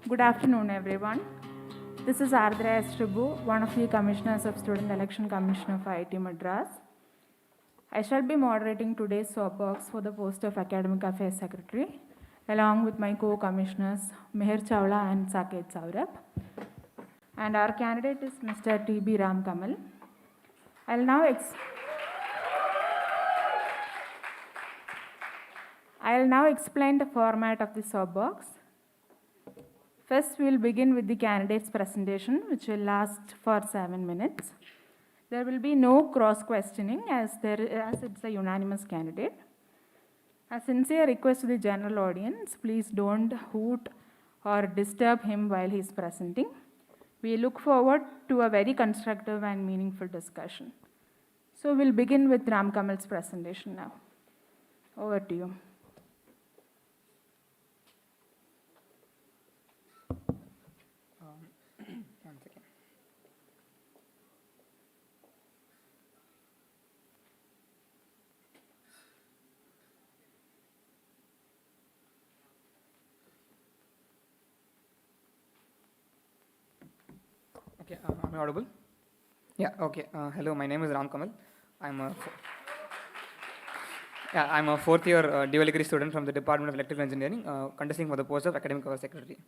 Good afternoon, everyone. This is Ardra Estribu, one of the Commissioners of Student Election Commission of IIT Madras. I shall be moderating today's SOAPBOX for the post of Academic Affairs Secretary, along with my co-commissioners Meher Chawla and Saket Saurabh. And our candidate is Mr. T.B. Ram Kamal. I'll now explain the format of the SOAPBOX. First, we will begin with the candidate's presentation, which will last for 7 minutes. There will be no cross-questioning as it's a unanimous candidate. A sincere request to the general audience, please don't hoot or disturb him while he's presenting. We look forward to a very constructive and meaningful discussion. So we'll begin with Ram Kamal's presentation now. Over to you. Okay, am I audible? Yeah, okay. Hello, my name is Ram Kamal. I'm a fourth year dual degree student from the Department of Electrical Engineering, contesting for the post of Academic Affairs Secretary.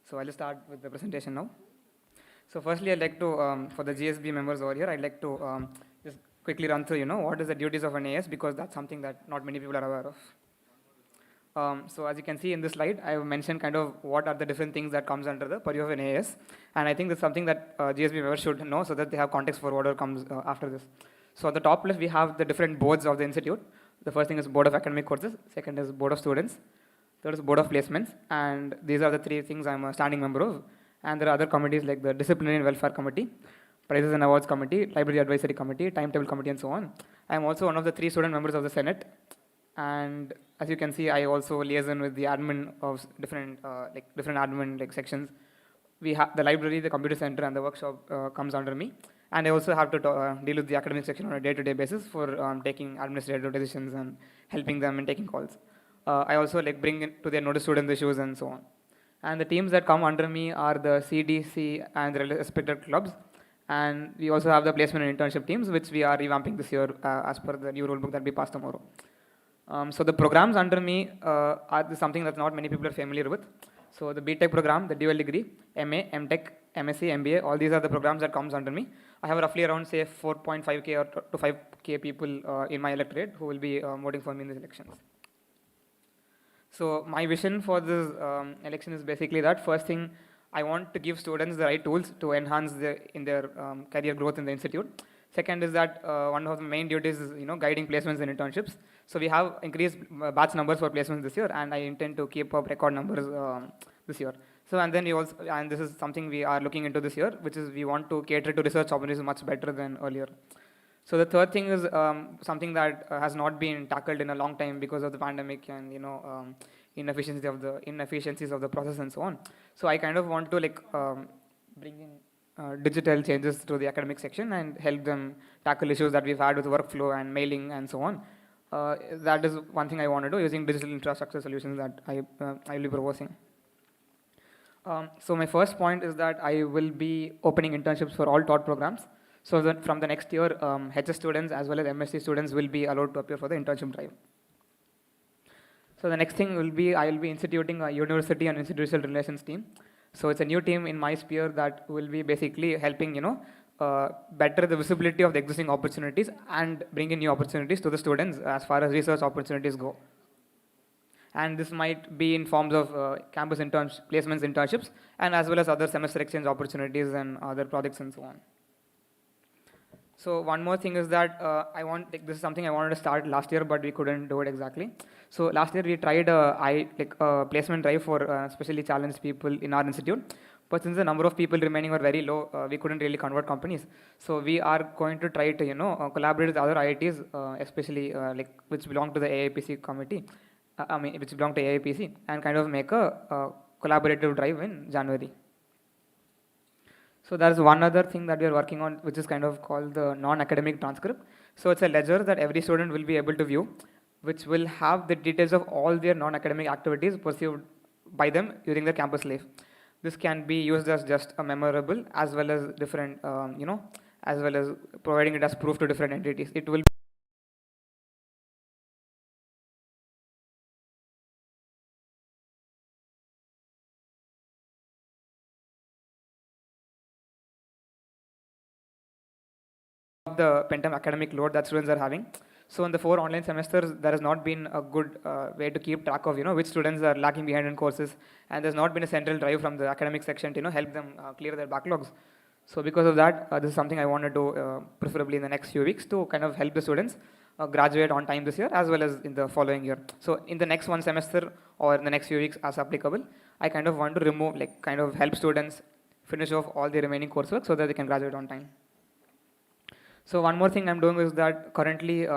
So I'll start with the presentation now. So firstly, I'd like to, for the GSB members over here, I'd like to just quickly run through, what is the duties of an AS, because that's something that not many people are aware of. So as you can see in this slide, I have mentioned kind of what are the different things that comes under the purview of an AS, and I think that's something that GSB members should know so that they have context for whatever comes after this. So at the top left, we have the different boards of the institute. The first thing is Board of Academic Courses, second is Board of Students, third is Board of Placements, and these are the three things I'm a standing member of. And there are other committees like the Disciplinary and Welfare Committee, Prizes and Awards Committee, Library Advisory Committee, Timetable Committee, and so on. I'm also one of the 3 student members of the Senate, and as you can see, I also liaison with the admin of different admin sections. We have the library, the computer center, and the workshop comes under me. And I also have to deal with the academic section on a day-to-day basis for taking administrative decisions and helping them in taking calls. I also bring to their notice student issues and so on. And the teams that come under me are the CDC and the respected clubs. And we also have the placement and internship teams, which we are revamping this year as per the new rulebook that we pass tomorrow. So the programs under me are something that not many people are familiar with. So the BTech program, the dual degree, MA, MTech, MSc, MBA, all these are the programs that comes under me. I have roughly around say 4.5K or to 5K people in my electorate who will be voting for me in these elections. So my vision for this election is basically that first thing, I want to give students the right tools to enhance in their career growth in the institute. Second is that one of the main duties is guiding placements and internships. So we have increased batch numbers for placements this year, and I intend to keep up record numbers this year. So and then this is something we are looking into this year, which is we want to cater to research opportunities much better than earlier. So the third thing is something that has not been tackled in a long time because of the pandemic and inefficiencies of the process and so on. So I kind of want to bring in digital changes to the academic section and help them tackle issues that we've had with workflow and mailing and so on. That is one thing I want to do using digital infrastructure solutions that I will be proposing. So my first point is that I will be opening internships for all taught programs. So that from the next year, HS students as well as MSc students will be allowed to appear for the internship drive. So the next thing will be I will be instituting a university and institutional relations team. So it's a new team in my sphere that will be basically helping better the visibility of the existing opportunities and bring in new opportunities to the students as far as research opportunities go. And this might be in forms of campus placements, internships, and as well as other semester exchange opportunities and other projects and so on. So one more thing is that this is something I wanted to start last year, but we couldn't do it exactly. So last year we tried a placement drive for especially challenged people in our institute. But since the number of people remaining were very low, we couldn't really convert companies. So we are going to try to collaborate with other IITs, especially which belong to the AIPC committee, which belong to AIPC, and kind of make a collaborative drive in January. So there's one other thing that we are working on, which is kind of called the non-academic transcript. So it's a ledger that every student will be able to view, which will have the details of all their non-academic activities pursued by them during their campus life. This can be used as just a memorable as well as different, as well as providing it as proof to different entities. It will the pent-up academic load that students are having. So in the 4 online semesters, there has not been a good way to keep track of, which students are lagging behind in courses, and there's not been a central drive from the academic section to, help them clear their backlogs. So because of that, this is something I want to do preferably in the next few weeks to kind of help the students graduate on time this year as well as in the following year. So in the next 1 semester or in the next few weeks as applicable, I kind of want to remove, kind of help students finish off all the remaining coursework so that they can graduate on time. So one more thing I'm doing is that currently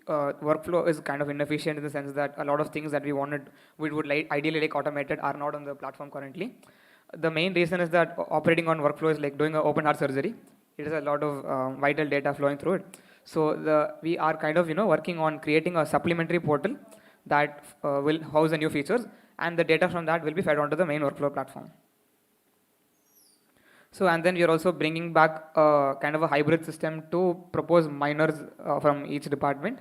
workflow is kind of inefficient in the sense that a lot of things that we would ideally like automated are not on the platform currently. The main reason is that operating on workflow is like doing an open heart surgery. It is a lot of vital data flowing through it. So we are kind of working on creating a supplementary portal that will house the new features, and the data from that will be fed onto the main workflow platform. So, and then we are also bringing back kind of a hybrid system to propose minors from each department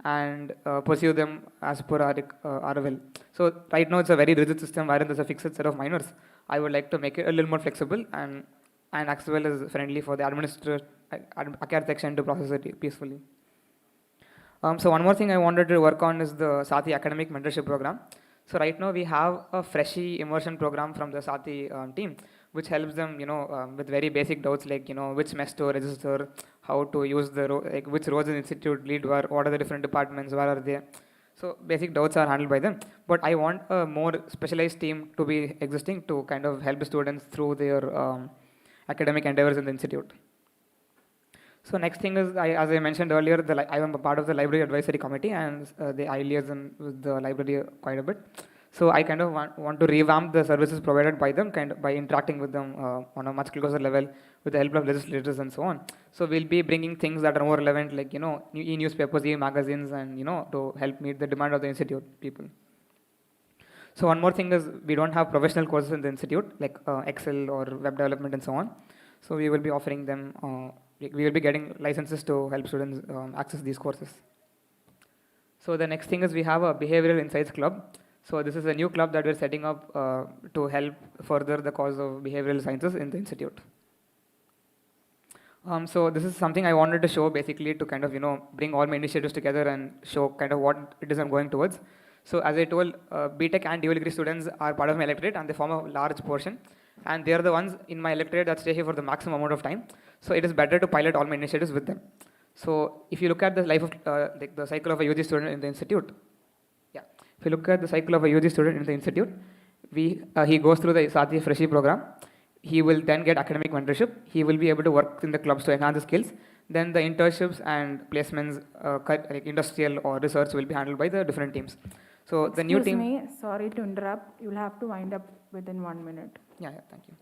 and pursue them as per our will. So right now it's a very rigid system wherein there's a fixed set of minors. I would like to make it a little more flexible and as well as friendly for the acad section to process it peacefully. So one more thing I wanted to work on is the Saathi academic mentorship program. So right now we have a freshie immersion program from the Saathi team, which helps them, with very basic doubts like, which semester to register, how to use which roles in institute lead, what are the different departments, where are they. So basic doubts are handled by them. But I want a more specialized team to be existing to kind of help the students through their academic endeavors in the institute. So next thing is, as I mentioned earlier, I am a part of the library advisory committee, and I liaison with the library quite a bit. So I kind of want to revamp the services provided by them, kind of by interacting with them on a much closer level with the help of legislators and so on. So we'll be bringing things that are more relevant, like e-newspapers, e-magazines, and to help meet the demand of the institute people. So one more thing is, we don't have professional courses in the institute like Excel or web development and so on. So we will be offering them. We will be getting licenses to help students access these courses. So the next thing is, we have a behavioral insights club. So this is a new club that we're setting up to help further the cause of behavioral sciences in the institute. So this is something I wanted to show basically to kind of bring all my initiatives together and show kind of what it is I'm going towards. So as I told, BTech and dual degree students are part of my electorate and they form a large portion. And they are the ones in my electorate that stay here for the maximum amount of time. So it is better to pilot all my initiatives with them. So if you look at the life of the cycle of a UG student in the institute, if you look at the cycle of a UG student in the institute, he goes through the Saathi Freshie program. He will then get academic mentorship. He will be able to work in the clubs to enhance the skills. Then the internships and placements, like industrial or research, will be handled by the different teams. So the new team. Excuse me, sorry to interrupt. You'll have to wind up within 1 minute. Yeah, thank you.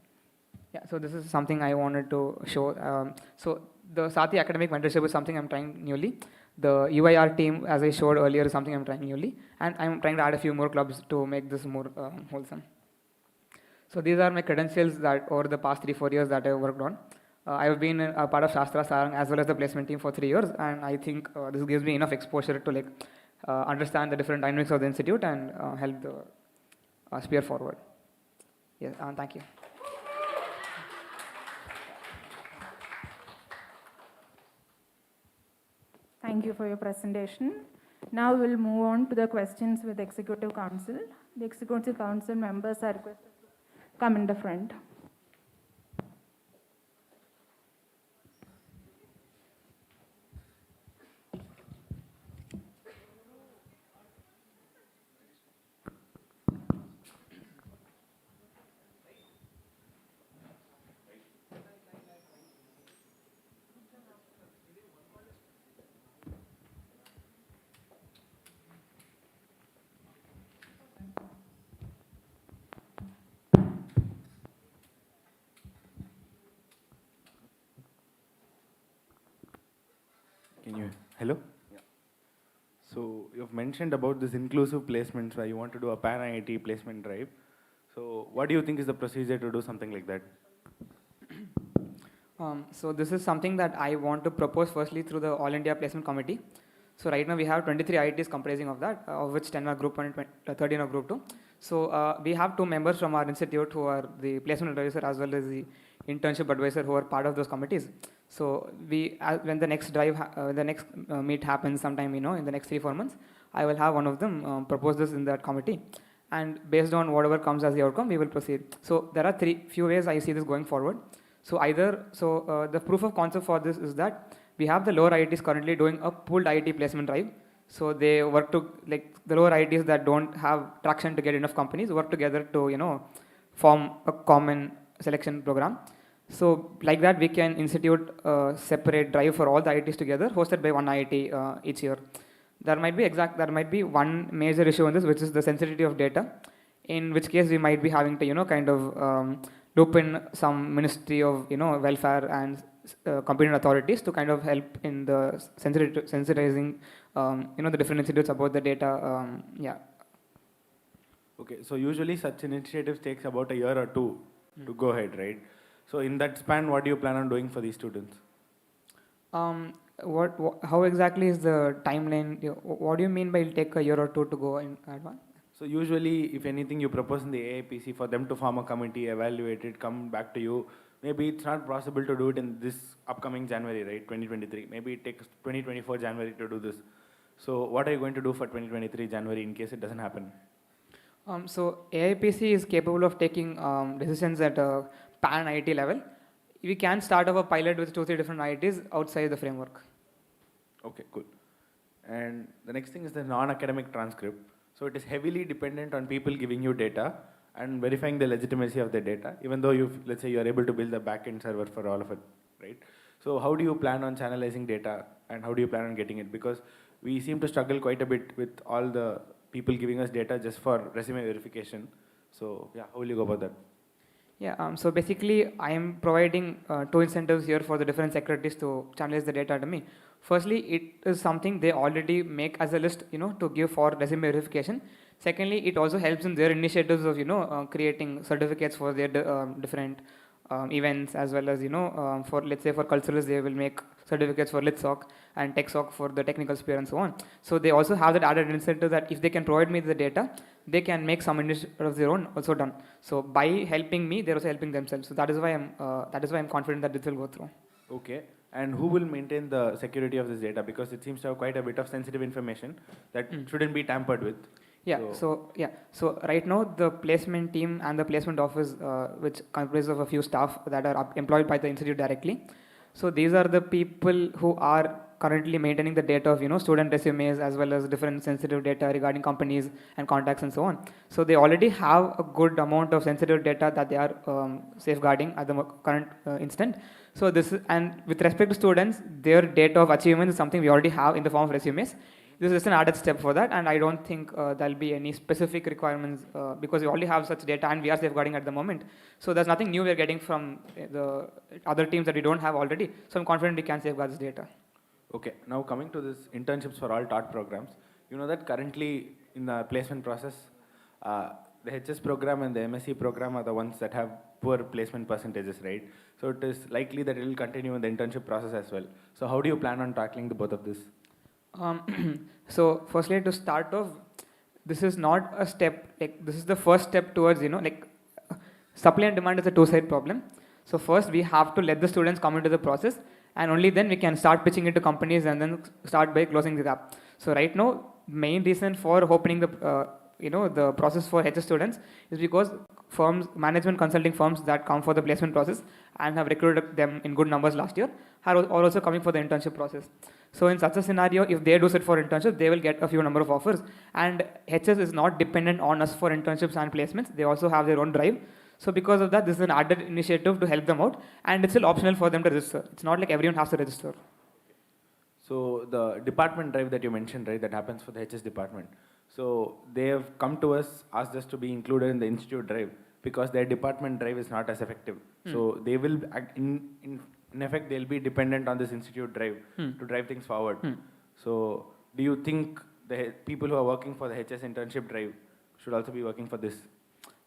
Yeah, so this is something I wanted to show. So the Saathi academic mentorship is something I'm trying newly. The UIR team, as I showed earlier, is something I'm trying newly. And I'm trying to add a few more clubs to make this more wholesome. So these are my credentials that over the past 3-4 years that I've worked on. I've been a part of Shastra Sarang as well as the placement team for 3 years. And I think this gives me enough exposure to understand the different dynamics of the institute and help the spear forward. Yes, thank you. Thank you for your presentation. Now we'll move on to the questions with Executive Council. The Executive Council members are requested to come in the front. Hello? Yeah. So you've mentioned about this inclusive placements where you want to do a pan-IIT placement drive. So what do you think is the procedure to do something like that? So this is something that I want to propose firstly through the All India Placement Committee. So right now we have 23 IITs comprising of that, of which 10 are Group 1 and 13 are Group 2. So we have 2 members from our institute who are the placement advisor as well as the internship advisor who are part of those committees. So when the next meet happens sometime, in the next 3-4 months, I will have one of them propose this in that committee. And based on whatever comes as the outcome, we will proceed. So there are few ways I see this going forward. So the proof of concept for this is that we have the lower IITs currently doing a pooled IIT placement drive. So they work to, like the lower IITs that don't have traction to get enough companies work together to, form a common selection program. So like that, we can institute a separate drive for all the IITs together, hosted by one IIT each year. There might be one major issue in this, which is the sensitivity of data, in which case we might be having to, kind of loop in some Ministry of, Welfare and competent authorities to kind of help in the sensitizing, the different institutes about the data. Yeah. Okay, so usually such initiatives takes about a year or two to go ahead, right? So in that span, what do you plan on doing for these students? How exactly is the timeline? What do you mean by it'll take a year or two to go in advance? So usually, if anything you propose in the AIPC for them to form a committee, evaluate it, come back to you, maybe it's not possible to do it in this upcoming January, right, 2023. Maybe it takes 2024 January to do this. So what are you going to do for 2023 January in case it doesn't happen? So AIPC is capable of taking decisions at a pan IIT level. We can start off a pilot with 2-3 different IITs outside the framework. Okay, cool. And the next thing is the non-academic transcript. So it is heavily dependent on people giving you data and verifying the legitimacy of the data, even though let's say you are able to build a backend server for all of it, right? So how do you plan on channelizing data and how do you plan on getting it? Because we seem to struggle quite a bit with all the people giving us data just for resume verification. So yeah, how will you go about that? Yeah, so basically I am providing 2 incentives here for the different secretaries to channelize the data to me. Firstly, it is something they already make as a list, to give for resume verification. Secondly, it also helps in their initiatives of, creating certificates for their different events, as well as, for, let's say, for culturals, they will make certificates for LitSoc and TechSoc for the technical sphere and so on. So they also have that added incentive that if they can provide me the data, they can make some initiative of their own also done. So by helping me, they're also helping themselves. So that is why I'm confident that this will go through. Okay. And who will maintain the security of this data? Because it seems to have quite a bit of sensitive information that shouldn't be tampered with. Yeah. So right now the placement team and the placement office, which comprises of a few staff that are employed by the institute directly. So these are the people who are currently maintaining the data of student resumes as well as different sensitive data regarding companies and contacts and so on. So they already have a good amount of sensitive data that they are safeguarding at the current instant. So and with respect to students, their data of achievements is something we already have in the form of resumes. This is just an added step for that, and I don't think there'll be any specific requirements because we already have such data and we are safeguarding at the moment. So there's nothing new we're getting from the other teams that we don't have already. So I'm confident we can safeguard this data. Okay, now coming to this internships for all taught programs, you know that currently in the placement process, the HS program and the MSc program are the ones that have poor placement percentages, right? So it is likely that it will continue in the internship process as well. So how do you plan on tackling the both of this? So firstly, to start off, this is not a step, this is the first step towards, supply and demand is a two-side problem. So first we have to let the students come into the process, and only then we can start pitching it to companies and then start by closing the gap. So right now, main reason for opening the process for HS students is because management consulting firms that come for the placement process and have recruited them in good numbers last year are also coming for the internship process. So in such a scenario, if they do sit for internship, they will get a few number of offers, and HS is not dependent on us for internships and placements. They also have their own drive. So because of that, this is an added initiative to help them out, and it's still optional for them to register. It's not like everyone has to register. So the department drive that you mentioned, right, that happens for the HS department. So they have come to us, asked us to be included in the institute drive because their department drive is not as effective. So they will, in effect, they'll be dependent on this institute drive to drive things forward. So do you think the people who are working for the HS internship drive should also be working for this?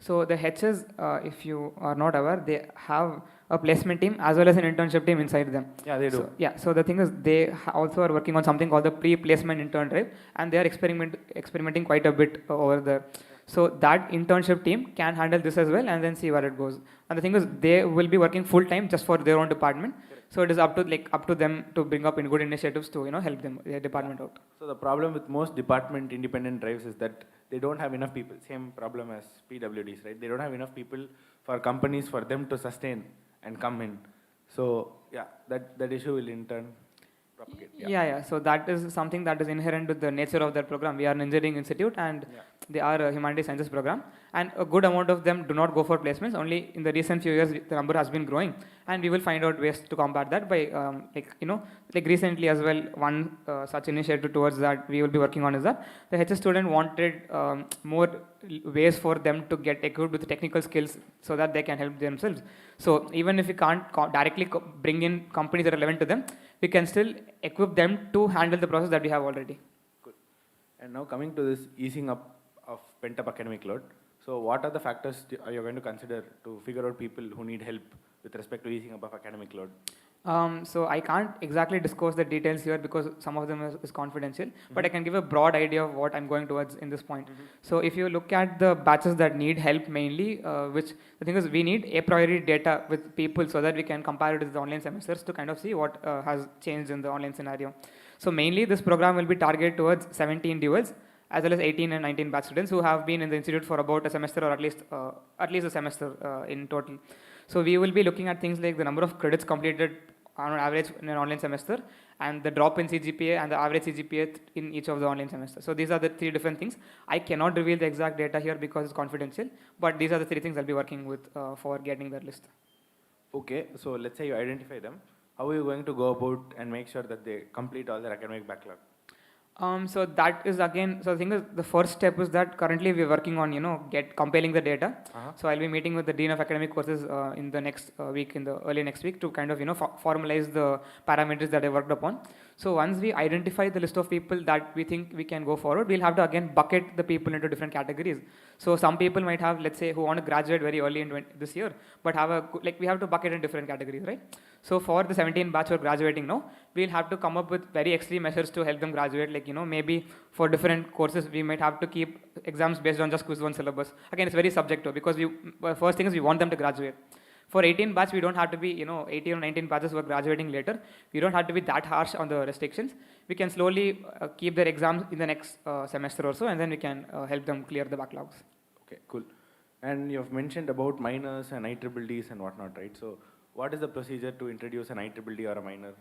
So the H's, if you are not aware, they have a placement team as well as an internship team inside them. Yeah, they do. So, yeah, so the thing is they also are working on something called the pre-placement intern drive, and they are experimenting quite a bit over there. So that internship team can handle this as well and then see where it goes. And the thing is they will be working full time just for their own department. So it is up to them to bring up in good initiatives to help them their department out. So the problem with most department independent drives is that they don't have enough people. Same problem as PWDs, right? They don't have enough people for companies for them to sustain and come in. So yeah, that issue will in turn propagate. Yeah. So that is something that is inherent with the nature of that program. We are an engineering institute and they are a humanities sciences program. And a good amount of them do not go for placements. Only in the recent few years, the number has been growing. And we will find out ways to combat that by, like recently as well, one such initiative towards that we will be working on is that the HS student wanted more ways for them to get equipped with technical skills so that they can help themselves. So even if we can't directly bring in companies that are relevant to them, we can still equip them to handle the process that we have already. Good. And now coming to this easing up of pent-up academic load. So what are the factors are you going to consider to figure out people who need help with respect to easing up of academic load? So I can't exactly disclose the details here because some of them is confidential, but I can give a broad idea of what I'm going towards in this point. So if you look at the batches that need help mainly, which the thing is we need a priori data with people so that we can compare it with the online semesters to kind of see what has changed in the online scenario. So mainly this program will be targeted towards 17 duals as well as 18 and 19 batch students who have been in the institute for about a semester or at least a semester in total. So we will be looking at things like the number of credits completed on average in an online semester and the drop in CGPA and the average CGPA in each of the online semesters. So these are the three different things. I cannot reveal the exact data here because it's confidential, but these are the three things I'll be working with for getting that list. Okay, so let's say you identify them. How are you going to go about and make sure that they complete all their academic backlog? So that is again, so the thing is, the first step is that currently we're working on, compiling the data. So I'll be meeting with the Dean of Academic Courses in the next week, in the early next week to kind of, formalize the parameters that I worked upon. So once we identify the list of people that we think we can go forward, we'll have to again bucket the people into different categories. So some people might have, let's say, who want to graduate very early in this year, but we have to bucket in different categories, right? So for the 17 batch who are graduating now, we'll have to come up with very extreme measures to help them graduate. Maybe for different courses, we might have to keep exams based on just quiz one syllabus. Again, it's very subjective because first thing is we want them to graduate. For 18 batch, we don't have to be, 18 or 19 batches who are graduating later. We don't have to be that harsh on the restrictions. We can slowly keep their exams in the next semester or so, and then we can help them clear the backlogs. Okay, cool. And you've mentioned about minors and IIITs and whatnot, right? So what is the procedure to introduce an IIIT or a minor?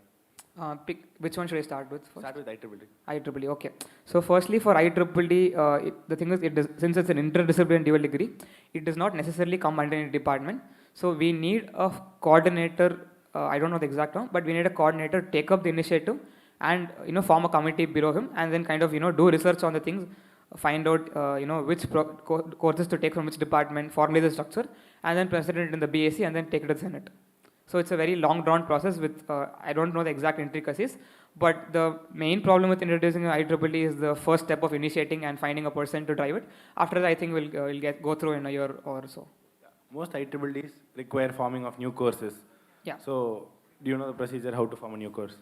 Which one should I start with first? Start with IIIT. IIIT, okay. So firstly for IIIT, the thing is, since it's an interdisciplinary dual degree, it does not necessarily come under any department. So we need a coordinator, I don't know the exact term, but we need a coordinator to take up the initiative and form a committee below him and then kind of do research on the things, find out which courses to take from which department, formulate the structure, and then present it in the BAC and then take it to the Senate. So it's a very long drawn process with, I don't know the exact intricacies, but the main problem with introducing IEEE is the first step of initiating and finding a person to drive it. After that, I think we'll go through in a year or so. Most IEEEs require forming of new courses. Yeah. So do you know the procedure how to form a new course?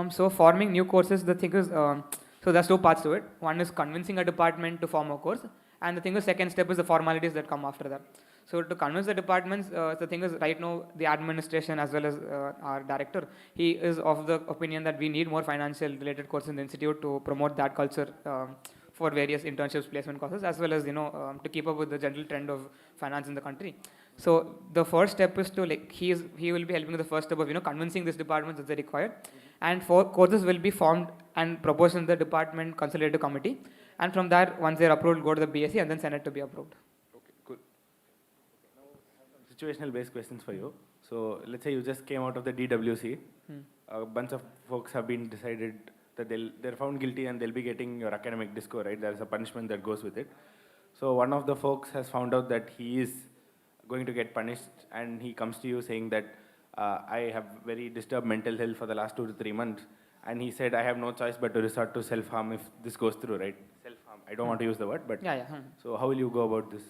So forming new courses, the thing is, so there's two parts to it. One is convincing a department to form a course, and the thing is, second step is the formalities that come after that. So to convince the departments, the thing is, right now the administration as well as our director, he is of the opinion that we need more financial related courses in the institute to promote that culture for various internships, placement courses, as well as to keep up with the general trend of finance in the country. So the first step is to he will be helping with the first step of convincing this department that they require, and 4 courses will be formed and proposed in the department consultative committee, and from there once they are approved, go to the BSc and then Senate to be approved. Okay, cool. Now situational based questions for you. So let's say you just came out of the DWC. A bunch of folks have been decided that they're found guilty and they'll be getting your academic disco, right? There's a punishment that goes with it. So one of the folks has found out that he is going to get punished, and he comes to you saying that I have very disturbed mental health for the last 2 to 3 months, and he said I have no choice but to resort to self-harm if this goes through, right? Self-harm. I don't want to use the word, but Yeah. So how will you go about this?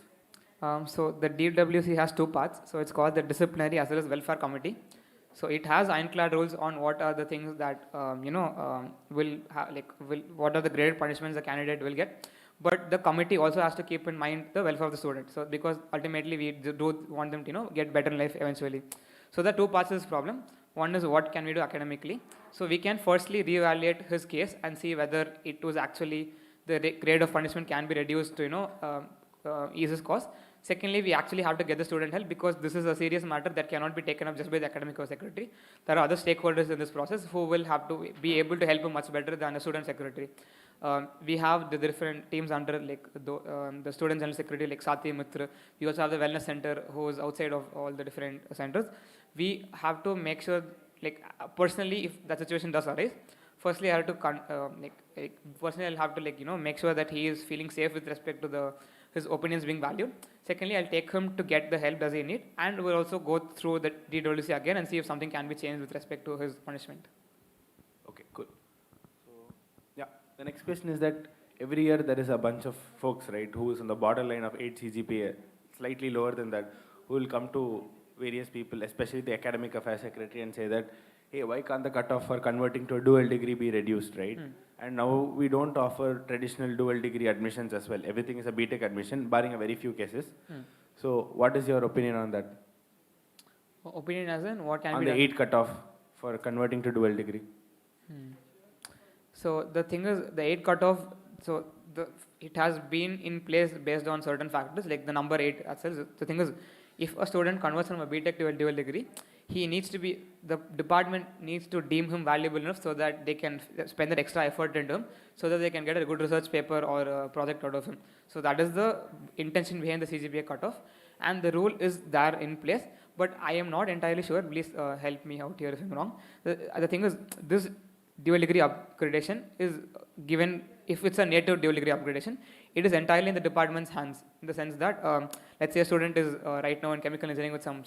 So the DWC has two parts. So it's called the disciplinary as well as welfare committee. So it has ironclad rules on what are the things that what are the graded punishments the candidate will get. But the committee also has to keep in mind the welfare of the student. So because ultimately we do want them to get better in life eventually. So the two parts of this problem. One is what can we do academically. So we can firstly reevaluate his case and see whether it was actually the grade of punishment can be reduced to ease his cause. Secondly, we actually have to get the student help because this is a serious matter that cannot be taken up just by the academic secretary. There are other stakeholders in this process who will have to be able to help him much better than a student secretary. We have the different teams under the student general secretary like Saathi, Mitra. We also have the wellness center who is outside of all the different centers. We have to make sure, personally, if that situation does arise, firstly I have to personally I'll have to make sure that he is feeling safe with respect to his opinions being valued. Secondly, I'll take him to get the help does he need, and we'll also go through the DWC again and see if something can be changed with respect to his punishment. Okay, cool. So, yeah, the next question is that every year there is a bunch of folks, right, who is on the borderline of 8 CGPA, slightly lower than that, who will come to various people, especially the academic affairs secretary, and say that, hey, why can't the cutoff for converting to a dual degree be reduced, right? And now we don't offer traditional dual degree admissions as well. Everything is a BTech admission, barring a very few cases. So what is your opinion on that? Opinion as in what can on be the done? 8 cutoff for converting to dual degree. So the thing is, the 8 cutoff, so it has been in place based on certain factors, like the number 8 itself. The thing is, if a student converts from a BTech to a dual degree, the department needs to deem him valuable enough so that they can spend that extra effort into him, so that they can get a good research paper or a project out of him. So that is the intention behind the CGPA cutoff, and the rule is there in place. But I am not entirely sure. Please help me out here if I'm wrong. The thing is, this dual degree accreditation is given if it's a native dual degree accreditation. It is entirely in the department's hands, in the sense that let's say a student is right now in chemical engineering with some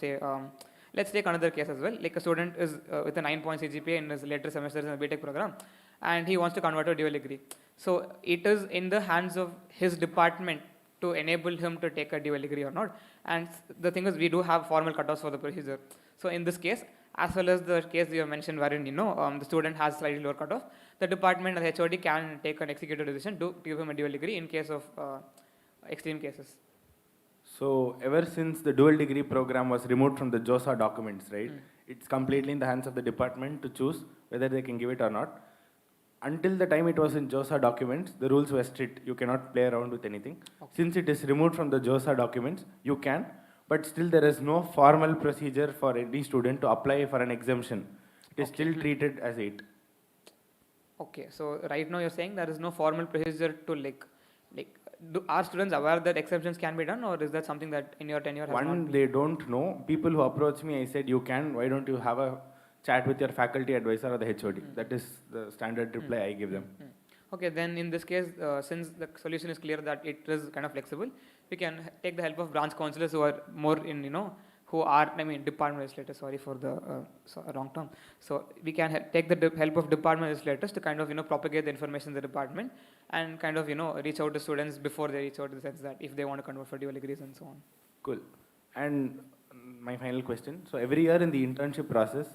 let's take another case as well. Like a student is with a 9-point CGPA in his later semesters in the BTech program, and he wants to convert to a dual degree. So it is in the hands of his department to enable him to take a dual degree or not. And the thing is, we do have formal cutoffs for the procedure. So in this case, as well as the case you have mentioned wherein the student has slightly lower cutoff, the department and the HOD can take an executive decision to give him a dual degree in case of extreme cases. So ever since the dual degree program was removed from the JOSA documents, right, it's completely in the hands of the department to choose whether they can give it or not. Until the time it was in JOSA documents, the rules were strict. You cannot play around with anything. Okay. Since it is removed from the JOSA documents, you can, but still there is no formal procedure for any student to apply for an exemption. It is still treated as 8. Okay, so right now you're saying there is no formal procedure to are students aware that exemptions can be done, or is that something that in your tenure has not been? They don't know. People who approach me, I said, you can, why don't you have a chat with your faculty advisor or the HOD? That is the standard reply I give them. Okay, then in this case, since the solution is clear that it is kind of flexible, we can take the help of branch counselors who are more in, department legislators, sorry for the wrong term. So we can take the help of department legislators to kind of, propagate the information in the department and kind of, reach out to students before they reach out to the sense that if they want to convert for dual degrees and so on. Cool. And my final question. So every year in the internship process,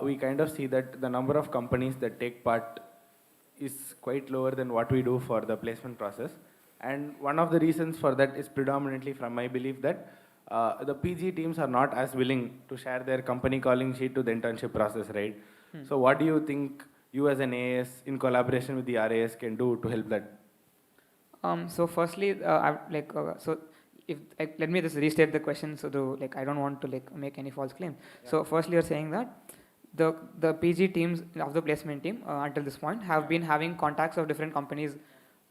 we kind of see that the number of companies that take part is quite lower than what we do for the placement process. And one of the reasons for that is predominantly from my belief that the PG teams are not as willing to share their company calling sheet to the internship process, right? So what do you think you as an AS in collaboration with the RAS can do to help that? So firstly, let me just restate the question so I don't want to make any false claim. Yeah. So firstly, you're saying that the PG teams of the placement team until this point have been having contacts of different companies,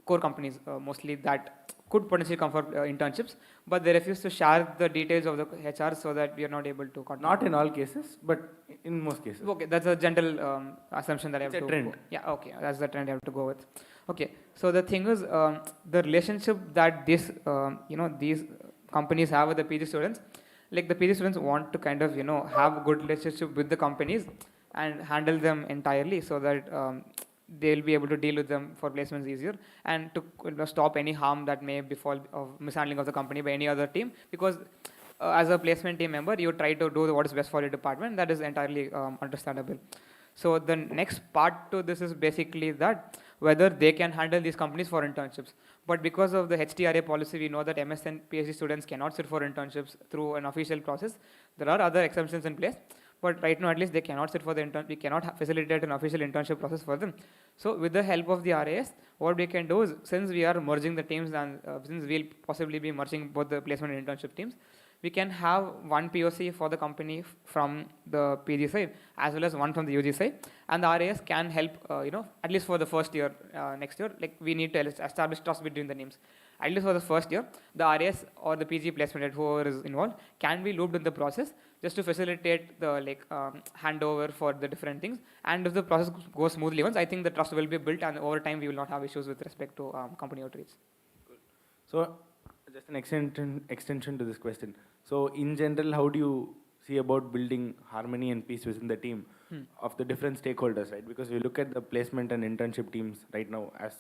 core companies mostly, that could potentially come for internships, but they refuse to share the details of the HR so that we are not able to contact. Not in all cases, but in most cases. Okay, that's a general assumption that I have to. It's a trend. Yeah, okay, that's the trend I have to go with. Okay, so the thing is, the relationship that these companies have with the PG students, like the PG students want to kind of have a good relationship with the companies and handle them entirely, so that they'll be able to deal with them for placements easier, and to stop any harm that may befall of mishandling of the company by any other team, because as a placement team member, you try to do what is best for your department. That is entirely understandable. So the next part to this is basically that whether they can handle these companies for internships. But because of the HTRA policy, we know that MS and PhD students cannot sit for internships through an official process. There are other exemptions in place, but right now at least they cannot sit for the intern. We cannot facilitate an official internship process for them. So with the help of the RAS, what we can do is, since we are merging the teams and since we'll possibly be merging both the placement and internship teams, we can have one POC for the company from the PG side as well as one from the UG side, and the RAS can help, at least for the first year. Next year, like, we need to establish trust between the names. At least for the first year, the RAS or the PG placement head, whoever is involved, can be looped in the process just to facilitate the handover for the different things. And if the process goes smoothly once, I think the trust will be built, and over time we will not have issues with respect to company outreach. So just an extension to this question. So in general, how do you see about building harmony and peace within the team of the different stakeholders, right? Because we look at the placement and internship teams right now as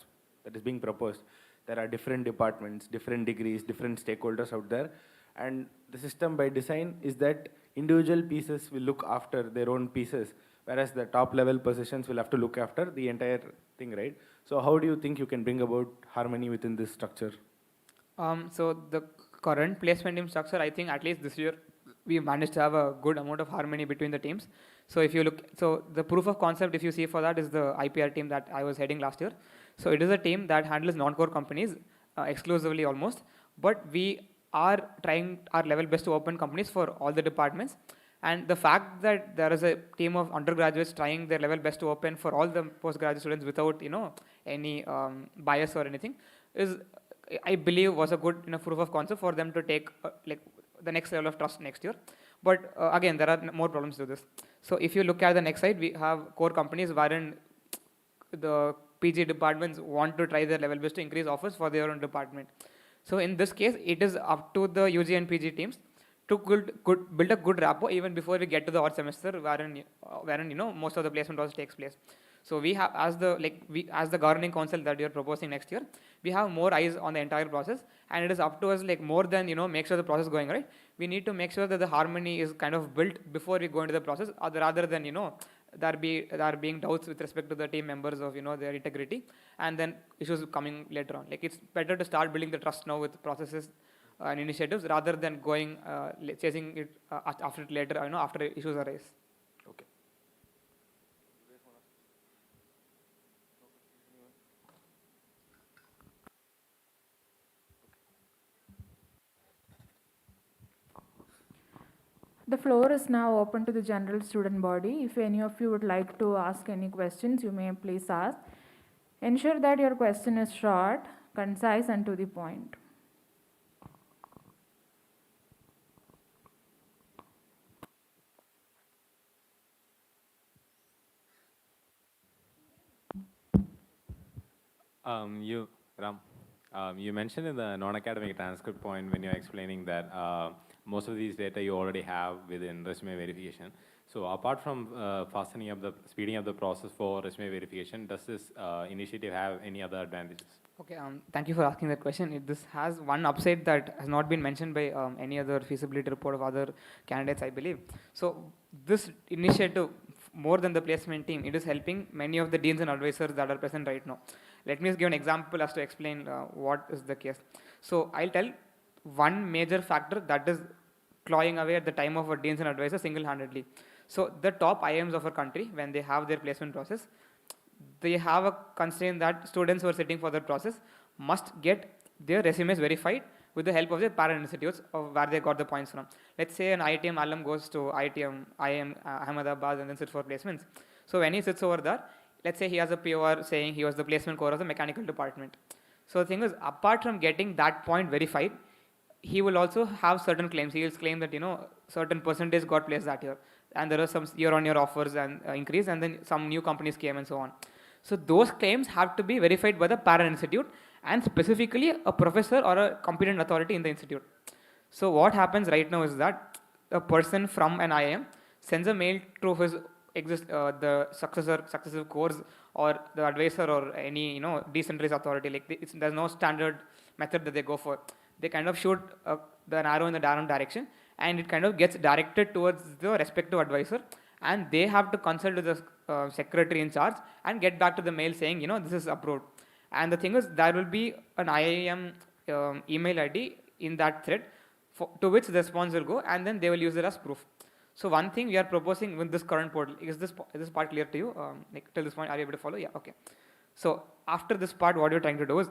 that is being proposed. There are different departments, different degrees, different stakeholders out there. And the system by design is that individual pieces will look after their own pieces, whereas the top level positions will have to look after the entire thing, right? So how do you think you can bring about harmony within this structure? So the current placement team structure, I think at least this year, we managed to have a good amount of harmony between the teams. So if you look, so the proof of concept, if you see for that, is the IPR team that I was heading last year. So it is a team that handles non-core companies exclusively almost, but we are trying our level best to open companies for all the departments. And the fact that there is a team of undergraduates trying their level best to open for all the postgraduate students without any bias or anything is, I believe, was a good proof of concept for them to take the next level of trust next year. But again, there are more problems to this. So if you look at the next slide, we have core companies wherein the PG departments want to try their level best to increase offers for their own department. So in this case, it is up to the UG and PG teams to build a good rapport even before we get to the odd semester, wherein most of the placement also takes place. So we have, as the governing council that we are proposing next year, we have more eyes on the entire process, and it is up to us, more than make sure the process is going right. We need to make sure that the harmony is kind of built before we go into the process, rather than there being doubts with respect to the team members of their integrity, and then issues coming later on. It's better to start building the trust now with processes and initiatives rather than going chasing it after it later, after issues arise. Okay. The floor is now open to the general student body. If any of you would like to ask any questions, you may please ask. Ensure that your question is short, concise, and to the point. You mentioned in the non-academic transcript point when you're explaining that most of these data you already have within resume verification. So apart from speeding up the process for resume verification, does this initiative have any other advantages? Okay, thank you for asking that question. This has one upside that has not been mentioned by any other feasibility report of other candidates, I believe. So this initiative, more than the placement team, it is helping many of the deans and advisors that are present right now. Let me just give an example as to explain what is the case. So I'll tell one major factor that is clawing away at the time of our deans and advisors single-handedly. So the top IIMs of our country, when they have their placement process, they have a constraint that students who are sitting for that process must get their resumes verified with the help of their parent institutes of where they got the points from. Let's say an IIM alum goes to IIM Ahmedabad and then sits for placements. So when he sits over there, let's say he has a POR saying he was the placement core of the mechanical department. So the thing is, apart from getting that point verified, he will also have certain claims. He will claim that certain percentage got placed that year, and there are some year-on-year offers and increase, and then some new companies came and so on. So those claims have to be verified by the parent institute and specifically a professor or a competent authority in the institute. So what happens right now is that a person from an IIM sends a mail to his exist the successive course or the advisor or any decentralized authority. Like there's no standard method that they go for. They kind of shoot the arrow in the down direction, and it kind of gets directed towards the respective advisor, and they have to consult with the secretary in charge and get back to the mail saying this is approved. And the thing is, there will be an IIM email ID in that thread to which the response will go, and then they will use it as proof. So one thing we are proposing with this current portal, is this part clear to you? Like till this point, are you able to follow? Yeah, okay. So after this part, what you're trying to do is,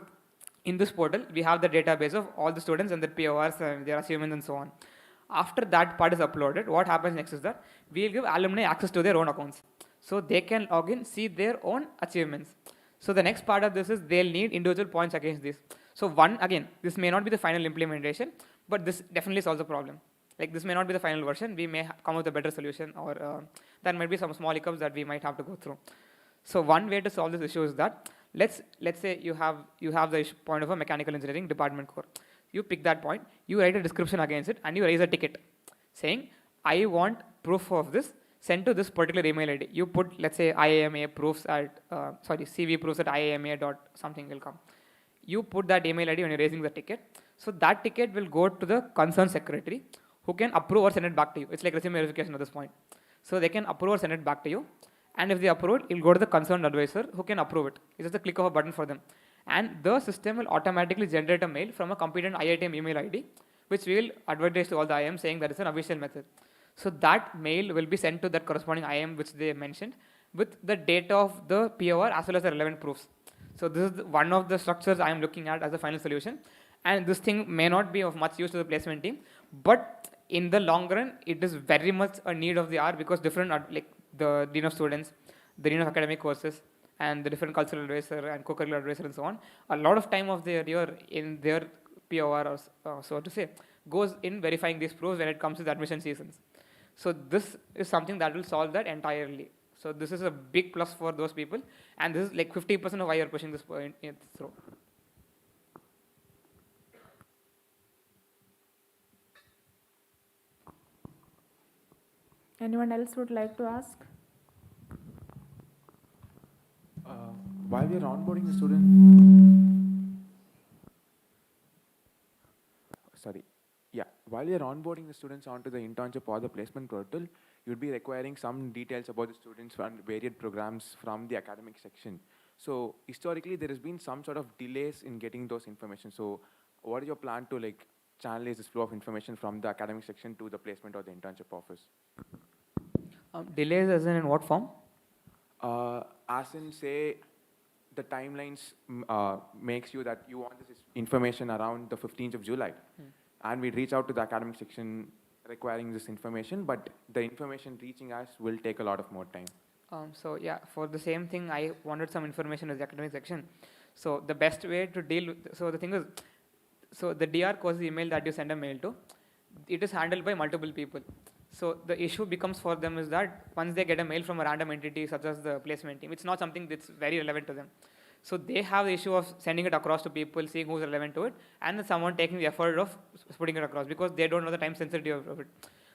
in this portal, we have the database of all the students and their PORs and their achievements and so on. After that part is uploaded, what happens next is that we'll give alumni access to their own accounts. So they can log in, see their own achievements. So the next part of this is they'll need individual points against this. So again, this may not be the final implementation, but this definitely solves the problem. Like this may not be the final version. We may come up with a better solution, or there might be some small hiccups that we might have to go through. So one way to solve this issue is that let's say you have the point of a mechanical engineering department core. You pick that point, you write a description against it, and you raise a ticket saying, I want proof of this, send to this particular email ID. You put, let's say, IAMA proofs at, CV proofs at IAMA dot something will come. You put that email ID when you're raising the ticket. So that ticket will go to the concerned secretary, who can approve or send it back to you. It's like resume verification at this point. So they can approve or send it back to you. And if they approve it, it'll go to the concerned advisor, who can approve it. It's just a click of a button for them. And the system will automatically generate a mail from a competent IIT email ID, which we will advertise to all the IIM saying that it's an official method. So that mail will be sent to that corresponding IIM which they mentioned with the data of the POR as well as the relevant proofs. So this is one of the structures I am looking at as a final solution. And this thing may not be of much use to the placement team, but in the long run, it is very much a need of the hour, because different, like the dean of students, the dean of academic courses, and the different cultural advisor and co-curricular advisor and so on, a lot of time of their year in their POR, or so to say, goes in verifying these proofs when it comes to the admission seasons. So this is something that will solve that entirely. So this is a big plus for those people, and this is like 50% of why you're pushing this point through. Anyone else would like to ask? While we are onboarding the student, while you're onboarding the students onto the internship or the placement portal, you'd be requiring some details about the students from varied programs from the academic section. So historically, there has been some sort of delays in getting those information. So what is your plan to channelize this flow of information from the academic section to the placement or the internship office? Delays as in what form? As in, say, the timelines makes you that you want this information around the 15th of July. And we reach out to the academic section requiring this information, but the information reaching us will take a lot of more time. So yeah, for the same thing, I wanted some information in the academic section. So the best way to deal with, so the thing is, so the DR course email that you send a mail to, it is handled by multiple people. So the issue becomes for them is that once they get a mail from a random entity such as the placement team, it's not something that's very relevant to them. So they have the issue of sending it across to people, seeing who's relevant to it, and then someone taking the effort of putting it across, because they don't know the time sensitivity of it.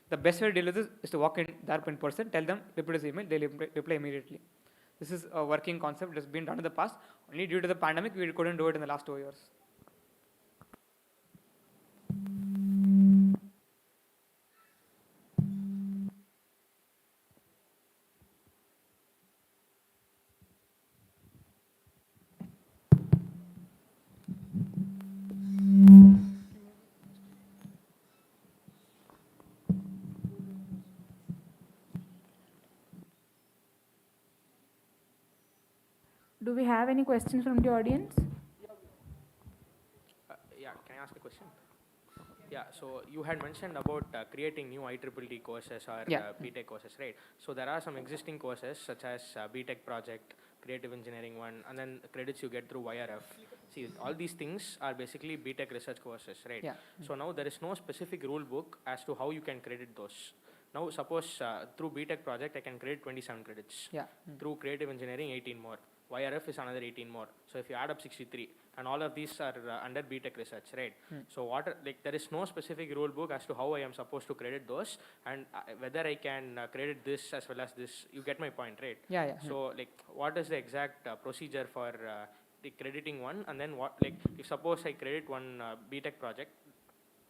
The best way to deal with this is to walk in there in person, tell them, reply this email, they reply immediately. This is a working concept that's been done in the past. Only due to the pandemic, we couldn't do it in the last 2 years. Do we have any questions from the audience? Yeah, can I ask a question? Yeah, so you had mentioned about creating new IEEE courses or BTech courses, right? So there are some existing courses such as BTech project, creative engineering one, and then credits you get through YRF. See, all these things are basically BTech research courses, right? Yeah. So now there is no specific rule book as to how you can credit those. Now suppose through BTech project I can credit 27 credits. Yeah. Through creative engineering 18 more. YRF is another 18 more. So if you add up 63, and all of these are under BTech research, right? So there is no specific rule book as to how I am supposed to credit those, and whether I can credit this as well as this. You get my point, right? Yeah. So what is the exact procedure for the crediting one, and then if suppose I credit one BTech project,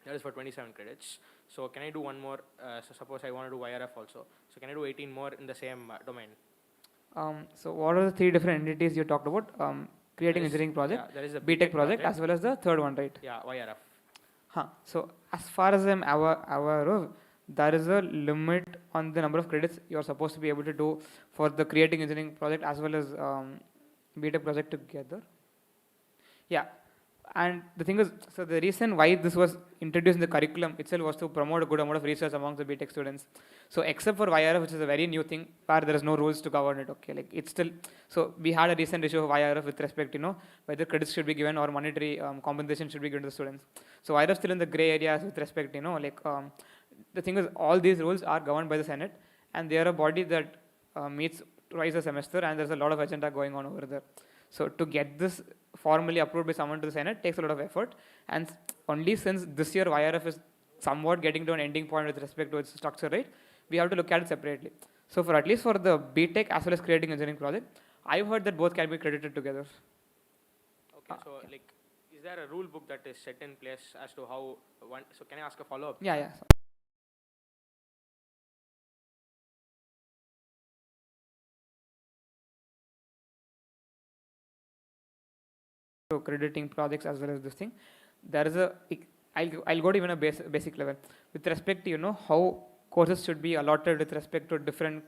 that is for 27 credits. So can I do one more? So suppose I want to do YRF also. So can I do 18 more in the same domain? So what are the three different entities you talked about? Creating engineering project, yeah, there is a BTech project, as well as the third one, right? Yeah, YRF. So as far as I'm aware of, there is a limit on the number of credits you're supposed to be able to do for the creating engineering project as well as BTech project together. Yeah. And the thing is, so the reason why this was introduced in the curriculum itself was to promote a good amount of research among the BTech students. So except for YRF, which is a very new thing, where there is no rules to govern it, okay, like it's still, so we had a recent issue of YRF with respect, whether credits should be given or monetary compensation should be given to the students. So YRF still in the gray areas with respect, the thing is, all these rules are governed by the Senate, and they are a body that meets twice a semester, and there's a lot of agenda going on over there. So to get this formally approved by someone to the Senate takes a lot of effort, and only since this year YRF is somewhat getting to an ending point with respect to its structure, right, we have to look at it separately. So for at least for the BTech as well as creating engineering project, I've heard that both can be credited together. Okay, so is there a rule book that is set in place as to how one? So can I ask a follow-up? Yeah. So crediting projects as well as this thing, there is I'll go to even a basic level with respect to how courses should be allotted with respect to different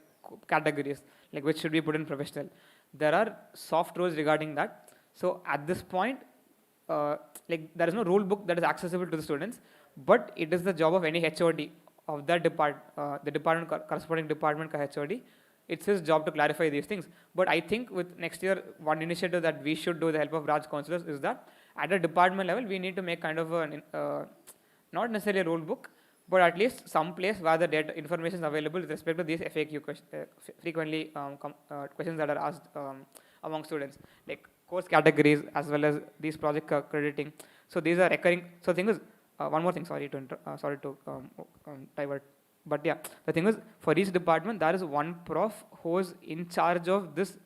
categories, like which should be put in professional. There are soft rules regarding that. So at this point, there is no rule book that is accessible to the students, but it is the job of any HOD of that corresponding department HOD. It's his job to clarify these things. But I think with next year, one initiative that we should do with the help of Raj counselors is that at a department level, we need to make kind of not necessarily a rule book, but at least some place where the data information is available with respect to these FAQ frequently questions that are asked among students, like course categories as well as these project crediting. So these are recurring. So the thing is, one more thing. Sorry to divert. But yeah, the thing is, for each department, there is one prof who is in charge of this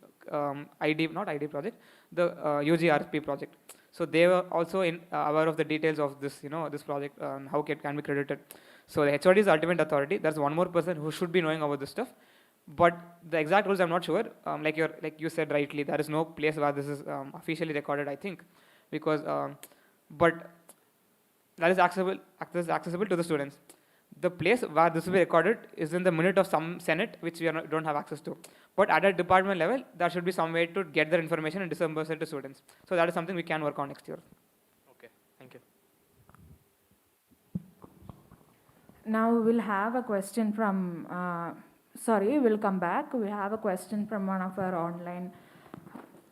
ID project, the UGRP project. So they were also aware of the details of this, this project, how it can be credited. So the HOD is the ultimate authority. There's one more person who should be knowing about this stuff. But the exact rules, I'm not sure. Like you said rightly, there is no place where this is officially recorded, I think, because but that is accessible to the students. The place where this will be recorded is in the minute of some Senate, which we don't have access to. But at a department level, there should be some way to get that information and disperse it to students. So that is something we can work on next year. Okay, thank you. Now we'll have a question from, we'll come back. We have a question from one of our online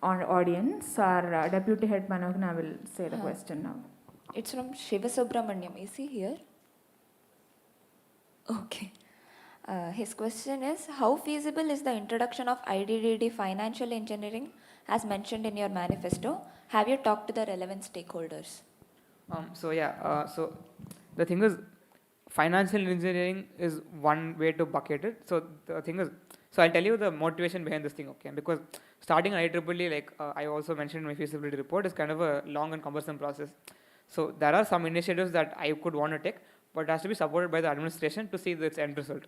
audience. Our Deputy Head Manogna will say the question now. It's from Shiva Subramaniam. Is he here? Okay. His question is, how feasible is the introduction of IDDD financial engineering as mentioned in your manifesto? Have you talked to the relevant stakeholders? So the thing is, financial engineering is one way to bucket it. So the thing is, so I'll tell you the motivation behind this thing, okay? Because starting an IEEE, like I also mentioned in my feasibility report, is kind of a long and cumbersome process. So there are some initiatives that I could want to take, but it has to be supported by the administration to see its end result.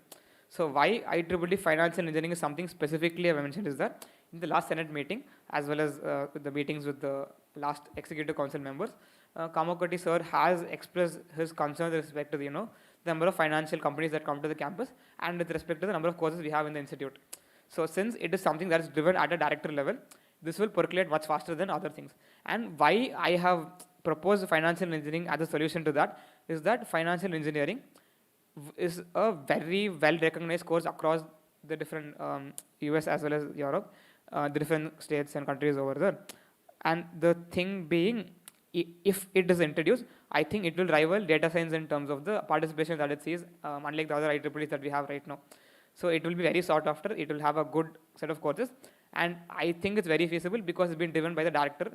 So why IEEE financial engineering is something specifically I mentioned is that in the last Senate meeting, as well as the meetings with the last Executive Council members, Kamakoti sir has expressed his concerns with respect to the number of financial companies that come to the campus and with respect to the number of courses we have in the institute. So since it is something that is driven at a director level, this will percolate much faster than other things. And why I have proposed financial engineering as a solution to that is that financial engineering is a very well recognized course across the different US as well as Europe, the different states and countries over there. And the thing being, if it is introduced, I think it will rival data science in terms of the participation that it sees, unlike the other IEEEs that we have right now. So it will be very sought after. It will have a good set of courses. And I think it's very feasible because it's been driven by the director,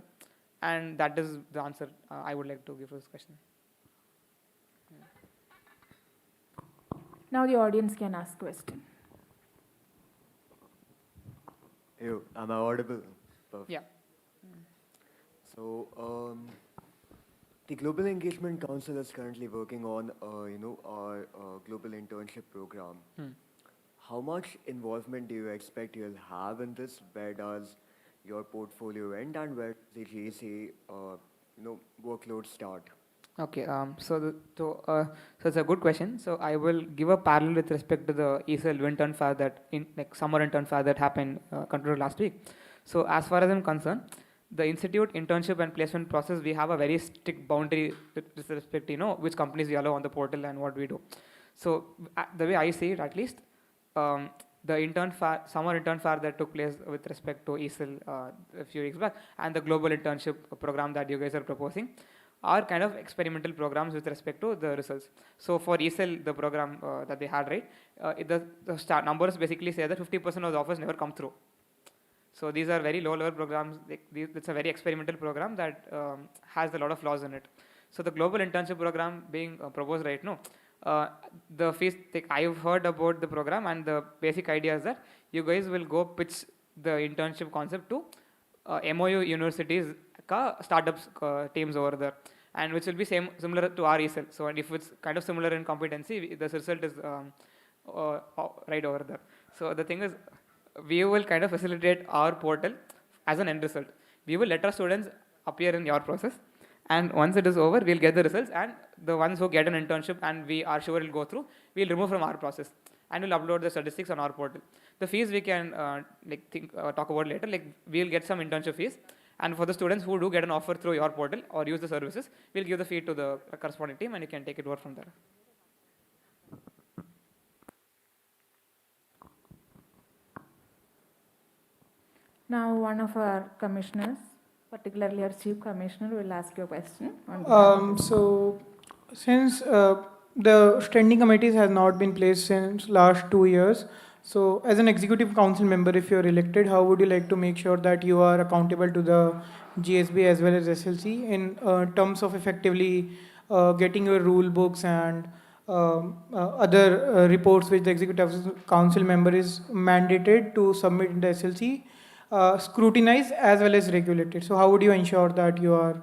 and that is the answer I would like to give for this question. Now the audience can ask question. Am I audible? Perfect. Yeah. So, the Global Engagement Council is currently working on, our global internship program. How much involvement do you expect you'll have in this? Where does your portfolio end, and where does the JSA, workload start? Okay, so it's a good question. So I will give a parallel with respect to the ESL intern fair summer intern fair that happened concluded last week. So as far as I'm concerned, the institute internship and placement process, we have a very strict boundary with respect to which companies we allow on the portal and what we do. So the way I see it, at least, the summer intern fair that took place with respect to ESL a few weeks back, and the global internship program that you guys are proposing, are kind of experimental programs with respect to the results. So for ESL, the program that they had, right, the numbers basically say that 50% of the offers never come through. So these are very low-level programs. It's a very experimental program that has a lot of flaws in it. So the global internship program being proposed right now, the fees, I've heard about the program, and the basic idea is that you guys will go pitch the internship concept to MOU universities, startups teams over there, and which will be similar to our ESL. So and if it's kind of similar in competency, the result is right over there. So the thing is, we will kind of facilitate our portal as an end result. We will let our students appear in your process, and once it is over, we'll get the results, and the ones who get an internship and we are sure will go through, we'll remove from our process, and we'll upload the statistics on our portal. The fees we can talk about later. We'll get some internship fees, and for the students who do get an offer through your portal or use the services, we'll give the fee to the corresponding team, and you can take it over from there. Now one of our commissioners, particularly our chief commissioner, will ask you a question. So since the standing committees has not been placed since last 2 years, so as an executive council member, if you're elected, how would you like to make sure that you are accountable to the GSB as well as SLC in terms of effectively getting your rule books and other reports which the executive council member is mandated to submit in the SLC, scrutinized as well as regulated? So how would you ensure that you are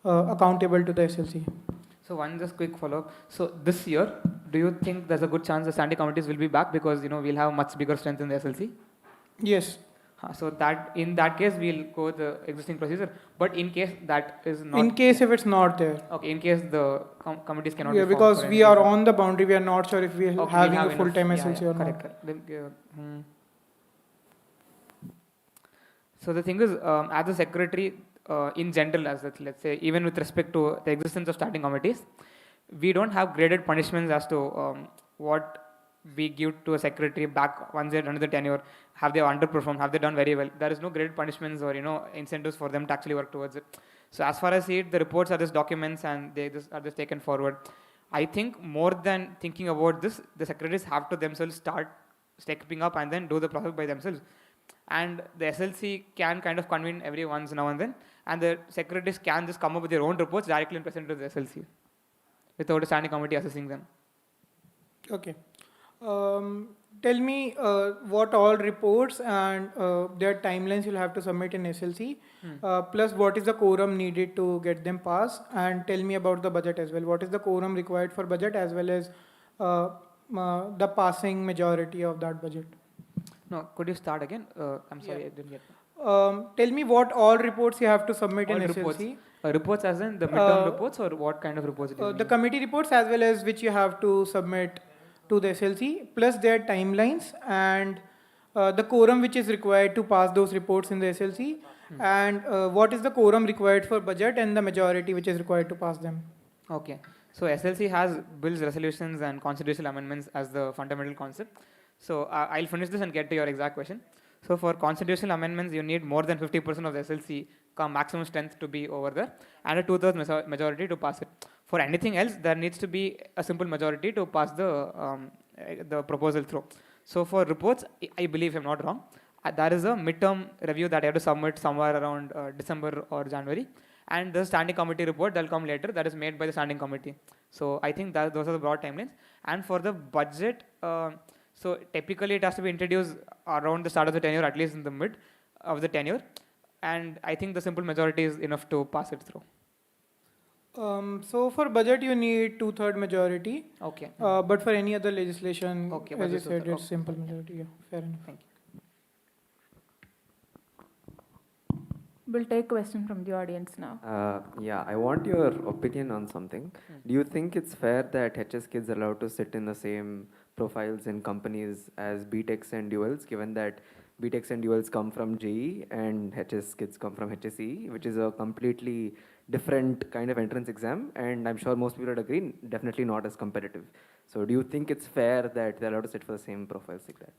accountable to the SLC? So one just quick follow-up. So this year, do you think there's a good chance the standing committees will be back because we'll have much bigger strength in the SLC? Yes. So that in that case we'll go with the existing procedure. But in case that is not. In case if it's not there. Okay. In case the committees cannot. Yeah, be because formed we are on the boundary. We are not sure if we are having we'll a full-time SLC or correct, not. Correct. So the thing is, as a secretary, in general, let's say, even with respect to the existence of standing committees, we don't have graded punishments as to what we give to a secretary back once they're under the tenure. Have they underperformed? Have they done very well? There is no graded punishments or incentives for them to actually work towards it. So as far as I see it, the reports are just documents and they are just taken forward. I think more than thinking about this, the secretaries have to themselves start stepping up and then do the process by themselves. And the SLC can kind of convene every once now and then, and the secretaries can just come up with their own reports directly and present to the SLC without a standing committee assessing them. Okay. Tell me what all reports and their timelines you'll have to submit in SLC, plus what is the quorum needed to get them passed, and tell me about the budget as well. What is the quorum required for budget as well as the passing majority of that budget? No, could you start again? I'm sorry, I didn't get tell me what all reports you have to submit all in reports. SLC. Reports as in the midterm reports, or what kind of reports? The committee reports as well as which you have to submit to the SLC, plus their timelines and the quorum which is required to pass those reports in the SLC, and what is the quorum required for budget and the majority which is required to pass them. Okay. So SLC has bills, resolutions and constitutional amendments as the fundamental concept. So I'll finish this and get to your exact question. So for constitutional amendments, you need more than 50% of the SLC maximum strength to be over there, and a 2/3 majority to pass it. For anything else, there needs to be a simple majority to pass the proposal through. So for reports, I believe, if I'm not wrong, There is a midterm review that I have to submit somewhere around December or January. And the standing committee report that will come later, that is made by the standing committee. So I think that those are the broad timelines. And for the budget, so typically it has to be introduced around the start of the tenure, at least in the mid of the tenure. And I think the simple majority is enough to pass it through. So for budget, you need 2/3 majority. Okay. But for any other legislation, Okay, as but you this is said, the- it's simple majority. Yeah, fair enough. Thank you. We'll take question from the audience now. Yeah, I want your opinion on something. Do you think it's fair that HS kids are allowed to sit in the same profiles in companies as BTechs and duals, given that BTechs and duals come from JE and HS kids come from HSE, which is a completely different kind of entrance exam, and I'm sure most people would agree, definitely not as competitive. So do you think it's fair that they're allowed to sit for the same profiles like that?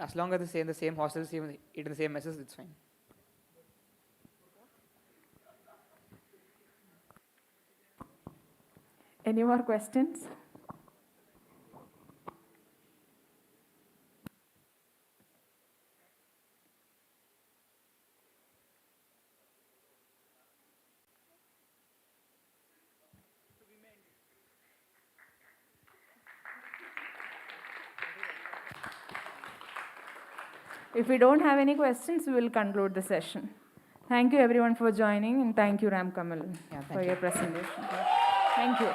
As long as they stay in the same hostels, even eat in the same messes, it's fine. Any more questions? If we don't have any questions, we will conclude the session. Thank you everyone for joining, and thank you Ram Kamal for your presentation. Thank you.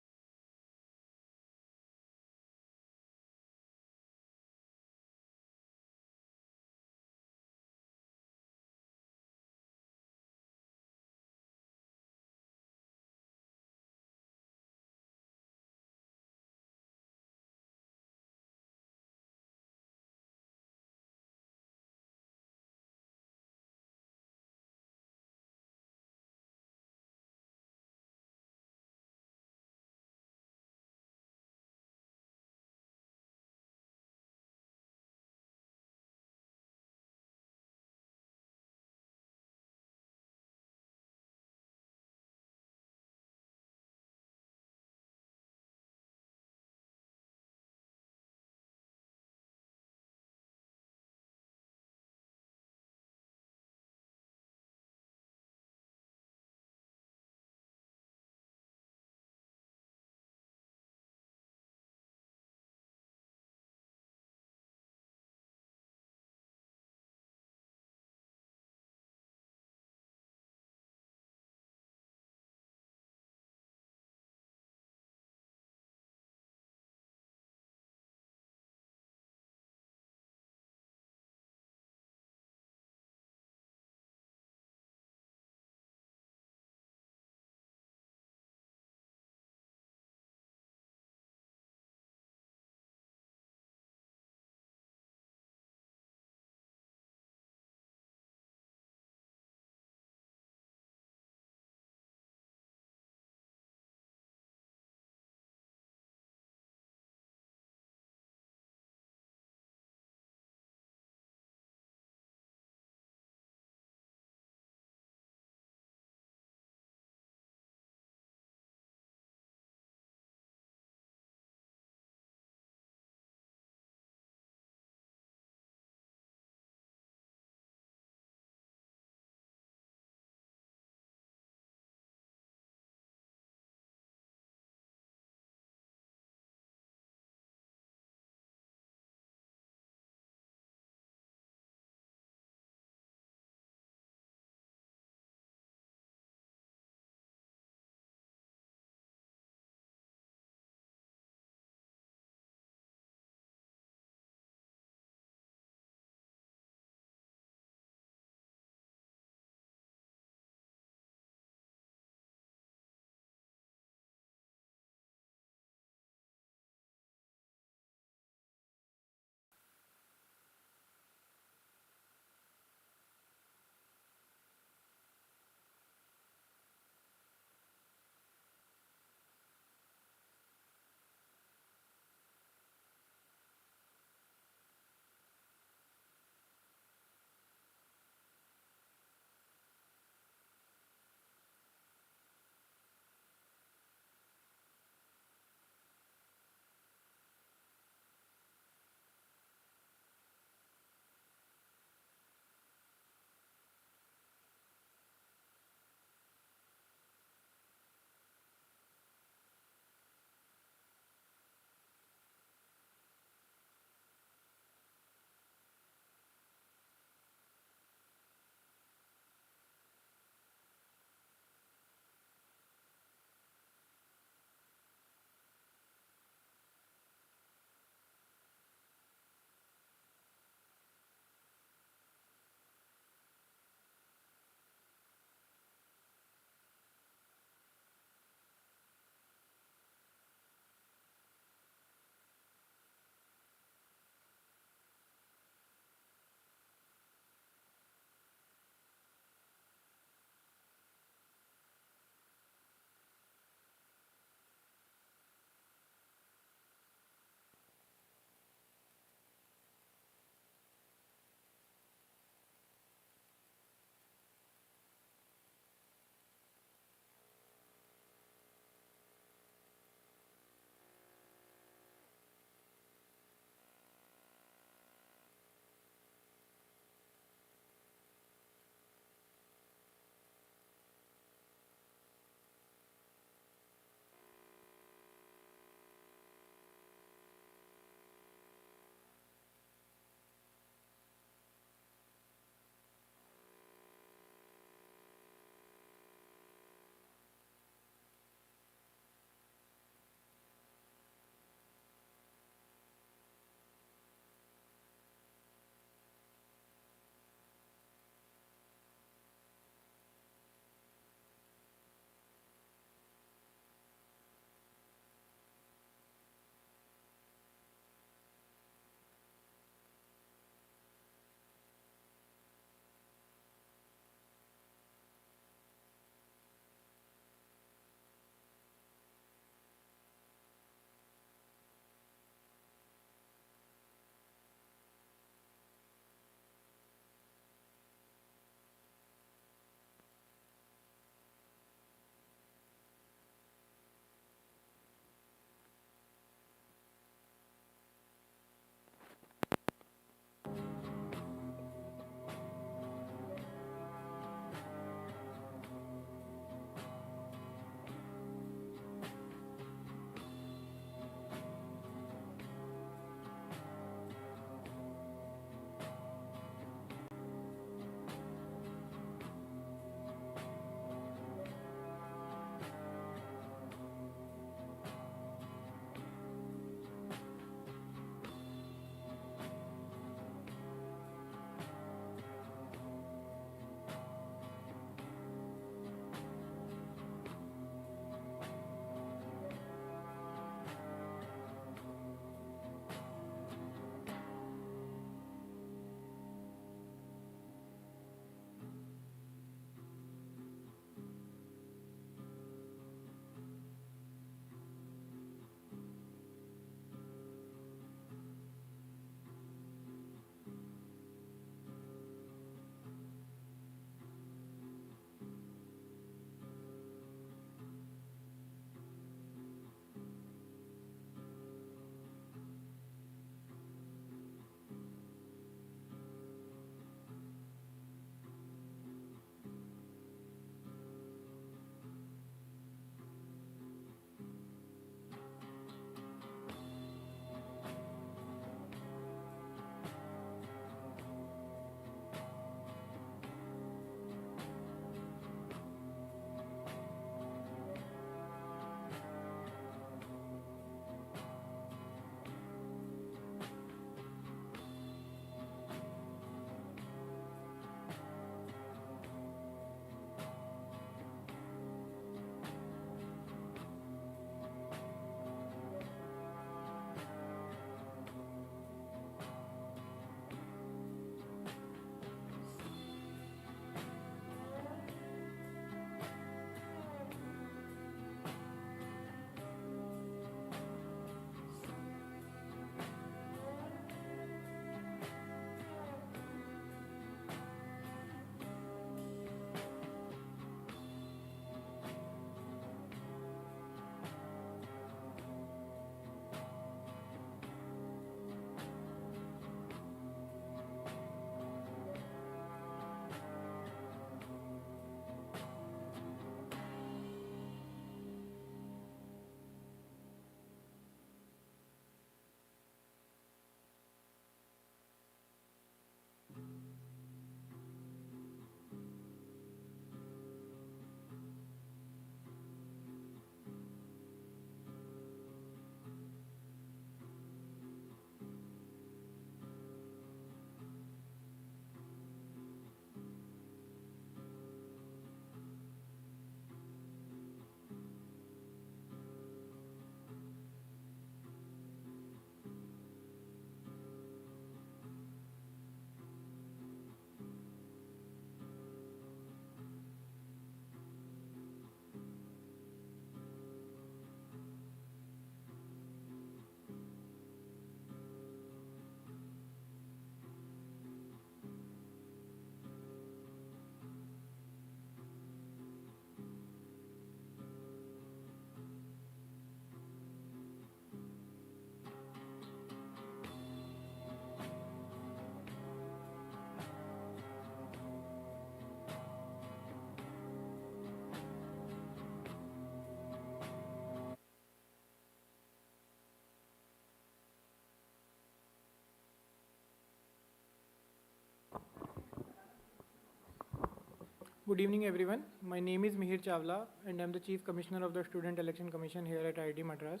Good evening, everyone. My name is Mihir Chawla, and I'm the Chief Commissioner of the Student Election Commission here at IIT Madras.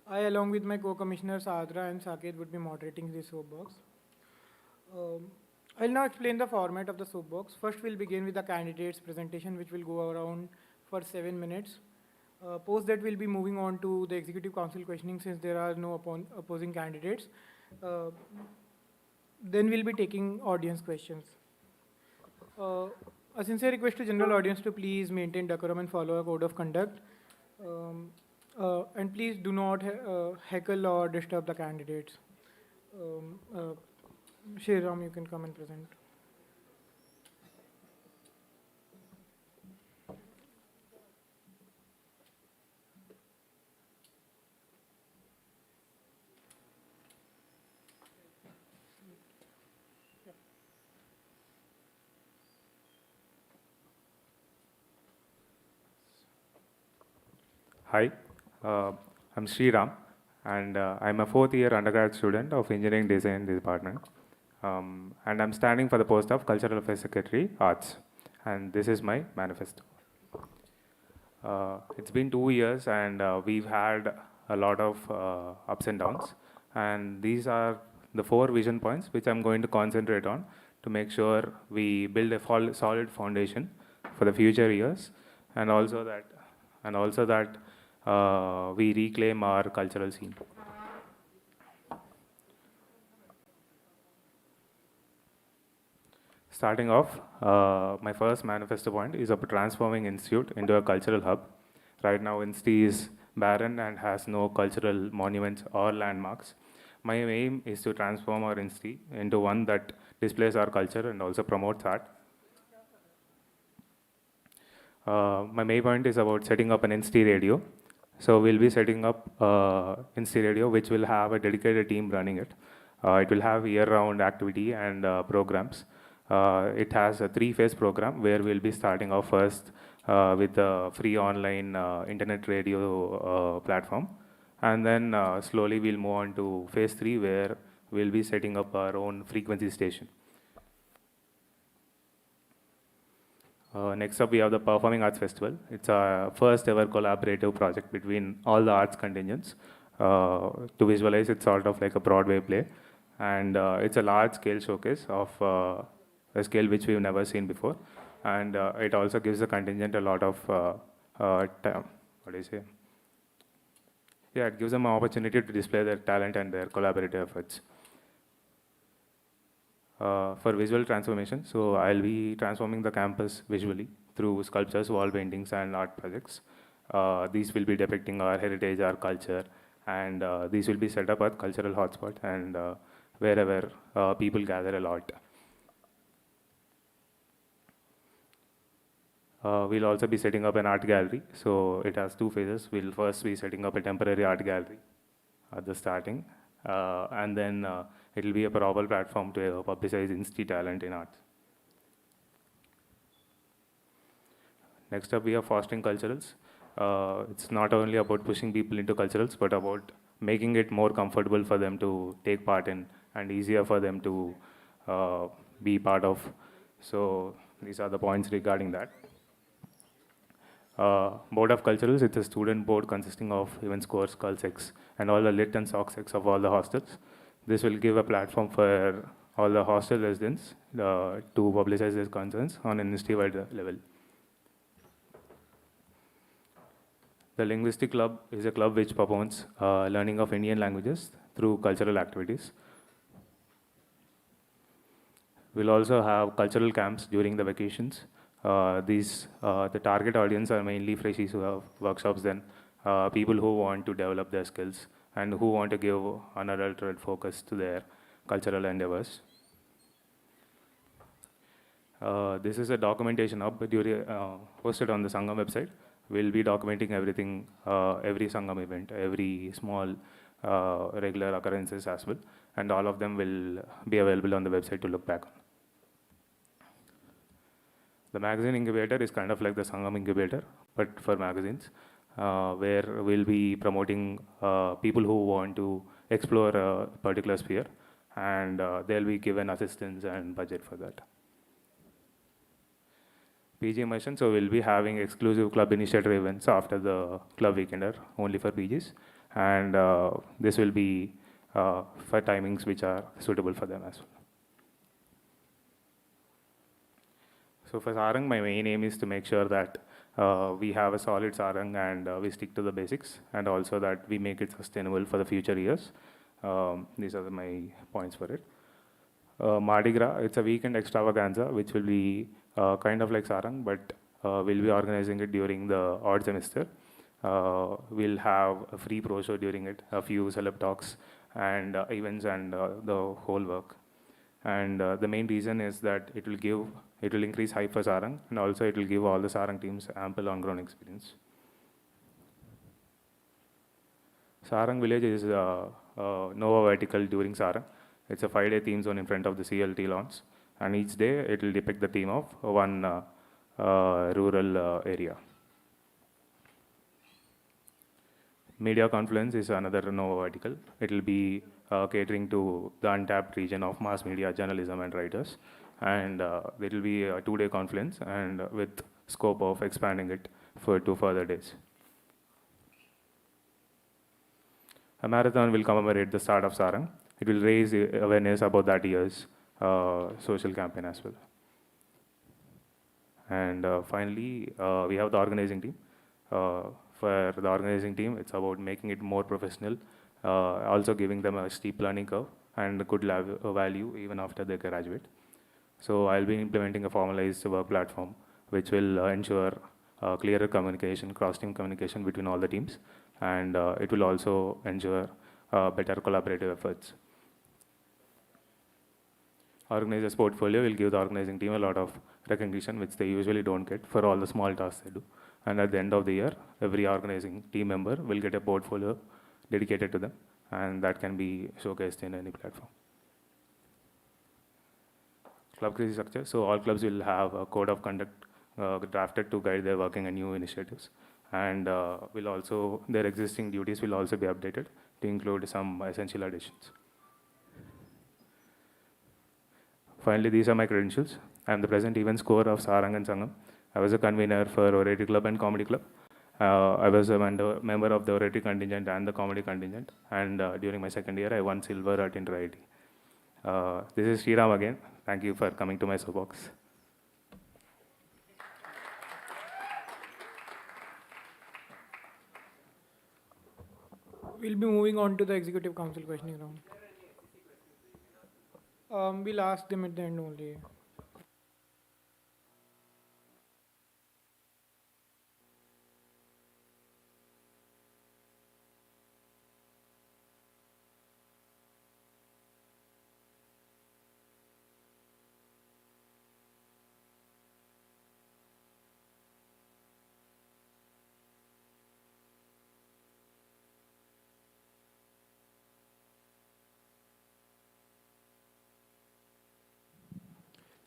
I, along with my co-commissioners Adra and Saket, would be moderating this soapbox. I'll now explain the format of the soapbox. First, we'll begin with the candidates' presentation, which will go around for 7 minutes. Post that, we'll be moving on to the Executive Council questioning since there are no opposing candidates. Then we'll be taking audience questions. A sincere request to general audience to please maintain decorum and follow a code of conduct. And please do not heckle or disturb the candidates. Shriram, you can come and present. Hi, I'm Sriram, and I'm a fourth-year undergrad student of Engineering Design Department. And I'm standing for the post of Cultural Affairs Secretary, Arts. And this is my manifesto. It's been 2 years, and we've had a lot of ups and downs. And these are the 4 vision points which I'm going to concentrate on to make sure we build a solid foundation for the future years, and also that we reclaim our cultural scene. Starting off, my first manifesto point is of transforming Institute into a cultural hub. Right now, INSTI is barren and has no cultural monuments or landmarks. My aim is to transform our INSTI into one that displays our culture and also promotes art. My main point is about setting up an INSTI radio. So we'll be setting up INSTI radio, which will have a dedicated team running it. It will have year-round activity and programs. It has a 3-phase program where we'll be starting off first with a free online internet radio platform. And then slowly we'll move on to phase 3, where we'll be setting up our own frequency station. Next up, we have the Performing Arts Festival. It's our first ever collaborative project between all the arts contingents. To visualize, it's sort of like a Broadway play. And it's a large scale showcase of a scale which we've never seen before. And it also gives the contingent a lot of, it gives them an opportunity to display their talent and their collaborative efforts. For visual transformation, so I'll be transforming the campus visually through sculptures, wall paintings, and art projects. These will be depicting our heritage, our culture, and these will be set up at cultural hotspot and wherever people gather a lot. We'll also be setting up an art gallery. So it has 2 phases. We'll first be setting up a temporary art gallery at the starting, and then it will be a proper platform to publicize INSTI talent in arts. Next up, we have fostering culturals. It's not only about pushing people into culturals, but about making it more comfortable for them to take part in and easier for them to be part of. So these are the points regarding that. Board of Culturals, it's a student board consisting of event scores, Culsex, and all the lit and SOCSEX of all the hostels. This will give a platform for all the hostel residents to publicize their concerns on an institute-wide level. The Linguistic Club is a club which promotes learning of Indian languages through cultural activities. We'll also have cultural camps during the vacations. The target audience are mainly freshies who have workshops, then people who want to develop their skills and who want to give unadulterated focus to their cultural endeavors. This is a documentation hub hosted on the Sangam website. We'll be documenting everything, every Sangam event, every small regular occurrences as well, and all of them will be available on the website to look back on. The magazine incubator is kind of like the Sangam incubator, but for magazines, where we'll be promoting people who want to explore a particular sphere, and they'll be given assistance and budget for that. PG immersion, so we'll be having exclusive club initiator events after the club weekender, only for PGs, and this will be for timings which are suitable for them as well. So for Sarang, my main aim is to make sure that we have a solid Sarang and we stick to the basics, and also that we make it sustainable for the future years. These are my points for it. Mardi Gras, it's a weekend extravaganza, which will be kind of like Sarang, but we'll be organizing it during the odd semester. We'll have a free pro show during it, a few celeb talks and events and the whole work. And the main reason is that it will increase hype for Sarang, and also it will give all the Sarang teams ample on-ground experience. Sarang village is Nova Vertical during Sarang. It's a 5-day theme zone in front of the CLT lawns, and each day it will depict the theme of one rural area. Media Confluence is another Nova Vertical. It will be catering to the untapped region of mass media, journalism, and writers. And it will be a 2-day conference, and with scope of expanding it for 2 further days. A marathon will commemorate the start of Sarang. It will raise awareness about that year's social campaign as well. And finally, we have the organizing team. For the organizing team, it's about making it more professional, also giving them a steep learning curve and good value even after they graduate. So I'll be implementing a formalized work platform which will ensure clearer communication, cross-team communication between all the teams, and it will also ensure better collaborative efforts. Organizer's portfolio will give the organizing team a lot of recognition, which they usually don't get for all the small tasks they do. And at the end of the year, every organizing team member will get a portfolio dedicated to them, and that can be showcased in any platform. Club crazy structure. So all clubs will have a code of conduct drafted to guide their working and new initiatives. And their existing duties will also be updated to include some essential additions. Finally, these are my credentials. I am the present event scorer of Sarang and Sangam. I was a convener for Oratory Club and Comedy Club. I was a member of the Oratory contingent and the Comedy contingent. And during my second year, I won silver at IIT. This is Sriram again. Thank you for coming to my SOAPBOX. We'll be moving on to the Executive Council questioning round. We'll ask them at the end only.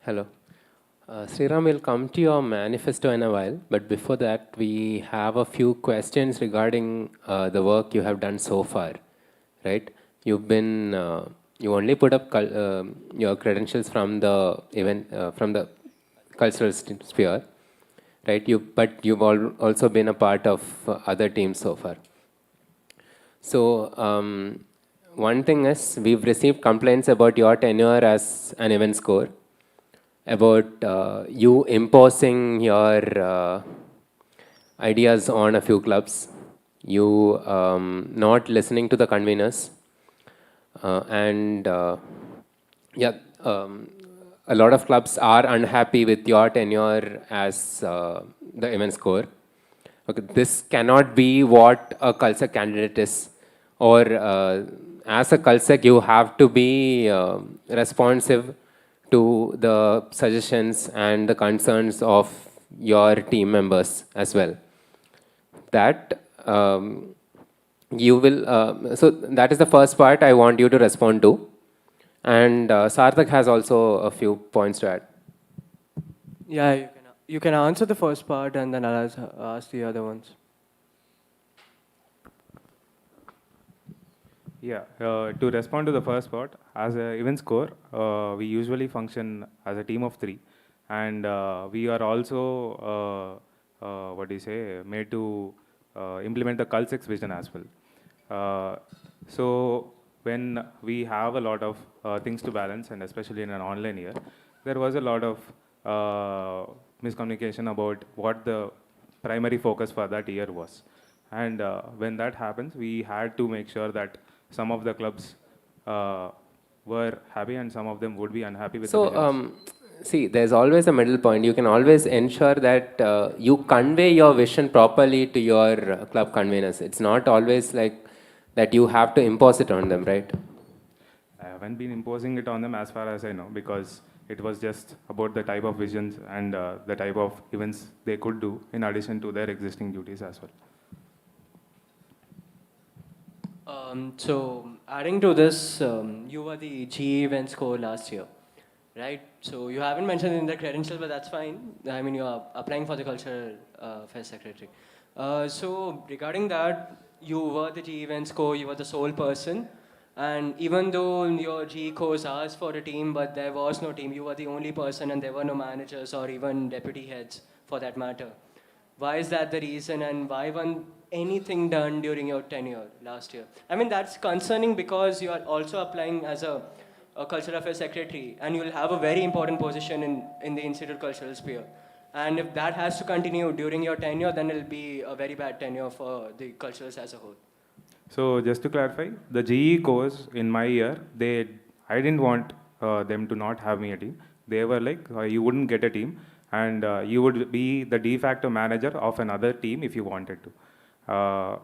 Hello. Sriram will come to your manifesto in a while, but before that, we have a few questions regarding the work you have done so far, right? You've been, you only put up your credentials from the event, from the cultural sphere, right? But you've also been a part of other teams so far. So one thing is, we've received complaints about your tenure as an event score, about you imposing your ideas on a few clubs, you not listening to the conveners, and a lot of clubs are unhappy with your tenure as the event score. Okay, this cannot be what a CulSec candidate is, or as a CulSec you have to be responsive to the suggestions and the concerns of your team members as well. That you will, so that is the first part I want you to respond to. And Sarthak has also a few points to add. Yeah, you can answer the first part and then I'll ask the other ones. Yeah, to respond to the first part, as an event score, we usually function as a team of 3, and we are also, what do you say, made to implement the Cul-6 vision as well. So when we have a lot of things to balance, and especially in an online year, there was a lot of miscommunication about what the primary focus for that year was. And when that happens, we had to make sure that some of the clubs were happy and some of them would be unhappy with the So, visions. see, there's always a middle point. You can always ensure that you convey your vision properly to your club conveners. It's not always like that you have to impose it on them, right? I haven't been imposing it on them as far as I know, because it was just about the type of visions and the type of events they could do in addition to their existing duties as well. So adding to this, you were the GE event score last year, right? So you haven't mentioned in the credentials, but that's fine. I mean, you are applying for the cultural affairs secretary. So regarding that, you were the GE event score, you were the sole person. And even though your GE course asked for a team, but there was no team, you were the only person and there were no managers or even deputy heads for that matter. Why is that the reason, and why wasn't anything done during your tenure last year? I mean, that's concerning because you are also applying as a cultural affairs secretary, and you will have a very important position in the institute cultural sphere. And if that has to continue during your tenure, then it will be a very bad tenure for the cultures as a whole. So just to clarify, the GE course in my year, I didn't want them to not have me a team. They were like, you wouldn't get a team, and you would be the de facto manager of another team if you wanted to.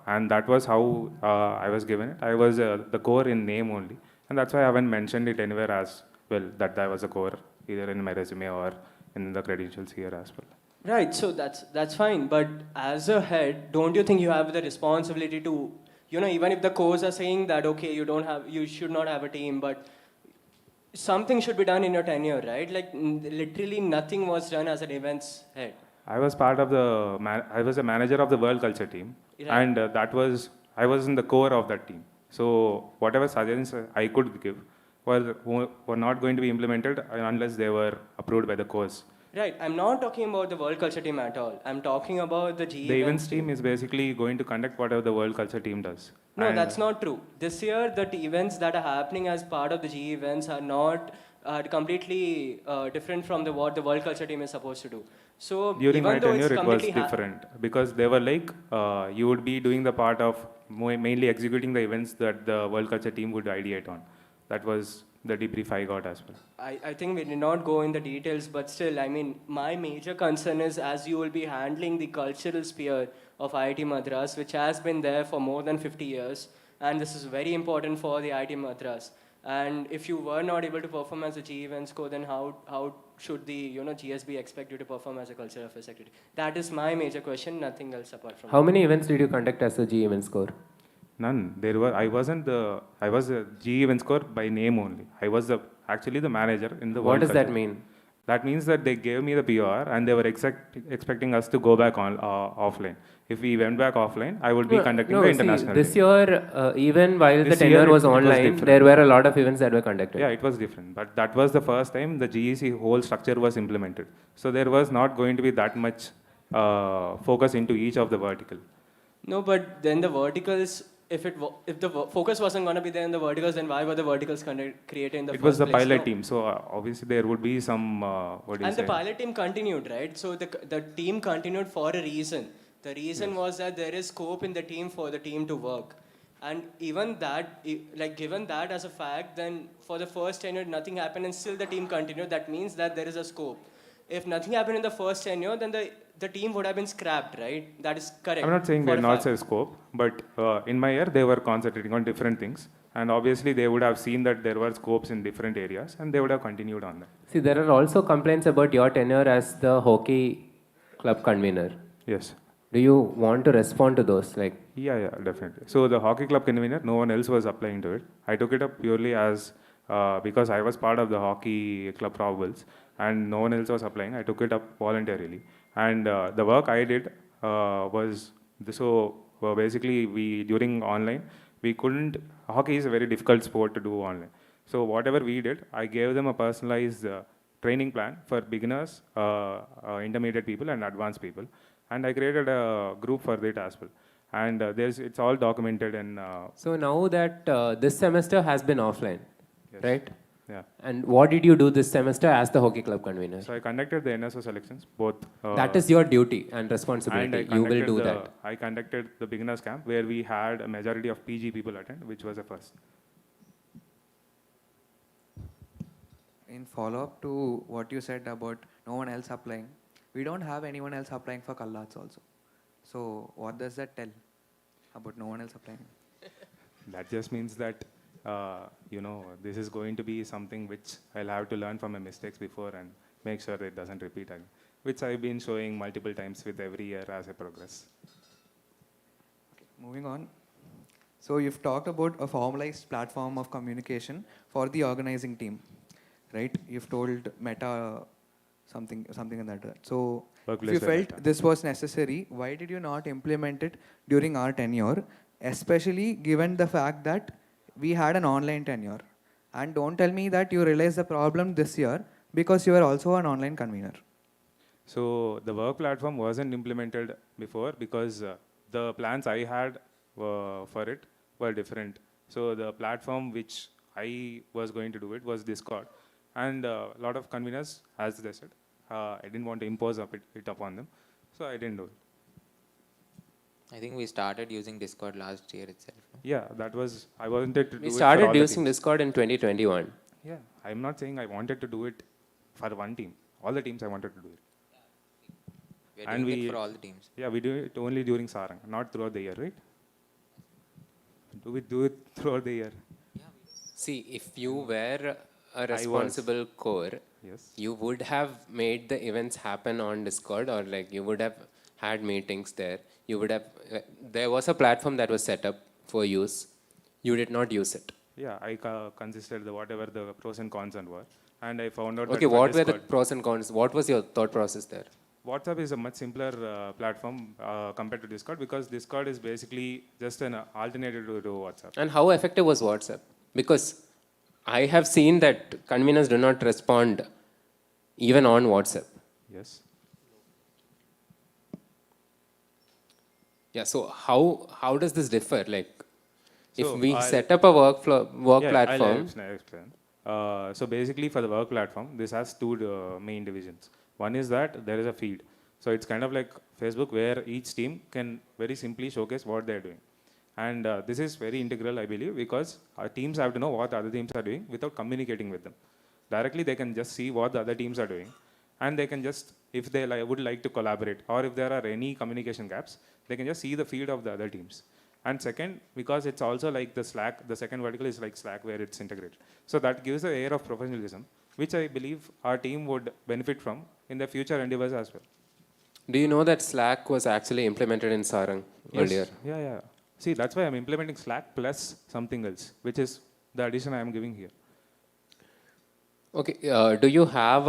And that was how I was given it. I was the core in name only, and that's why I haven't mentioned it anywhere as well, that I was a core, either in my resume or in the credentials here as well. Right, so that's fine. But as a head, don't you think you have the responsibility to, even if the codes are saying that, okay, you should not have a team, but something should be done in your tenure, right? Like literally nothing was done as an events head. I was part of I was a manager of the World Culture team, Right. and I was in the core of that team. So whatever suggestions I could give were not going to be implemented unless they were approved by the course. Right, I'm not talking about the World Culture team at all. I'm talking about the GE The events team is basically going to conduct whatever the World Culture team does. No, And that's not true. This year, the events that are happening as part of the GE events are completely different from what the World Culture team is supposed to do. So during my even though it's tenure, it was completely different because they were like, you would be doing the part of mainly executing the events that the World Culture team would ideate on. That was the debrief I got as well. I think we did not go in the details, but still, I mean, my major concern is as you will be handling the cultural sphere of IIT Madras, which has been there for more than 50 years, and this is very important for the IIT Madras. And if you were not able to perform as a GE events co, then how should the GSB expect you to perform as a cultural affairs secretary? That is my major question, nothing else apart from How many events did you conduct as a GE event score? None. I was a GE event score by name only. I was actually the manager in the What World does that Culture. mean? That means that they gave me the PR and they were expecting us to go back on offline. If we went back offline, I would be conducting the international. This year, even while This the year tenure was it was online, different. there were a lot of events that were conducted. Yeah, it was different. But that was the first time the GEC whole structure was implemented. So there was not going to be that much focus into each of the vertical. No, but then the verticals, if the focus wasn't going to be there in the verticals, then why were the verticals created in the first place? It was the pilot No. team, so obviously there would be some, And the pilot team continued, right? So the team continued for a reason. The reason was that there is scope in the team for the team to work. And even that, like given that as a fact, then for the first tenure, nothing happened and still the team continued. That means that there is a scope. If nothing happened in the first tenure, then the team would have been scrapped, right? That is correct. I'm not saying for they're a not fact. a scope, but in my year, they were concentrating on different things. And obviously, they would have seen that there were scopes in different areas, and they would have continued on that. See, there are also complaints about your tenure as the hockey club convener. Yes. Do you want to respond to those? Yeah, definitely. So the hockey club convener, no one else was applying to it. I took it up purely as, because I was part of the hockey club probables, and no one else was applying. I took it up voluntarily. And the work I did was, basically during online, we couldn't, hockey is a very difficult sport to do online. So whatever we did, I gave them a personalized training plan for beginners, intermediate people and advanced people. And I created a group for it as well. And it's all documented in... So now that this semester has been offline, yes. right? Yeah. And what did you do this semester as the hockey club convener? So I conducted the NSO selections, both. That is your duty and responsibility. And you will do that. I conducted the beginners camp where we had a majority of PG people attend, which was a first. In follow-up to what you said about no one else applying, we don't have anyone else applying for Kallats also. So what does that tell about no one else applying? That just means that, this is going to be something which I'll have to learn from my mistakes before and make sure it doesn't repeat again, which I've been showing multiple times with every year as I progress. Okay, moving on. So you've talked about a formalized platform of communication for the organizing team, right? You've told Meta something in that. So if you felt this was necessary, why did you not implement it during our tenure, especially given the fact that we had an online tenure? And don't tell me that you realized the problem this year because you are also an online convener. So the work platform wasn't implemented before because the plans I had for it were different. So the platform which I was going to do it was Discord. And a lot of conveners, as they said, I didn't want to impose it upon them. So I didn't do it. I think we started using Discord last year itself. Yeah, that was, I wanted to do it. We for started all the using teams. Discord in 2021. Yeah, I'm not saying I wanted to do it for one team. All the teams I wanted to do it. We're doing it for all the teams. Yeah, we do it only during Sarang, not throughout the year, right? Do we do it throughout the year? Yeah. See, if you were a responsible core, yes, you would have made the events happen on Discord, or like you would have had meetings there. You would have, there was a platform that was set up for use. You did not use it. Yeah, I considered whatever the pros and cons were, and I found out. Okay, what were the pros and cons? What was your thought process there? WhatsApp is a much simpler platform compared to Discord because Discord is basically just an alternative to WhatsApp. And how effective was WhatsApp? Because I have seen that conveners do not respond even on WhatsApp. Yes. Yeah, so how does this differ? Like, if So we set up a work platform. I'll explain. So basically for the work platform, this has two main divisions. One is that there is a feed. So it's kind of like Facebook where each team can very simply showcase what they're doing. And this is very integral, I believe, because our teams have to know what other teams are doing without communicating with them. Directly, they can just see what the other teams are doing. And they can just, if they would like to collaborate, or if there are any communication gaps, they can just see the feed of the other teams. And second, because it's also like the Slack, the second vertical is like Slack where it's integrated. So that gives an air of professionalism, which I believe our team would benefit from in the future endeavors as well. Do you know that Slack was actually implemented in Sarang earlier? Yeah. See, that's why I'm implementing Slack plus something else, which is the addition I am giving here. Okay, do you have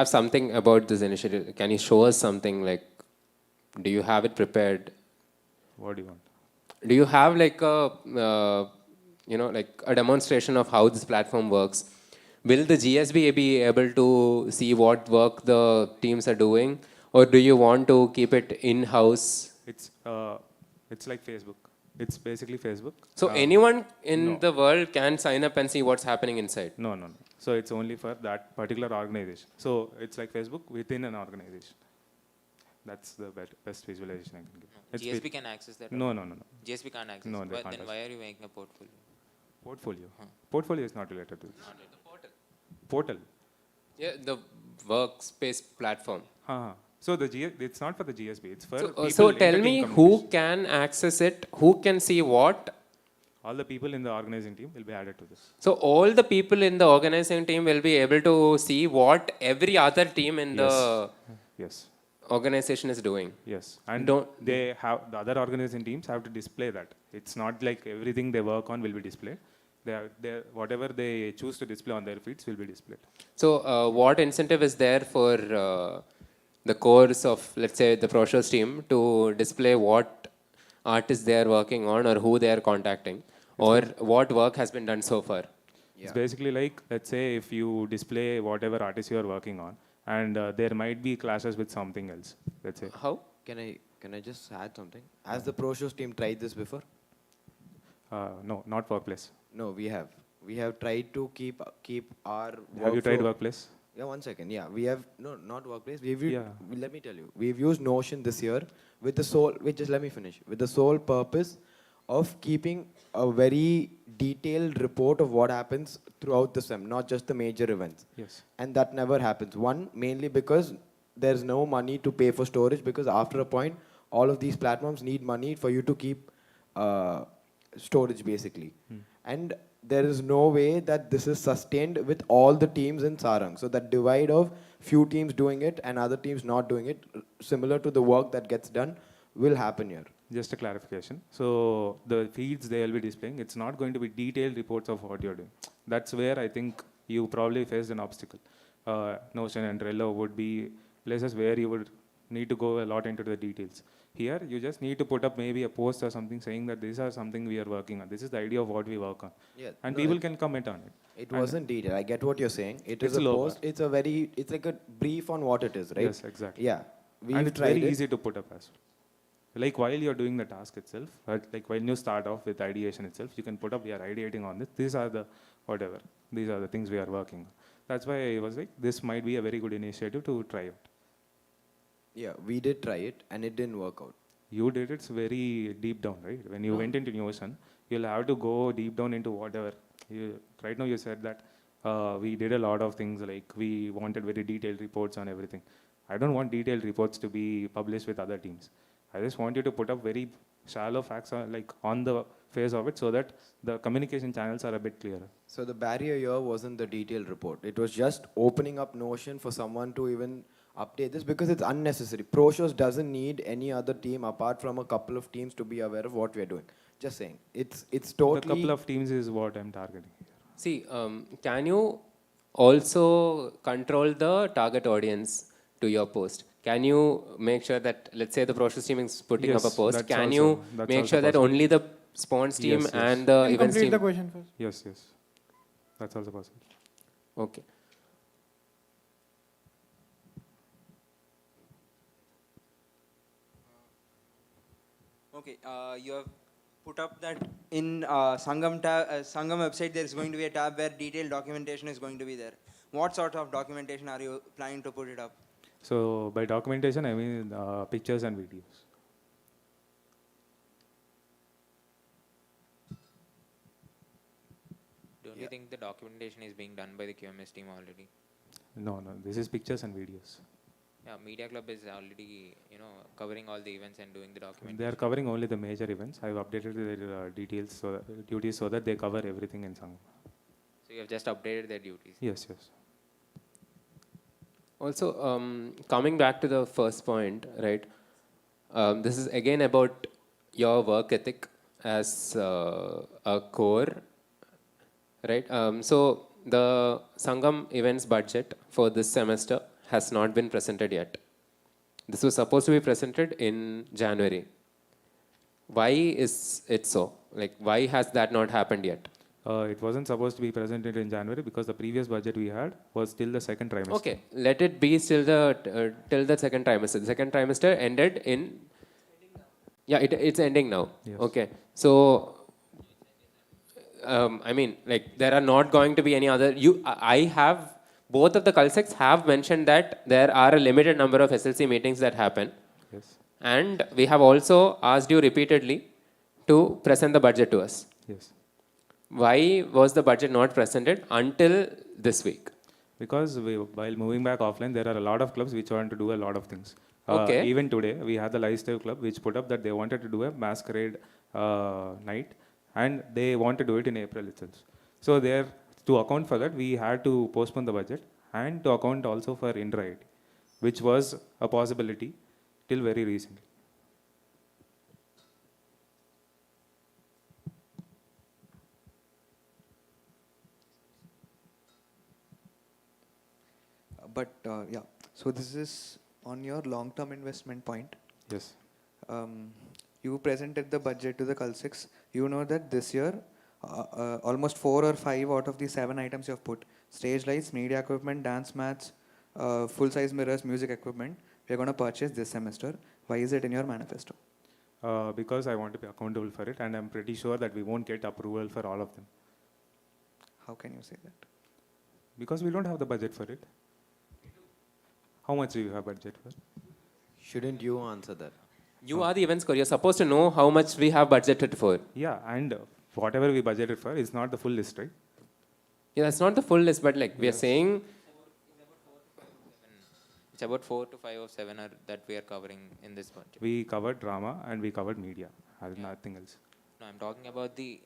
something about this initiative? Can you show us something, like, do you have it prepared? What do you want? Do you have like a, like a demonstration of how this platform works? Will the GSB be able to see what work the teams are doing? Or do you want to keep it in-house? It's like Facebook. It's basically Facebook. So anyone in the world can sign up and see what's happening inside? No. So it's only for that particular organization. So it's like Facebook within an organization. That's the best visualization I can give. GSB can access that? No. GSB can't access No, it. they But can't then why are you making a portfolio? Portfolio? Portfolio is not related to this. Portal? Yeah, the workspace platform. So it's not for the GSB, it's for people. So tell me who can access it, who can see what? All the people in the organizing team will be added to this. So all the people in the organizing team will be able to see what every other team in the organization is doing. Yes, and the other organizing teams have to display that. It's not like everything they work on will be displayed. Whatever they choose to display on their feeds will be displayed. So what incentive is there for the cores of, let's say, the ProShows team to display what artist they are working on or who they are contacting, or what work has been done so far? It's basically like, let's say if you display whatever artist you are working on, and there might be clashes with something else, let's say. How? Can I just add something? Has the ProShows team tried this before? No, not workplace. No, we have. We have tried to keep our. Have you tried workflow- workplace? Yeah, 1 second. Yeah, we have not workplace. Yeah. Let me tell you, we've used Notion this year with the sole. Wait, just let me finish. With the sole purpose of keeping a very detailed report of what happens throughout the sem, not just the major events. Yes. And that never happens. One, mainly because there's no money to pay for storage, because after a point, all of these platforms need money for you to keep storage, basically. And there is no way that this is sustained with all the teams in Sarang. So that divide of few teams doing it and other teams not doing it, similar to the work that gets done, will happen here. Just a clarification. So the feeds they will be displaying, it's not going to be detailed reports of what you're doing. That's where I think you probably faced an obstacle. Notion and Trello would be places where you would need to go a lot into the details. Here, you just need to put up maybe a post or something saying that this is something we are working on. This is the idea of what we work on. Yeah, And no, people can comment on it. It wasn't detailed. I get what you're saying. It is It's a low post. bar. It's like a brief on what it is, right? Yes, exactly. Yeah. And We've it's tried very it. easy to put up as well. Like while you're doing the task itself, like when you start off with ideation itself, you can put up, we are ideating on this. These are the whatever. These are the things we are working on. That's why I was like, this might be a very good initiative to try out. Yeah, we did try it and it didn't work out. You did it's very deep down, right? When you went into Notion, you'll have to go deep down into whatever. Right now you said that we did a lot of things, like we wanted very detailed reports on everything. I don't want detailed reports to be published with other teams. I just want you to put up very shallow facts on the face of it so that the communication channels are a bit clearer. So the barrier here wasn't the detailed report. It was just opening up Notion for someone to even update this, because it's unnecessary. ProShows doesn't need any other team apart from a couple of teams to be aware of what we are doing. Just saying. It's totally... A couple of teams is what I'm targeting. See, can you also control the target audience to your post? Can you make sure that, let's say the ProShows team is putting up a post, can you make sure that only the spawns team and the events team... Complete the question first. Yes, yes. That's also possible. Okay. Okay, you have put up that in Sangam website there is going to be a tab where detailed documentation is going to be there. What sort of documentation are you planning to put it up? So by documentation, I mean pictures and videos. Don't you think the documentation is being done by the QMS team already? No, this is pictures and videos. Yeah, Media Club is already, covering all the events and doing the documentation. They are covering only the major events. I have updated their duties so that they cover everything in Sangam. So you have just updated their duties? Yes, yes. Also, coming back to the first point, right? This is again about your work ethic as a core, right? So the Sangam events budget for this semester has not been presented yet. This was supposed to be presented in January. Why is it so? Like, why has that not happened yet? It wasn't supposed to be presented in January because the previous budget we had was till the second trimester. Okay, let it be till the second trimester. The second trimester ended in... Yeah, it's ending now. Yes. Okay, so... I mean, like, there are not going to be any other... Both of the Culsects have mentioned that there are a limited number of SLC meetings that happen. Yes. And we have also asked you repeatedly to present the budget to us. Yes. Why was the budget not presented until this week? Because while moving back offline, there are a lot of clubs which want to do a lot of things. Okay. Even today, we had the Lifestyle Club which put up that they wanted to do a masquerade night, and they want to do it in April itself. So to account for that, we had to postpone the budget and to account also for Indra IT, which was a possibility till very recently. But so this is on your long-term investment point. Yes. you presented the budget to the Cul6. You know that this year, almost 4 or 5 out of the 7 items you have put, stage lights, media equipment, dance mats, full-size mirrors, music equipment, we are going to purchase this semester. Why is it in your manifesto? Because I want to be accountable for it, and I'm pretty sure that we won't get approval for all of them. How can you say that? Because we don't have the budget for it. How much do you have budget for? Shouldn't you answer that? You are the events core. You're supposed to know how much we have budgeted for. Yeah, and whatever we budgeted for is not the full list, right? Yeah, that's not the full list, but like we are saying, It's about 4 to 5 or 7 that we are covering in this budget. We covered drama and we covered media. Nothing else. No, I'm talking about the.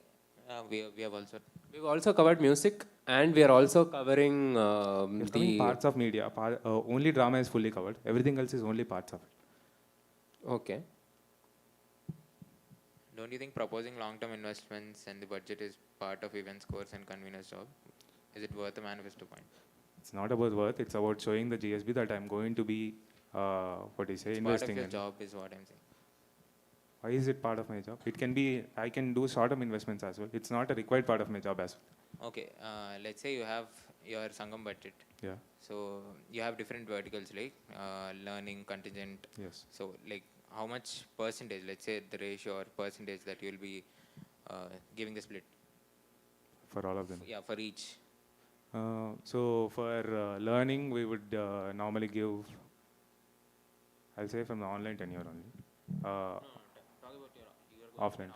We've also covered music, and we are also covering the parts of media. Only drama is fully covered. Everything else is only parts of it. Okay. Don't you think proposing long-term investments and the budget is part of events course and convener's job? Is it worth a manifesto point? It's not about worth. It's about showing the GSB that I'm going to be, investing part of your in. job is what I'm saying. Why is it part of my job? It can be, I can do short-term investments as well. It's not a required part of my job as well. Okay, let's say you have your Sangam budget. Yeah. So you have different verticals like learning, contingent. Yes. So like how much percentage, let's say the ratio or percentage that you'll be giving the split? For all of them? Yeah, for each. So for learning, we would normally give, I'll say from the online tenure only. Offline.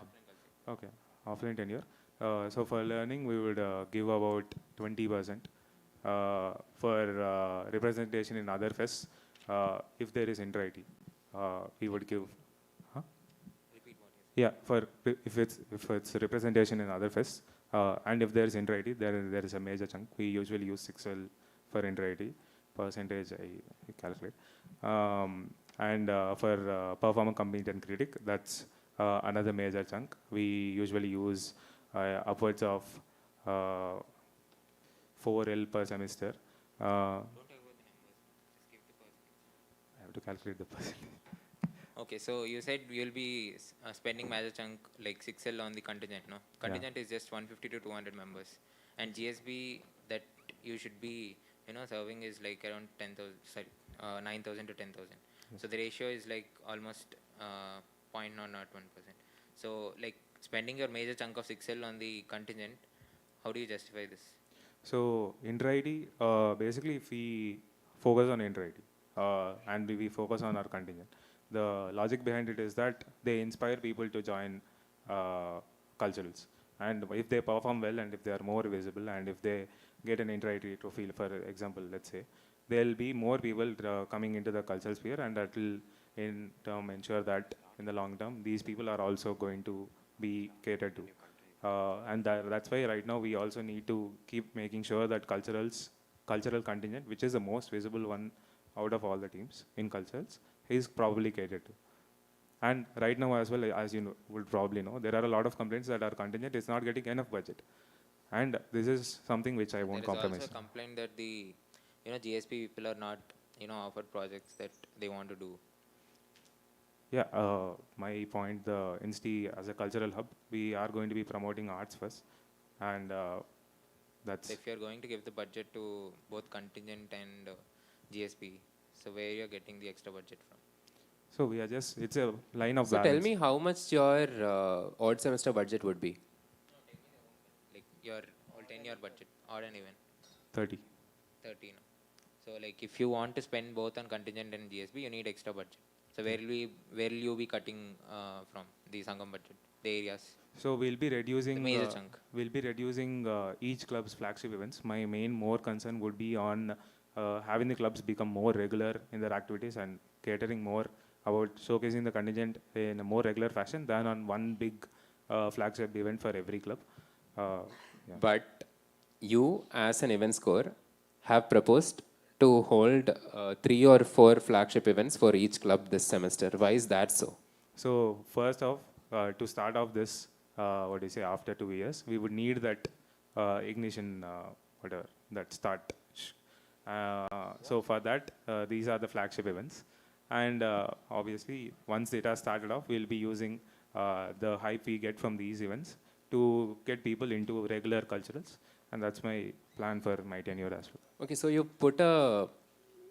Okay, offline tenure. So for learning, we would give about 20%. For representation in other fests, if there is inter-IT, we would give. Huh? Repeat what you Yeah, for if it's representation in other fests, and if there is inter-IT, there is a major chunk. We usually use 6L for inter-IT percentage. I calculate. And for performer competent critic, that's another major chunk. We usually use upwards of 4L per semester. Don't talk about the numbers, just give the percentage. I have to calculate the percentage. Okay, so you said you'll be spending major chunk like 6L on the contingent, no? Contingent is just 150 to 200 members. And GSB that you should be, serving is like around 9,000 to 10,000. Yes. So the ratio is like almost 0.01%. So like spending your major chunk of 6L on the contingent, how do you justify this? So inter-IT, basically if we focus on inter-IT and we focus on our contingent, the logic behind it is that they inspire people to join culturals. And if they perform well and if they are more visible and if they get an inter-IT trophy, for example, let's say, there will be more people coming into the cultural sphere, and that will in term ensure that in the long term, these people are also going to be catered to. And that's why right now we also need to keep making sure that cultural contingent, which is the most visible one out of all the teams in culturals, is probably catered to. And right now as well, as you would probably know, there are a lot of complaints that our contingent is not getting enough budget. And this is something which I won't compromise. There is also a complaint that the GSP people are not offered projects that they want to do. Yeah, my point, the Insti as a cultural hub, we are going to be promoting arts first, and that's. So if you're going to give the budget to both contingent and GSP, so where you're getting the extra budget from? So we are just, it's a line of so balance. tell me how much your odd semester budget would be? Like your whole 10-year budget, odd and even? 30. 30, no. So like if you want to spend both on contingent and GSB, you need extra budget. So where will you be cutting from the Sangam budget, the areas? So we'll be reducing. The major chunk. We'll be reducing each club's flagship events. My main more concern would be on having the clubs become more regular in their activities and catering more about showcasing the contingent in a more regular fashion than on one big flagship event for every club. Yeah. But you, as an events core, have proposed to hold 3 or 4 flagship events for each club this semester. Why is that so? So first off, to start off this, after 2 years, we would need that ignition, that start. So for that, these are the flagship events. And obviously, once it has started off, we'll be using the hype we get from these events to get people into regular culturals. And that's my plan for my tenure as well. Okay, so you put a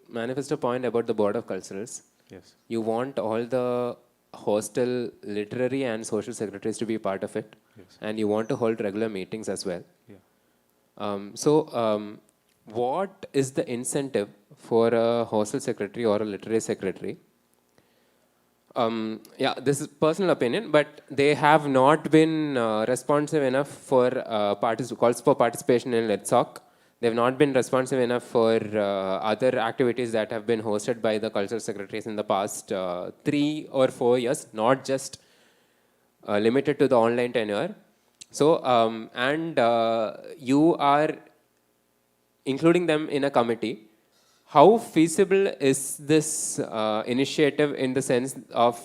manifesto point about the Board of Culturals. Yes. You want all the hostel literary and social secretaries to be part of it. Yes. And you want to hold regular meetings as well. Yeah. What is the incentive for a hostel secretary or a literary secretary? Yeah, this is personal opinion, but they have not been responsive enough for calls for participation in Let's Talk. They have not been responsive enough for other activities that have been hosted by the cultural secretaries in the past 3 or 4 years, not just limited to the online tenure. So, you are including them in a committee. How feasible is this initiative in the sense of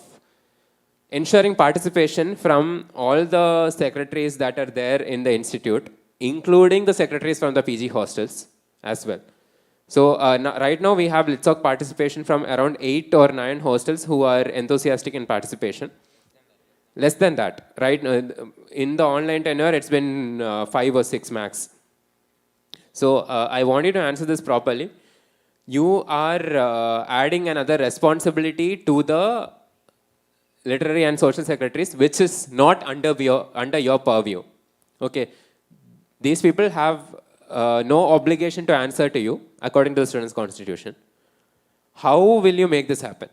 ensuring participation from all the secretaries that are there in the institute, including the secretaries from the PG hostels as well? So right now we have Litsoc participation from around 8 or 9 hostels who are enthusiastic in participation. Less than that, right? In the online tenure, it's been 5 or 6 max. So I want you to answer this properly. You are adding another responsibility to the literary and social secretaries, which is not under your purview. Okay, these people have no obligation to answer to you according to the students' constitution. How will you make this happen?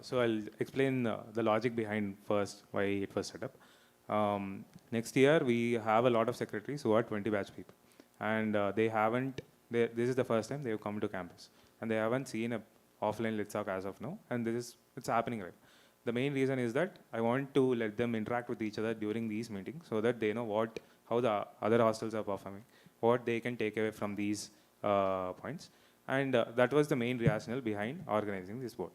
So I'll explain the logic behind first why it was set up. Next year we have a lot of secretaries who are 20 batch people, and this is the first time they have come to campus, and they haven't seen a offline Litsoc as of now, and it's happening right. The main reason is that I want to let them interact with each other during these meetings so that they know how the other hostels are performing, what they can take away from these points, and that was the main rationale behind organizing this board.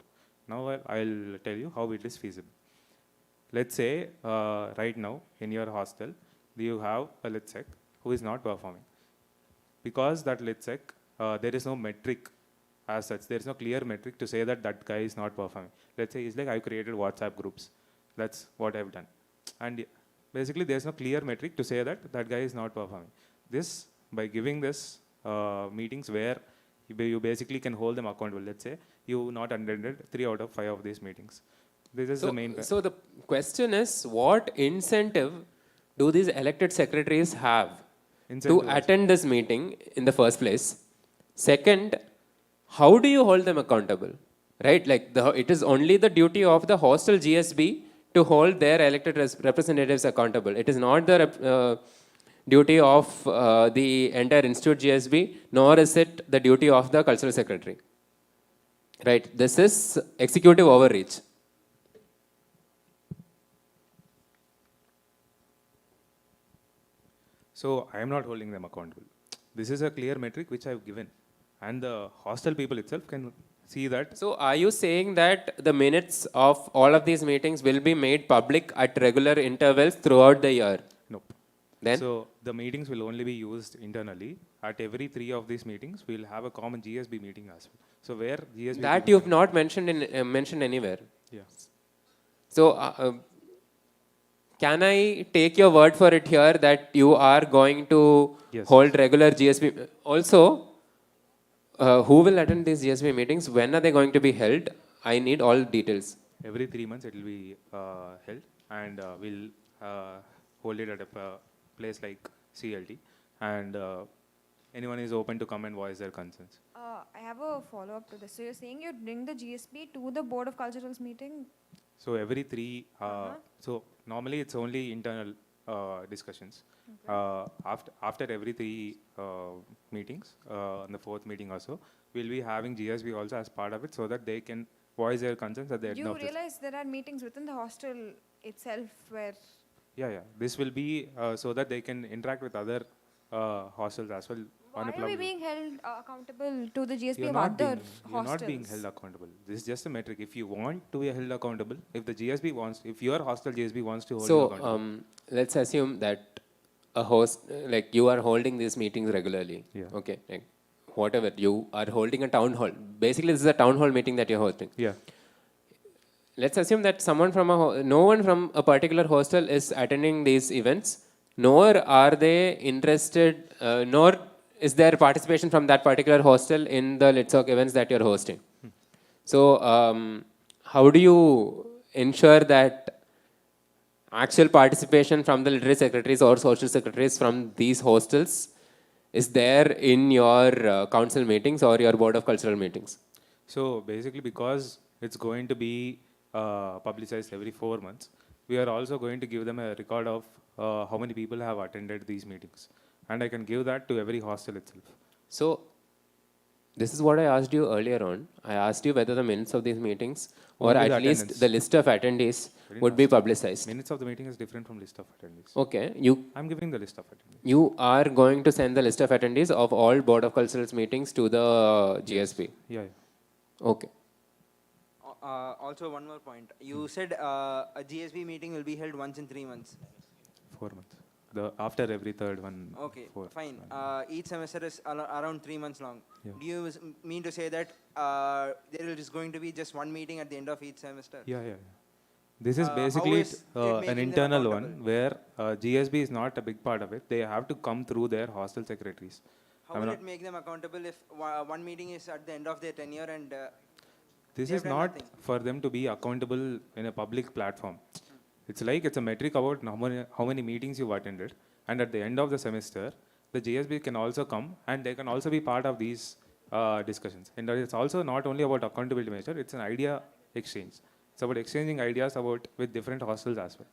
Now I'll tell you how it is feasible. Let's say right now in your hostel, you have a Litsec who is not performing. Because that Litsec, there is no metric as such. There is no clear metric to say that that guy is not performing. Let's say it's like I've created WhatsApp groups. That's what I've done. And basically there's no clear metric to say that that guy is not performing. This, by giving this meetings where you basically can hold them accountable. Let's say you not attended 3 out of 5 of these meetings. This is the main. So the question is, what incentive do these elected secretaries have to attend this meeting in the first place? Second, how do you hold them accountable? Right? Like it is only the duty of the hostel GSB to hold their elected representatives accountable. It is not the duty of the entire institute GSB, nor is it the duty of the cultural secretary. Right? This is executive overreach. So I am not holding them accountable. This is a clear metric which I have given, and the hostel people itself can see that. So are you saying that the minutes of all of these meetings will be made public at regular intervals throughout the year? Nope. Then? So the meetings will only be used internally. At every 3 of these meetings, we will have a common GSB meeting as well. So where GSB... That you have not mentioned anywhere. Yes. So can I take your word for it here that you are going to hold regular GSB? Also, who will attend these GSB meetings? When are they going to be held? I need all details. Every 3 months it will be held, and we'll hold it at a place like CLT, and anyone is open to come and voice their concerns. I have a follow-up to this. So you're saying you'd bring the GSP to the Board of Culturals meeting? So every 3, so normally it's only internal discussions. Okay. After every 3 meetings, on the 4th meeting also, we'll be having GSB also as part of it, so that they can voice their concerns at the end of You realize there are meetings within the hostel itself where... Yeah. This will be so that they can interact with other hostels as well. Why are we being held accountable to the GSB of other hostels? You're not being held accountable. This is just a metric. If you want to be held accountable, if the GSB wants, if your hostel GSB wants to hold you accountable. So let's assume that a host, like you are holding these meetings regularly. Yeah. Okay. Like, whatever, you are holding a town hall. Basically, this is a town hall meeting that you're hosting. Yeah. Let's assume that someone from no one from a particular hostel is attending these events, nor are they interested, nor is there participation from that particular hostel in the LitSoc events that you're hosting. So, how do you ensure that actual participation from the literary secretaries or social secretaries from these hostels is there in your council meetings or your board of cultural meetings? So basically, because it's going to be publicized every 4 months, we are also going to give them a record of how many people have attended these meetings. And I can give that to every hostel itself. So, this is what I asked you earlier on. I asked you whether the minutes of these meetings or Only at the least attendance. the list of attendees would be publicized. Minutes of the meeting is different from list of attendees. Okay, I'm giving the list of attendees. you are going to send the list of attendees of all Board of Culturals meetings to the GSB. Yeah. Okay. Also, one more point. You said a GSB meeting will be held once in 3 months. 4 months. After every third one. Okay, 4. fine. Each semester is around 3 months long. Yeah. Do you mean to say that there is going to be just one meeting at the end of each semester? Yeah. This is How basically is it an making them internal one accountable? where GSB is not a big part of it. They have to come through their hostel secretaries. How will it make them accountable if one meeting is at the end of their tenure and This they is have done not nothing? for them to be accountable in a public platform. It's like it's a metric about how many meetings you've attended. And at the end of the semester, the GSB can also come and they can also be part of these discussions. And it's also not only about accountability measure, it's an idea exchange. It's about exchanging ideas with different hostels as well.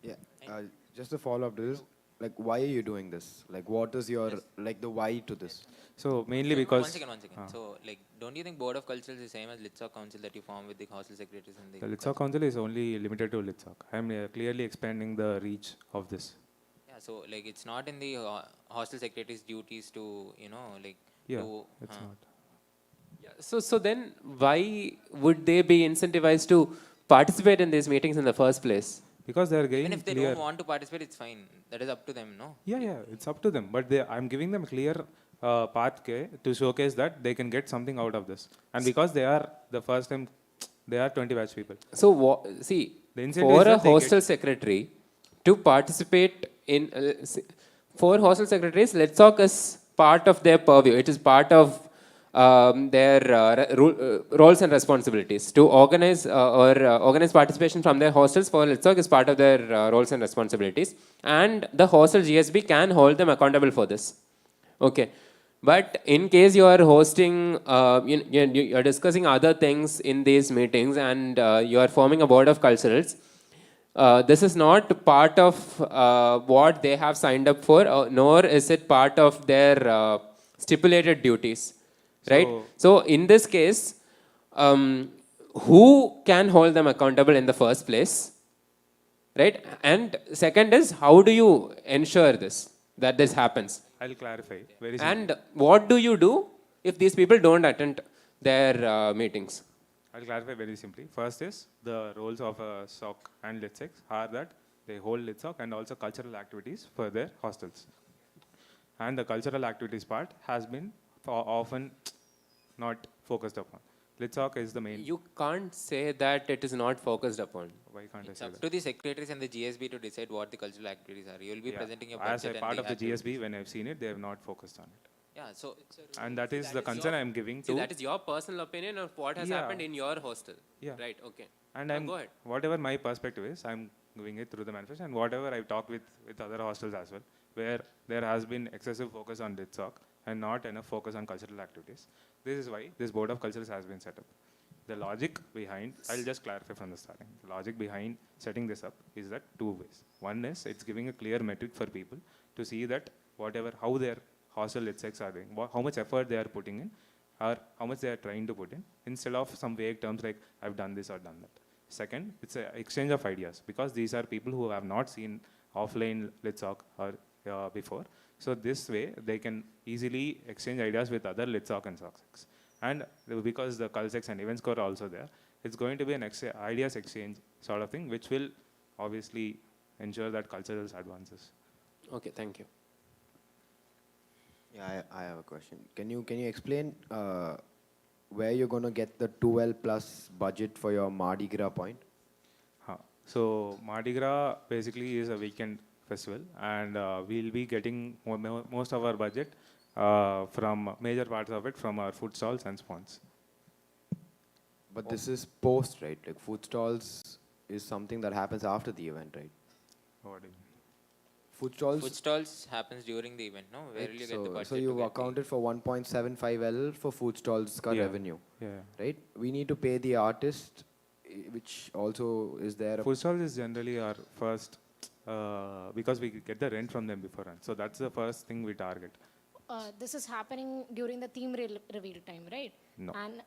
Yeah. Just to follow up to this, like, why are you doing this? Like, what is your, like, the why to this? So, mainly because... One second. So, like, don't you think Board of Cultures is the same as LitSoc Council that you form with the hostel secretaries and The LitSoc Council is only limited to LitSoc. I am clearly expanding the reach of this. Yeah, so, like, it's not in the hostel secretaries' duties to, Yeah, to... it's not. Yeah, so then why would they be incentivized to participate in these meetings in the first place? Because they are getting Even if they clear... don't want to participate, it's fine. That is up to them, no? Yeah, it's up to them. But I'm giving them a clear path to showcase that they can get something out of this. And because they are the first time, they are 20 batch people. So, for a hostel secretary to participate in, for hostel secretaries, LitSoc is part of their purview. It is part of their roles and responsibilities. To organize organize participation from their hostels for LitSoc is part of their roles and responsibilities. And the hostel GSB can hold them accountable for this. Okay. But in case you are hosting, you are discussing other things in these meetings and you are forming a board of culturals, this is not part of what they have signed up for, nor is it part of their stipulated duties. Right? So in this case, who can hold them accountable in the first place? Right? And second is, how do you ensure that this happens? I'll clarify very simply. And what do you do if these people don't attend their meetings? I'll clarify very simply. First is the roles of a SOC and LitSec are that they hold LitSoc and also cultural activities for their hostels. And the cultural activities part has been often not focused upon. LitSoc is the main. You can't say that it is not focused upon. Why can't It's I say up that? to the secretaries and the GSB to decide what the cultural activities are. You will be presenting your budget As a and part the of the activities. GSB, when I've seen it, they have not focused on it. Yeah, so... And that is the concern I'm giving to... that is your personal opinion of what has happened in your hostel. Yeah. Right, okay. And go ahead. whatever my perspective is, I'm doing it through the manifesto, and whatever I've talked with other hostels as well, where there has been excessive focus on LitSoc and not enough focus on cultural activities. This is why this Board of Cultures has been set up. The logic behind, I'll just clarify from the starting, the logic behind setting this up is that 2 ways. One is it's giving a clear metric for people to see that how their hostel LitSecs are doing, how much effort they are putting in, or how much they are trying to put in, instead of some vague terms like I've done this or done that. Second, it's an exchange of ideas, because these are people who have not seen offline LitSoc or before. So this way, they can easily exchange ideas with other LitSoc and SOCSECs. And because the CulSecs and Event Score are also there, it's going to be an ideas exchange sort of thing, which will obviously ensure that culturals advances. Okay, thank you. Yeah, I have a question. Can you explain where you're going to get the 12 plus budget for your Mardi Gras point? So Mardi Gras basically is a weekend festival, and we'll be getting most of our budget from major parts of it from our food stalls and spawns. But this is post, right? Like food stalls is something that happens after the event, right? What do you mean? Food stalls? Food stalls happens during the event, no? Where will you get the budget? So you accounted for 1.75 L for food stalls revenue, right? We need to pay the artist, which also is there. Food stalls is generally our first, because we get the rent from them beforehand. So that's the first thing we target. This is happening during the theme reveal time, right? No. And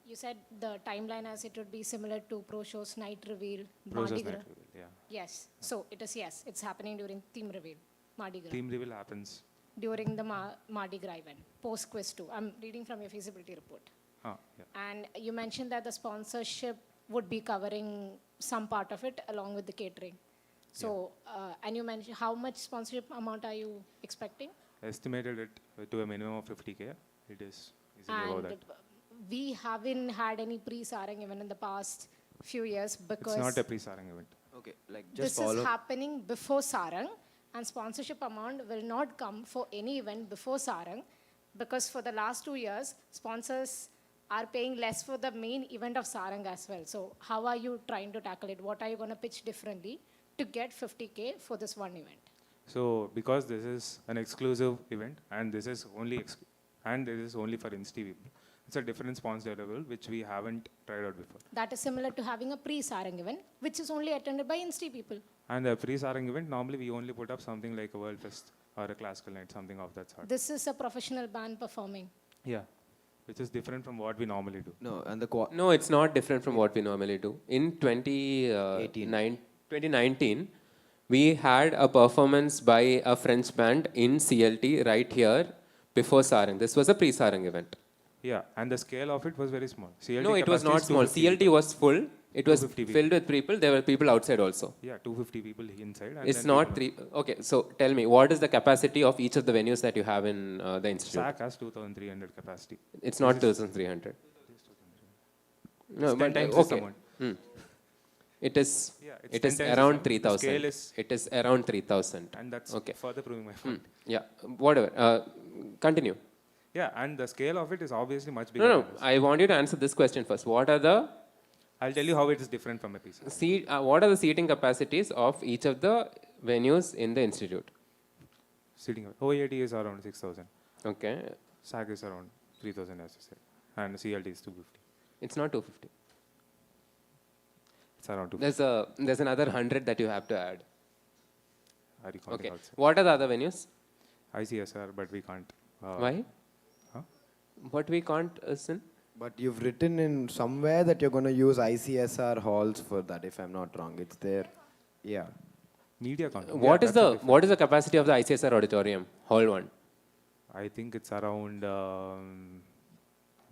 you said the timeline as it would be similar to Pro Show's night reveal, Pro Mardi Show's Gras. night reveal, yeah. Yes. So it is, yes, it's happening during theme reveal, Mardi Gras. Theme reveal happens. During the Mardi Gras event, post quiz 2. I'm reading from your feasibility report. And you mentioned that the sponsorship would be covering some part of it along with the catering. So, and you mentioned how much sponsorship amount are you expecting? Estimated it to a minimum of 50K. It is easily above And that. we haven't had any pre-Sarang even in the past few years because It's not a pre-Sarang event. Okay, like this is happening before Sarang, and sponsorship amount will not come for any event before Sarang because for the last 2 years, sponsors are paying less for the main event of Sarang as well. So how are you trying to tackle it? What are you going to pitch differently to get 50K for this one event? So because this is an exclusive event and this is only for Insti people, it's a different sponsor level which we haven't tried out before. That is similar to having a pre-Sarang event, which is only attended by Insti people. And the pre-Sarang event, normally we only put up something like a World Fest or a classical night, something of that sort. This is a professional band performing. Yeah, which is different from what we normally do. No, and No, it's not different from what we normally do. In 2019, we had a performance by a French band in CLT right here before Sarang. This was a pre-Sarang event. Yeah, and the scale of it was very small. CLT No, it was capacity not is small. 250 CLT was full. It was 250 filled with people. There were people outside also. Yeah, 250 people inside. And It's then not people 3. Okay, so tell me, what is the capacity of each of the venues that you have in the institute? SAC has 2,300 capacity. It's not 2,300. No, It's 10 but times this okay. amount. It is. Yeah, it's It 10 is times around the scale 3,000. is- It is around 3,000. And that's okay. further proving my point. Yeah, whatever. Continue. Yeah, and the scale of it is obviously much bigger. No, than this. I want you to answer this question first. What are the I'll tell you how it is different from a PC. what are the seating capacities of each of the venues in the institute? Seating OAT is around 6,000. Okay. SAC is around 3,000 as you said. And CLT is 250. It's not 250. It's around 250. There's another 100 that you have to add. Are you counting Okay. outside? What are the other venues? ICSR, but we can't. Why? Huh? What we can't sin? But you've written in somewhere that you're going to use ICSR halls for that, if I'm not wrong. It's there. Yeah. Media content. What is the capacity of the ICSR auditorium, hall 1? I think it's around, I'm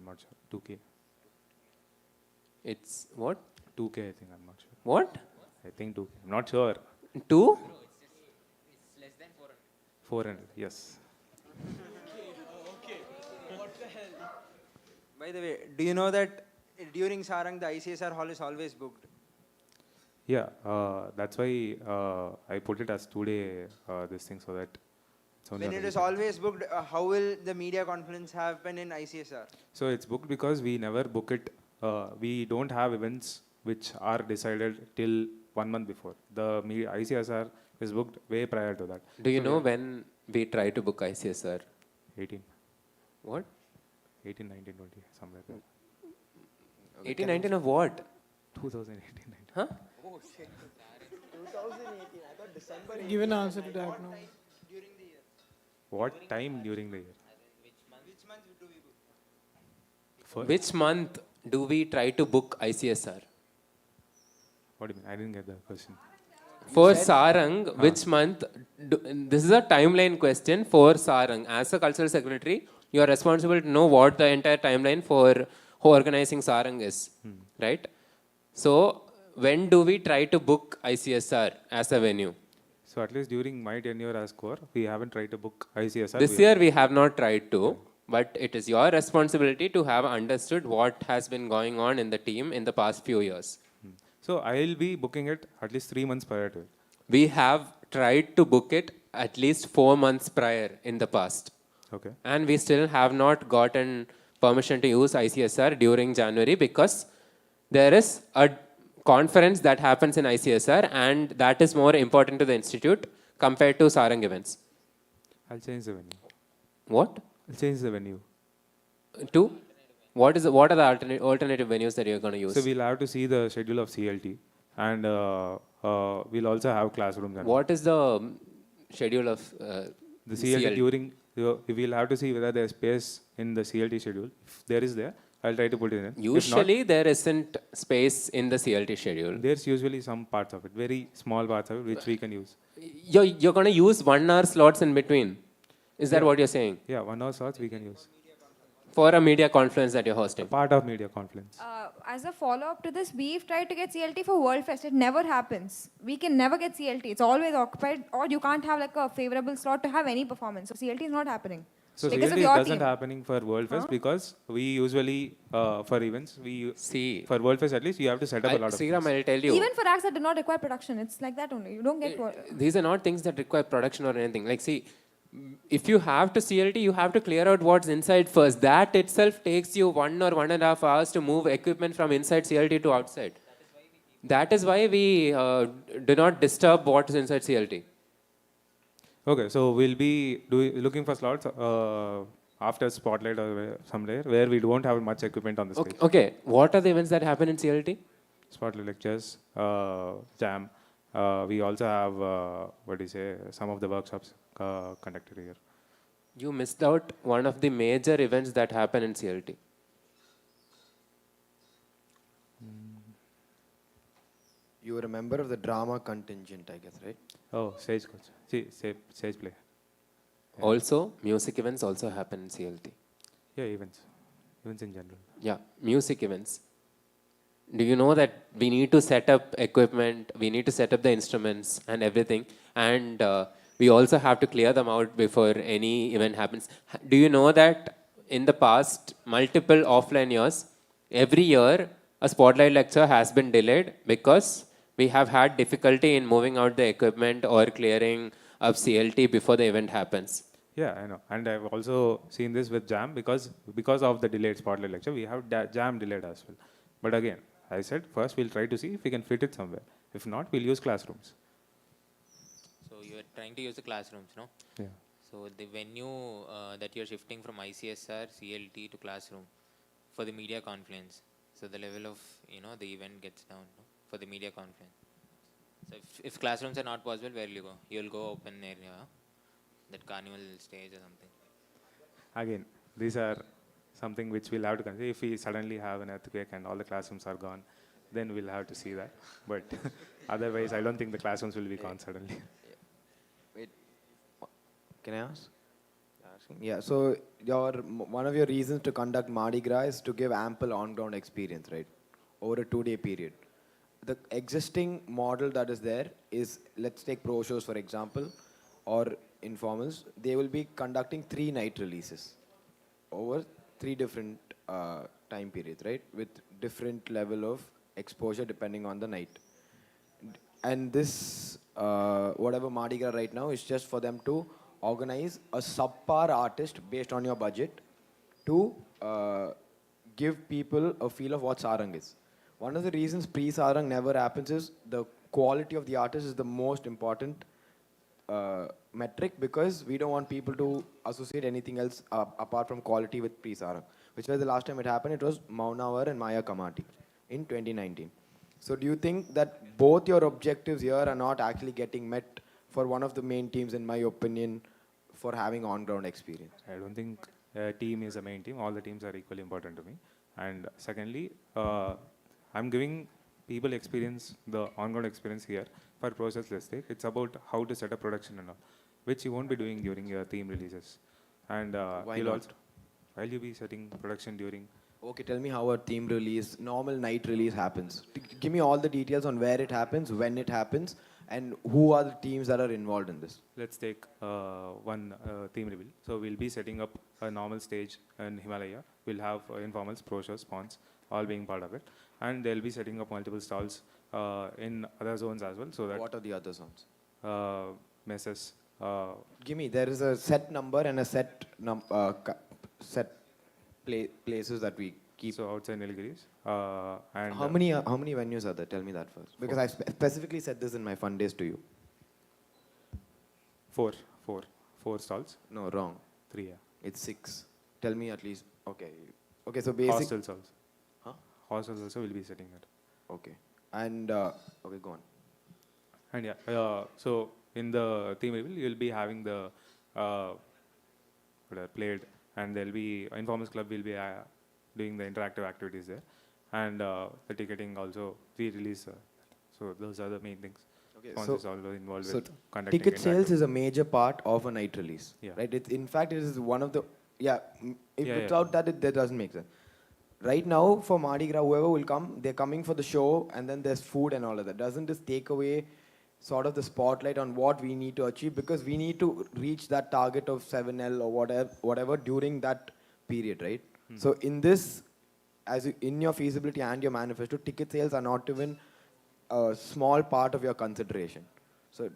not sure, 2K. It's what? 2K, I think, I'm not sure. What? I think 2K. I'm not sure. 2? It's less than 400. 400, yes. By the way, do you know that during Sarang, the ICSR hall is always booked? Yeah, that's why I put it as today, this thing, so that it's only When it is available. always booked, how will the media conference happen in ICSR? So it's booked because we never book it. We don't have events which are decided till 1 month before. The ICSR is booked way prior to that. Do you know when we try to book ICSR? 18. What? 18, 19, 20, somewhere there. 18, 19 of what? 2018, 19. Huh? Oh shit. 2018, I thought December. Give an answer to that now. During the year. What time during the year? Which month do we book? Which month do we try to book ICSR? What do you mean? I didn't get the question. For Sarang, which month? This is a timeline question for Sarang. As a cultural secretary, you are responsible to know what the entire timeline for organizing Sarang is, right? So, when do we try to book ICSR as a venue? So So at least during my tenure as core, we haven't tried to book ICSR. This year we have not tried to, but it is your responsibility to have understood what has been going on in the team in the past few years. So I'll be booking it at least 3 months prior to it. We have tried to book it at least 4 months prior in the past. Okay. And we still have not gotten permission to use ICSR during January because there is a conference that happens in ICSR and that is more important to the institute compared to Sarang events. I'll change the venue. What? I'll change the venue. To? What are the alternative venues that you're going to use? So we'll have to see the schedule of CLT and we'll also have classrooms. And what is the schedule of the CLT during, we'll have to see whether there's space in the CLT schedule. If there is there, I'll try to put it in. Usually there isn't space in the CLT schedule. There's usually some parts of it, very small parts of it, which we can use. You're going to use 1 hour slots in between. Is that what you're saying? Yeah, 1 hour slots we can use. For a media conference that you're hosting. Part of media conference. As a follow-up to this, we've tried to get CLT for World Fest. It never happens. We can never get CLT. It's always occupied, or you can't have like a favorable slot to have any performance. So CLT is not happening. So because CLT of your doesn't team. happening for World Fest because we usually, for events, for World Fest at least, you have to set up a lot of Sriram, I'll tell you. Even for acts that do not require production, it's like that only. You don't get. These are not things that require production or anything. Like, see, if you have to CLT, you have to clear out what's inside first. That itself takes you 1 or 1.5 hours to move equipment from inside CLT to outside. That is why we do not disturb what is inside CLT. Okay, so we'll be looking for slots after Spotlight or somewhere where we don't have much equipment on the stage. Okay, what are the events that happen in CLT? Spotlight lectures, jam. We also have, some of the workshops conducted here. You missed out one of the major events that happen in CLT. You were a member of the drama contingent, I guess, right? Oh, stage coach. See, stage play. Yeah. Also, music events also happen in CLT. Yeah, events. Events in general. Yeah, music events. Do you know that we need to set up equipment, we need to set up the instruments and everything, and we also have to clear them out before any event happens. Do you know that in the past multiple offline years, every year a Spotlight lecture has been delayed because we have had difficulty in moving out the equipment or clearing up CLT before the event happens. Yeah, I know. And I've also seen this with jam because of the delayed Spotlight lecture, we have jam delayed as well. But again, I said first we'll try to see if we can fit it somewhere. If not, we'll use classrooms. So you are trying to use the classrooms, no? Yeah. So the venue that you're shifting from ICSR, CLT to classroom for the media conference. So the level of, the event gets down, no? For the media conference. So if classrooms are not possible, where will you go? You'll go open area, that carnival stage or something. Again, these are something which we'll have to consider. If we suddenly have an earthquake and all the classrooms are gone, then we'll have to see that. But otherwise, I don't think the classrooms will be gone suddenly. Wait, can I ask? Yeah, so one of your reasons to conduct Mardi Gras is to give ample on-ground experience, right? Over a 2-day period. The existing model that is there is, let's take pro shows for example, or informals. They will be conducting 3 night releases over 3 different time periods, right? With different level of exposure depending on the night. And this, whatever Mardi Gras right now, is just for them to organize a subpar artist based on your budget to give people a feel of what Sarang is. One of the reasons pre-Sarang never happens is the quality of the artist is the most important metric, because we don't want people to associate anything else apart from quality with pre-Sarang. Which was the last time it happened, it was Maunavar and Maya Kamati in 2019. So do you think that both your objectives here are not actually getting met for one of the main teams, in my opinion, for having on-ground experience? I don't think a team is a main team. All the teams are equally important to me. And secondly, I'm giving people experience, the on-ground experience here for process let's take. It's about how to set up production and all, which you won't be doing during your team releases. And Why not? While you be setting production during. Okay, tell me how a team release, normal night release happens. Give me all the details on where it happens, when it happens, And who are the teams that are involved in this? Let's take one theme reveal. So we'll be setting up a normal stage in Himalaya. We'll have informals, pro shows, spawns, all being part of it. And they'll be setting up multiple stalls in other zones as well. So that What are the other zones? Messes. Give me, there is a set number and a set places that we keep. So outside Nilgiris. And how many venues are there? Tell me that first. Because I specifically said this in my fun days to you. Four stalls. No, wrong. 3, yeah. It's 6. Tell me at least. Okay. Okay, so basic. Hostels also. Huh? Hostels also will be setting it. Okay. And, okay, go on. And yeah, so in the theme reveal, you'll be having the played, and there'll be Informers Club will be doing the interactive activities there, and the ticketing also we release. So those are the main things. Okay, Sponsors also involved so with conducting ticket sales interactive. is a major part of a night release, Yeah. right? In fact, it is one of the Yeah, without that doesn't make sense. Right now, for Mardi Gras, whoever will come, they're coming for the show, and then there's food and all of that. Doesn't this take away sort of the spotlight on what we need to achieve? Because we need to reach that target of 7L or whatever during that period, right? So in this, in your feasibility and your manifesto, ticket sales are not even a small part of your consideration. So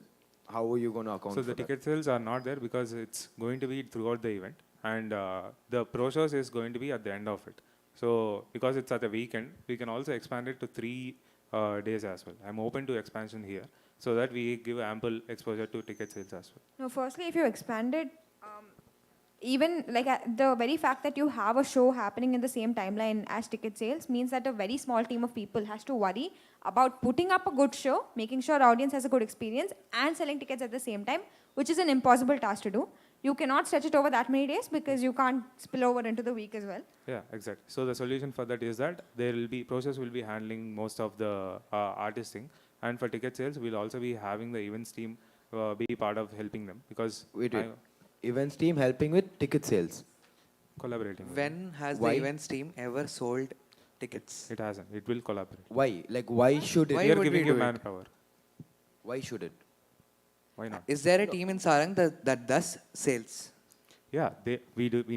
how are you going to account So for the that? ticket sales are not there because it's going to be throughout the event, and the pro shows is going to be at the end of it. So because it's at the weekend, we can also expand it to 3 days as well. I'm open to expansion here, so that we give ample exposure to ticket sales as well. No, firstly, if you expand it, even like the very fact that you have a show happening in the same timeline as ticket sales means that a very small team of people has to worry about putting up a good show, making sure audience has a good experience, and selling tickets at the same time, which is an impossible task to do. You cannot stretch it over that many days because you can't spill over into the week as well. Yeah, exactly. So the solution for that is that there will be process will be handling most of the artisting, and for ticket sales, we'll also be having the events team be part of helping them because Wait. Events team helping with ticket sales. Collaborating. with When has Why? the events team ever sold tickets? It hasn't. It will collaborate. Why? Like, why should it? Why We are would giving we you do it? manpower. Why should it? Why not? Is there a team in Sarang that does sales? Yeah, we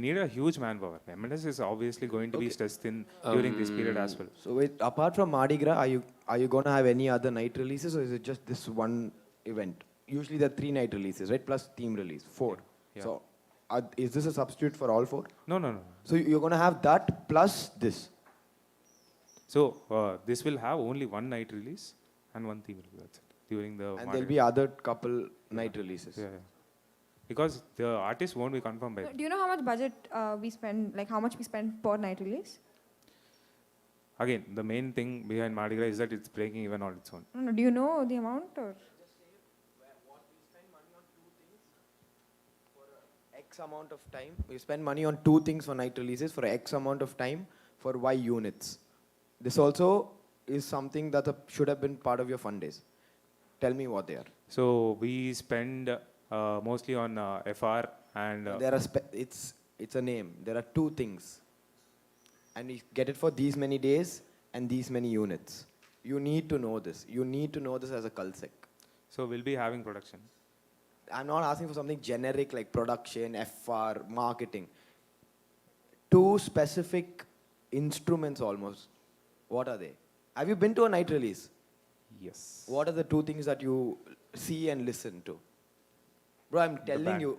need a huge manpower. MNS is obviously going to be stressed in during this period as well. So wait, apart from Mardi Gras, are you going to have any other night releases, or is it just this one event? Usually there are 3 night releases, right? Plus team release, 4. Yeah. So is this a substitute for all 4? No. So you're going to have that plus this. So this will have only one night release and one theme release. That's it. During the And there'll be other couple night releases. Yeah. Because the artist won't be confirmed by. Do you know how much budget we spend, like how much we spend per night release? Again, the main thing behind Mardi Gras is that it's breaking even on its own. No, do you know the amount or? X amount of time. We spend money on 2 things for night releases for X amount of time for Y units. This also is something that should have been part of your fund days. Tell me what they are. So we spend mostly on FR and. There are it's a name. There are 2 things, and you get it for these many days and these many units. You need to know this. You need to know this as a culsec. So we'll be having production. I'm not asking for something generic like production, FR, marketing. 2 specific instruments almost. What are they? Have you been to a night release? Yes. What are the 2 things that you see and listen to? Bro, I'm telling band. you,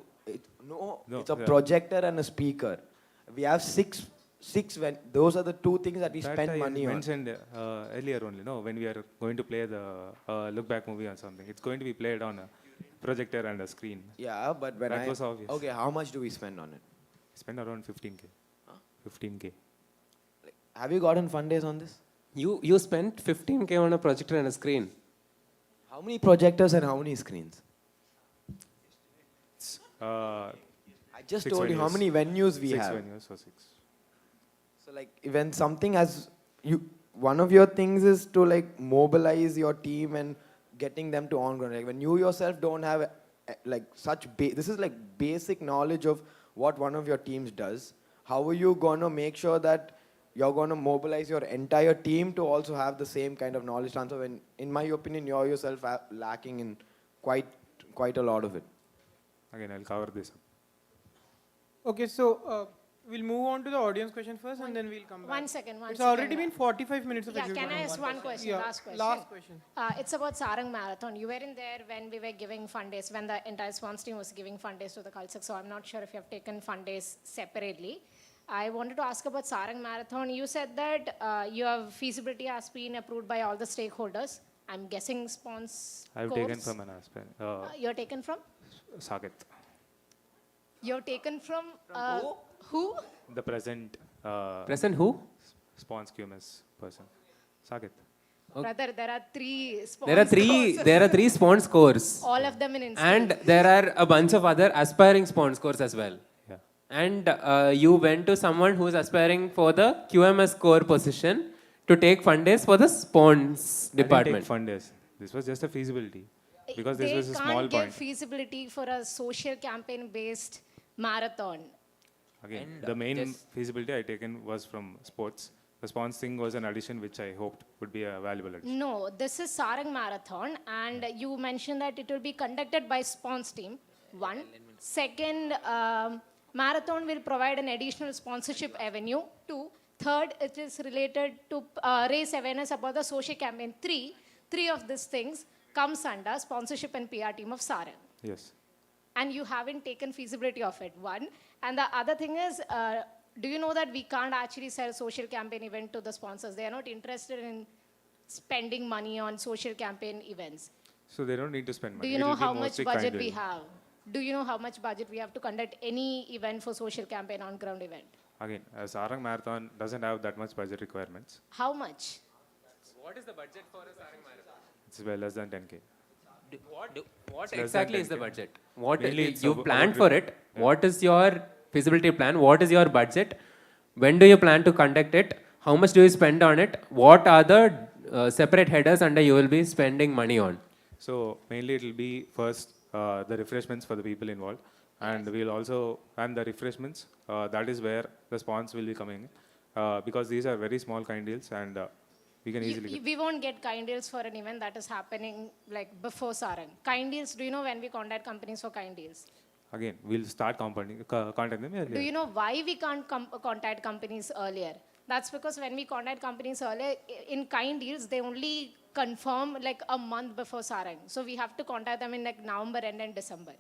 No, it's a yeah. projector and a speaker. We have six those are the 2 things that we spend money I on. mentioned earlier only, no, when we are going to play the look back movie or something, it's going to be played on a projector and a screen. Yeah, but when that was obvious. Okay, how much do we spend on it? Spend around 15K. Huh? 15K. Have you gotten fund days on this? You spent 15K on a projector and a screen. How many projectors and how many screens? I just 6 told you how venues. many venues we 6 have. venues or 6. So like when something has one of your things is to like mobilize your team and getting them to on ground. Like when you yourself don't have like such this is like basic knowledge of what one of your teams does. How are you gonna make sure that you're going to mobilize your entire team to also have the same kind of knowledge transfer when, in my opinion, you're yourself lacking in quite a lot of it. Again, I'll cover this up. Okay, so we'll move on to the audience question first, and then we'll come back. One second. It's already been 45 minutes of Yeah, executive. can I ask one question? Yeah, Last question. last question. It's about Sarang Marathon. You weren't there when we were giving fund days, when the entire sponsor team was giving fund days to the Culture, so I'm not sure if you have taken fund days separately. I wanted to ask about Sarang Marathon. You said that your feasibility has been approved by all the stakeholders. I'm guessing sponsors. I've taken from an aspirant. You're taken from? Saket. You're taken from who? The present. Present who? Spons QMS person. Saket. Brother, there are three sponsors. There are three spons scores. All of them in Insta. And there are a bunch of other aspiring spons scores as well. Yeah. And you went to someone who's aspiring for the QMS score position to take fund days for the spons I didn't department. take fund days. This was just a feasibility. Because this was a small They can't give point. feasibility for a social campaign-based marathon. Again, the main feasibility I taken was from sports. The spons thing was an addition which I hoped would be a valuable addition. No, this is Sarang Marathon, and you mentioned that it will be conducted by spons team. One. Second, marathon will provide an additional sponsorship avenue. Two. Third, it is related to raise awareness about the social campaign. Three of these things comes under sponsorship and PR team of Sarang. Yes. And you haven't taken feasibility of it, one. And the other thing is, do you know that we can't actually sell social campaign event to the sponsors? They are not interested in spending money on social campaign events. So they don't need to spend money. Do you know It'll be how much mostly budget kind we of- have? Do you know how much budget we have to conduct any event for social campaign on ground event? Again, Sarang Marathon doesn't have that much budget requirements. How much? What is the budget for a Sarang Marathon? It's well less than 10K. What It's less exactly than is the 10K. budget? What Mainly it's you about planned about for it? What is your feasibility plan? What is your budget? When do you plan to conduct it? How much do you spend on it? What are the separate headers under you will be spending money on? So mainly it will be first the refreshments for the people involved, and we'll also the refreshments. That is where the spons will be coming, because these are very small kind deals, and we can easily get. We won't get kind deals for an event that is happening like before Sarang. Kind deals, do you know when we contact companies for kind deals? Again, we'll start contacting them earlier. Do you know why we can't contact companies earlier? That's because when we contact companies earlier, in kind deals, they only confirm like a month before Sarang. So we have to contact them in like November end and December.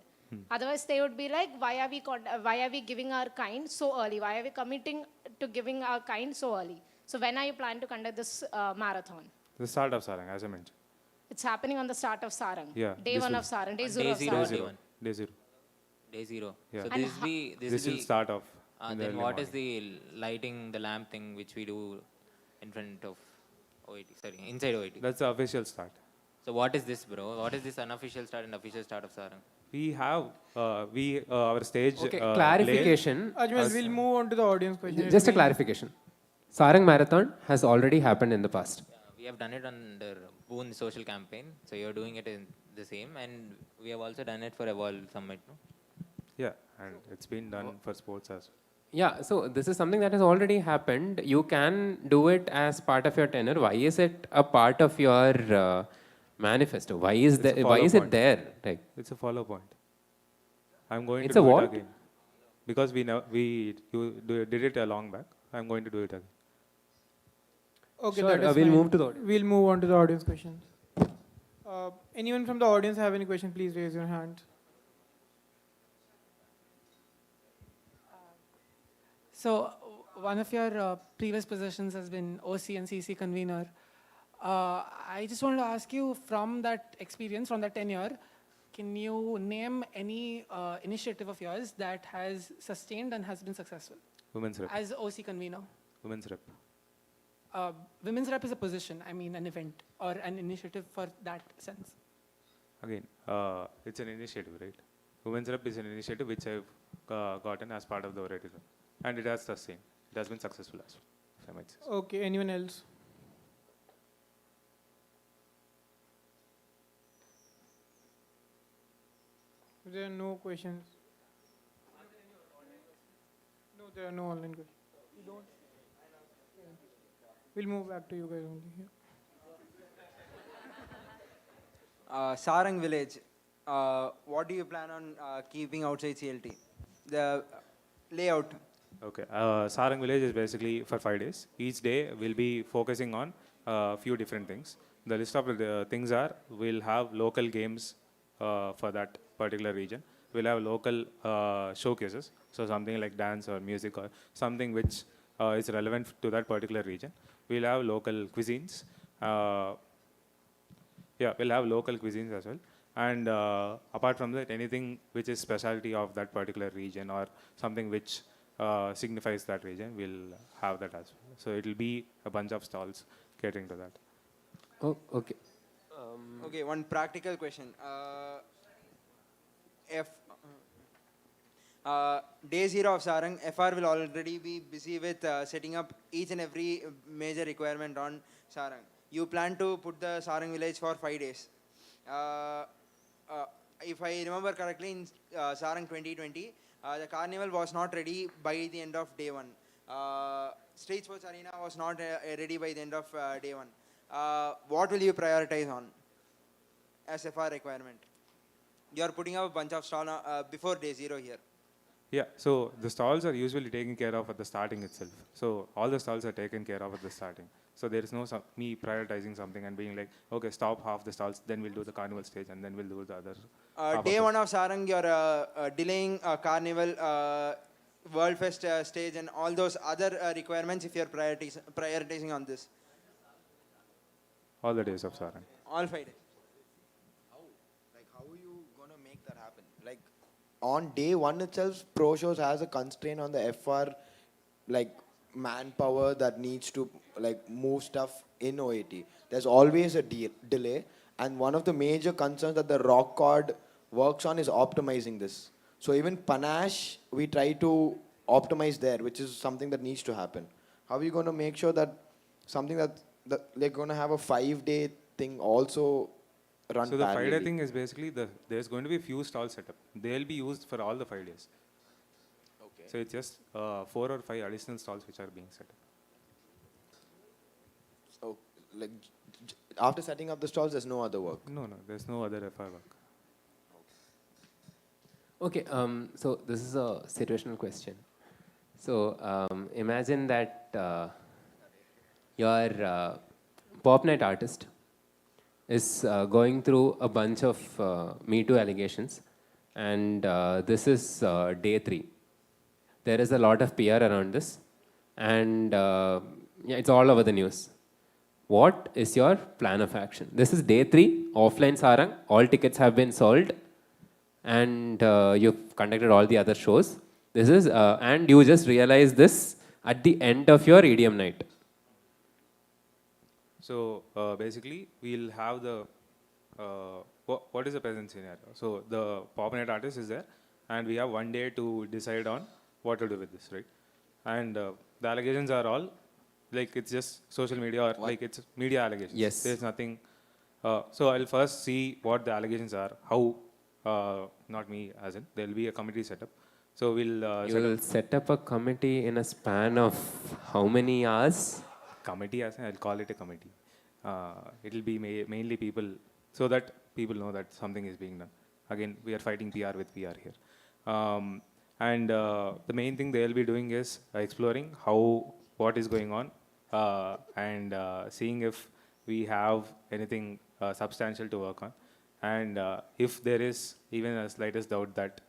Otherwise, they would be like, why are we giving our kind so early? Why are we committing to giving our kind so early? So when are you planning to conduct this marathon? The start of Sarang, as I mentioned. It's happening on the start of Sarang. Yeah. Day this one will- of Sarang. Day On zero day of zero Sarang. or day one? Day zero. Day zero. Yeah. So And This will start off. in the then early what is morning. the lighting, the lamp thing which we do in front of OIT? Sorry, inside OIT. That's the official start. So what is this, bro? What is this unofficial start and official start of Sarang? We have our stage. Okay, clarification. Ajmal, we'll move on to the audience question. Just a clarification. Sarang Marathon has already happened in the past. We have done it under Boon social campaign. So you're doing it in the same, and we have also done it for Evolve Summit, no? Yeah, and it's been done for sports as well. Yeah, so this is something that has already happened. You can do it as part of your tenure. Why is it a part of your manifesto? Why is It's a why follow is it point. there? Like, It's a follow point. I'm going It's to a do what? it again. Because you did it a long back. I'm going to do it again. Okay, Sure, that is we'll fine. move to the audience. We'll move on to the audience questions. Anyone from the audience have any question? Please raise your hand. So one of your previous positions has been OC and CC convener. I just wanted to ask you, from that experience, from that tenure, can you name any initiative of yours that has sustained and has been successful? Women's rep. As OC convener. Women's rep. Women's rep is a position, I mean an event or an initiative for that sense. Again, it's an initiative, right? Women's rep is an initiative which I've gotten as part of the Auditorium. And it has sustained. It has been successful as well, if I might say. Okay, anyone else? There are no questions. No, there are no online questions. You don't? we'll move back to you guys only. Yeah. Sarang village, what do you plan on keeping outside CLT? The layout. Okay. Sarang village is basically for 5 days. Each day we'll be focusing on a few different things. The list of the things are, we'll have local games for that particular region. We'll have local showcases, so something like dance or music or something which is relevant to that particular region. We'll have local cuisines. Yeah, we'll have local cuisines as well. And apart from that, anything which is specialty of that particular region or something which signifies that region, we'll have that as well. So it will be a bunch of stalls catering to that. Oh, okay. Okay, one practical question. If day 0 of Sarang, FR will already be busy with setting up each and every major requirement on Sarang. You plan to put the Sarang village for 5 days. If I remember correctly, in Sarang 2020, the carnival was not ready by the end of day 1. Street Sports Arena was not ready by the end of day 1. What will you prioritize on as FR requirement? You are putting up a bunch of stalls before day 0 here. Yeah, so the stalls are usually taken care of at the starting itself. So all the stalls are taken care of at the starting. So there is no me prioritizing something and being like, okay, stop half the stalls, then we'll do the carnival stage, and then we'll do the other. Day 1 of Sarang, you're delaying carnival, World Fest stage, and all those other requirements if you're prioritizing on this. All the days of Sarang. All 5 days. How are you going to make that happen? Like, on day 1 itself, Pro Shows has a constraint on the FR, like, manpower that needs to, like, move stuff in OAT. There's always a delay, and one of the major concerns that the Rock Chord works on is optimizing this. So even Panache, we try to optimize there, which is something that needs to happen. How are you going to make sure that something that they're going to have a 5-day thing also run So the parallelly? 5-day thing is basically, there's going to be few stalls set up. They'll be used for all the 5 days. Okay. So it's just 4 or 5 additional stalls which are being set up. So, like, after setting up the stalls, there's no other work? No, there's no other FR work. Okay, so this is a situational question. So imagine that your pop night artist is going through a bunch of Me Too allegations, and this is day 3. There is a lot of PR around this, and yeah, it's all over the news. What is your plan of action? This is day 3, offline Sarang, all tickets have been sold, and you've conducted all the other shows. This is, and you just realize this at the end of your EDM night. So basically, we'll have the, what is the present scenario? So the pop night artist is there, and we have 1 day to decide on what to do with this, right? And the allegations are all, like, it's just social media or like it's media allegations. Yes. There's nothing. So I'll first see what the allegations are, how, not me as in, there'll be a committee set up. So we'll you will set up a committee in a span of how many hours? Committee, as in, I'll call it a committee. It'll be mainly people, so that people know that something is being done. Again, we are fighting PR with PR here. And the main thing they'll be doing is exploring what is going on, and seeing if we have anything substantial to work on. And if there is even a slightest doubt that,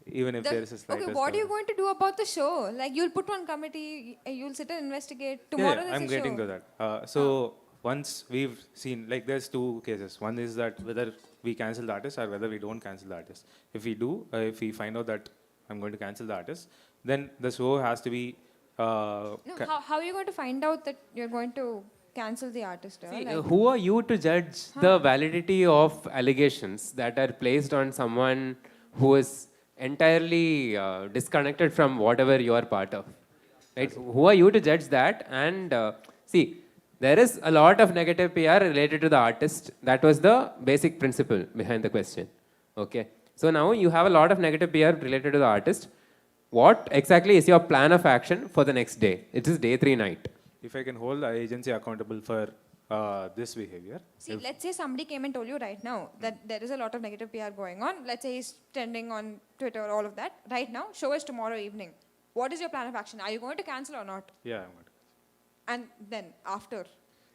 even if there is a slightest Okay, what are doubt. you going to do about the show? Like, you'll put one committee, you'll sit and investigate. Tomorrow there's I'm a getting show. to that. So once we've seen, like, there's 2 cases. One is that whether we cancel the artist or whether we don't cancel the artist. If we do, if we find out that I'm going to cancel the artist, then the show has to be... No, how are you going to find out that you're going to cancel the artist? See, Like, who are you to judge the validity of allegations that are placed on someone who is entirely disconnected from whatever you are part of? Right? Who are you to judge that? And see, there is a lot of negative PR related to the artist. That was the basic principle behind the question. Okay. So now you have a lot of negative PR related to the artist. what exactly is your plan of action for the next day? It is day 3 night. If I can hold the agency accountable for this behavior. See, let's say somebody came and told you right now that there is a lot of negative PR going on. Let's say he's trending on Twitter, all of that. Right now, show us tomorrow evening. What is your plan of action? Are you going to cancel or not? Yeah, I'm going to. And then after?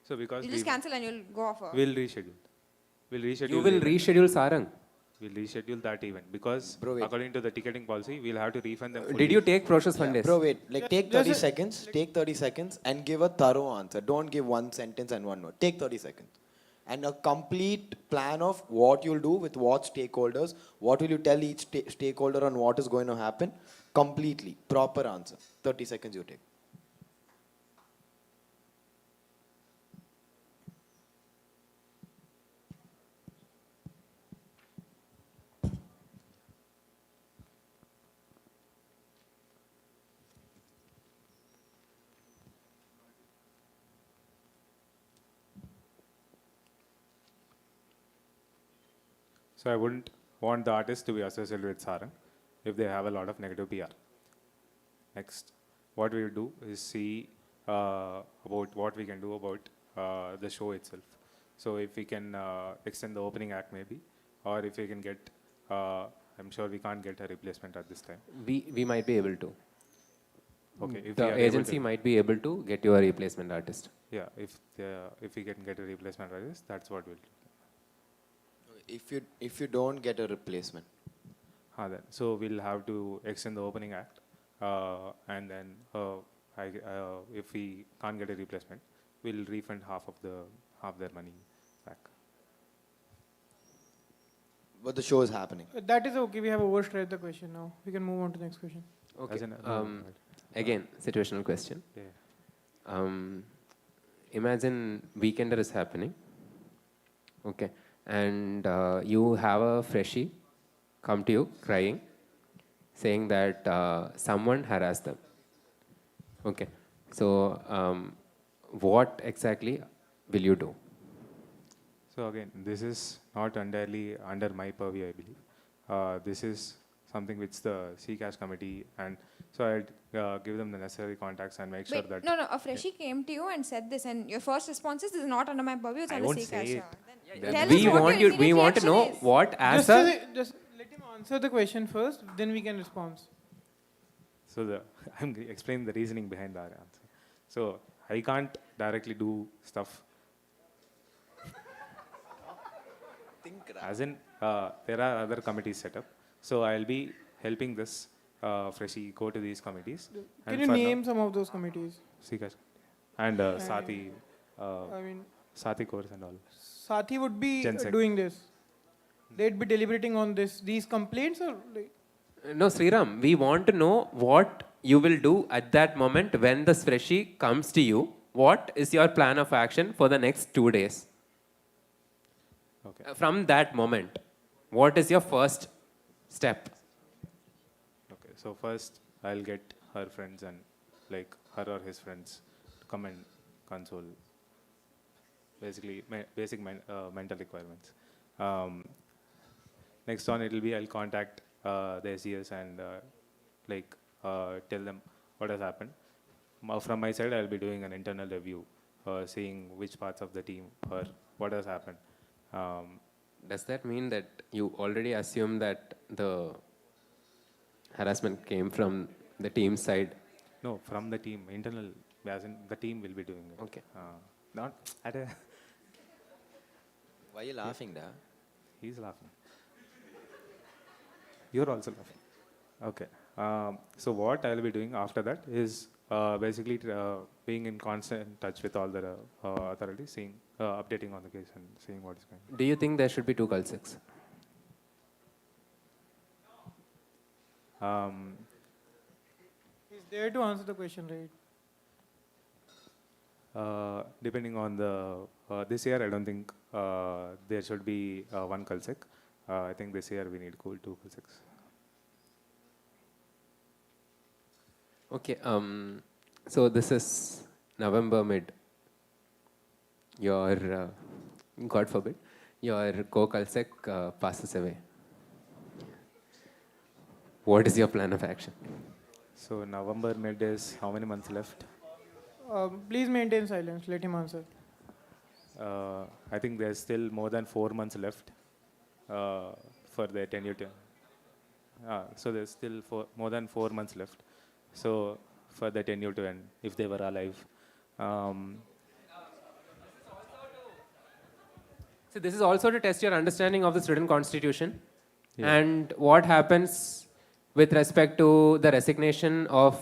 So because you just cancel and you'll go off. We'll reschedule. We'll reschedule. You will reschedule Sarang. We'll reschedule that event because according to the ticketing policy, we'll have to refund them. Did you take process fund days? Bro, wait. Like, take 30 seconds. Take 30 seconds and give a thorough answer. Don't give one sentence and one word. Take 30 seconds. And a complete plan of what you'll do with what stakeholders, what will you tell each stakeholder on what is going to happen. Completely. Proper answer. 30 seconds you take. So I wouldn't want the artist to be associated with Sarang if they have a lot of negative PR. Next, what we will do is see about what we can do about the show itself. So if we can extend the opening act maybe, or if we can get, I'm sure we can't get a replacement at this time. We might be able to. Okay. If The agency might be able to get you a replacement artist. Yeah, if we can get a replacement artist, that's what we'll do. If you don't get a replacement. Then. So we'll have to extend the opening act, and then if we can't get a replacement, we'll refund half their money back. But the show is happening. That is okay. We have overstretched the question now. We can move on to the next question. Okay. Again, situational question. Yeah. Imagine Weekender is happening. Okay. And you have a freshie come to you crying, saying that someone harassed them. Okay. So what exactly will you do? So again, this is not entirely under my purview, I believe. This is something which the CCAS committee, and so I'd give them the necessary contacts and make sure that... No, a freshie came to you and said this, and your first response is, this is not under my purview, it's under CCAS. We want to know what as just let him answer the question first, then we can respond. So I'm explaining the reasoning behind that answer. So I can't directly do stuff. As in, there are other committees set up. So I'll be helping this freshie go to these committees. Can you name some of those committees? CCAS and Saathi, Saathi course and all. Saathi would be doing this. They'd be deliberating on these complaints or like... No, Sriram, we want to know what you will do at that moment when the freshie comes to you. What is your plan of action for the next 2 days? Okay. From that moment, what is your first step? Okay, so first I'll get her friends and like her or his friends to come and console. Basically, basic mental requirements. Next on it will be I'll contact the SES and tell them what has happened. From my side, I'll be doing an internal review, seeing which parts of the team or what has happened. Does that mean that you already assume that the harassment came from the team side? No, from the team, internal, as in the team will be doing it. Okay. Not at a... Why are you laughing, da? He's laughing. You're also laughing. Okay. So what I'll be doing after that is basically being in constant touch with all the authorities, seeing, updating on the case and seeing what is going on. Do you think there should be 2 culsics? He's there to answer the question, right? Depending on the this year, I don't think there should be 1 culsic. I think this year we need 2 culsics. Okay. So this is November mid. Your God forbid, your co-culsec passes away. What is your plan of action? So November mid is how many months left? Please maintain silence. Let him answer. I think there's still more than 4 months left for their tenure. So there's still more than 4 months left. So for the tenure to end, if they were alive. So this is also to test your understanding of the student constitution Yeah. and what happens with respect to the resignation of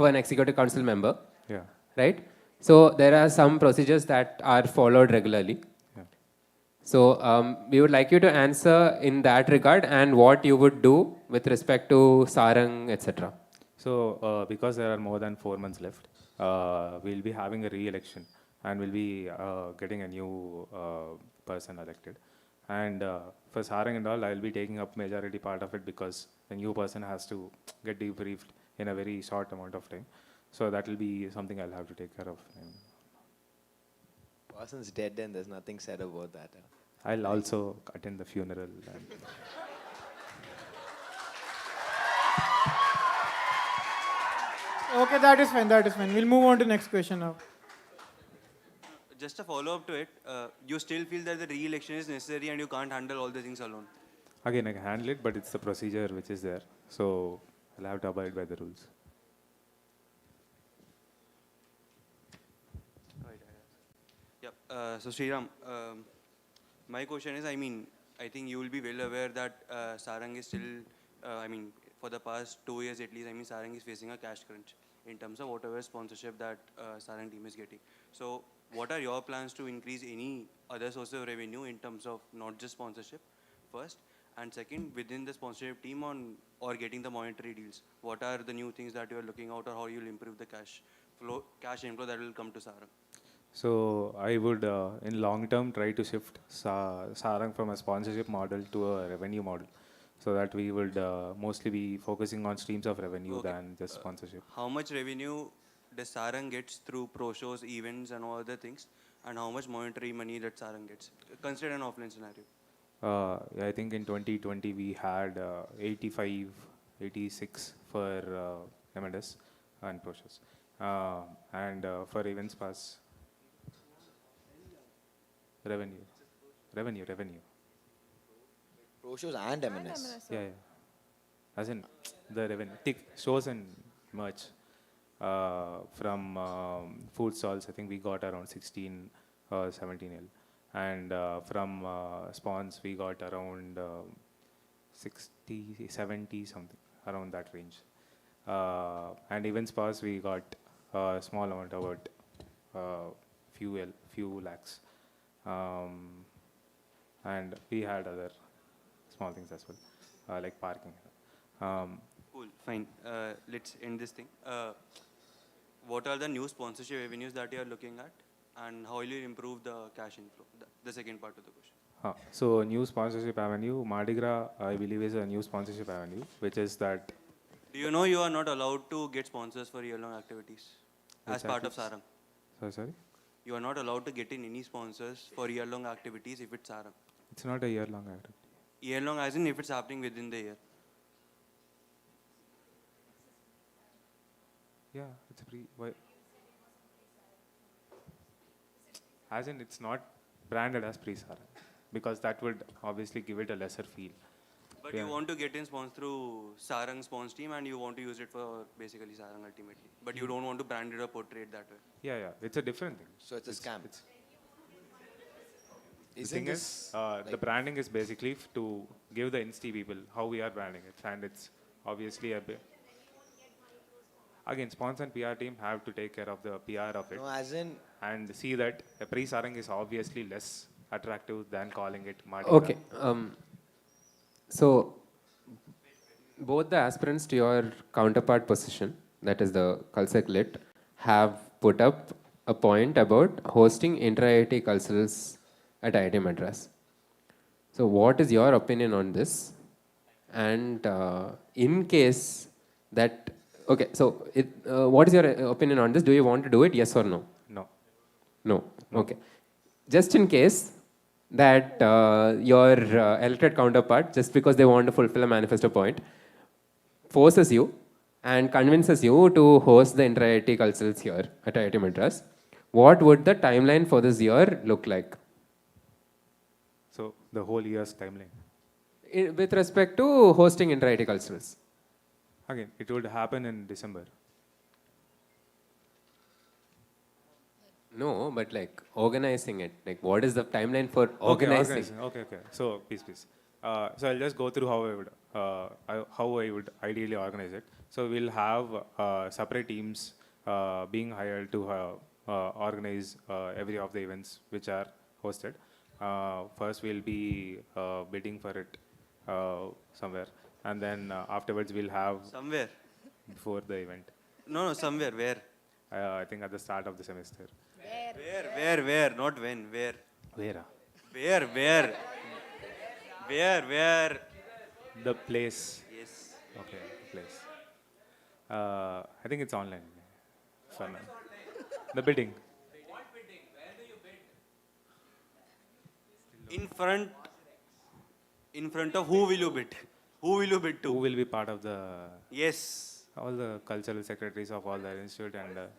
an executive council member. Yeah. Right? So there are some procedures that are followed regularly. Yeah. So we would like you to answer in that regard and what you would do with respect to Sarang, etc. So because there are more than 4 months left, we'll be having a re-election and we'll be getting a new person elected. And for Sarang and all, I'll be taking up majority part of it because the new person has to get debriefed in a very short amount of time. So that will be something I'll have to take care of. Person's dead and there's nothing said about that. I'll also attend the funeral. And Okay, that is fine. That is fine. We'll move on to next question now. Just a follow-up to it, you still feel that the re-election is necessary and you can't handle all the things alone? again, I can handle it, but it's the procedure which is there. So I'll have to abide by the rules. Yep. So Sriram, my question is, I think you will be well aware that Sarang is still, for the past 2 years at least, Sarang is facing a cash crunch in terms of whatever sponsorship that Sarang team is getting. So what are your plans to increase any other source of revenue in terms of not just sponsorship, first? And second, within the sponsorship team or getting the monetary deals, what are the new things that you are looking out or how you will improve the cash inflow that will come to Sarang? So I would, in long term, try to shift Sarang from a sponsorship model to a revenue model, so that we would mostly be focusing on streams of revenue than just sponsorship. How much revenue does Sarang gets through pro shows, events, and all other things, and how much monetary money that Sarang gets? Consider an offline scenario. I think in 2020 we had 85, 86 for MADRAS and pro shows, and for events pass. Revenue. Pro shows and M&S. Yeah. As in the revenue. Shows and merch. From food stalls, I think we got around 16 or 17 L. And from spawns, we got around 60, 70 something, around that range. And events pass, we got a small amount, about few lakhs. And we had other small things as well, like parking. Cool, fine. Let's end this thing. What are the new sponsorship revenues that you are looking at, and how will you improve the cash inflow? The second part of the question. So new sponsorship avenue, Mardi Gras, I believe, is a new sponsorship avenue, which is that. Do you know you are not allowed to get sponsors for year-long activities as part of Sarang? Sorry? You are not allowed to get in any sponsors for year-long activities if it's Sarang. It's not a year-long activity. Year-long as in if it's happening within the year. Yeah, it's why? As in, it's not branded as pre-Sarang, because that would obviously give it a lesser feel. But you want to get in sponsor through Sarang sponsor team, and you want to use it for basically Sarang ultimately. But you don't want to brand it or portray it that way. Yeah, it's a different thing. So it's a scam. The thing is, the branding is basically to give the Insti people how we are branding it, and it's obviously a bit. Again, sponsor and PR team have to take care of the PR of it. No, as in, and see that a pre-Sarang is obviously less attractive than calling it Mardi Gras. Okay. So both the aspirants to your counterpart position, that is the Culsec Lit, have put up a point about hosting inter-IIT culturals at IIT Madras. So what is your opinion on this? And in case that, okay, so what is your opinion on this? Do you want to do it, yes or no? No. Okay. Just in case that your elected counterpart, just because they want to fulfill a manifesto point, forces you and convinces you to host the inter-IIT culturals here at IIT Madras, what would the timeline for this year look like? So the whole year's timeline. With respect to hosting inter-IIT culturals. Again, it would happen in December. No, but like organizing it. Like, what is the timeline for organizing? Okay. So, please. So I'll just go through how I would ideally organize it. So we'll have separate teams being hired to organize every of the events which are hosted. First, we'll be bidding for it somewhere, and then afterwards we'll have somewhere before the event. No, somewhere. Where? I think at the start of the semester. Where? Not when. Where? Where? Where? The place. Yes. Okay, the place. I think it's online. For now. The bidding. What bidding? Where do you bid? In front of who will you bid? Who will you bid to? Who will be part of the... Yes. All the cultural secretaries of all the institute and... What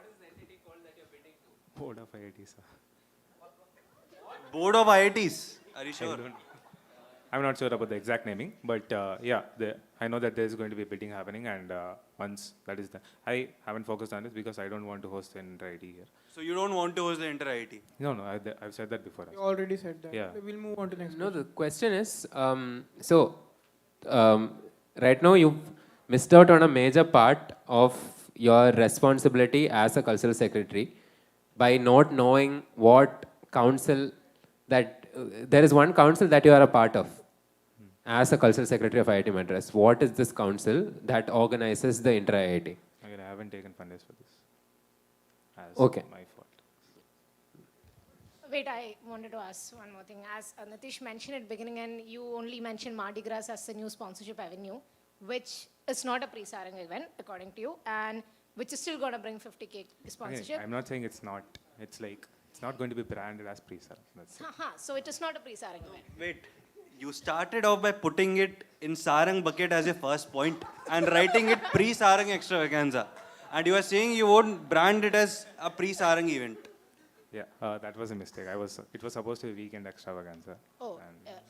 is the entity called that you're bidding to? Board of IITs. Board of IITs. Are you sure? I'm not sure about the exact naming, but yeah, I know that there's going to be bidding happening, and once that is done, I haven't focused on this because I don't want to host an inter-IIT here. So you don't want to host the inter-IIT? No, I've said that before. You already said that. Yeah. We'll move on to next. No, the question is, right now you've missed out on a major part of your responsibility as a cultural secretary by not knowing what council that, there is one council that you are a part of as a cultural secretary of IIT Madras. What is this council that organizes the inter-IIT? Again, I haven't taken funds for this. As Okay. my fault. Wait, I wanted to ask one more thing. As Nitish mentioned at the beginning, and you only mentioned MADRAS as the new sponsorship avenue, which is not a pre-Sarang event, according to you, and which is still going to bring 50K sponsorship. Okay, I'm not saying it's not. It's like, it's not going to be branded as pre-Sarang. That's it. So it is not a pre-Sarang event. Wait. You started off by putting it in Sarang bucket as a first point and writing it pre-Sarang extravaganza. And you are saying you won't brand it as a pre-Sarang event. Yeah, that was a mistake. It was supposed to be weekend extravaganza. Oh,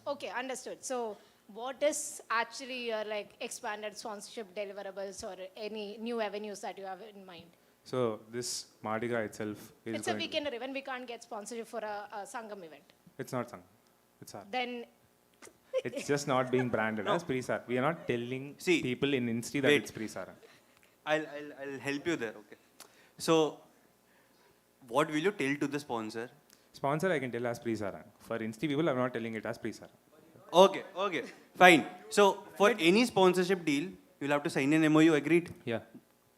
okay, understood. So what is actually your expanded sponsorship deliverables or any new avenues that you have in mind? So this Mardi Gras itself is It's a weekend event. We can't get sponsorship for a Sangam event. It's not Sangam. It's our. Then It's just not being branded as pre-Sarang. We are not telling people in Insti that it's pre-Sarang. I'll help you there, okay. So, what will you tell to the sponsor? Sponsor I can tell as pre-Sarang. For Insti people, I'm not telling it as pre-Sarang. Okay, fine. So, for any sponsorship deal, you'll have to sign an MOU, agreed? Yeah.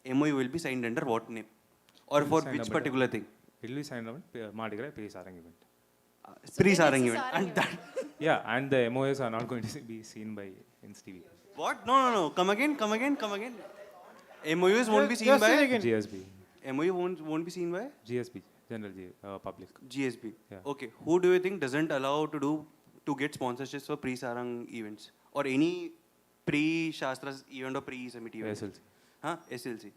MOU will be signed under what name? Or for which particular thing? It will be signed on Mardi Gras pre-Sarang event. Pre-Sarang event. And that yeah, and the MOUs are not going to be seen by Insti. What? No. Come again. MOUs won't be seen by? GSB. MOU won't be seen by? GSB, general public. GSB. Yeah. Okay. Who do you think doesn't allow to get sponsorships for pre-Sarang events? Or any pre-Shastras event or pre-Summit event? SLC. Huh? SLC.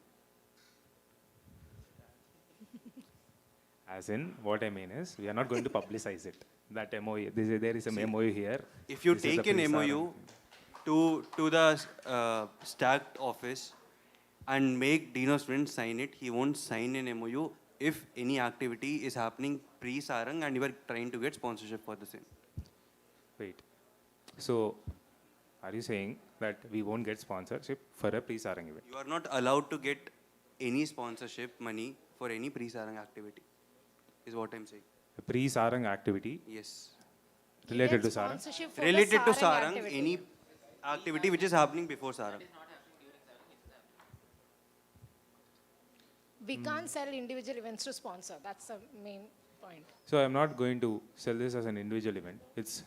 As in, what I mean is, we are not going to publicize it. That MOU, there is a MOU here. If you take an MOU to the stacked office and make Dean of Students sign it, he won't sign an MOU if any activity is happening pre-Sarang and you are trying to get sponsorship for the same. Wait. So, are you saying that we won't get sponsorship for a pre-Sarang event? You are not allowed to get any sponsorship money for any pre-Sarang activity, is what I'm saying. A pre-Sarang activity? Yes. Related to Sarang? Related to Sarang, any activity which is happening before Sarang. we can't sell individual events to sponsor. That's the main point. So I'm not going to sell this as an individual event. It's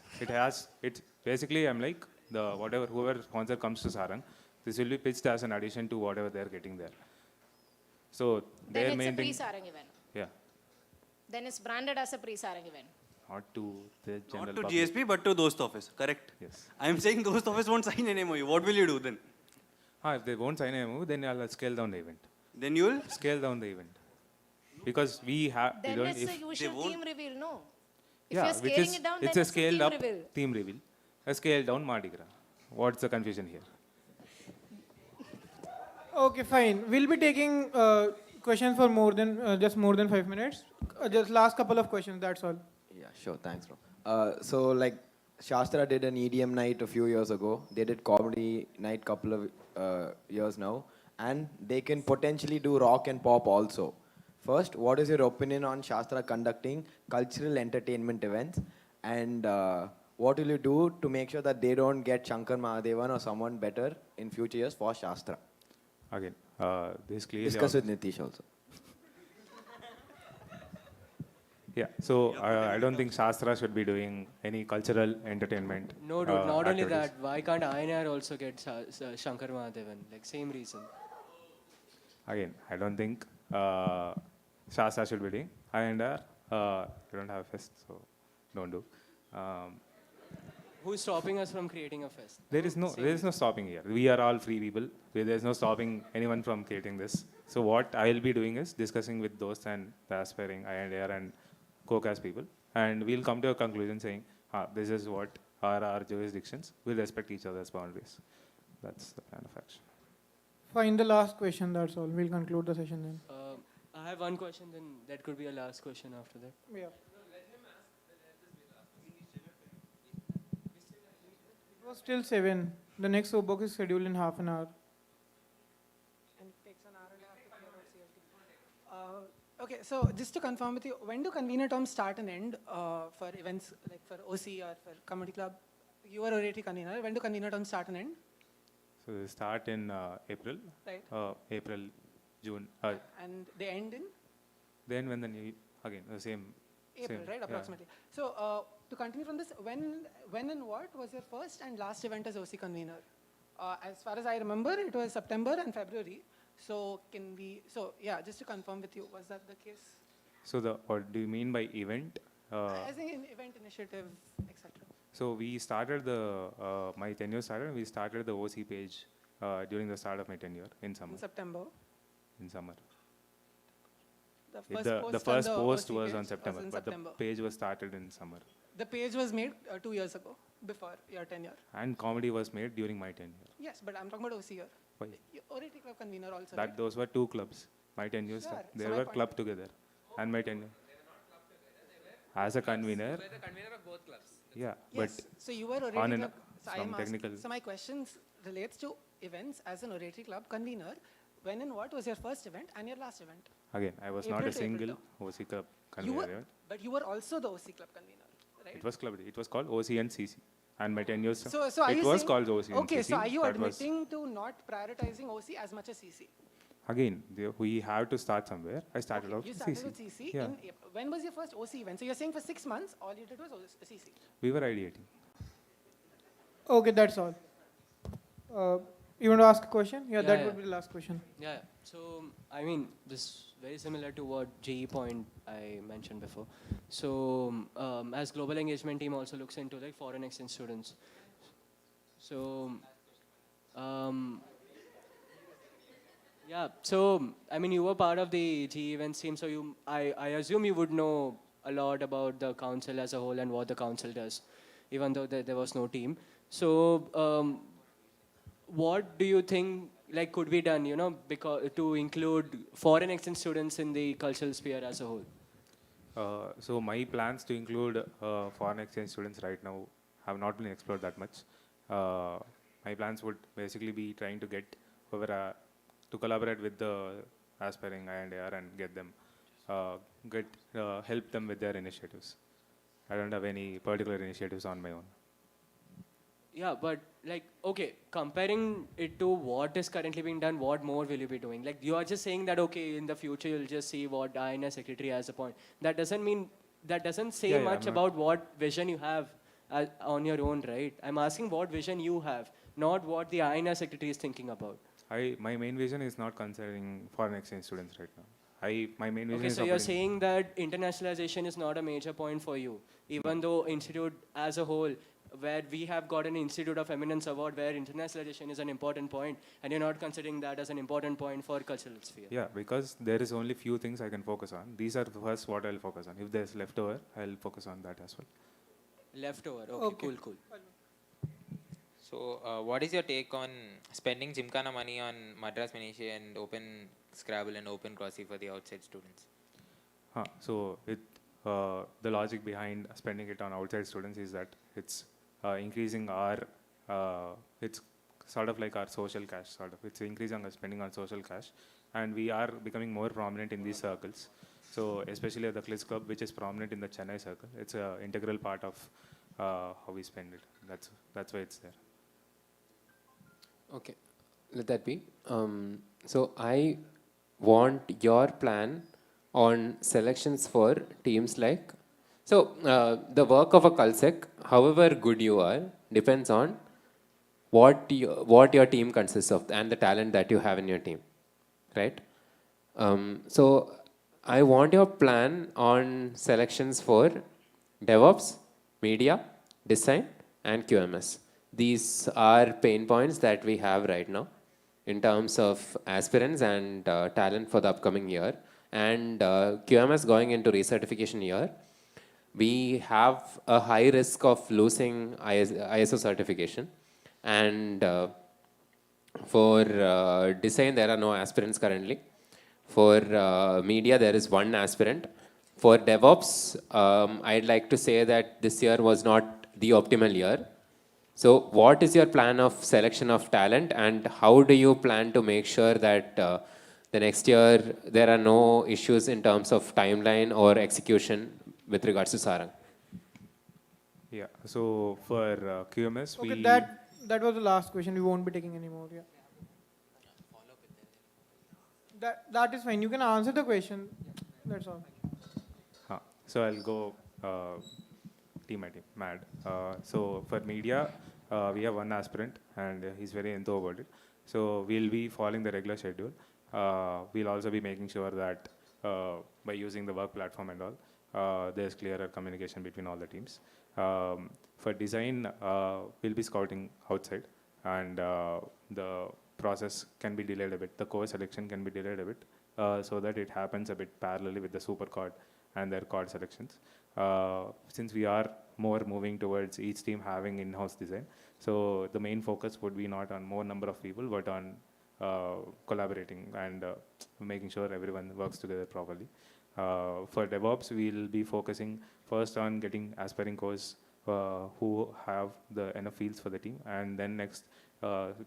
basically I'm like whoever sponsor comes to Sarang, this will be pitched as an addition to whatever they're getting there. So then it's a pre-Sarang event. Yeah. Then it's branded as a pre-Sarang event. Not to the general Not to public. GSP, but to Dost Office, correct? Yes. I'm saying Dost Office won't sign an MOU. What will you do then? If they won't sign a MOU, then I'll scale down the event. Then you'll scale down the event. Because we have, we Then don't, it's if, a usual team reveal, no? If yeah, you're which scaling is, it down, it's then a it's a scaled team up reveal. team reveal. A scaled down Mardi Gras. What's the confusion here? Okay, fine. We'll be taking questions for just more than 5 minutes. Just last couple of questions, that's all. Yeah, sure. Thanks, bro. So, like, Shastra did an EDM night a few years ago. They did comedy night couple of years now. And they can potentially do rock and pop also. First, what is your opinion on Shastra conducting cultural entertainment events? And what will you do to make sure that they don't get Shankar Mahadevan or someone better in future years for Shastra? Again, this clearly... Discuss with Nitish also. Yeah, so I don't think Shastra should be doing any cultural entertainment. No, dude, not only activities. that, why can't INR also get Shankar Mahadevan? Like, same reason. Again, I don't think Shastra should be doing. INR, we don't have a fest, so don't do. Who's stopping us from creating a fest? There is no stopping here. We are all free people. There is no stopping anyone from creating this. So what I will be doing is discussing with those and the aspiring INR and COCAS people, and we'll come to a conclusion saying, this is what are our jurisdictions. We'll respect each other's boundaries. That's the plan of action. Fine, the last question, that's all. We'll conclude the session then. I have one question, then that could be a last question after that. Yeah. It was still 7. The next SOAPBOX is scheduled in half an hour. Okay, so just to confirm with you, when do convener terms start and end for events like for OC or for comedy club? You are already convener. When do convener terms start and end? So they start in April. Right. April, June. And they end in? Then when the new, again, the same. April, right, approximately. Yeah. So to continue from this, when and what was your first and last event as OC convener? As far as I remember, it was September and February. So just to confirm with you, was that the case? So what do you mean by event? As in event initiative, etc. So we started my tenure started, we started the OC page during the start of my tenure in summer. In September? In summer. The first post OC was page on September, in but September. the page was started in summer. The page was made 2 years ago, before your tenure. And comedy was made during my tenure. Yes, but I'm talking about OC here. Why? Oratory Club convener also. Right? Those were two clubs. My tenure, Sure. they So were my point- clubbed together. And my tenure. As a convener. So the convener of both clubs. Yeah, Yes. but So you were on oratory an, club. So some technical. So my questions relates to events as an oratory club convener. When and what was your first event and your last event? Again, I was April not a to April single two. OC club You convener. were, but you were also the OC club convener, right? It was clubbed. It was called OC and CC. And my tenure, So are it you was saying, called OC and okay, CC. so are you That was- admitting to not prioritizing OC as much as CC? Again, we have to start somewhere. I started off You with started CC. with CC. Yeah. In April. When was your first OC event? So you're saying for 6 months, all you did was CC. We were ideating. Okay, that's all. You want to ask a question? Yeah, that would be the last question. Yeah. So, I mean, this is very similar to what GE point I mentioned before. So, as global engagement team also looks into like foreign exchange students. So, yeah. So, I mean, you were part of the GE events team, so I assume you would know a lot about the council as a whole and what the council does, even though there was no team. So, what do you think like could be done, because to include foreign exchange students in the cultural sphere as a whole? So my plans to include foreign exchange students right now have not been explored that much. My plans would basically be trying to get whoever to collaborate with the aspiring INDR and get them, help them with their initiatives. I don't have any particular initiatives on my own. Yeah, but like, okay, comparing it to what is currently being done, what more will you be doing? Like, you are just saying that, okay, in the future you'll just see what INS secretary has a point. That doesn't say much about what vision you have on your own, right? I'm asking what vision you have, not what the INS secretary is thinking about. My main vision is not considering foreign exchange students right now. My main vision Okay, is so you're saying that internationalization is not a major point for you, even though institute as a whole where we have got an Institute of Eminence Award where internationalization is an important point, and you're not considering that as an important point for cultural sphere? Yeah, because there is only few things I can focus on. These are the first what I'll focus on. If there's leftover, I'll focus on that as well. Leftover, okay. Cool. So, what is your take on spending Gymkhana money on Madras Minishi and Open Scrabble and Open Crossy for the outside students? So the logic behind spending it on outside students is that it's increasing our, it's sort of like our social cash, sort of. It's increasing our spending on social cash, and we are becoming more prominent in these circles. So especially at the Linguistic Club, which is prominent in the Chennai circle, it's an integral part of how we spend it. That's why it's there. Okay, let that be. So I want your plan on selections for teams like, so the work of a Culsec, however good you are, depends on what your team consists of and the talent that you have in your team, right? So I want your plan on selections for DevOps, media, design, and QMS. These are pain points that we have right now in terms of aspirants and talent for the upcoming year. And QMS going into recertification year, we have a high risk of losing ISO certification. And for design, there are no aspirants currently. For media, there is one aspirant. For DevOps, I'd like to say that this year was not the optimal year. So what is your plan of selection of talent, and how do you plan to make sure that the next year there are no issues in terms of timeline or execution with regards to Sarang? Yeah, so for QMS, Okay, that was the last question. We won't be taking any more. Yeah. That is fine. You can answer the question. That's all. So I'll go team by team, MAD. So for media, we have one aspirant, and he's very into about it. So we'll be following the regular schedule. We'll also be making sure that by using the work platform and all, there's clearer communication between all the teams. For design, we'll be scouting outside, and the process can be delayed a bit. The core selection can be delayed a bit, so that it happens a bit parallelly with the super chord and their chord selections. Since we are more moving towards each team having in-house design, so the main focus would be not on more number of people, but on collaborating and making sure everyone works together properly. For DevOps, we'll be focusing first on getting aspiring cores who have the enough fields for the team, and then next,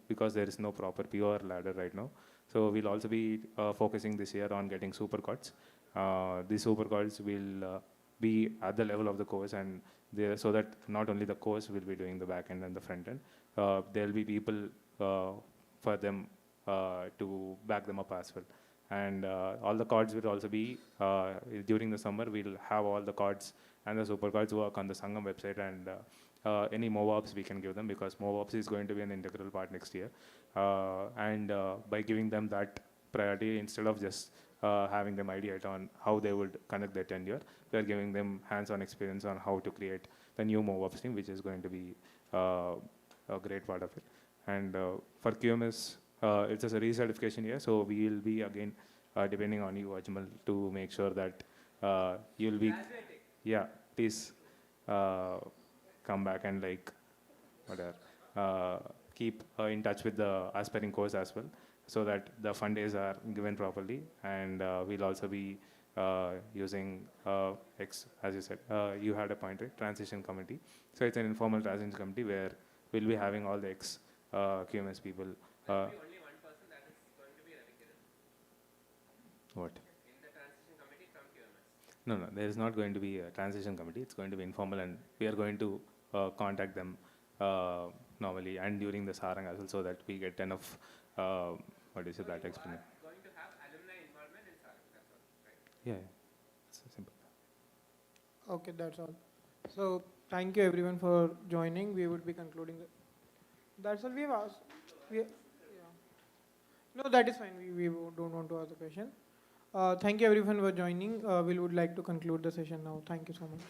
because there is no proper PR ladder right now, so we'll also be focusing this year on getting super chords. These super chords will be at the level of the course, and so that not only the course will be doing the back end and the front end, there will be people for them to back them up as well. And all the cards will also be, during the summer, we'll have all the cards and the super cards work on the Sangam website, and any MOVOPs we can give them, because MOVOPs is going to be an integral part next year. And by giving them that priority, instead of just having them ideate on how they would conduct their tenure, we are giving them hands-on experience on how to create the new MOVOPs team, which is going to be a great part of it. And for QMS, it's a recertification year, so we will be again depending on you, Ajmal, to make sure that you'll be, yeah, please come back and keep in touch with the aspiring course as well, so that the fund days are given properly. And we'll also be using as you said, you had a point, right? Transition committee. So it's an informal transition committee where we'll be having all the QMS people. What? In the transition committee from QMS. No, there is not going to be a transition committee. It's going to be informal, and we are going to contact them normally and during the Sarang as well, so that we get enough, what is it, that explain? Going to have alumni involvement in Sarang, that's all, right? Yeah, it's simple. Okay, that's all. So thank you everyone for joining. We would be concluding. That's all we have asked. No, that is fine. We don't want to ask the question. Thank you everyone for joining. We would like to conclude the session now. Thank you so much.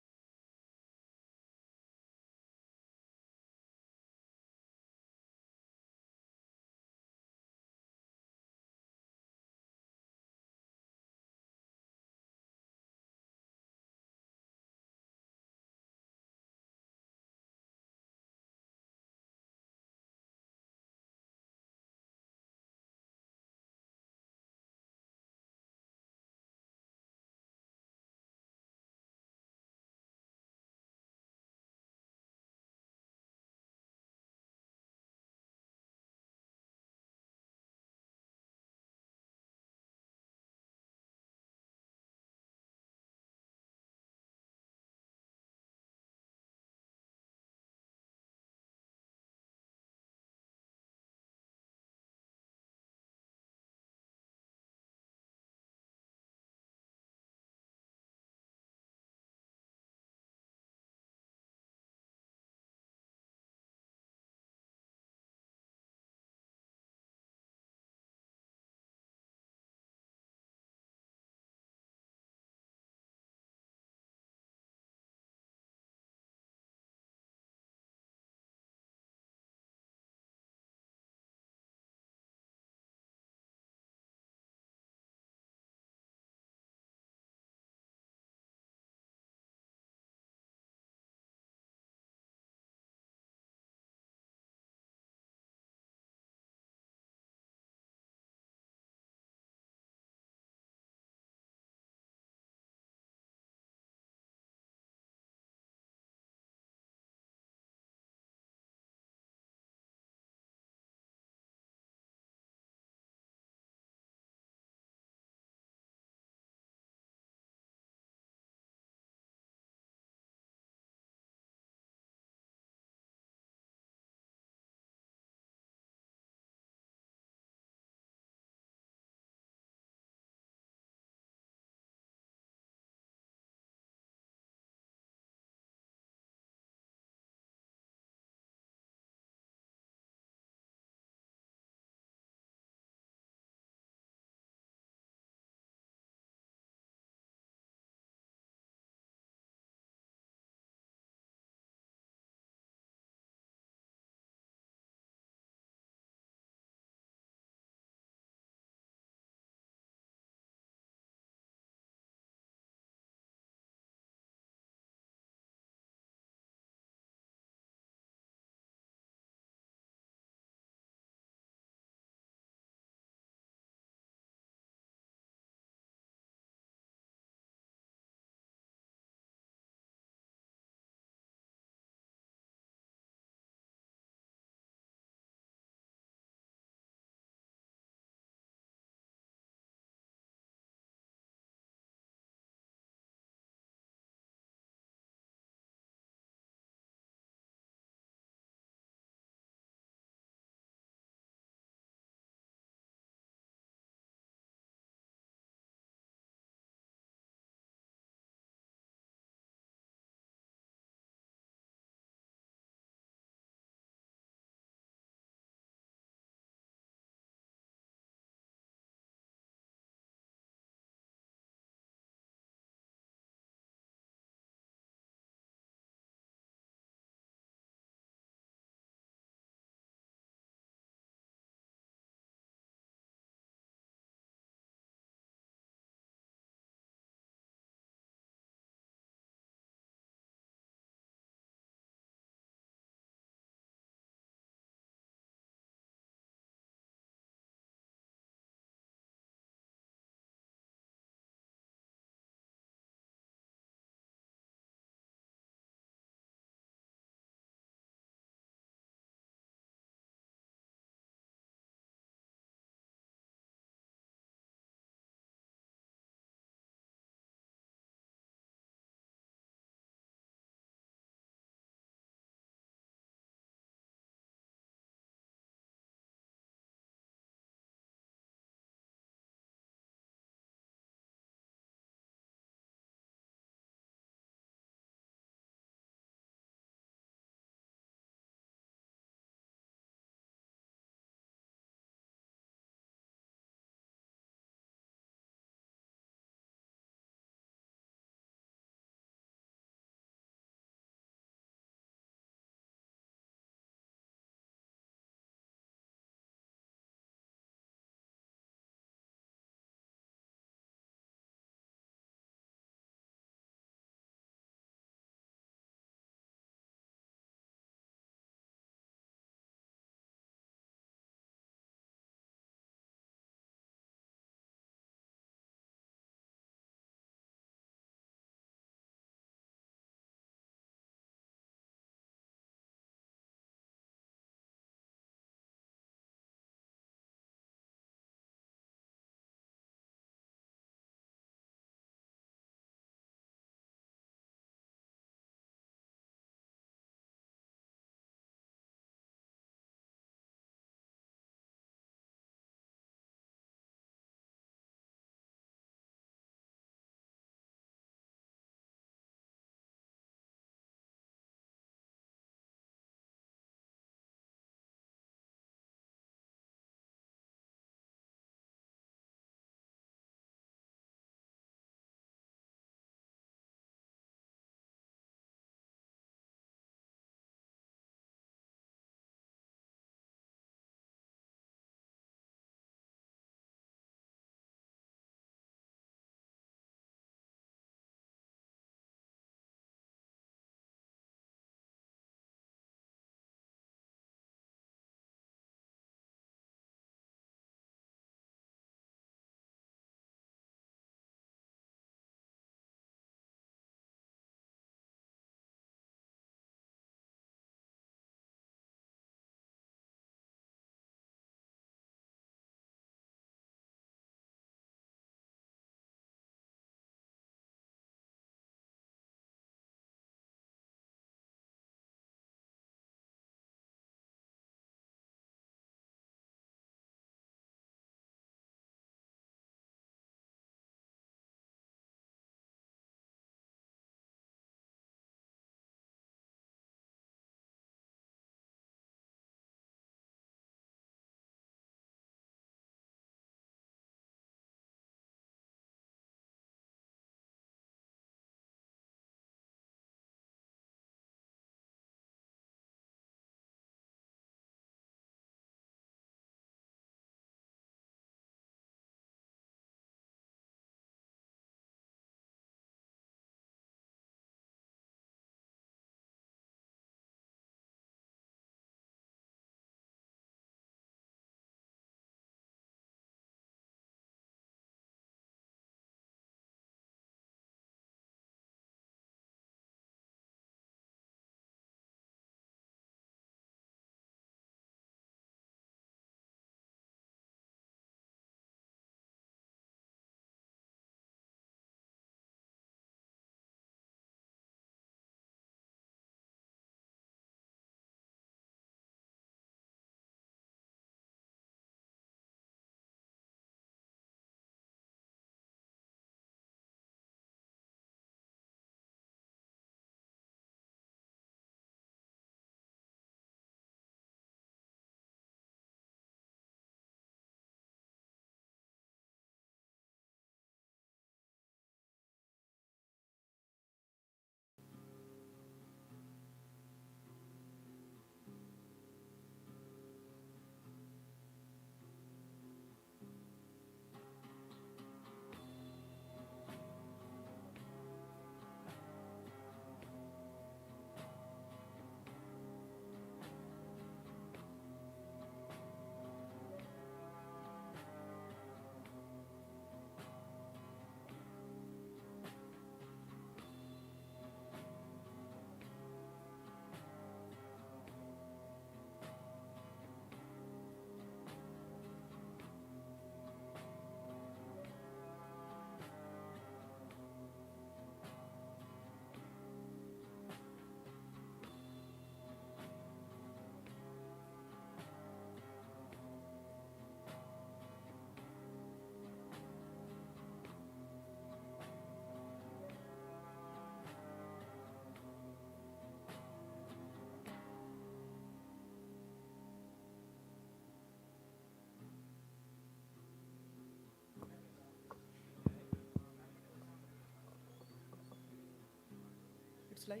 live?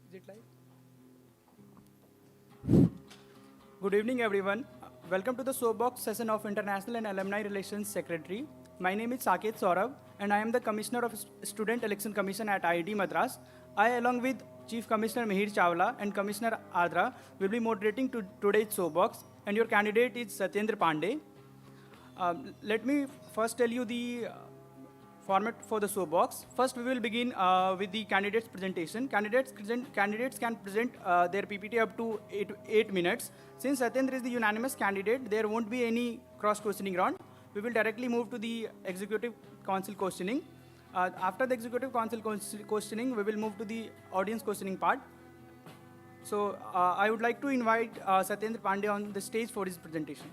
Is it live? Good evening, everyone. Welcome to the SOAPBOX session of International and Alumni Relations Secretary. My name is Saket Saurabh, and I am the Commissioner of Student Election Commission at IIT Madras. I, along with Chief Commissioner Mihir Chawla and Commissioner Adra, will be moderating today's SOAPBOX, and your candidate is Satyendra Pandey. Let me first tell you the format for the SOAPBOX. First, we will begin with the candidates' presentation. Candidates can present their PPT up to 8 minutes. Since Satyendra is the unanimous candidate, there won't be any cross-questioning round. We will directly move to the Executive Council questioning. After the Executive Council questioning, we will move to the audience questioning part. So I would like to invite Satyendra Pandey on the stage for his presentation.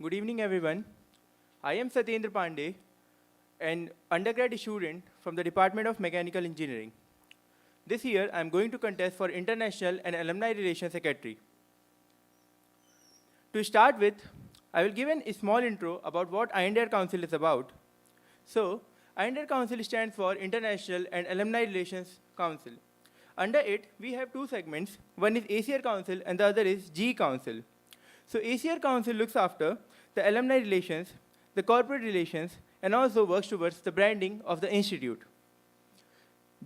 Good evening, everyone. I am Satyendra Pandey, an undergrad student from the Department of Mechanical Engineering. This year, I am going to contest for International and Alumni Relations Secretary. To start with, I will give a small intro about what INDR Council is about. So, INDR Council stands for International and Alumni Relations Council. Under it, we have two segments. One is ACR Council and the other is GE Council. So ACR Council looks after the alumni relations, the corporate relations, and also works towards the branding of the institute.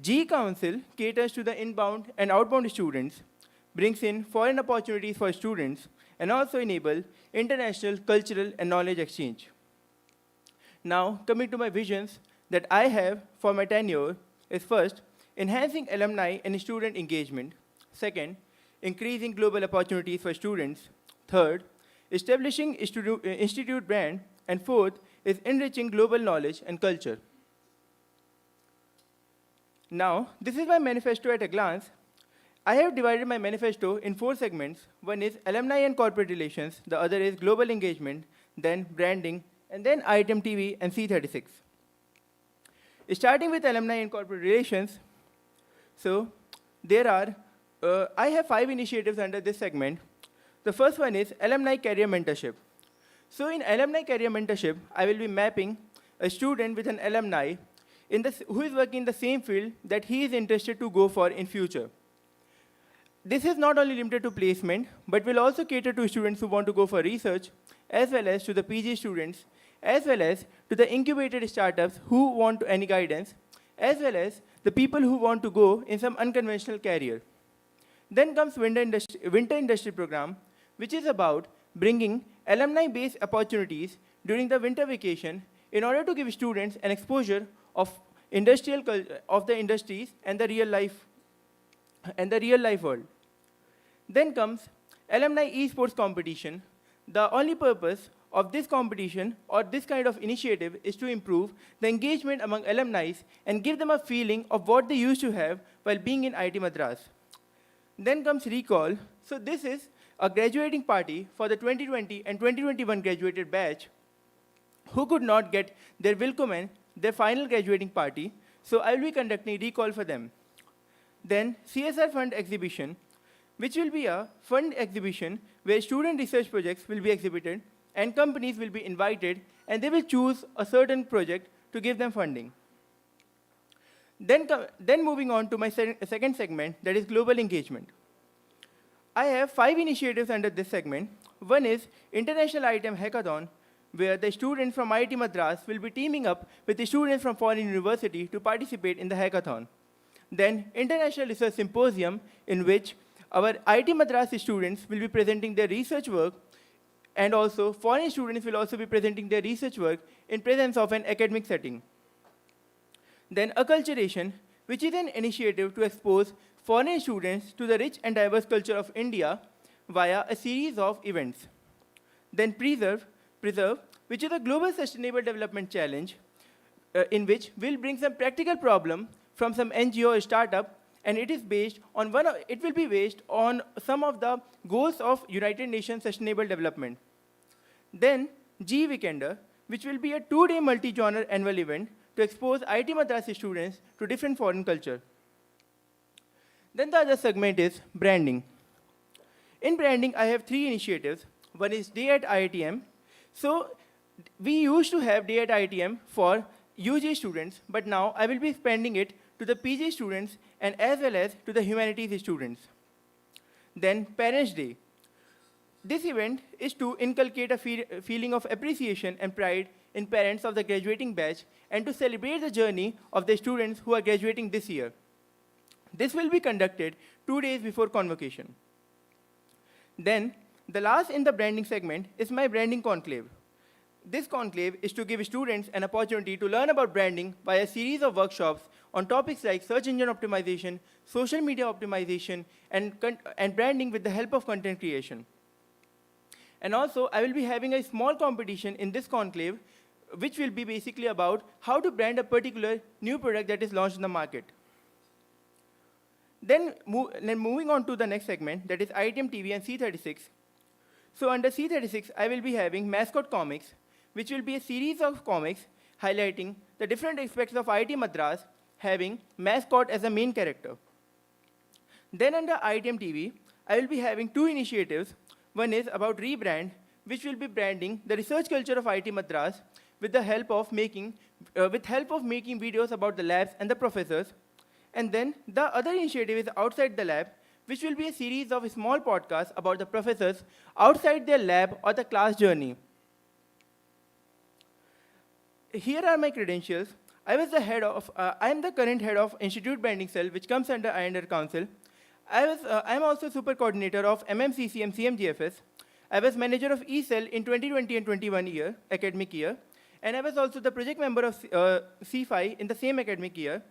GE Council caters to the inbound and outbound students, brings in foreign opportunities for students, and also enable international cultural and knowledge exchange. Now, coming to my visions that I have for my tenure is first, enhancing alumni and student engagement. Second, increasing global opportunities for students. Third, establishing institute brand. And fourth is enriching global knowledge and culture. Now, this is my manifesto at a glance. I have divided my manifesto in 4 segments. One is alumni and corporate relations, the other is global engagement, then branding, and then IITM TV and C36. Starting with alumni and corporate relations, so there are, I have 5 initiatives under this segment. The first one is alumni career mentorship. So in alumni career mentorship, I will be mapping a student with an alumni who is working in the same field that he is interested to go for in future. This is not only limited to placement, but will also cater to students who want to go for research, as well as to the PG students, as well as to the incubated startups who want any guidance, as well as the people who want to go in some unconventional career. Then comes winter industry program, which is about bringing alumni-based opportunities during the winter vacation in order to give students an exposure of the industries and the real life world. Then comes alumni esports competition. The only purpose of this competition or this kind of initiative is to improve the engagement among alumni and give them a feeling of what they used to have while being in IIT Madras. Then comes recall. So this is a graduating party for the 2020 and 2021 graduated batch who could not get their welcome, their final graduating party. So I will be conducting recall for them. Then CSR fund exhibition, which will be a fund exhibition where student research projects will be exhibited and companies will be invited and they will choose a certain project to give them funding. Then moving on to my second segment, that is global engagement. I have 5 initiatives under this segment. One is International IITM Hackathon, where the students from IIT Madras will be teaming up with the students from foreign university to participate in the hackathon. Then International Research Symposium, in which our IIT Madras students will be presenting their research work, and also foreign students will also be presenting their research work in presence of an academic setting. Then Acculturation, which is an initiative to expose foreign students to the rich and diverse culture of India via a series of events. Then Preserve, which is a global sustainable development challenge in which we'll bring some practical problem from some NGO or startup, and it is based on it will be based on some of the goals of United Nations Sustainable Development. Then GE Weekender, which will be a 2-day multi-genre annual event to expose IIT Madras students to different foreign culture. Then the other segment is branding. In branding, I have 3 initiatives. One is Day at IITM. So we used to have Day at IITM for UG students, but now I will be expanding it to the PG students and as well as to the humanities students. Then Parents' Day. This event is to inculcate a feeling of appreciation and pride in parents of the graduating batch and to celebrate the journey of the students who are graduating this year. This will be conducted 2 days before convocation. Then, the last in the branding segment is my branding conclave. This conclave is to give students an opportunity to learn about branding by a series of workshops on topics like search engine optimization, social media optimization, and branding with the help of content creation. And also, I will be having a small competition in this conclave, which will be basically about how to brand a particular new product that is launched in the market. Then moving on to the next segment, that is IITM TV and C36. So under C36, I will be having Mascot Comics, which will be a series of comics highlighting the different aspects of IIT Madras, having Mascot as a main character. Then under ITM TV, I will be having two initiatives. One is about rebrand, which will be branding the research culture of IIT Madras with the help of making videos about the labs and the professors. And then the other initiative is outside the lab, which will be a series of small podcasts about the professors outside their lab or the class journey. Here are my credentials. I am the current head of Institute Branding Cell, which comes under INR Council. I am also super coordinator of MMCCM CMGFS. I was manager of eCell in 2020 and 21 academic year, and I was also the project member of CFI in the same academic year.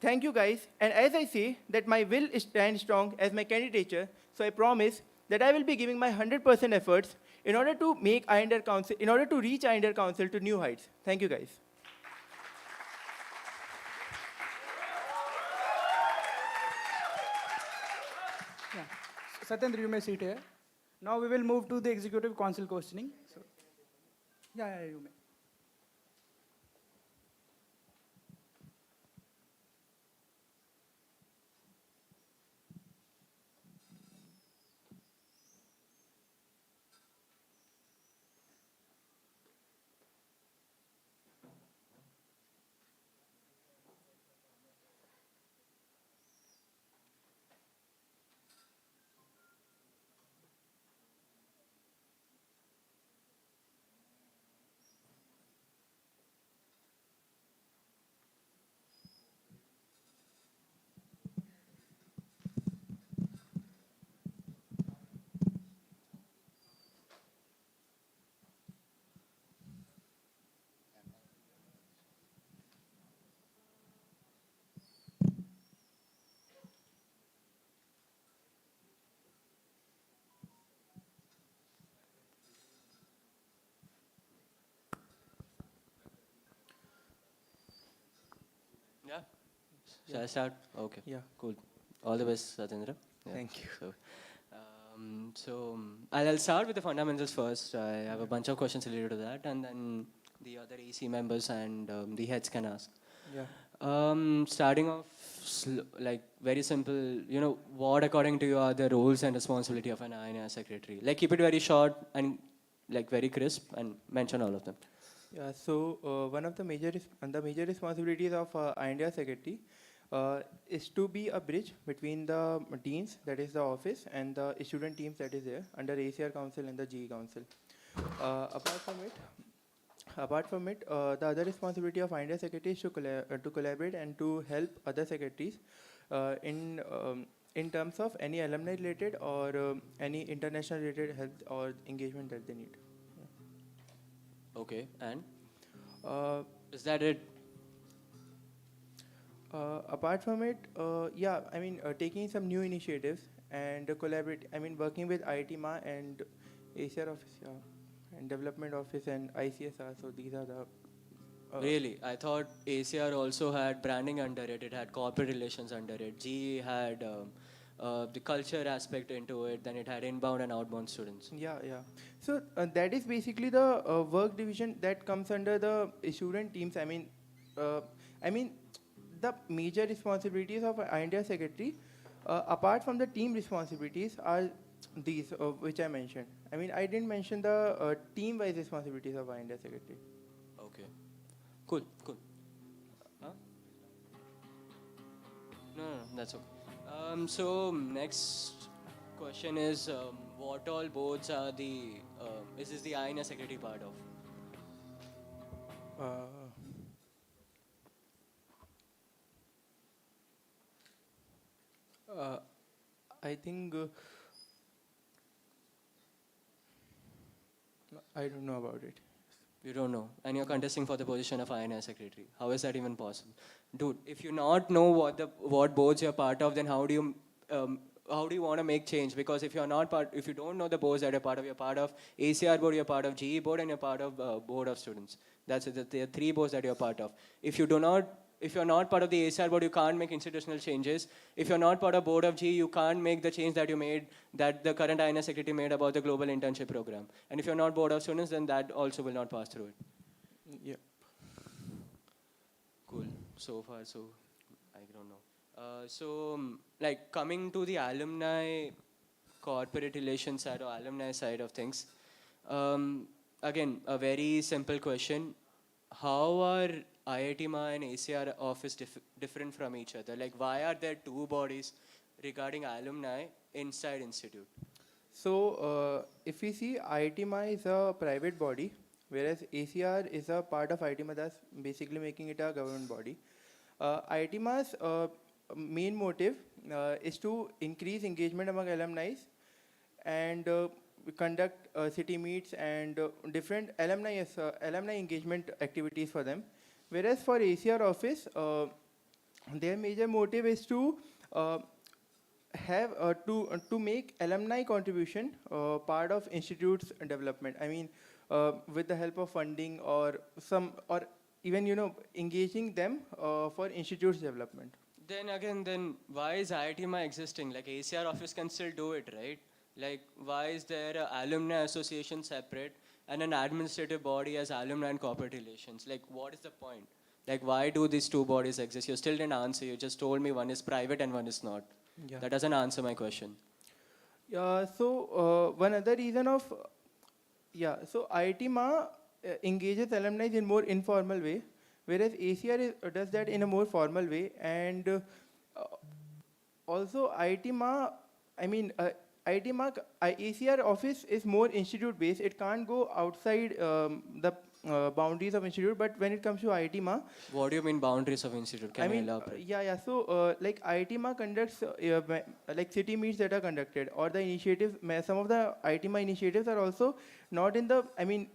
Thank you guys, and as I say that my will stands strong as my candidature, so I promise that I will be giving my 100% efforts in order to reach INR Council to new heights. Thank you guys. Yeah. Satyendra, you may sit here. Now we will move to the Executive Council questioning. So, yeah, you may. Yeah. Shall I start? Okay. Yeah. Cool. All the best, Satyendra. Yeah. Thank you. I'll start with the fundamentals first. I have a bunch of questions related to that, and then the other AC members and the heads can ask. Yeah. Starting off, like very simple. You know, what according to you are the roles and responsibility of an INA secretary? Like keep it very short and like very crisp, and mention all of them. Yeah, so one of the major responsibilities of India Secretary is to be a bridge between the teams, that is the office, and the student teams that is there under ACR Council and the GE Council. Apart from it, the other responsibility of India Secretary is to collaborate and to help other secretaries in terms of any alumni related or any international related help or engagement that they need. Okay, and is that it? Apart from it, yeah, I mean, taking some new initiatives and working with IIT MA and ACR office, yeah, and development office and ICSR. So these are the. Really, I thought ACR also had branding under it. It had corporate relations under it. GE had the culture aspect into it. Then it had inbound and outbound students. Yeah, yeah. So that is basically the work division that comes under the student teams. I mean, the major responsibilities of India Secretary, apart from the team responsibilities, are these which I mentioned. I mean, I didn't mention the team-wise responsibilities of India Secretary. Okay. Cool, cool. Huh? No, that's okay. So next question is, what all boards are is this the INA Secretary part of? I think I don't know about it. You don't know, and you're contesting for the position of INA Secretary. How is that even possible, dude? If you not know what boards you're part of, then how do you want to make change? Because if you don't know the boards that you're part of ACR board, you're part of GE board, and you're part of board of students. That's it. There are three boards that you're part of. If if you're not part of the ACR board, you can't make institutional changes. If you're not part of board of G, you can't make the change that you made, that the current INS secretary made about the global internship program. And if you're not board of students, then that also will not pass through it. Yeah. Cool. So far, so I don't know. Like coming to the alumni corporate relations side or alumni side of things, again, a very simple question. How are IIT MA and ACR office different from each other? Like, why are there two bodies regarding alumni inside institute? So, if we see, IIT MA is a private body, whereas ACR is a part of IIT Madras, basically making it a government body. IIT MA's main motive is to increase engagement among alumni and conduct city meets and different alumni engagement activities for them. Whereas for ACR office, their major motive is to have to make alumni contribution part of institute's development. I mean, with the help of funding or even engaging them for institute's development. Then why is IIT MA existing? Like ACR office can still do it, right? Like why is there an alumni association separate and an administrative body as alumni and corporate relations? Like what is the point? Like why do these two bodies exist? You still didn't answer. You just told me one is private and one is not. Yeah. That doesn't answer my question. One other reason of so IIT MA engages alumni in more informal way, whereas ACR does that in a more formal way. And also IIT MA, IIT MA, ACR office is more institute based. It can't go outside the boundaries of institute. But when it comes to IIT MA, What do you mean boundaries of institute? Can you elaborate? So like IIT MA conducts like city meets that are conducted, or the initiatives. Some of the IIT MA initiatives are also not in the.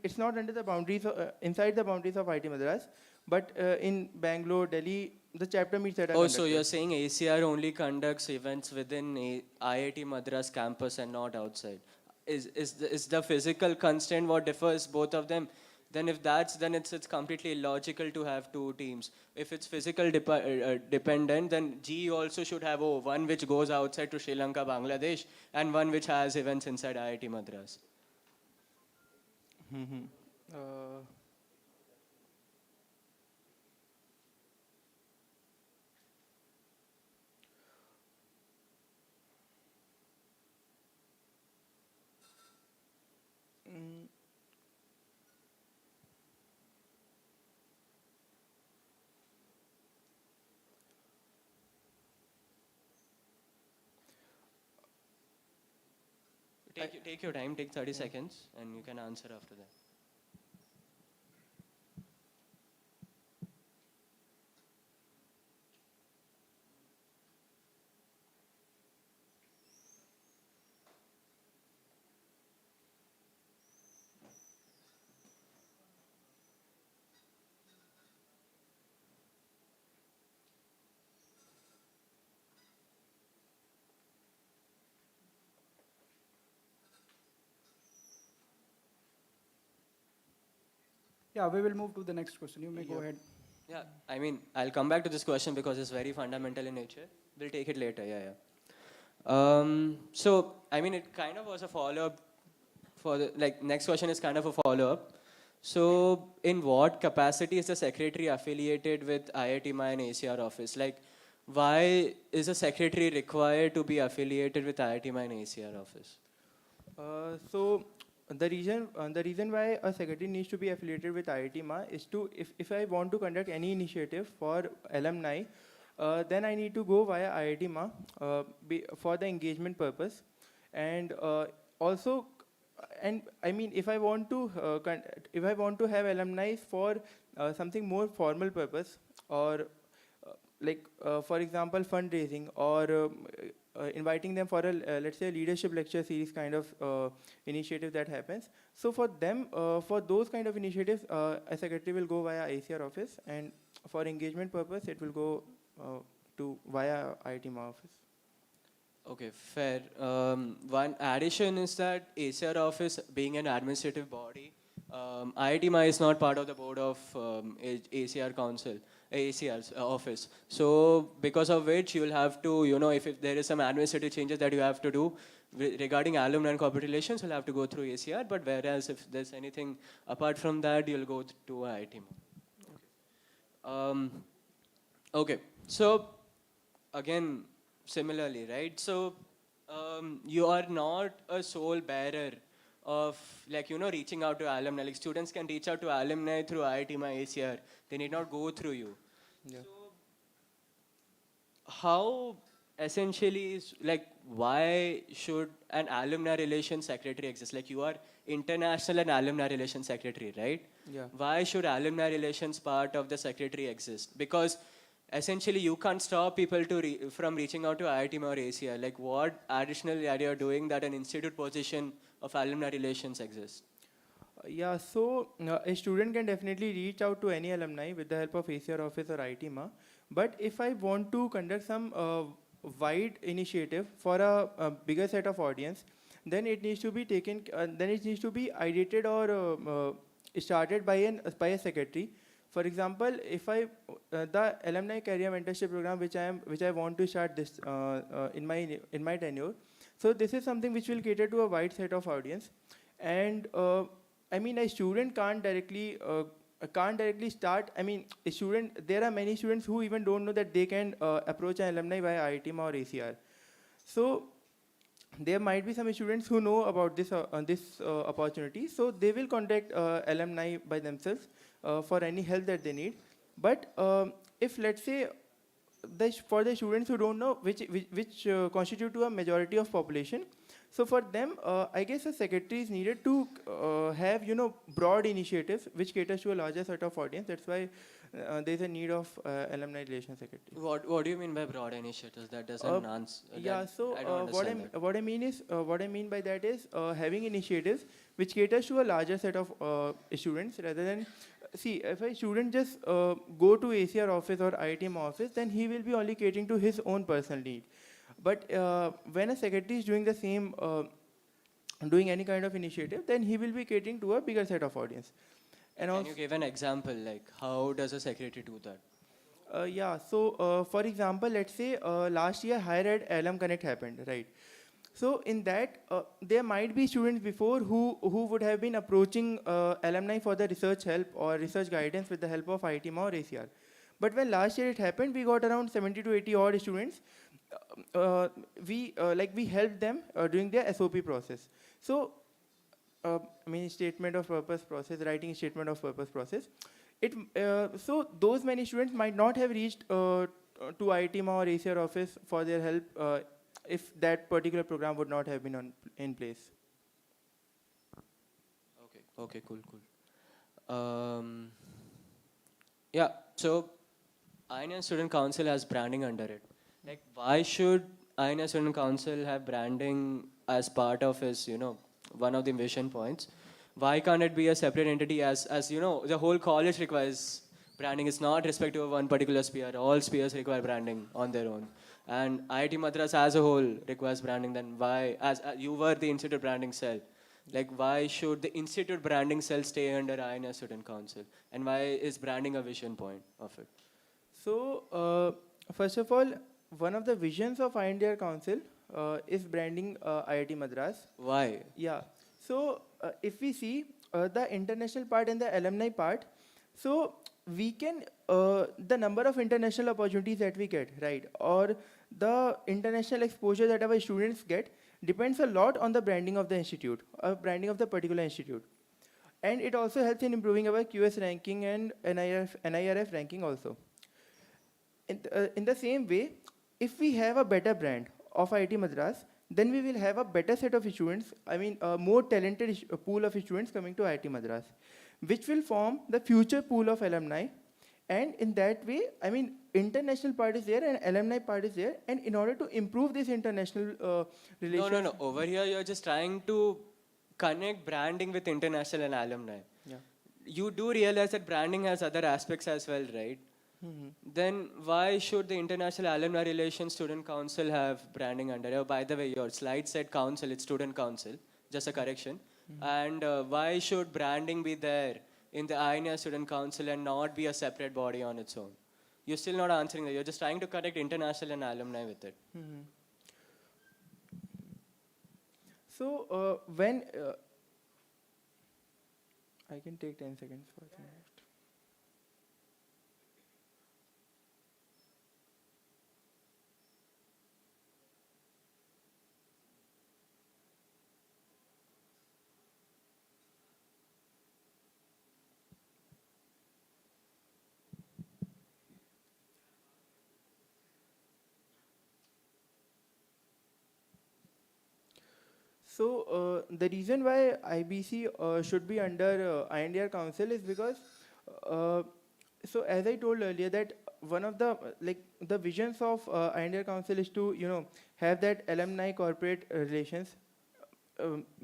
It's not under the boundaries inside the boundaries of IIT Madras, but in Bangalore, Delhi, the chapter meets that are conducted. So you're saying ACR only conducts events within IIT Madras campus and not outside? Is the physical constraint what differs both of them? Then if that's, then it's completely illogical to have two teams. If it's physical dependent, then G also should have one which goes outside to Sri Lanka, Bangladesh, and one which has events inside IIT Madras. Take your time, take 30 seconds, and you can answer after that. Yeah, we will move to the next question. You may go ahead. Yeah, I'll come back to this question because it's very fundamental in nature. We'll take it later, it kind of was a follow-up for the, next question is kind of a follow-up. So, in what capacity is the secretary affiliated with IIT MA and ACR office? Like, why is a secretary required to be affiliated with IIT MA and ACR office? The reason why a secretary needs to be affiliated with IIT MA is to, if I want to conduct any initiative for alumni, then I need to go via IIT MA for the engagement purpose, and also, if I want to have alumni for something more formal purpose, or for example fundraising, or inviting them for a let's say leadership lecture series kind of initiative that happens. So for them, for those kind of initiatives, a secretary will go via ACR office, and for engagement purpose, it will go via IIT MA office. Okay, fair. One addition is that ACR office being an administrative body, IIT MA is not part of the board of ACR council. ACR's office. So because of which you'll have to, if there is some administrative changes that you have to do regarding alumni and corporate relations, you'll have to go through ACR. But whereas if there's anything apart from that, you'll go to IIT. Okay, so again, similarly, right? So you are not a sole bearer of reaching out to alumni. Like students can reach out to alumni through IIT ACR. They need not go through you. Yeah. So how essentially why should an alumni relations secretary exist? Like you are international and alumni relations secretary, right? Yeah. Why should alumni relations part of the secretary exist? Because essentially you can't stop people from reaching out to IIT or ACR. Like what additional are you doing that an institute position of alumni relations exists? Yeah, so a student can definitely reach out to any alumni with the help of ACR office or ITMA. But if I want to conduct some wide initiative for a bigger set of audience, then it needs to be taken. Then it needs to be ideated or started by a secretary. For example, if the alumni career mentorship program which I want to start this in my tenure, so this is something which will cater to a wide set of audience, and a student can't directly start. There are many students who even don't know that they can approach an alumni via IIT or ACR. So there might be some students who know about this opportunity, so they will contact alumni by themselves for any help that they need. But if let's say for the students who don't know which constitute to a majority of population, so for them, I guess a secretary is needed to have broad initiatives which caters to a larger set of audience. That's why there is a need of alumni relations secretary. What do you mean by broad initiatives? That doesn't answer. Yeah. So I don't understand what I mean by that is having initiatives which caters to a larger set of students rather than. See, if a student just go to ACR office or IITM office, then he will be only catering to his own personal need. But when a secretary is doing the same, doing any kind of initiative, then he will be catering to a bigger set of audience. And Can you give an example, like how does a secretary do that? Yeah, so for example, let's say last year Higher Ed Alum Connect happened, right? So in that, there might be students before who would have been approaching alumni for the research help or research guidance with the help of IITM or ACR. But when last year it happened, we got around 70 to 80 odd students. We helped them during their SOP process. So, statement of purpose process, writing statement of purpose process. So those many students might not have reached to IITM or ACR office for their help if that particular program would not have been in place. Okay, cool. Yeah, so INA Student Council has branding under it. Like, why should INA Student Council have branding as part of his, one of the vision points? Why can't it be a separate entity as the whole college requires branding? It's not respective of one particular sphere. All spheres require branding on their own. And IIT Madras as a whole requires branding. Then why, as you were the institute branding cell, like why should the institute branding cell stay under INA Student Council? And why is branding a vision point of it? So, first of all, one of the visions of INDR Council is branding IIT Madras. Why? Yeah. So, if we see the international part and the alumni part, so we can, the number of international opportunities that we get, right, or the international exposure that our students get depends a lot on the branding of the institute, branding of the particular institute. And it also helps in improving our QS ranking and NIRF ranking also. In the same way, if we have a better brand of IIT Madras, then we will have a better set of students, a more talented pool of students coming to IIT Madras, which will form the future pool of alumni. And in that way, international part is there and alumni part is there. And in order to improve this international relations... No. Over here, you're just trying to connect branding with international and alumni. Yeah. You do realize that branding has other aspects as well, right? Mm-hmm. Then why should the International Alumni Relations Student Council have branding under it? Oh, by the way, your slide said council, it's student council, just a correction. Mm-hmm. And why should branding be there in the INA Student Council and not be a separate body on its own? You're still not answering that. You're just trying to connect international and alumni with it. So when I can take 10 seconds for the next. So the reason why IBC should be under INDR Council is because, so as I told earlier, that one of the the visions of INDR Council is to have that alumni corporate relations.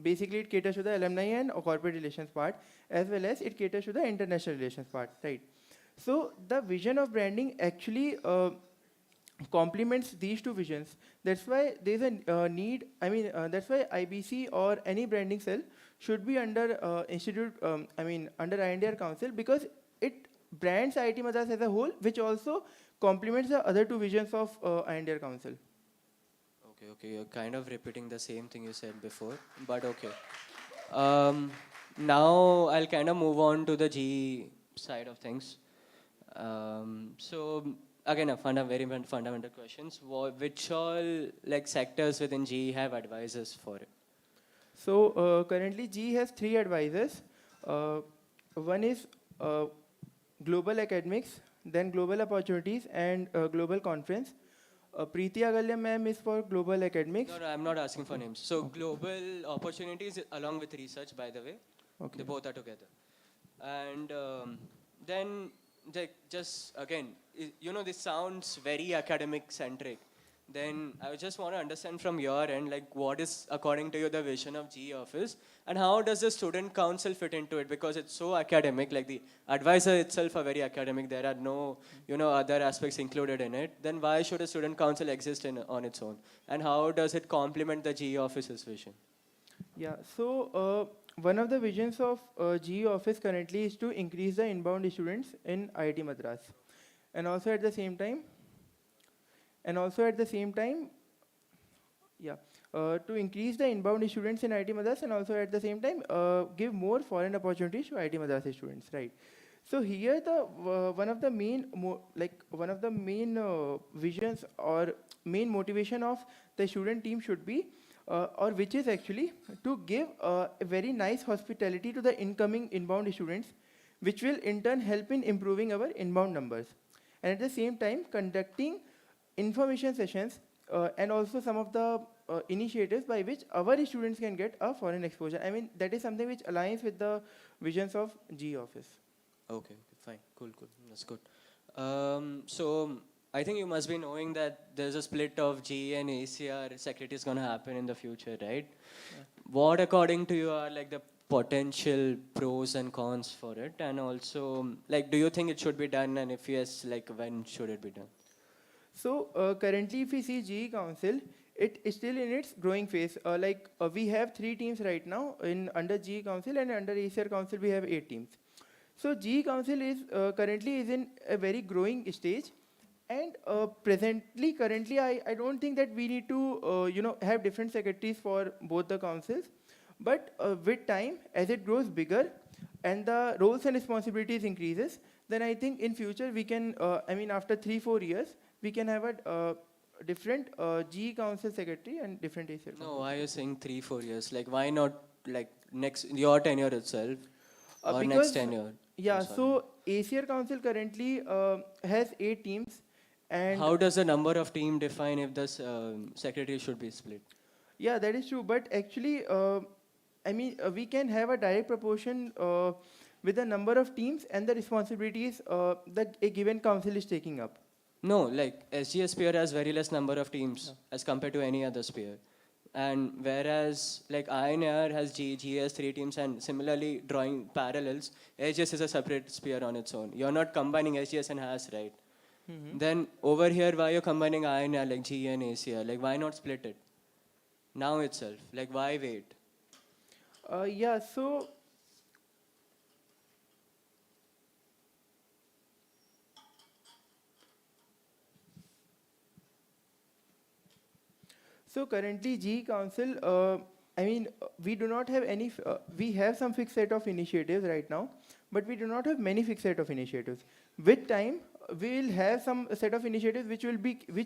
Basically, it caters to the alumni and corporate relations part, as well as it caters to the international relations part, right? So the vision of branding actually complements these two visions. That's why there's a need. I mean, that's why IBC or any branding cell should be under under INDR Council, because it brands IIT Madras as a whole, which also complements the other two visions of INDR Council. Okay, you're kind of repeating the same thing you said before, but okay. Now I'll kind of move on to the G side of things. So again, very fundamental questions. Which all sectors within G have advisors for it? So currently G has 3 advisors. One is global academics, then global opportunities, and global conference. Preeti Agalya ma'am is for global academics. No, I'm not asking for names. So global opportunities along with research, by the way. Okay. They both are together. And then just again, this sounds very academic centric. Then I just want to understand from your end, what is according to you the vision of G office, and how does the student council fit into it? Because it's so academic, like the advisor itself are very academic. There are no, other aspects included in it. Then why should a student council exist on its own? And how does it complement the G office's vision? Yeah, so one of the visions of G office currently is to increase the inbound students in IIT Madras. And also at the same time, to increase the inbound students in IIT Madras, and also at the same time give more foreign opportunities to IIT Madras students, right? So here the one of the main visions or main motivation of the student team should be, or which is actually to give a very nice hospitality to the incoming inbound students, which will in turn help in improving our inbound numbers. And at the same time conducting information sessions and also some of the initiatives by which our students can get a foreign exposure. I mean, that is something which aligns with the visions of G office. Okay, fine, cool, that's good. So I think you must be knowing that there's a split of G and ACR secretaries going to happen in the future, right? Yeah. What according to you are the potential pros and cons for it? And also, do you think it should be done? And if yes, when should it be done? So currently, if we see GE Council, it is still in its growing phase. We have 3 teams right now under GE Council, and under ACR Council we have 8 teams. So GE Council is currently in a very growing stage, and currently I don't think that we need to have different secretaries for both the councils. But with time, as it grows bigger and the roles and responsibilities increases, then I think in future we can, after 3-4 years, we can have a different GE Council secretary and different ACR Council. No, why are you saying 3-4 years? Why not next your tenure itself or next tenure? Yeah, so ACR Council currently has 8 teams. And how does the number of team define if the secretary should be split? Yeah, that is true. But actually, we can have a direct proportion with the number of teams and the responsibilities that a given council is taking up. No, SGS sphere has very less number of teams as compared to any other sphere. And whereas INR has G has 3 teams, and similarly drawing parallels, SGS is a separate sphere on its own. You're not combining SGS and HAS, right? Mm-hmm. Then over here, why you're combining INR G and ACR? Why not split it now itself? Why wait? So So currently G Council, we do not have any, we have some fixed set of initiatives right now, but we do not have many fixed set of initiatives. With time, we will have some set of initiatives which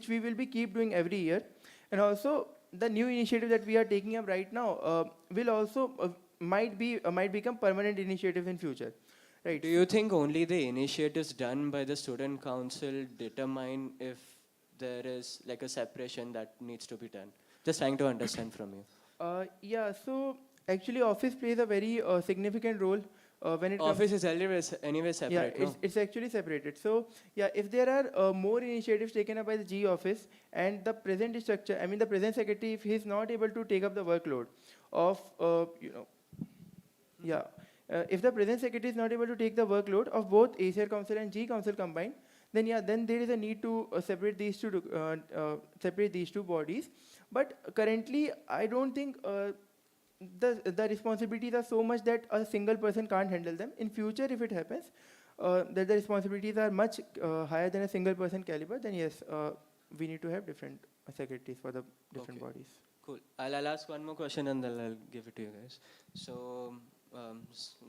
we will be keep doing every year. And also the new initiative that we are taking up right now will also might become permanent initiatives in future. Right. Do you think only the initiatives done by the student council determine if there is like a separation that needs to be done? Just trying to understand from you. Yeah, so actually office plays a very significant role when it comes. Office is anyway separate, Yeah, no? it's actually separated. So yeah, if there are more initiatives taken up by the G office and the present structure, the present secretary, if he's not able to take up the workload of, if the present secretary is not able to take the workload of both ACR Council and G Council combined, then yeah, then there is a need to separate these two bodies. But currently, I don't think the responsibilities are so much that a single person can't handle them. In future, if it happens, that the responsibilities are much higher than a single person caliber, then yes, we need to have different secretaries for the different bodies. Cool. I'll ask one more question and then I'll give it to you guys. So,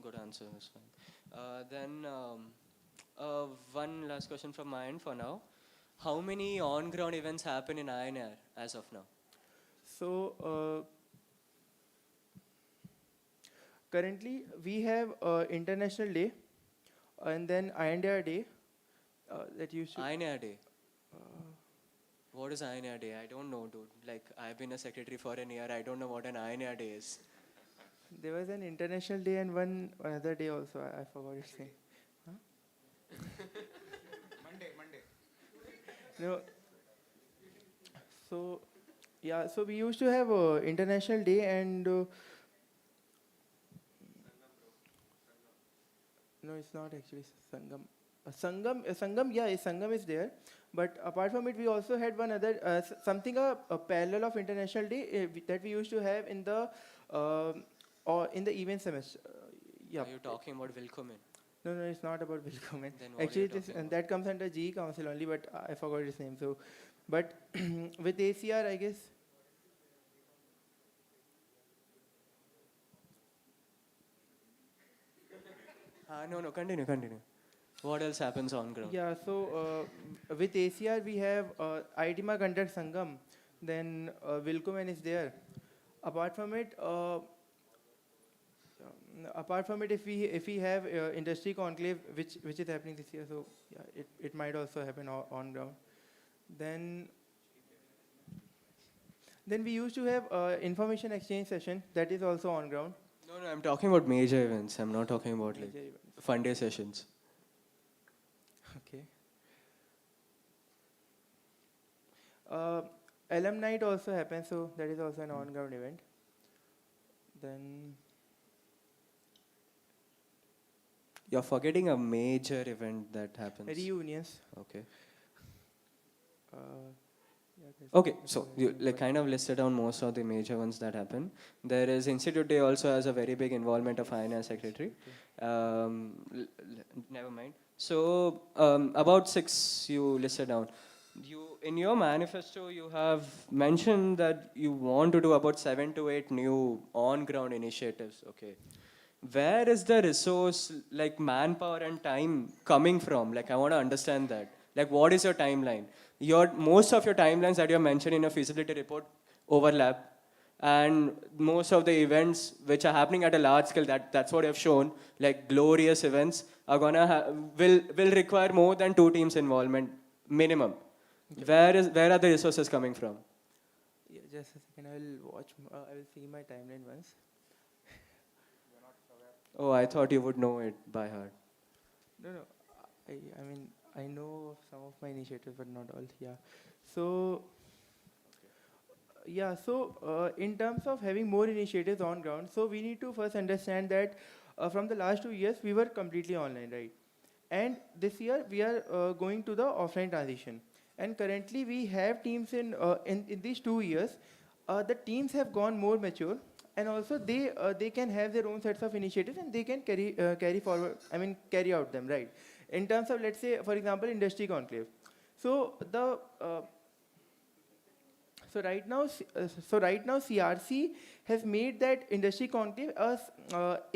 good answer, that's fine. Then, one last question from my end for now. How many on-ground events happen in INR as of now? So, currently, we have International Day and then INDR Day that used to... INR Day? What is INR Day? I don't know, dude. Like, I've been a secretary for a year. I don't know what an INR Day is. There was an International Day and another day also. I forgot its name. Huh? Monday. No. So, yeah, so we used to have International Day and... no, it's not actually Sangam. Sangam is there. But apart from it, we also had one other, a parallel of International Day that we used to have in the event semester. Yeah. Are you talking about Willkommen? No, it's not about Willkommen. Then what Actually, are you talking that comes under G Council only, but I forgot its name. So, but with ACR, I guess. No, continue. What else happens on ground? Yeah, so with ACR, we have IIT conduct Sangam, then Willkommen is there. Apart from it, if we have industry conclave, which is happening this year, so yeah, it might also happen on ground. Then we used to have information exchange session that is also on ground. No, I'm talking about major events. I'm not talking about like fun day sessions. Okay. Alum night also happens, so that is also an on-ground event. Then you're forgetting a major event that happens. Reunions. Okay. Yeah, okay, so you like kind of listed down most of the major ones that happen. There is Institute Day also has a very big involvement of INR Secretary. Never mind. So about 6 you listed down. In your manifesto you have mentioned that you want to do about 7 to 8 new on-ground initiatives. Okay. Where is the resource like manpower and time coming from? Like I want to understand that. Like what is your timeline? Most of your timelines that you have mentioned in your feasibility report overlap, and most of the events which are happening at a large scale, that's what you have shown, like glorious events, are will require more than 2 teams involvement minimum. Okay. Where are the resources coming from? Yeah, just a second. I will see my timeline once. Oh, I thought you would know it by heart. No. I know of some of my initiatives, but not all. Yeah. So, in terms of having more initiatives on ground, so we need to first understand that from the last 2 years, we were completely online, right? And this year, we are going to the offline transition. And currently, we have teams in these 2 years. The teams have gone more mature, and also they can have their own sets of initiatives, and they can carry out them, right? In terms of, let's say, for example, industry conclave. So right now CRC has made that industry conclave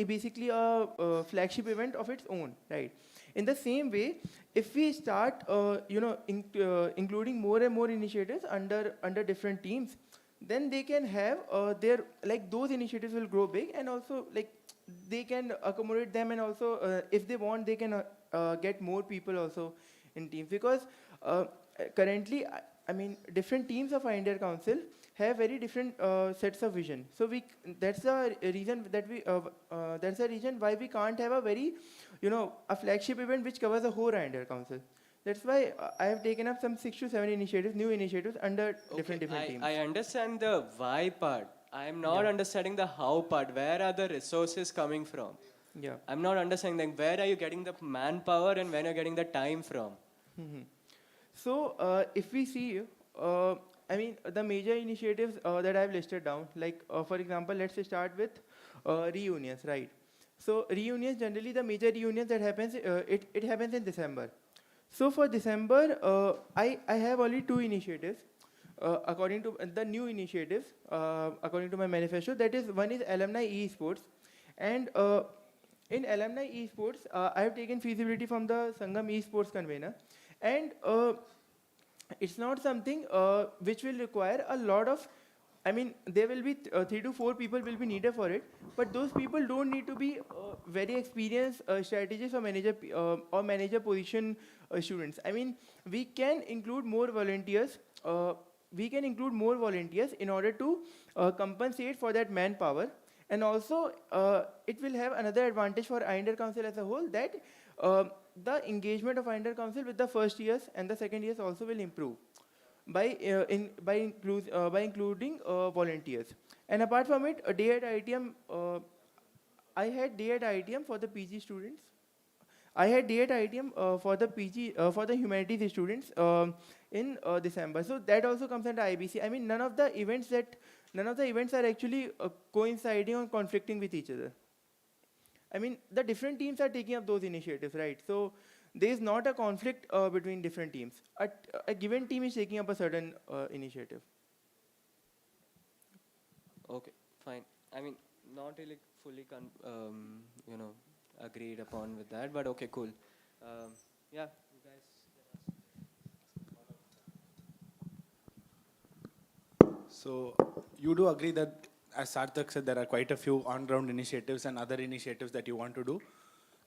basically a flagship event of its own, right? In the same way, if we start, including more and more initiatives under different teams, then they can have those initiatives will grow big, and also they can accommodate them, and also if they want, they can get more people also in teams, because currently, I mean, different teams of India Council have very different sets of vision. So that's the reason that's the reason why we can't have a very, a flagship event which covers the whole India Council. That's why I have taken up some 6 to 7 initiatives, new initiatives under different teams. I understand the why part. I am not understanding the how part. Where are the resources coming from? Yeah. I'm not understanding where are you getting the manpower and when are you getting the time from? So if we see, I mean, the major initiatives that I've listed down, for example, let's start with reunions, right? So reunions, generally the major reunions that happens, it happens in December. So for December, I have only 2 initiatives, according to the new initiatives, according to my manifesto. That is, one is alumni esports, and in alumni esports, I have taken feasibility from the Sangam esports convener, and it's not something which will require a lot of, I mean, there will be 3 to 4 people will be needed for it, but those people don't need to be very experienced strategists or manager position students. I mean, we can include more volunteers. In order to compensate for that manpower, and also it will have another advantage for INDER Council as a whole, that the engagement of INDER Council with the first years and the second years also will improve by including volunteers. And apart from it, a day at IITM, I had day at IITM for the PG students. I had day at IITM for the PG for the humanities students in December. So that also comes under IBC. I mean, none of the events are actually coinciding or conflicting with each other. I mean, the different teams are taking up those initiatives, right? So there is not a conflict between different teams. A given team is taking up a certain initiative. Okay, fine. I mean, not really fully, agreed upon with that, but okay, cool. Yeah, you guys. So you do agree that, as Sarthak said, there are quite a few on-ground initiatives and other initiatives that you want to do,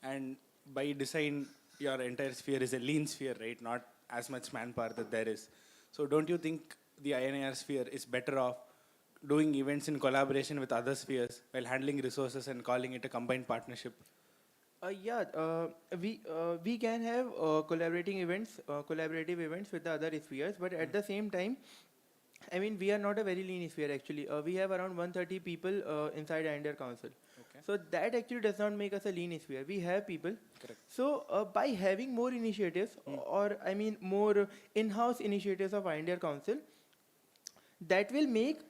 and by design, your entire sphere is a lean sphere, right? Not as much manpower that there is. So don't you think the INIR sphere is better off doing events in collaboration with other spheres while handling resources and calling it a combined partnership? We can have collaborative events with the other spheres, but at the same time, I mean, we are not a very lean sphere actually. We have around 130 people inside INDER Council. Okay. So that actually does not make us a lean sphere. We have people. Correct. So by having more initiatives, or I mean more in-house initiatives of INDER Council, that will make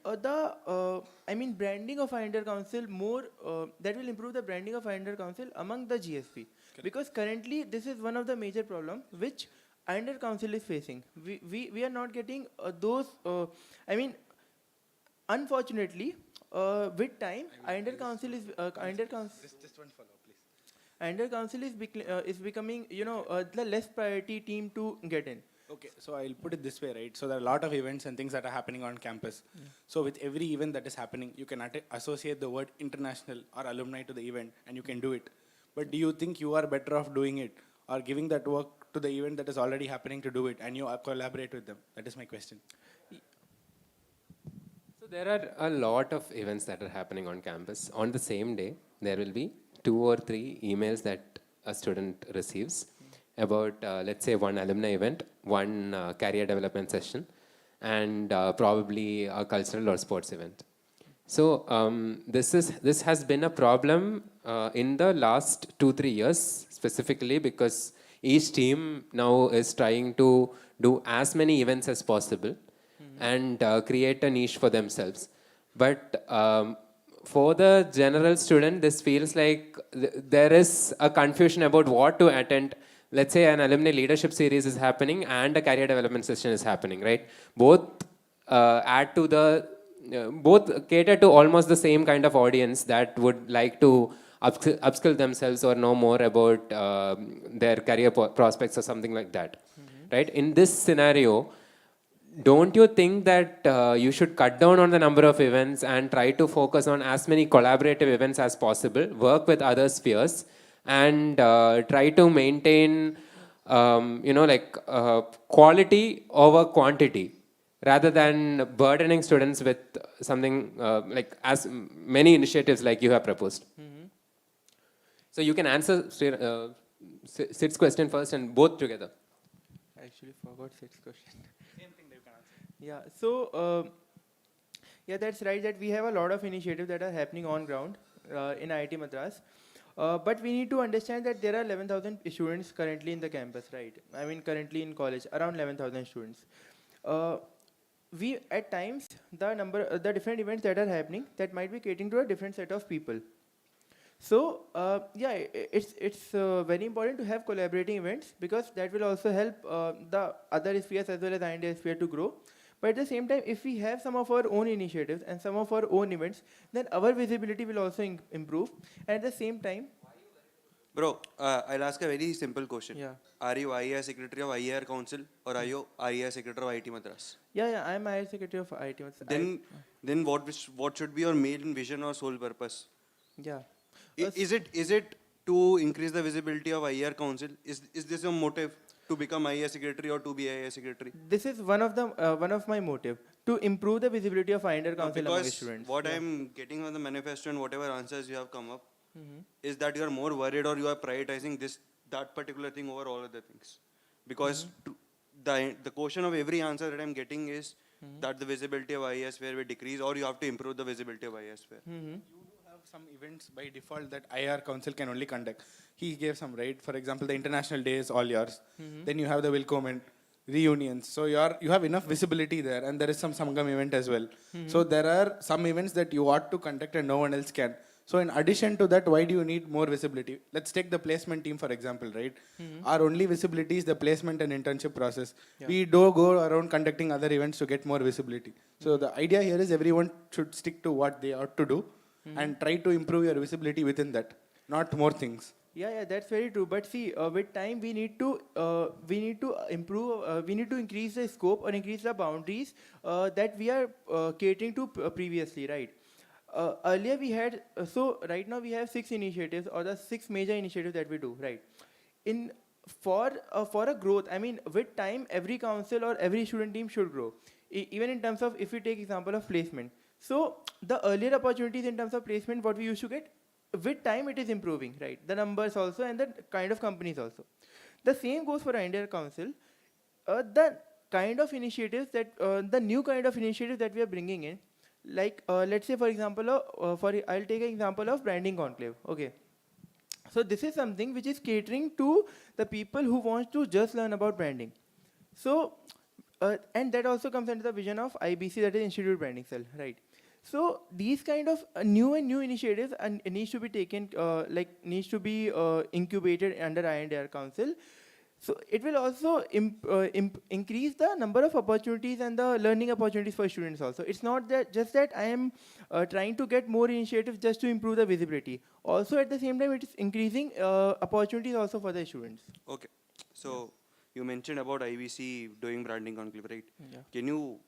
branding of INDER Council more, that will improve the branding of INDER Council among the GSP. Correct. Because currently this is one of the major problems which INDER Council is facing. We are not getting those, unfortunately, with time, INDER Council is, Just one follow-up, please. INDER Council is becoming, the less priority team to get in. Okay, so I'll put it this way, right? So there are a lot of events and things that are happening on campus. So with every event that is happening, you can associate the word international or alumni to the event, and you can do it. But do you think you are better off doing it or giving that work to the event that is already happening to do it, and you collaborate with them? That is my question. So there are a lot of events that are happening on campus. On the same day, there will be 2 or 3 emails that a student receives about, let's say, one alumni event, one career development session, and probably a cultural or sports event. So this has been a problem in the last 2-3 years, specifically because each team now is trying to do as many events as possible and create a niche for themselves. But for the general student, this feels like there is a confusion about what to attend. Let's say an alumni leadership series is happening and a career development session is happening, right? Both add to the both cater to almost the same kind of audience that would like to upskill themselves or know more about their career prospects or something like that, right? In this scenario, don't you think that you should cut down on the number of events and try to focus on as many collaborative events as possible, work with other spheres, and try to maintain, quality over quantity, rather than burdening students with something like as many initiatives like you have proposed? So you can answer Sid's question first and both together. I actually forgot Sid's question. Same thing that you can answer. Yeah, so yeah, that's right that we have a lot of initiatives that are happening on ground in IIT Madras. But we need to understand that there are 11,000 students currently in the campus, right? I mean, currently in college, around 11,000 students. We at times the different events that are happening that might be catering to a different set of people. So yeah, it's very important to have collaborating events because that will also help the other spheres as well as the India sphere to grow. But at the same time, if we have some of our own initiatives and some of our own events, then our visibility will also improve. And at the same time, Bro, I'll ask a very simple question. Yeah. Are you IIR Secretary of IIR Council or are you IIR Secretary of IIT Madras? yeah, I'm IIT Secretary of IIT Madras. Then what should be your main vision or sole purpose? Yeah. Is it to increase the visibility of IIR Council? Is this your motive to become IIR Secretary or to be IIR Secretary? This is one of my motive to improve the visibility of IIR Council among Because students. what Yeah. I'm getting on the manifesto and whatever answers you have come up is that you are more worried or you are prioritizing that particular thing over all other things. Because the question of every answer that I'm getting is that the visibility of IIR sphere will decrease or you have to improve the visibility of IIR sphere. You do have some events by default that IR Council can only conduct. He gave some, right? For example, the International Day is all yours. Then you have the Willkommen, reunions. So you have enough visibility there, and there is some Sangam event as well. So there are some events that you ought to conduct and no one else can. So in addition to that, why do you need more visibility? Let's take the placement team, for example, right? Our only visibility is the placement and internship process. Yeah. We do go around conducting other events to get more visibility. So the idea here is everyone should stick to what they ought to do and try to improve your visibility within that, not more things. Yeah, that's very true. But see, with time, we need to improve. We need to increase the scope or increase the boundaries that we are catering to previously, right? Earlier we had so right now we have 6 initiatives or the 6 major initiatives that we do, right? For a growth, I mean, with time, every council or every student team should grow. Even in terms of, if we take example of placement. So the earlier opportunities in terms of placement, what we used to get, with time it is improving, right? The numbers also and the kind of companies also. The same goes for India Council. The kind of initiatives that, the new kind of initiatives that we are bringing in, like let's say for example, I'll take an example of branding conclave, okay? So this is something which is catering to the people who want to just learn about branding. So, and that also comes under the vision of IBC, that is Institute Branding Cell, right? So these kind of new initiatives and needs to be taken, needs to be incubated under IIR Council. So it will also increase the number of opportunities and the learning opportunities for students also. It's not that just that I am trying to get more initiatives just to improve the visibility. Also at the same time, it is increasing opportunities also for the students. Okay. So you mentioned about IBC doing branding conclave, right? Yeah. Can you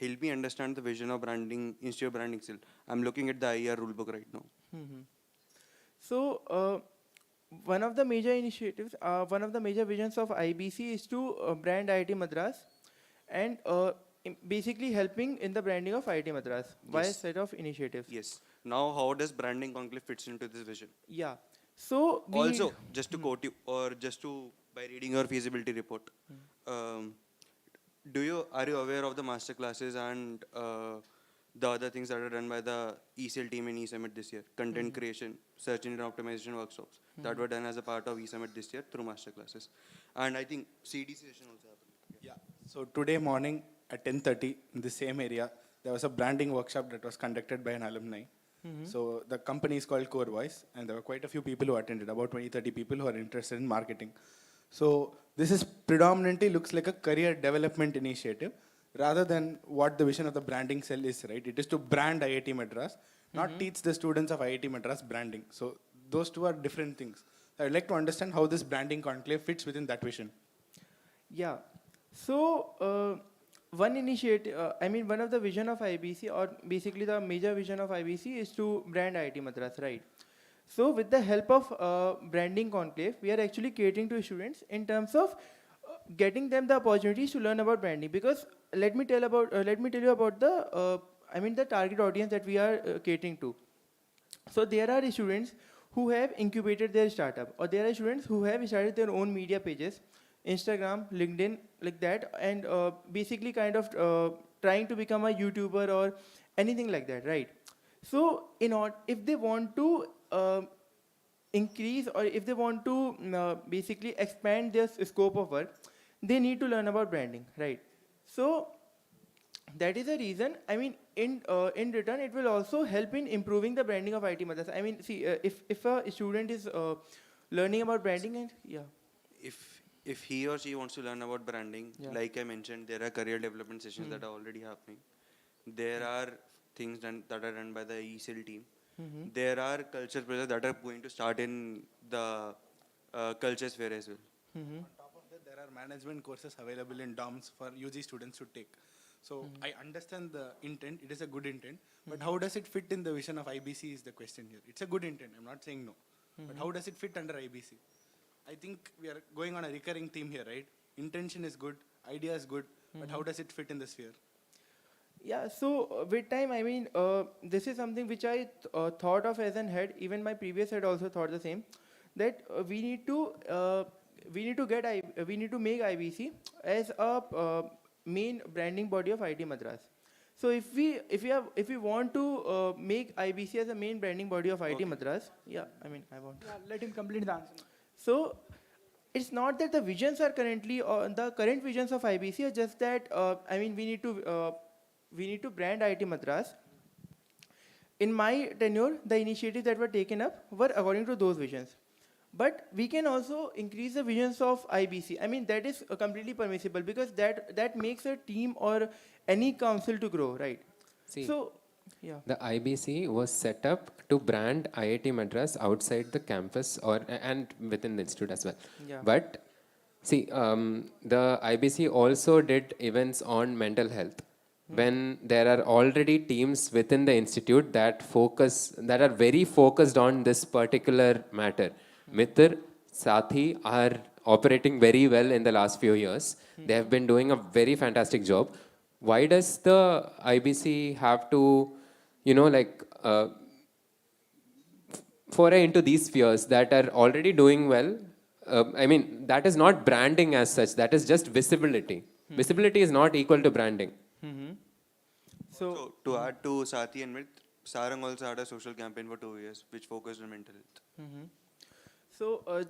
help me understand the vision of branding, Institute Branding Cell? I'm looking at the IR rulebook right now. So one of the major initiatives, one of the major visions of IBC is to brand IIT Madras and basically helping in the branding of IIT Madras by a set of initiatives. Yes. Now, how does branding conclave fits into this vision? Yeah. So Also, just to quote you, or just to by reading your feasibility report, are you aware of the master classes and the other things that are done by the ECL team in eSummit this year? Content creation, search engine optimization workshops that were done as a part of eSummit this year through master classes. And I think CDC session also happened. Yeah. So today morning at 10:30 in the same area, there was a branding workshop that was conducted by an alumni. So the company is called Core Voice, and there were quite a few people who attended, about 20-30 people who are interested in marketing. So this is predominantly looks like a career development initiative. rather than what the vision of the branding cell is, right? It is to brand IIT Madras, not teach the students of IIT Madras branding. So those two are different things. I'd like to understand how this branding conclave fits within that vision. Yeah. So one initiative, one of the vision of IBC, or basically the major vision of IBC, is to brand IIT Madras, right? So with the help of branding conclave, we are actually catering to students in terms of getting them the opportunities to learn about branding. Because let me tell you about the target audience that we are catering to. So there are students who have incubated their startup, or there are students who have started their own media pages, Instagram, LinkedIn, like that, and basically kind of trying to become a YouTuber or anything like that, right? So if they want to increase, or if they want to basically expand their scope of work, they need to learn about branding, right? So that is the reason. In return, it will also help in improving the branding of IIT Madras. If a student is learning about branding, and If he or she wants to learn about branding, like I mentioned, there are career development sessions that are already happening. There are things that are run by the ECL team. There are culture projects that are going to start in the culture sphere as well. On top of that, there are management courses available in DOMS for UG students to take. So I understand the intent, it is a good intent, but how does it fit in the vision of IBC is the question here. It's a good intent, I'm not saying no. But how does it fit under IBC? I think we are going on a recurring theme here, right? Intention is good, idea is good, but how does it fit in the sphere? Yeah, so with time, this is something which I thought of as an head. Even my previous head also thought the same, that we need to make IBC as a main branding body of IIT Madras. So if we want to make IBC as a main branding body of IIT Madras, Let him complete the answer. So it's not that the visions are currently, the current visions of IBC are just that, we need to brand IIT Madras. In my tenure, the initiatives that were taken up were according to those visions. But we can also increase the visions of IBC. That is completely permissible, because that makes a team or any council to grow, right? See, so, yeah. The IBC was set up to brand IIT Madras outside the campus and within the institute as well. Yeah. But see, the IBC also did events on mental health. When there are already teams within the institute that are very focused on this particular matter. Mithir, Saathi are operating very well in the last few years. They have been doing a very fantastic job. Why does the IBC have to, foray into these spheres that are already doing well? That is not branding as such. That is just visibility. Visibility is not equal to branding. So to add to Saathi and Mit, Sarang also had a social campaign for 2 years, which focused on mental health. So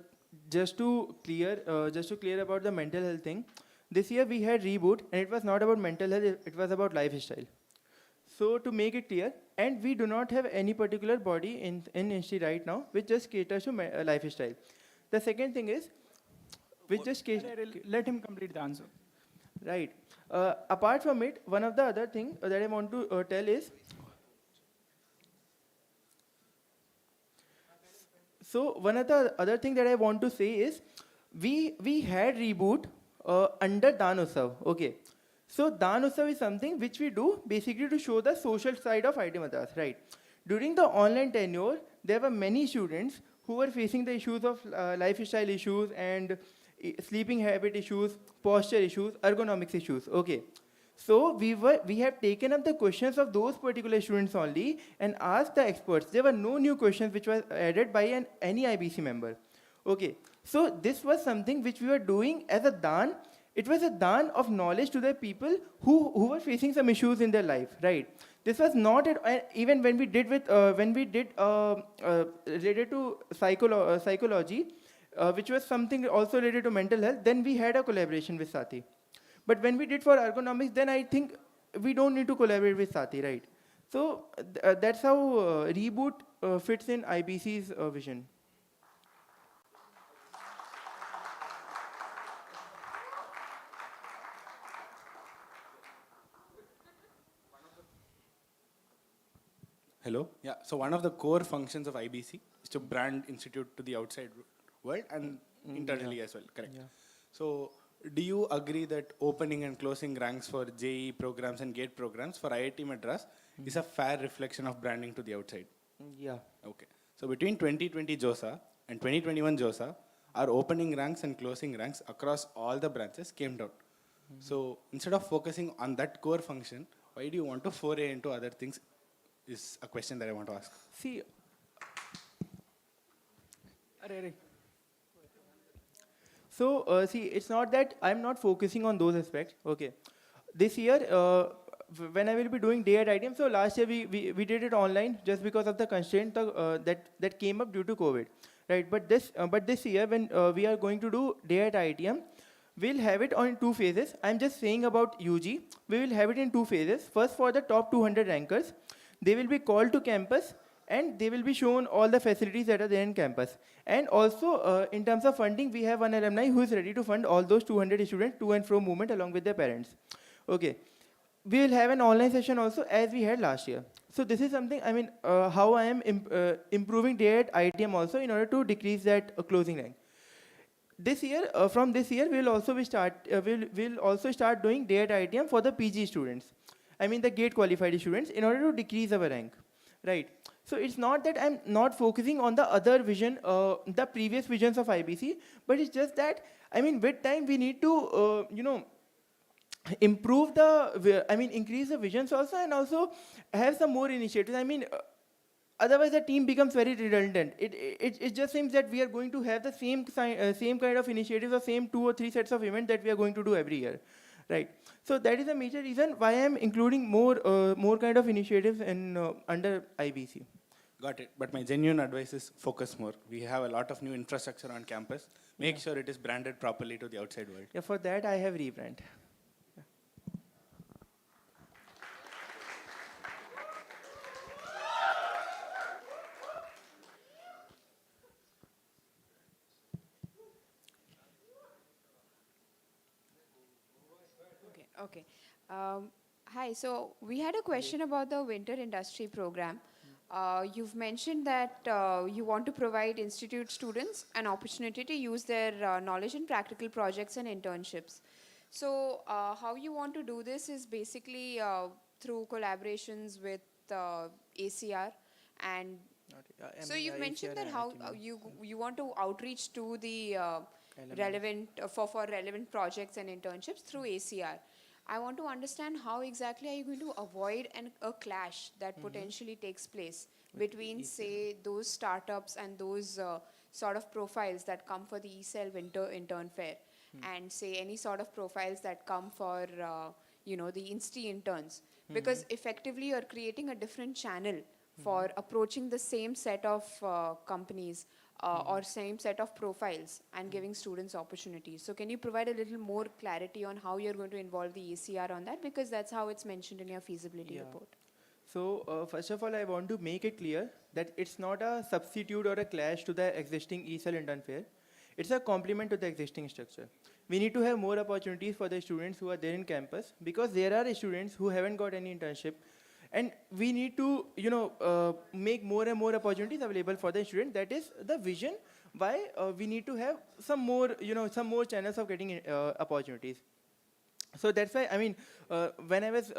just to clear about the mental health thing, this year we had Reboot, and it was not about mental health, it was about lifestyle. So to make it clear, and we do not have any particular body in institute right now which just caters to lifestyle. The second thing is, Let him complete the answer. Right. Apart from it, one of the other thing that I want to tell is, so one of the other thing that I want to say is, we had Reboot under Dan Utsav. Okay. So Dan Utsav is something which we do basically to show the social side of IIT Madras, right? During the online tenure, there were many students who were facing the issues of lifestyle issues and sleeping habit issues, posture issues, ergonomics issues. Okay. So we have taken up the questions of those particular students only and asked the experts. There were no new questions which were added by any IBC member. Okay. So this was something which we were doing as a dan. It was a dan of knowledge to the people who were facing some issues in their life, right? This was not even when we did related to psychology, which was something also related to mental health. Then we had a collaboration with Saathi. But when we did for ergonomics, then I think we don't need to collaborate with Saathi, right? So that's how Reboot fits in IBC's vision. Hello. Yeah. So one of the core functions of IBC is to brand institute to the outside world and internally as well. Correct. Yeah. So do you agree that opening and closing ranks for JEE programs and GATE programs for IIT Madras is a fair reflection of branding to the outside? Yeah. Okay. So between 2020 JOSA and 2021 JOSA, our opening ranks and closing ranks across all the branches came down. So instead of focusing on that core function, why do you want to foray into other things is a question that I want to ask. See, so see, it's not that I'm not focusing on those aspects. Okay, this year when I will be doing day at ITM, so last year we did it online just because of the constraint that came up due to COVID, right? But this year when we are going to do day at ITM, we'll have it on 2 phases. I'm just saying about UG. We will have it in 2 phases. First, for the top 200 rankers, they will be called to campus and they will be shown all the facilities that are there in campus. And also, in terms of funding, we have one alumni who is ready to fund all those 200 students to and fro movement along with their parents. Okay. We will have an online session also as we had last year. So this is something, I mean, how I am improving day at ITM also in order to decrease that closing rank. This year, from this year, we'll also start doing day at ITM for the PG students. I mean the GATE qualified students in order to decrease our rank, right? So it's not that I'm not focusing on the other vision, the previous visions of IBC, but it's just that, I mean, with time we need to, improve increase the visions also and also have some more initiatives. I mean, otherwise the team becomes very redundant. It just seems that we are going to have the same kind of initiatives or same 2 or 3 sets of events that we are going to do every year, right? So that is a major reason why I am including more kind of initiatives in under IBC. Got it. But my genuine advice is focus more. We have a lot of new infrastructure on campus. Make sure it is branded properly to the outside world. Yeah, for that I have rebrand. Okay. Hi, so we had a question about the winter industry program. You've mentioned that you want to provide institute students an opportunity to use their knowledge in practical projects and internships. So how you want to do this is basically through collaborations with ACR and so you've mentioned that how you want to outreach to the relevant for relevant projects and internships through ACR. I want to understand how exactly are you going to avoid a clash that potentially takes place between, say, those startups and those sort of profiles that come for the ECEL Winter Intern Fair, and say any sort of profiles that come for the Insti interns, because effectively you're creating a different channel for approaching the same set of companies or same set of profiles and giving students opportunities. So can you provide a little more clarity on how you're going to involve the ACR on that? Because that's how it's mentioned in your feasibility report. So first of all, I want to make it clear that it's not a substitute or a clash to the existing ECEL intern fair. It's a complement to the existing structure. We need to have more opportunities for the students who are there in campus, because there are students who haven't got any internship. And we need to, make more and more opportunities available for the student. That is the vision why we need to have some more channels of getting opportunities. So that's why, I mean, when I was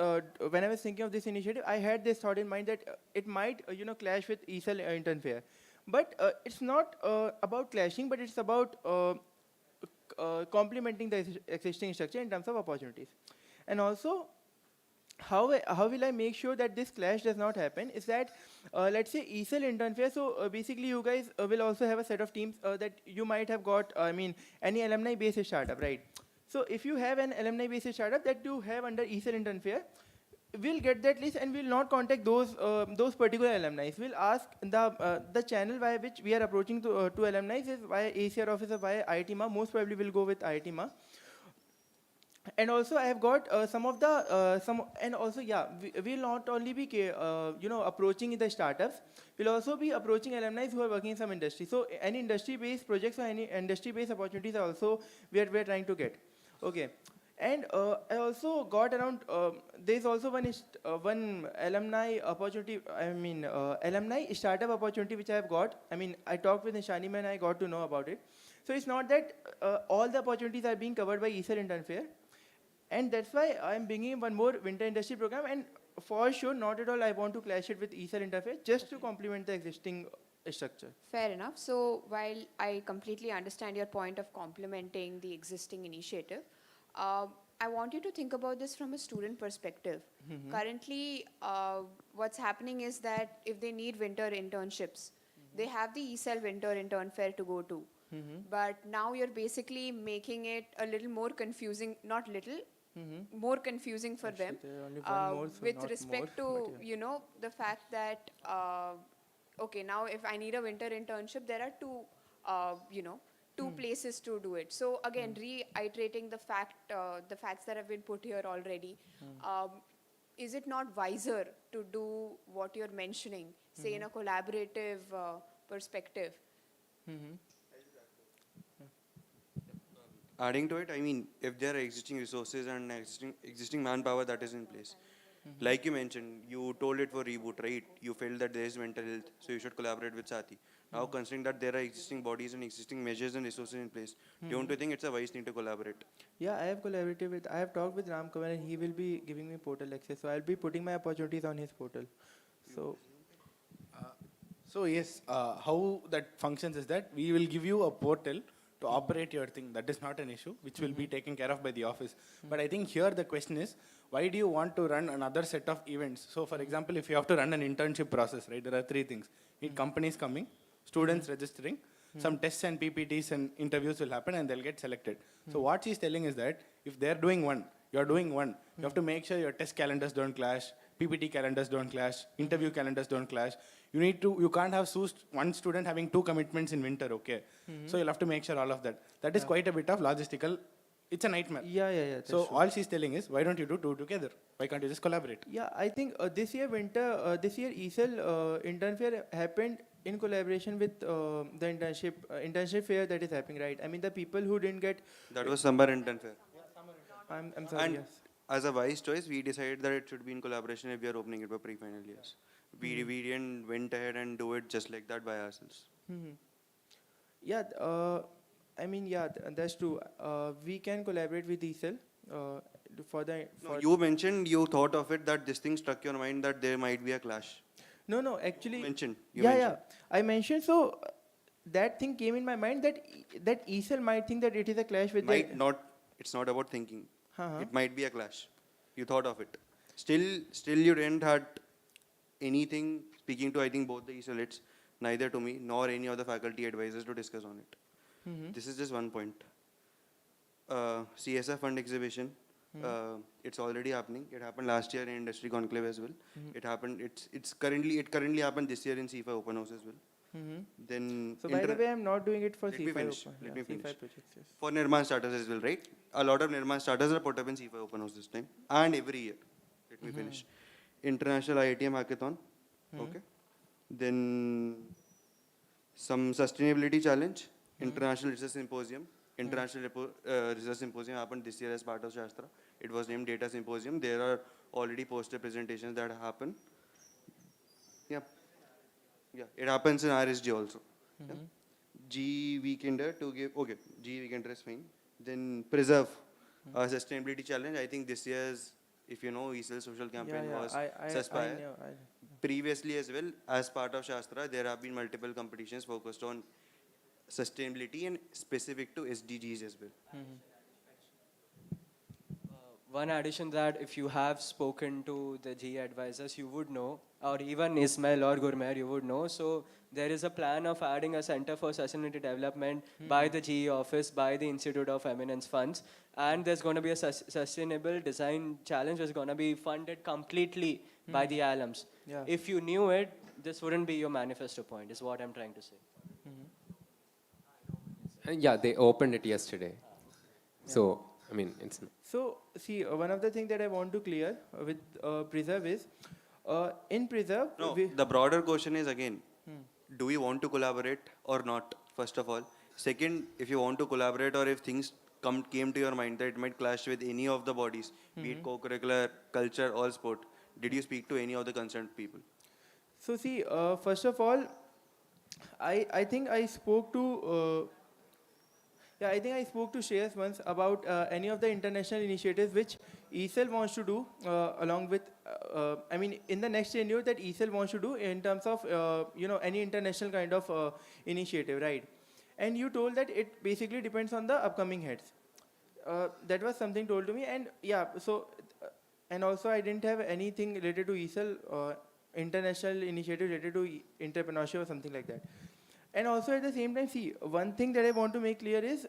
thinking of this initiative, I had this thought in mind that it might, clash with ECEL intern fair. But it's not about clashing, but it's about complementing the existing structure in terms of opportunities. And also, how will I make sure that this clash does not happen is that, let's say ECEL intern fair, so basically you guys will also have a set of teams that you might have got, any alumni based startup, right? So if you have an alumni based startup that you have under ECEL intern fair, we'll get that list and we'll not contact those particular alumni. We'll ask the channel via which we are approaching to alumni is via ACR office or via IIT. Most probably we'll go with IIT. And also I have got we'll not only be approaching the startups, we'll also be approaching alumni who are working in some industry. So any industry based projects or any industry based opportunities are also we are trying to get. Okay. And I also got around, there's also one alumni opportunity, alumni startup opportunity which I have got. I mean, I talked with Nishani and I got to know about it. So it's not that all the opportunities are being covered by Icsr Intern Fair. And that's why I'm bringing one more winter industry program. And for sure, not at all I want to clash it with Icsr Intern Fair, just to complement the existing structure. Fair enough. So while I completely understand your point of complementing the existing initiative, I want you to think about this from a student perspective. Currently, what's happening is that if they need winter internships, they have the ESL Winter Intern Fair to go to. But now you're basically making it a little more confusing, not little, more confusing for them with respect to, you know, the fact that, okay, now if I need a winter internship, there are two places to do it. So again, reiterating the facts that have been put here already, is it not wiser to do what you're mentioning, say in a collaborative perspective? Adding to it, I mean, if there are existing resources and existing manpower that is in place, like you mentioned, you told it for Reboot, right? You felt that there is mental health, so you should collaborate with Saathi. Now, considering that there are existing bodies and existing measures and resources in place, don't you think it's a wise thing to collaborate? Yeah, I have talked with Ram Kavan and he will be giving me portal access. So I'll be putting my opportunities on his portal. So yes, how that functions is that we will give you a portal to operate your thing. That is not an issue, which will be taken care of by the office. But I think here the question is, why do you want to run another set of events? So for example, if you have to run an internship process, right, there are three things. Need companies coming, students registering, some tests and PPTs and interviews will happen and they'll get selected. So what she's telling is that if they're doing one, you're doing one, you have to make sure your test calendars don't clash, PPT calendars don't clash, interview calendars don't clash. You can't have one student having two commitments in winter, okay? So you'll have to make sure all of that. That is quite a bit of logistical. It's a nightmare. Yeah. So all she's telling is, why don't you do two together? Why can't you just collaborate? Yeah, I think this year ESL Intern Fair happened in collaboration with the internship fair that is happening, right? I mean, the people who didn't get... That was summer intern fair. I'm sorry, And yes. as a wise choice, we decided that it should be in collaboration if we are opening it for pre-final years. We didn't went ahead and do it just like that by ourselves. Yeah, that's true. We can collaborate with ESL You mentioned you thought of it that this thing struck your mind that there might be a clash. No, actually... You mentioned. I mentioned, so that thing came in my mind that ESL might think that it is a clash with It's not about thinking. It might be a clash. You thought of it. Still you didn't had anything speaking to, I think, both the ESLites, neither to me nor any of the faculty advisors to discuss on it. This is just one point. CSR fund exhibition, it's already happening. It happened last year in Industry Conclave as well. It happened. It currently happened this year in C5 Open House as well. Then so by the way, I'm not doing it for Let C5 me finish. Open. Let me finish. C5 projects, yes. For Nirman starters as well, right? A lot of Nirman starters are put up in C5 Open House this time and every year. Let me finish. International IITM Hackathon. Okay. Then some sustainability challenge. International Research Symposium. International Research Symposium happened this year as part of Shastra. It was named Data Symposium. There are already poster presentations that happen. Yeah, it happens in RSG also. G Weekender to give, okay, G Weekender is fine. Then Preserve, Sustainability Challenge. I think this year's, if you know, ESL social campaign was Suspire. Previously as well, as part of Shastra, there have been multiple competitions focused on sustainability and specific to SDGs as well. One addition that if you have spoken to the GE advisors, you would know, or even Ismail or Gurmeer, you would know. So there is a plan of adding a Center for Sustainability Development by the GE office, by the Institute of Eminence Funds. And there's going to be a Sustainable Design Challenge that's going to be funded completely by the alums. Yeah. If you knew it, this wouldn't be your manifesto point, is what I'm trying to say. Yeah, they opened it yesterday. So, I mean, it's... So, see, one of the things that I want to clear with Preserve is, in Preserve... No, the broader question is again, do we want to collaborate or not, first of all? Second, if you want to collaborate or if things came to your mind that it might clash with any of the bodies, be it co-curricular, culture, or sport? Did you speak to any of the concerned people? So see, first of all, I think I spoke to I think I spoke to Shreyas once about any of the international initiatives which ESL wants to do along with, I mean, in the next tenure that ESL wants to do in terms of, any international kind of initiative, right? And you told that it basically depends on the upcoming heads. That was something told to me, and and also I didn't have anything related to ESL, international initiative related to entrepreneurship or something like that. And also at the same time, see, one thing that I want to make clear is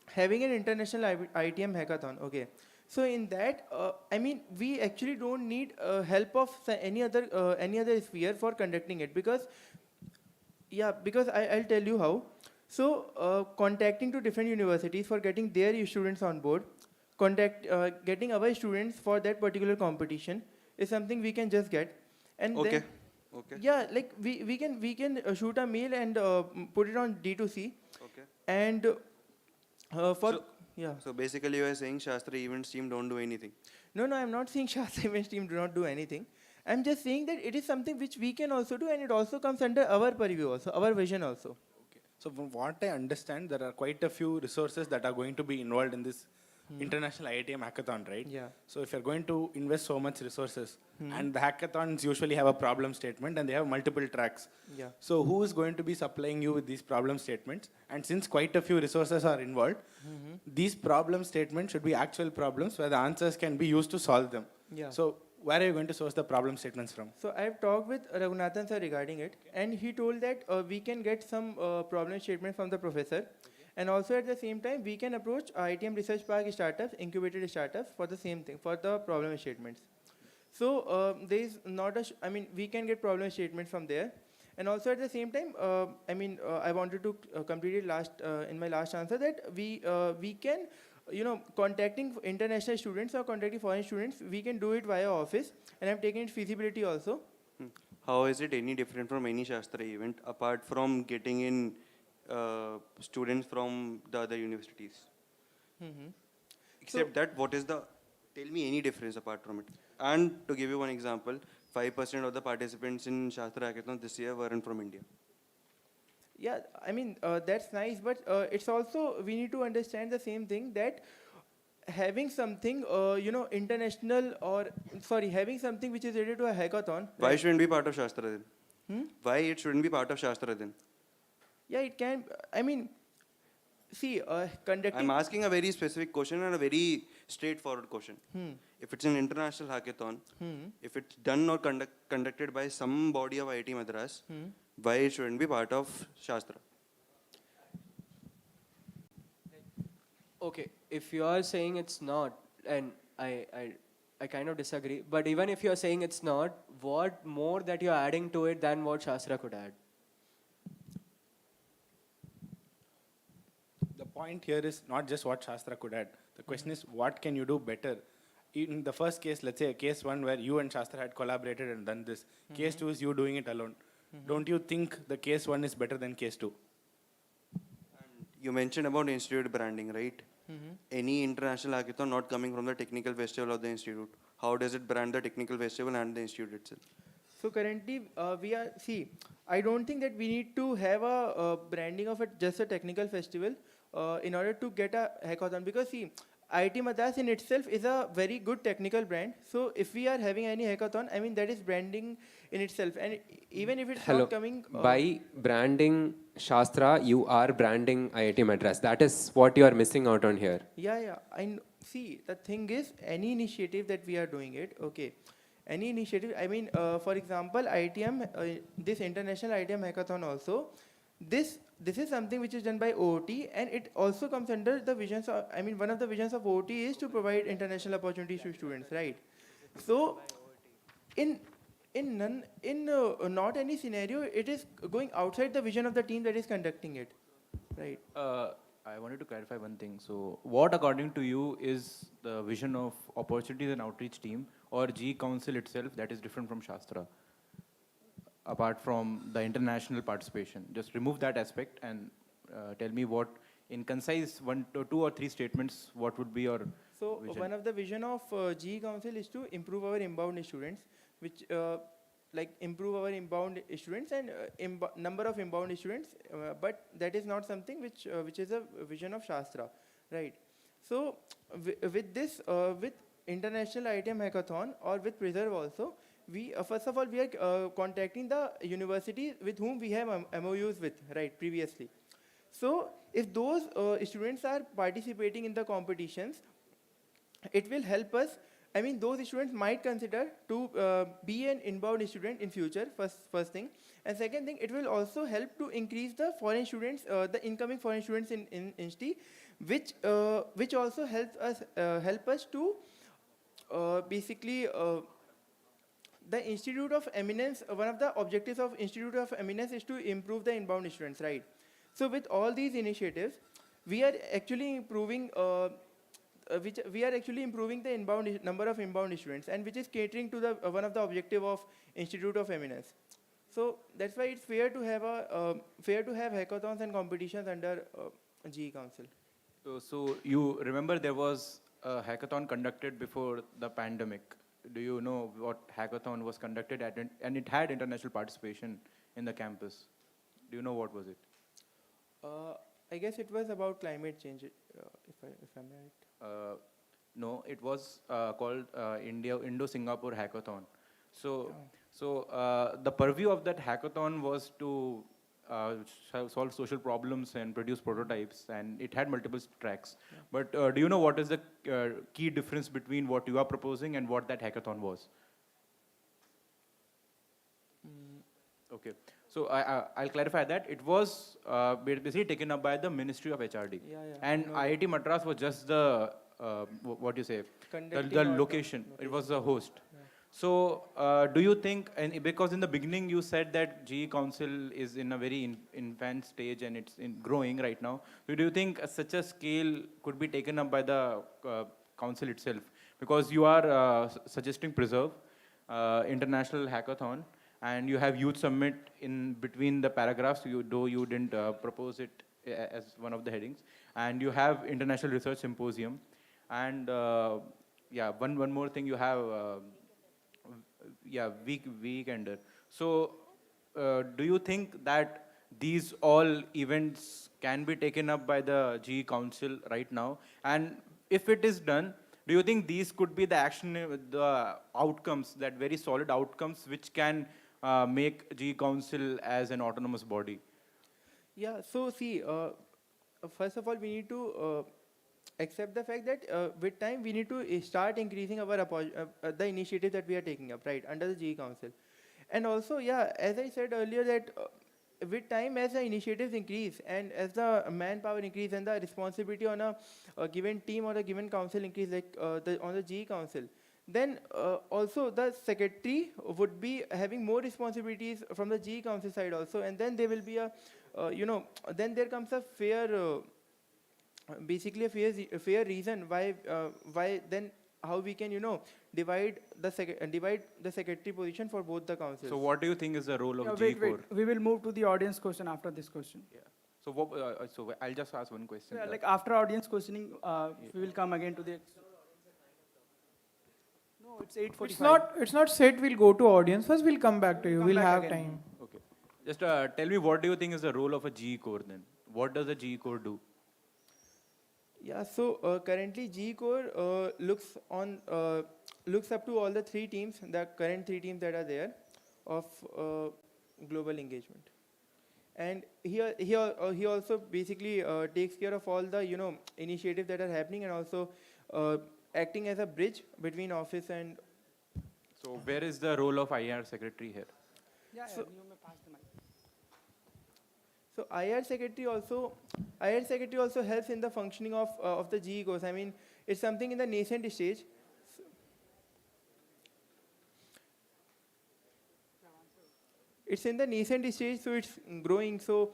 having an international ITM hackathon, okay. So in that, I mean, we actually don't need help of any other sphere for conducting it, because I'll tell you how. So contacting to different universities for getting their students on board, getting our students for that particular competition is something we can just get. And Okay. then, Okay. yeah, like we can shoot a mail and put it on D2C. Okay. And So basically you are saying Shastra events team don't do anything. No, I'm not saying Shastra events team do not do anything. I'm just saying that it is something which we can also do, and it also comes under our purview also, our vision also. So from what I understand, there are quite a few resources that are going to be involved in this international IITM hackathon, right? Yeah. So if you're going to invest so much resources, Hmm. and the hackathons usually have a problem statement and they have multiple tracks. Yeah. So who is going to be supplying you with these problem statements? And since quite a few resources are involved, Mhm. these problem statements should be actual problems where the answers can be used to solve them. Yeah. So where are you going to source the problem statements from? So I've talked with Raghunathan sir regarding it, and he told that we can get some problem statement from the professor, and also at the same time we can approach IITM Research Park startups, incubated startups, for the same thing, for the problem statements. So there is not a, I mean, we can get problem statements from there, and also at the same time, I wanted to complete it in my last answer that we can, contacting international students or contacting foreign students, we can do it via office, and I've taken its feasibility also. How is it any different from any Shastra event apart from getting in students from the other universities? Mhm. Except that, what is the, tell me any difference apart from it. And to give you one example, 5% of the participants in Shastra Hackathon this year weren't from India. Yeah, I mean, that's nice, but it's also, we need to understand the same thing, that having something, international, or, sorry, having something which is related to a hackathon. Why right? shouldn't be part of Shastra then? Hmm? Why it shouldn't be part of Shastra then? Yeah, it can, I mean, see, conducting. I'm asking a very specific question and a very straightforward question. If it's an international hackathon, if it's done or conducted by some body of IIT Madras, why it shouldn't be part of Shastra? Okay, if you are saying it's not, and I kind of disagree, but even if you are saying it's not, what more that you're adding to it than what Shastra could add? The point here is not just what Shastra could add. The question is, what can you do better? In the first case, let's say case 1 where you and Shastra had collaborated and done this. Case 2 is you doing it alone. Don't you think the case 1 is better than case 2? You mentioned about institute branding, right? Any international hackathon not coming from the technical festival of the institute. How does it brand the technical festival and the institute itself? So currently, I don't think that we need to have a branding of just a technical festival in order to get a hackathon, because see, IIT Madras in itself is a very good technical brand. So if we are having any hackathon, I mean, that is branding in itself. And even if it's not coming... By branding Shastra, you are branding IIT Madras. That is what you are missing out on here. Yeah. See, the thing is, any initiative that we are doing it, okay. Any initiative, I mean, for example, IITM, this international IITM hackathon also, this is something which is done by OOT, and it also comes under the visions of, I mean, one of the visions of OOT is to provide international opportunities to students, right? So, in not any scenario, it is going outside the vision of the team that is conducting it, right? I wanted to clarify one thing. So, what according to you is the vision of opportunities and outreach team or G Council itself that is different from Shastra? Apart from the international participation, just remove that aspect and tell me what in concise two or three statements, what would be your So vision? one of the vision of GE Council is to improve our inbound students, which improve our inbound students and number of inbound students. But that is not something which is a vision of Shastra, right? So with this, with International ITM Hackathon or with Preserve also, we first of all we are contacting the universities with whom we have MOUs with, right, previously. So if those students are participating in the competitions, it will help us. I mean, those students might consider to be an inbound student in future, first thing. And second thing, it will also help to increase the foreign students, the incoming foreign students in INSTI, which also help us to basically the Institute of Eminence, one of the objectives of Institute of Eminence is to improve the inbound students, right? So with all these initiatives, we are actually improving the number of inbound students, and which is catering to the one of the objective of Institute of Eminence. So that's why it's fair to have hackathons and competitions under GE Council. So you remember there was a hackathon conducted before the pandemic. Do you know what hackathon was conducted at, and it had international participation in the campus? Do you know what was it? I guess it was about climate change, if I'm right. No, it was called Indo-Singapore Hackathon. So the purview of that hackathon was to solve social problems and produce prototypes, and it had multiple tracks. Yeah. But do you know what is the key difference between what you are proposing and what that hackathon was? Okay, so I'll clarify that. It was basically taken up by the Ministry of HRD. Yeah, And IIT Madras was just the, what do you say, the location. It was the host. Yeah. So do you think, and because in the beginning you said that GE Council is in a very infant stage and it's growing right now, so do you think such a scale could be taken up by the council itself? Because you are suggesting Preserve, International Hackathon, and you have Youth Summit in between the paragraphs, though you didn't propose it as one of the headings, and you have International Research Symposium, and yeah, one more thing you have, Weekender. So do you think that these all events can be taken up by the GE Council right now? And if it is done, do you think these could be the outcomes, that very solid outcomes, which can make GE Council as an autonomous body? Yeah, so see, first of all, we need to accept the fact that with time we need to start increasing our the initiative that we are taking up, right, under the GE Council. And also, yeah, as I said earlier, that with time, as the initiatives increase and as the manpower increase and the responsibility on a given team or a given council increase, like on the GE Council, then also the secretary would be having more responsibilities from the GE Council side also, and then there will be a, then there comes a fair, basically a fair reason why then how we can divide the secretary position for both the councils. So what do you think is the role of GE Wait, Core? we will move to the audience question after this question. Yeah. So what, so I'll just ask one question. Yeah, like after audience questioning, we will come again to the. No, it's 8:45. It's not set. We'll go to audience first. We'll come back to you. We'll have time. Okay. Just tell me, what do you think is the role of a GE Core then? What does a GE Core do? Yeah, so currently GE Core looks up to all the three teams, the current three teams that are there of global engagement, and he also basically takes care of all the initiatives that are happening, and also acting as a bridge between office and. So where is the role of IR secretary here? Yeah, So- you may pass the mic. So IR secretary also helps in the functioning of the GE course. I mean, it's something in the nascent stage. It's in the nascent stage, so it's growing. So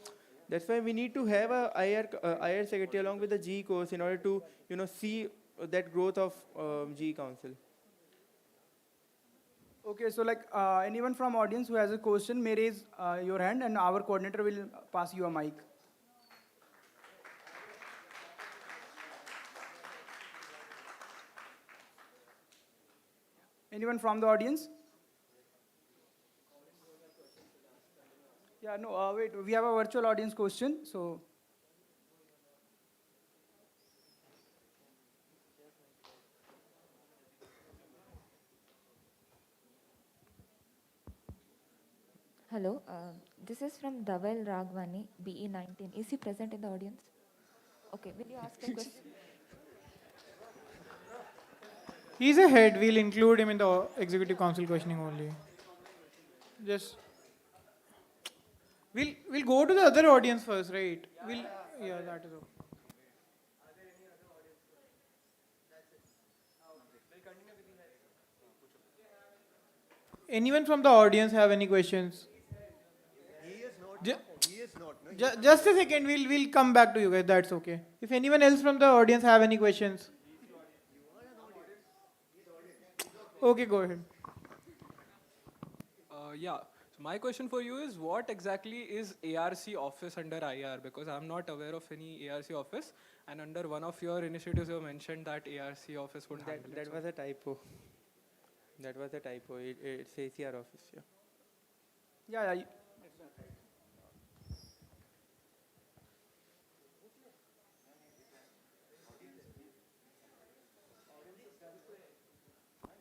that's why we need to have a IR secretary along with the GE course in order to see that growth of GE Council. Okay, so like anyone from audience who has a question may raise your hand, and our coordinator will pass you a mic. Anyone from the audience? Yeah, no, wait, we have a virtual audience question, so. Hello, this is from Dhaval Ragwani, BE 19. Is he present in the audience? Okay, will you ask a question? He's a head. We'll include him in the executive council questioning only. Just we'll go to the other audience first, right? Yeah, that is okay. Anyone from the audience have any questions? Just a second, we'll come back to you guys. That's okay. If anyone else from the audience have any questions, okay, go ahead. Yeah. So my question for you is, what exactly is ARC office under IR? Because I'm not aware of any ARC office, and under one of your initiatives you mentioned that ARC office would handle it. That was a typo. That was a typo. It's ACR office. Yeah. Yeah.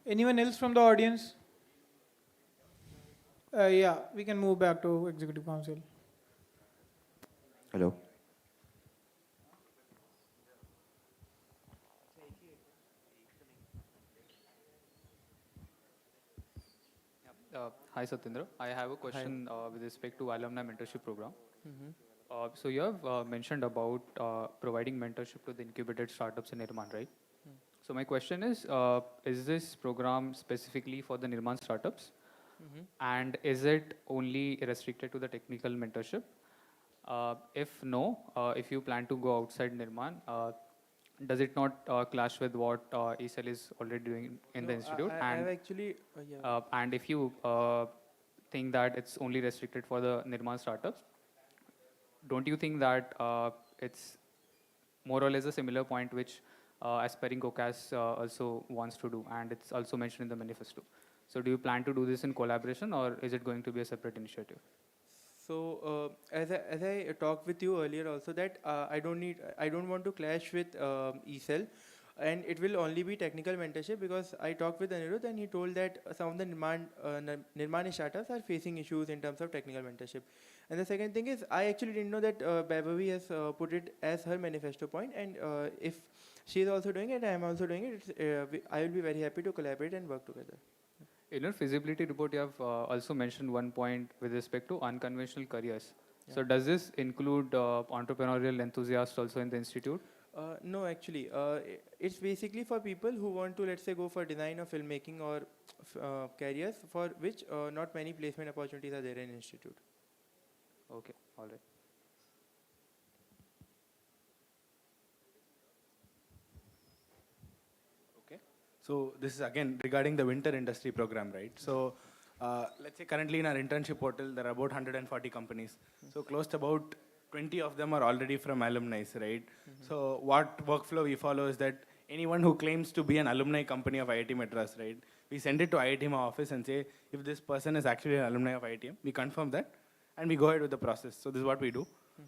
Anyone else from the audience? Yeah, we can move back to executive council. Hello. Hi Satyendra, I have a question with respect to alumni mentorship program. Mhm. So you have mentioned about providing mentorship to the incubated startups in Nirman, right? So my question is this program specifically for the Nirman startups? Mhm. And is it only restricted to the technical mentorship? If no, if you plan to go outside Nirman, does it not clash with what ESL is already doing in the institute? I've actually, And if you think that it's only restricted for the Nirman startups, don't you think that it's more or less a similar point which Aspiring COCAS also wants to do, and it's also mentioned in the manifesto? So do you plan to do this in collaboration, or is it going to be a separate initiative? So as I talked with you earlier also, that I don't want to clash with ESL, and it will only be technical mentorship, because I talked with Anirudh and he told that some of the Nirmani startups are facing issues in terms of technical mentorship. And the second thing is, I actually didn't know that Babavi has put it as her manifesto point, and if she is also doing it, I am also doing it, I will be very happy to collaborate and work together. In your feasibility report, you have also mentioned one point with respect to unconventional careers. Yeah. So does this include entrepreneurial enthusiasts also in the institute? No, actually, it's basically for people who want to, let's say, go for design or filmmaking or careers for which not many placement opportunities are there in institute. Okay, all right. So this is again regarding the winter industry program, right? So let's say currently in our internship portal, there are about 140 companies. So close to about 20 of them are already from alumni, right? So what workflow we follow is that anyone who claims to be an alumni company of IIT Madras, right? We send it to IITM office and say, if this person is actually an alumni of IITM, we confirm that and we go ahead with the process. So this is what we do.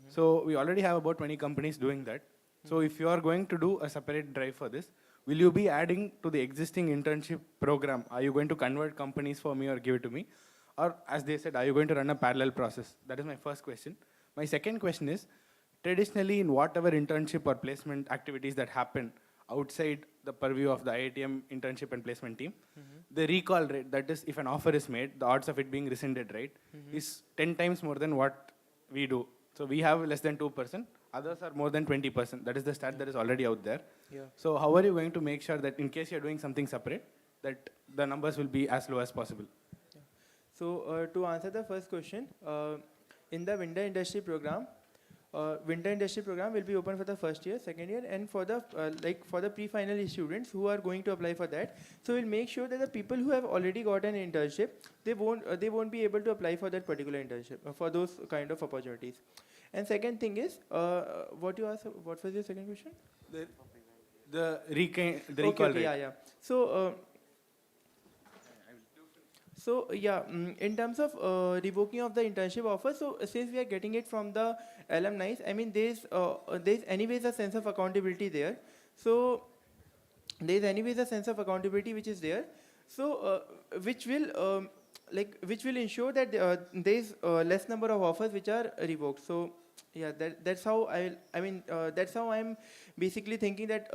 So we already have about 20 companies doing that. So if you are going to do a separate drive for this, will you be adding to the existing internship program? Are you going to convert companies for me or give it to me? Or as they said, are you going to run a parallel process? That is my first question. My second question is, traditionally in whatever internship or placement activities that happen outside the purview of the IITM internship and placement team, the recall rate, that is if an offer is made, the odds of it being rescinded, right, is 10 times more than what we do. So we have less than 2%, others are more than 20%. That is the stat that is already out there. Yeah. So how are you going to make sure that in case you're doing something separate, that the numbers will be as low as possible? So to answer the first question, in the winter industry program will be open for the first year, second year, and for the for the pre-final students who are going to apply for that. So we'll make sure that the people who have already got an internship, they won't be able to apply for that particular internship for those kind of opportunities. And second thing is, what you asked, what was your second question? The recall rate. Yeah. So So yeah, in terms of revoking of the internship offer, so since we are getting it from the alumni, I mean there's anyways a sense of accountability there. So there's anyways a sense of accountability which is there. So which will ensure that there's less number of offers which are revoked. So yeah, that's how that's how I'm basically thinking that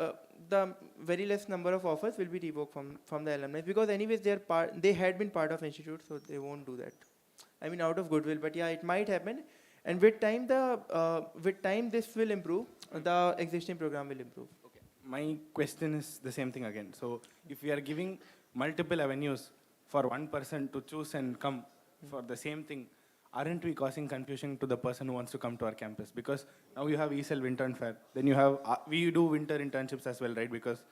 the very less number of offers will be revoked from the alumni, because anyways they had been part of institute, so they won't do that. I mean, out of goodwill, but yeah, it might happen, and with time this will improve. The existing program will improve. My question is the same thing again. So if we are giving multiple avenues for one person to choose and come for the same thing, aren't we causing confusion to the person who wants to come to our campus? Because now you have ESL Winter Fair, then you have, we do winter internships as well, right? Because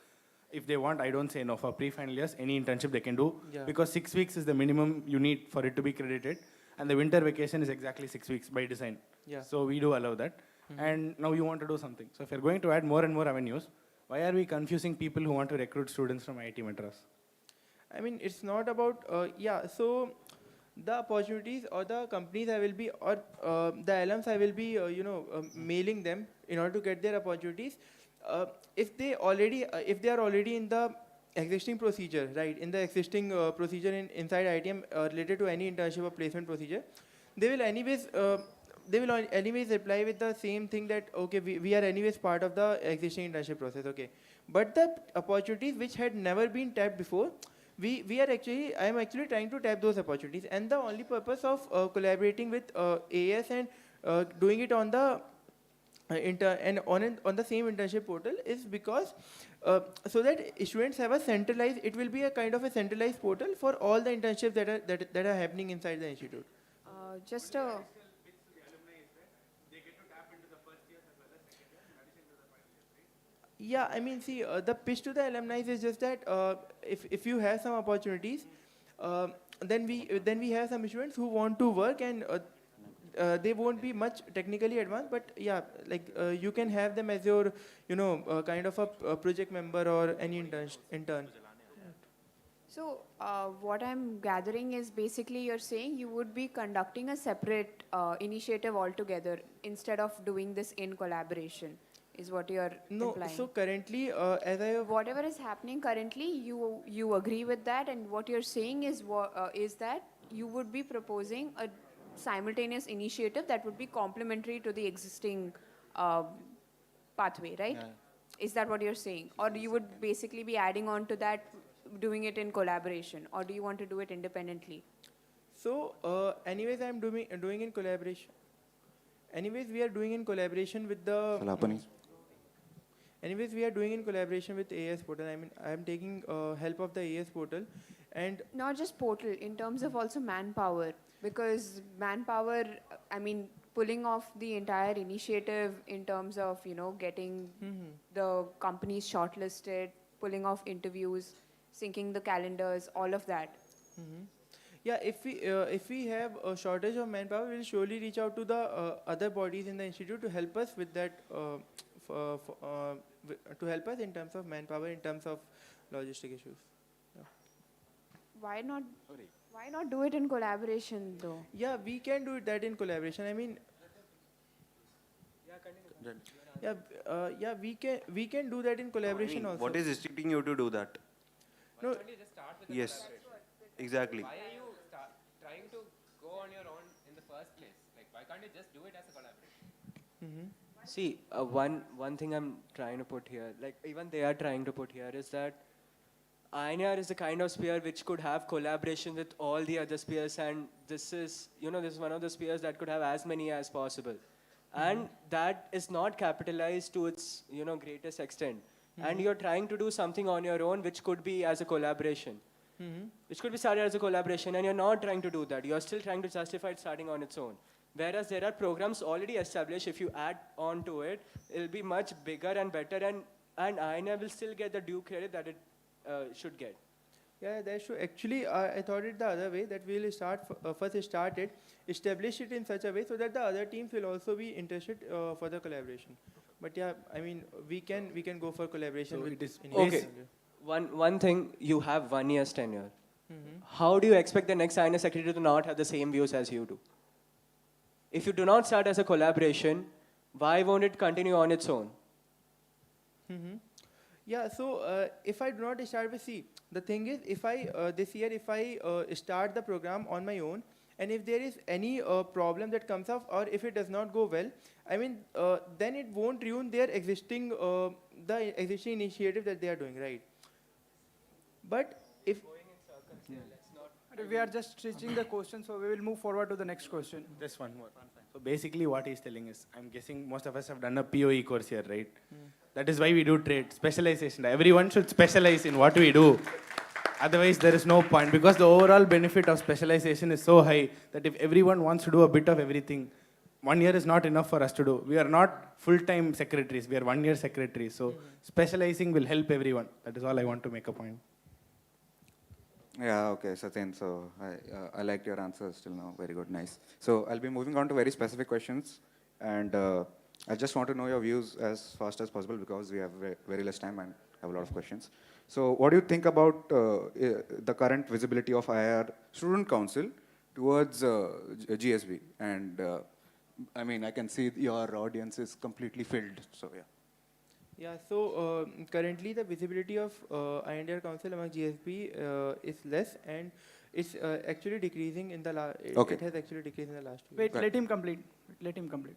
if they want, I don't say no, for pre-final years, any internship they can do, Yeah. because 6 weeks is the minimum you need for it to be credited, and the winter vacation is exactly 6 weeks by design. Yeah. So we do allow that. And now you want to do something. So if you're going to add more and more avenues, why are we confusing people who want to recruit students from IIT Madras? I mean, it's not about, so the opportunities or the companies I will be, or the alums I will be, mailing them in order to get their opportunities. If they are already in the existing procedure, right, in the existing procedure inside IITM related to any internship or placement procedure, they will anyways reply with the same thing that, okay, we are anyways part of the existing internship process, okay. But the opportunities which had never been tapped before, I am actually trying to tap those opportunities, and the only purpose of collaborating with AS and doing it on the on the same internship portal is because so that students have a centralized, it will be a kind of a centralized portal for all the internships that are happening inside the institute. Just a Yeah, I mean, see, the pitch to the alumni is just that if you have some opportunities, then we have some students who want to work, and they won't be much technically advanced, but yeah, like you can have them as your, kind of a project member or any intern. So what I'm gathering is basically you're saying you would be conducting a separate initiative altogether instead of doing this in collaboration, is what you're implying. So currently, whatever is happening currently, you agree with that, and what you're saying is that you would be proposing a simultaneous initiative that would be complementary to the existing pathway, right? Yeah. Is that what you're saying? Or you would basically be adding on to that, doing it in collaboration, or do you want to do it independently? So anyways, I'm doing in collaboration. Anyways, we are doing in collaboration with the. Anyways, we are doing in collaboration with AS portal. I mean, I am taking help of the AS portal, and not just portal, in terms of also manpower, because manpower, I mean, pulling off the entire initiative in terms of, getting the companies shortlisted, pulling off interviews, syncing the calendars, all of that. Yeah, if we have a shortage of manpower, we'll surely reach out to the other bodies in the institute to help us with that, to help us in terms of manpower, in terms of logistic issues. Yeah. Why not do it in collaboration though? Yeah, we can do that in collaboration. I mean, we can do that in collaboration also. What is restricting you to do that? No. Why don't you just start with yes, exactly. Why are you trying to go on your own in the first place? Like, why can't you just do it as a collaboration? See, one thing I'm trying to put here, like even they are trying to put here, is that INR is the kind of sphere which could have collaboration with all the other spheres, and this is one of the spheres that could have as many as possible. And that is not capitalized to its, greatest extent. And you're trying to do something on your own, which could be as a collaboration. Which could be started as a collaboration, and you're not trying to do that. You're still trying to justify it starting on its own. Whereas there are programs already established. If you add on to it, it'll be much bigger and better, and INR will still get the due credit that it should get. Yeah, that's true. Actually, I thought it the other way, that we'll first start it, establish it in such a way so that the other teams will also be interested for the collaboration. But yeah, I mean, we can go for collaboration with this. Okay. One thing, you have 1 year's tenure. how do you expect the next INS secretary to not have the same views as you do? If you do not start as a collaboration, why won't it continue on its own? Yeah, so if I do not start with C, the thing is, if I this year if I start the program on my own, and if there is any problem that comes up, or if it does not go well, I mean, then it won't ruin their existing the existing initiative that they are doing, right? But if We are just stretching the question, so we will move forward to the next question. Just one more. So basically what he's telling is, I'm guessing most of us have done a POE course here, right? That is why we do trade, specialization. Everyone should specialize in what we do. Otherwise, there is no point, because the overall benefit of specialization is so high that if everyone wants to do a bit of everything, 1 year is not enough for us to do. We are not full-time secretaries. We are 1 year secretaries. So specializing will help everyone. That is all I want to make a point. Yeah, okay, Satyen. So I liked your answers till now. Very good, nice. So I'll be moving on to very specific questions, and I just want to know your views as fast as possible because we have very less time and have a lot of questions. So what do you think about the current visibility of IR Student Council towards GSB? And I mean, I can see your audience is completely filled. So yeah. Yeah, so currently the visibility of IR Council among GSB is less, and it's actually decreasing in the last. Okay. It has actually decreased in the last 2 Wait, years. let him complete. Let him complete.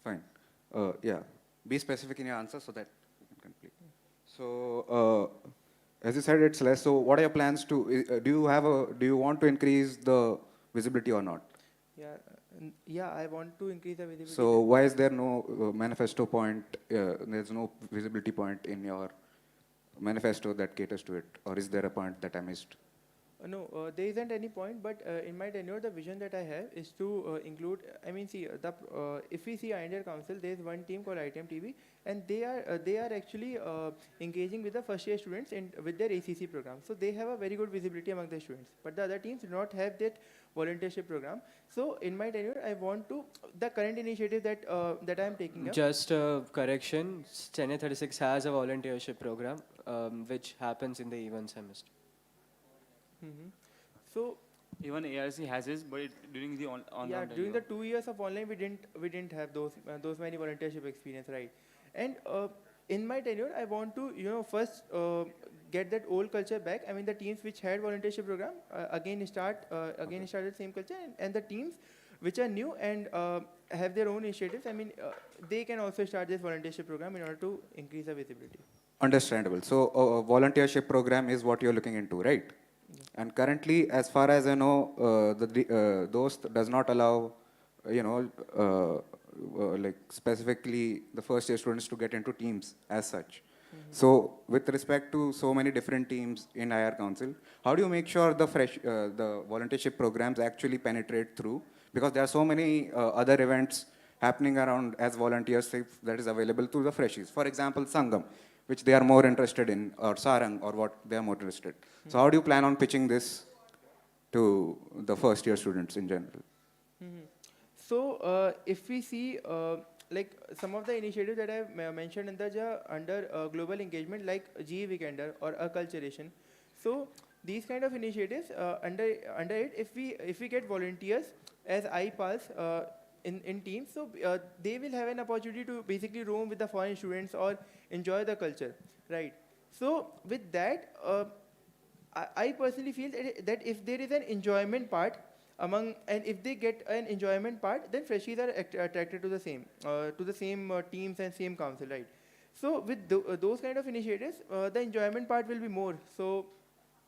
Fine. Yeah. Be specific in your answer so that you can complete. So, as you said, it's less. So, what are your plans to? Do you want to increase the visibility or not? Yeah, I want to increase the visibility. So, why is there no manifesto point? There's no visibility point in your manifesto that caters to it, or is there a point that I missed? No, there isn't any point, but in my tenure, the vision that I have is to include, I mean, see, if we see IR Council, there is one team called ITM TV, and they are actually engaging with the first year students with their ACC program. So they have a very good visibility among the students, but the other teams do not have that volunteership program. So in my tenure, I want to, the current initiative that I am taking up. Just a correction, Chennai 36 has a volunteership program, which happens in the event semester. So even ARC has this, but during the online. Yeah, during the 2 years of online, we didn't have those many volunteership experience, right? And in my tenure, I want to first get that old culture back. I mean, the teams which had volunteership program again start the same culture, and the teams which are new and have their own initiatives. I mean, they can also start this volunteership program in order to increase the visibility. Understandable. So, a volunteership program is what you're looking into, right? And currently, as far as I know, the DOST does not allow, like specifically the first year students to get into teams as such. So, with respect to so many different teams in IR Council, how do you make sure the volunteership programs actually penetrate through? Because there are so many other events happening around as volunteers that is available to the freshies. For example, Sangam, which they are more interested in, or Sarang, or what they are more interested. So how do you plan on pitching this to the first year students in general? So if we see like some of the initiatives that I have mentioned under global engagement, like GE Weekender or Acculturation. So these kind of initiatives under it, if we get volunteers as iPulse in teams, so they will have an opportunity to basically roam with the foreign students or enjoy the culture, right? So with that, I personally feel that if there is an enjoyment part and if they get an enjoyment part, then freshies are attracted to the same teams and same council, right? So with those kind of initiatives, the enjoyment part will be more. So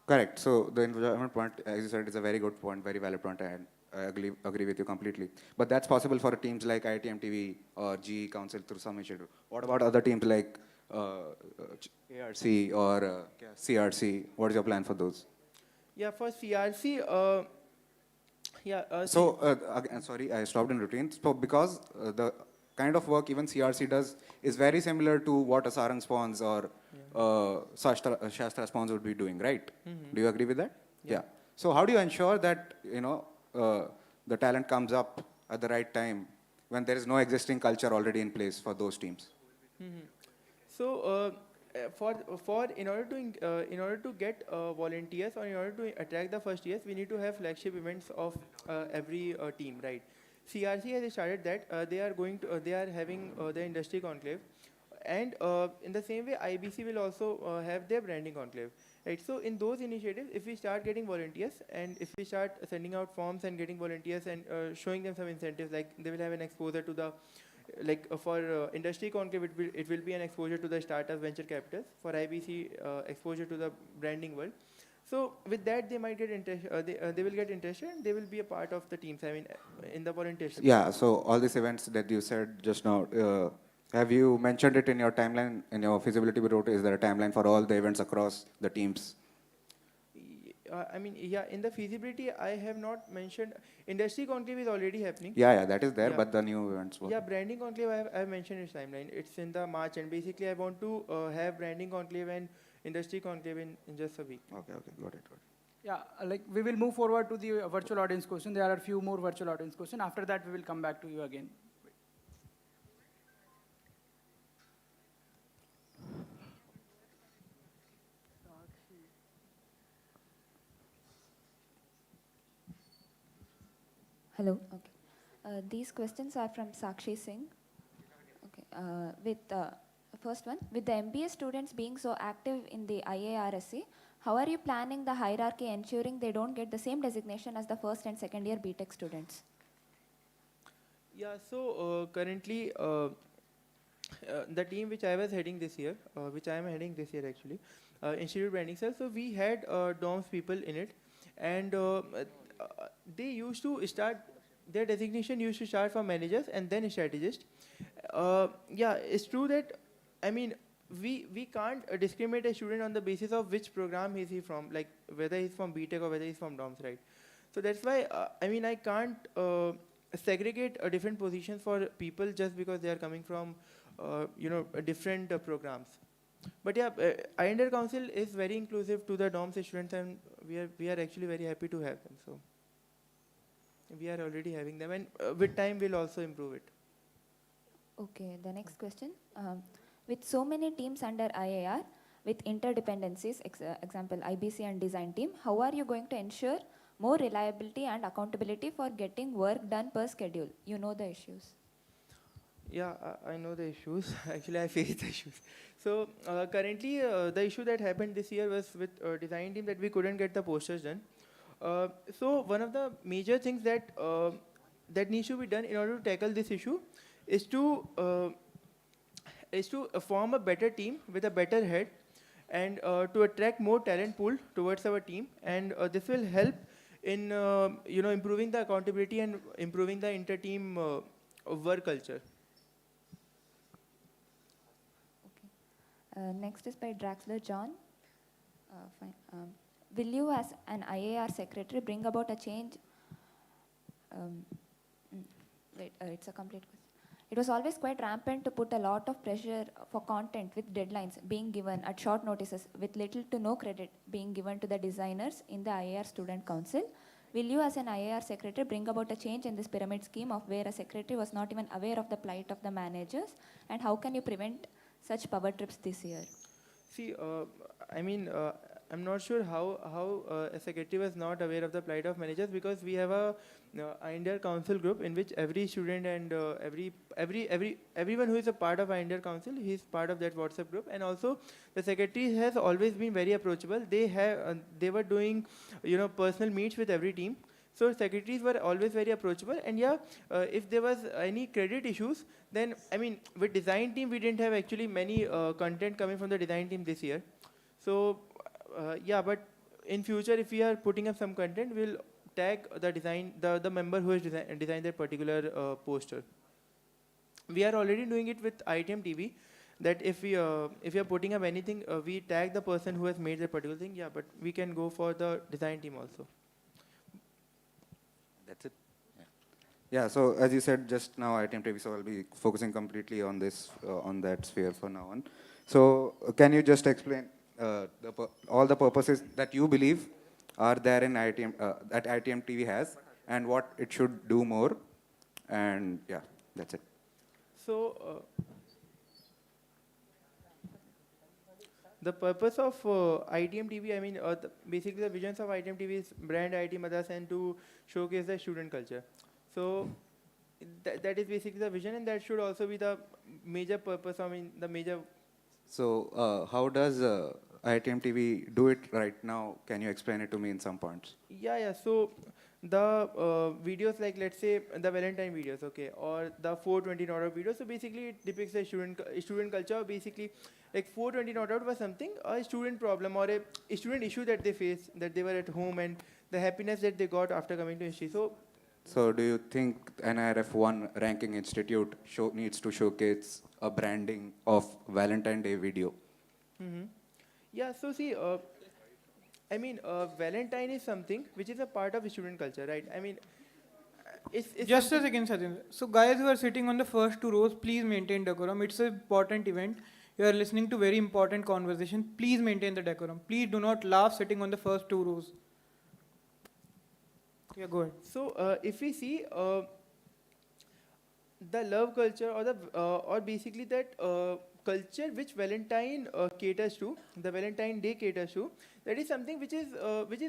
correct. So the enjoyment point, as you said, is a very good point, very valid point, and I agree with you completely. But that's possible for teams like IITM TV or GE Council through some initiative. What about other teams like ARC or CRC? What is your plan for those? Yeah, for CRC, sorry, I stopped in routine. So because the kind of work even CRC does is very similar to what a Sarang Spawns or Shastra Spawns would be doing, right? Do you agree with that? Yeah. So how do you ensure that, the talent comes up at the right time when there is no existing culture already in place for those teams? So in order to get volunteers, or in order to attract the first years, we need to have flagship events of every team, right? CRC has started that. They are having the industry conclave, and in the same way, IBC will also have their branding conclave, right? So in those initiatives, if we start getting volunteers, and if we start sending out forms and getting volunteers, and showing them some incentives, like they will have an exposure to the, for industry conclave, it will be an exposure to the startup venture capitals. For IBC, exposure to the branding world. So with that, they might get interested. They will get interested, and they will be a part of the teams. I mean, in the volunteership. Yeah, so all these events that you said just now, have you mentioned it in your timeline, in your feasibility report? Is there a timeline for all the events across the teams? I mean, yeah, in the feasibility, I have not mentioned. Industry conclave is already happening. Yeah, that is there, Yeah. but the new events. Yeah, branding conclave, I have mentioned its timeline. It's in the March, and basically I want to have branding conclave and industry conclave in just a week. Okay, got it. Yeah, like we will move forward to the virtual audience question. There are a few more virtual audience questions. After that, we will come back to you again. Hello. Okay. These questions are from Sakshi Singh. Okay. First one, with the MBA students being so active in the IARSC, how are you planning the hierarchy, ensuring they don't get the same designation as the first and second year BTech students? Yeah, so currently, the team which I was heading this year, which I am heading this year actually, Institute Branding Cell, so we had DOMS people in it, and they used to start, their designation used to start from managers and then strategists. Yeah, it's true that, I mean, we can't discriminate a student on the basis of which program is he from, like whether he's from BTech or whether he's from DOMS, right? So that's why, I mean, I can't segregate different positions for people just because they are coming from, different programs. But yeah, IIT Council is very inclusive to the DOMS students, and we are actually very happy to have them. So we are already having them, and with time we'll also improve it. Okay, the next question. With so many teams under IIR, with interdependencies, example IBC and design team, how are you going to ensure more reliability and accountability for getting work done per schedule? You know the issues. Yeah, I know the issues. Actually, I face the issues. So currently, the issue that happened this year was with design team that we couldn't get the posters done. So one of the major things that that needs to be done in order to tackle this issue is to form a better team with a better head, and to attract more talent pool towards our team, and this will help in improving the accountability and improving the inter-team work culture. Next is by Draxler John. Fine. Will you, as an IAR secretary, bring about a change? It's a complete question. It was always quite rampant to put a lot of pressure for content with deadlines being given at short notices with little to no credit being given to the designers in the IAR Student Council. Will you, as an IAR secretary, bring about a change in this pyramid scheme of where a secretary was not even aware of the plight of the managers? And how can you prevent such power trips this year? See, I mean, I'm not sure how a secretary was not aware of the plight of managers, because we have a IIT Council group in which every student and everyone who is a part of IIT Council, he is part of that WhatsApp group. And also, the secretary has always been very approachable. They were doing personal meets with every team. So secretaries were always very approachable, and yeah, if there was any credit issues, then I mean, with design team we didn't have actually many content coming from the design team this year. So yeah, but in future, if we are putting up some content, we'll tag the member who has designed that particular poster. We are already doing it with ITM TV. That if we are putting up anything, we tag the person who has made that particular thing. Yeah, but we can go for the design team also. That's it. Yeah, so as you said just now, ITM TV, so I'll be focusing completely on this, on that sphere for now on. So can you just explain all the purposes that you believe are there in ITM, that ITM TV has, and what it should do more? And yeah, that's it. So the purpose of ITM TV, I mean, basically the visions of ITM TV is brand IIT Madras and to showcase the student culture. So that is basically the vision, and that should also be the major purpose. I mean, the major. So how does IITM TV do it right now? Can you explain it to me in some points? Yeah. So the videos, like let's say the Valentine videos, okay, or the 420 not out videos. So basically, it depicts the student culture. Basically, like 420 not out was something, a student problem or a student issue that they faced, that they were at home, and the happiness that they got after coming to history. So do you think NIRF 1 ranking institute needs to showcase a branding of Valentine Day video? Yeah. So see. I mean, Valentine is something which is a part of student culture, right? I mean, it's just a second, Sachin. So guys who are sitting on the first two rows, please maintain decorum. It's an important event. You are listening to very important conversation. Please maintain the decorum. Please do not laugh sitting on the first two rows. Yeah, go ahead. So if we see the love culture, or the or basically that culture which Valentine caters to, the Valentine Day caters to, that is something which is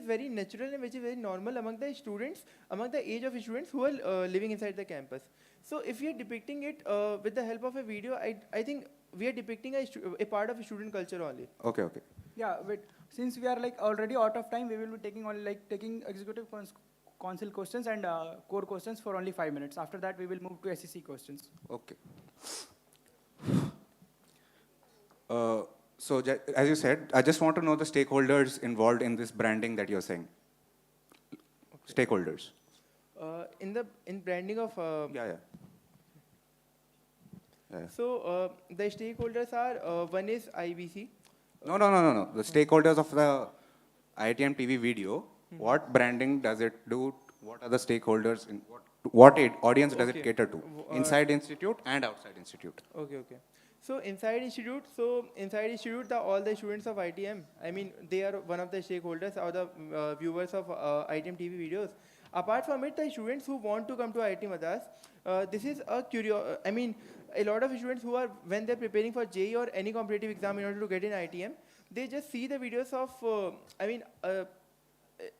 very natural and which is very normal among the students, among the age of students who are living inside the campus. So if we are depicting it with the help of a video, I think we are depicting a part of student culture only. Okay. Yeah, but since we are like already out of time, we will be taking only taking executive council questions and core questions for only 5 minutes. After that, we will move to SEC questions. Okay. So as you said, I just want to know the stakeholders involved in this branding that you're saying. Okay. Stakeholders. In branding of. Yeah. So the stakeholders are one is IBC. No. The stakeholders of the IITM TV video. What branding does it do? What are the stakeholders? In what audience does it cater to? Inside institute and outside institute. Okay. So inside institute, all the students of ITM, I mean, they are one of the stakeholders or the viewers of ITM TV videos. Apart from it, the students who want to come to IIT Madras, this is a I mean, a lot of students who are, when they're preparing for JEE or any competitive exam in order to get in ITM, they just see the videos of,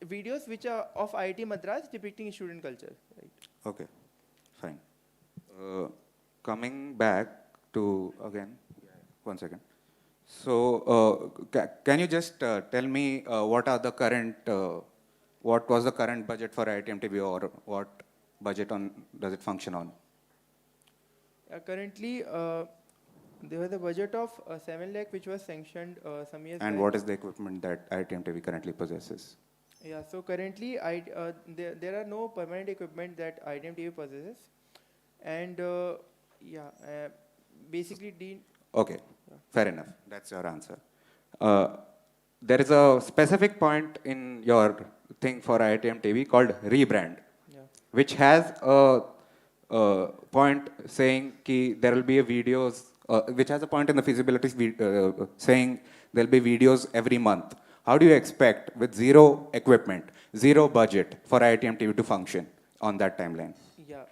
videos which are of IIT Madras depicting student culture. Right? Okay, fine. Coming back to, again, 1 second. So can you just tell me what was the current budget for IITM TV, or what budget does it function on? Currently, there was a budget of 7 lakh which was sanctioned some years back. And what is the equipment that IITM TV currently possesses? Yeah, so currently there are no permanent equipment that IITM TV possesses, and basically Dean. Okay, fair enough. That's your answer. There is a specific point in your thing for IITM TV called rebrand, which has a point saying there will be a videos, which has a point in the feasibility saying there will be videos every month. How do you expect, with zero equipment, zero budget, for IITM TV to function on that timeline? Yeah.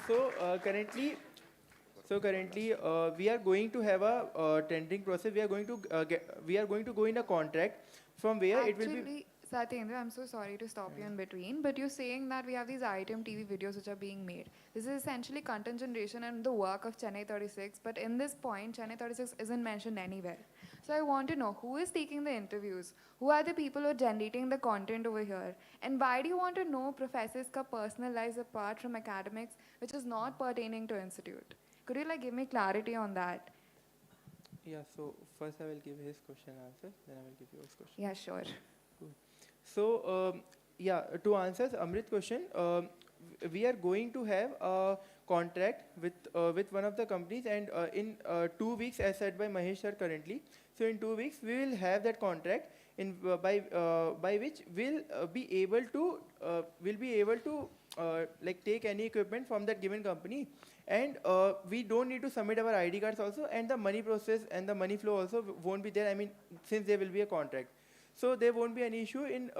So currently, we are going to have a tendering process. We are going to go in a contract from where it will be. Satyendra, I'm so sorry to stop you in between, but you're saying that we have these IITM TV videos which are being made. This is essentially content generation and the work of Chennai 36, but in this point, Chennai 36 isn't mentioned anywhere. So I want to know, who is taking the interviews? Who are the people who are generating the content over here? And why do you want to know professors' personal lives apart from academics, which is not pertaining to institute? Could you give me clarity on that? Yeah, so first I will give his question answer, then I will give yours question. Yeah, sure. Cool. So, to answer Amrit's question, we are going to have a contract with one of the companies, and in 2 weeks, as said by Mahesh sir currently, so in 2 weeks, we will have that contract by which we'll be able to take any equipment from that given company, and we don't need to submit our ID cards also, and the money process and the money flow also won't be there. I mean, since there will be a contract. So there won't be any issue in,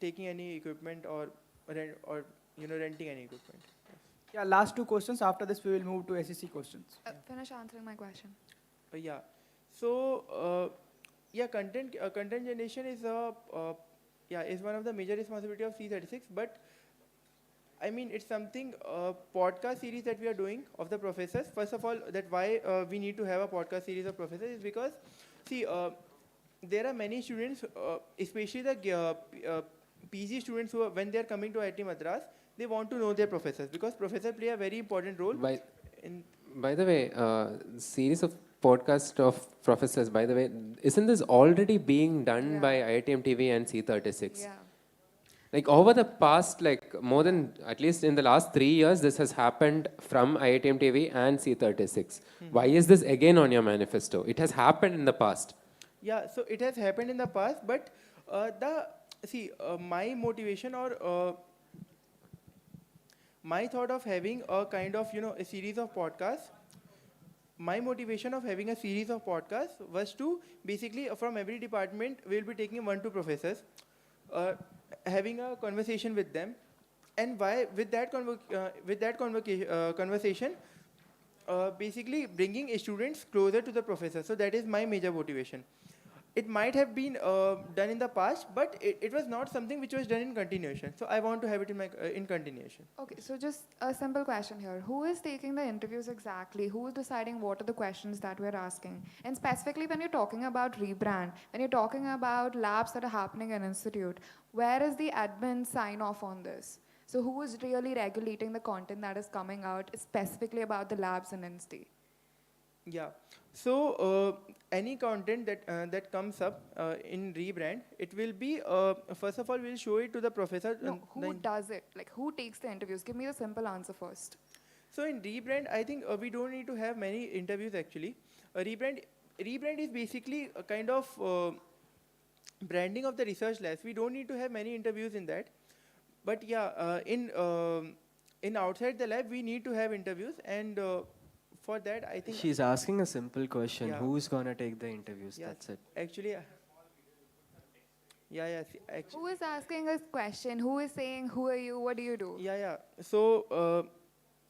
taking any equipment or renting any equipment. Yeah, last two questions. After this, we will move to SEC questions. Finish answering my question. Yeah. So, yeah, content generation is is one of the major responsibility of C36. But I mean, it's something podcast series that we are doing of the professors. First of all, that why we need to have a podcast series of professors is because, see, there are many students, especially the PG students who, when they are coming to IIT Madras, they want to know their professors because professors play a very important role. By the way, series of podcast of professors, by the way, isn't this already being done by IITM TV and C36? Yeah. Like over the past, like more than, at least in the last 3 years, this has happened from IITM TV and C36. Why is this again on your manifesto? It has happened in the past. Yeah, so it has happened in the past, but my motivation or my thought of having a kind of, a series of podcasts, my motivation of having a series of podcasts was to basically from every department, we'll be taking 1 2 professors, having a conversation with them, and why with that conversation, basically bringing students closer to the professor. So that is my major motivation. It might have been done in the past, but it was not something which was done in continuation. So I want to have it in continuation. Okay, so just a simple question here. Who is taking the interviews exactly? Who is deciding what are the questions that we're asking? And specifically when you're talking about rebrand, when you're talking about labs that are happening in institute, where is the admin sign off on this? So who is really regulating the content that is coming out specifically about the labs in Insti? Yeah. So any content that comes up in rebrand, it will be first of all we'll show it to the professor. No, who does it? Like who takes the interviews? Give me the simple answer first. So in rebrand, I think we don't need to have many interviews actually. Rebrand is basically a kind of branding of the research labs. We don't need to have many interviews in that. But yeah, in outside the lab, we need to have interviews, and for that, I think she's asking a simple question. Yeah. Who's gonna take the interviews? Yeah, That's it. actually, Who is asking a question? Who is saying, who are you? What do you do? Yeah. So,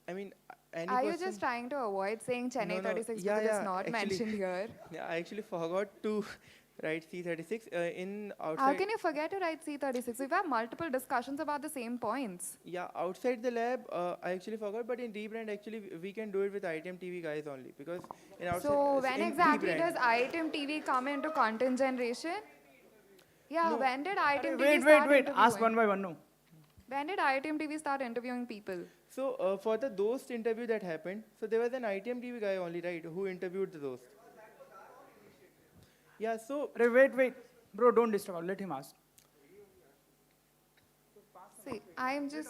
I mean, any Are you person- just trying to avoid saying Chennai No, 36 yeah, because yeah, it's not actually- mentioned here? Yeah, I actually forgot to write C36 in outside. How can you forget to write C36? We've had multiple discussions about the same points. Yeah, outside the lab, I actually forgot, but in rebrand, actually, we can do it with ITM TV guys only because in outside. So when in exactly rebrand- does IITM TV come into content generation? Yeah, No. when did IITM TV Wait. start Ask interviewing? one by one, no. When did IITM TV start interviewing people? So for the Dost interview that happened, so there was an ITM TV guy only, right, who interviewed the Dost. Yeah, so... Wait. Bro, don't disturb. Let him ask. See, I'm just...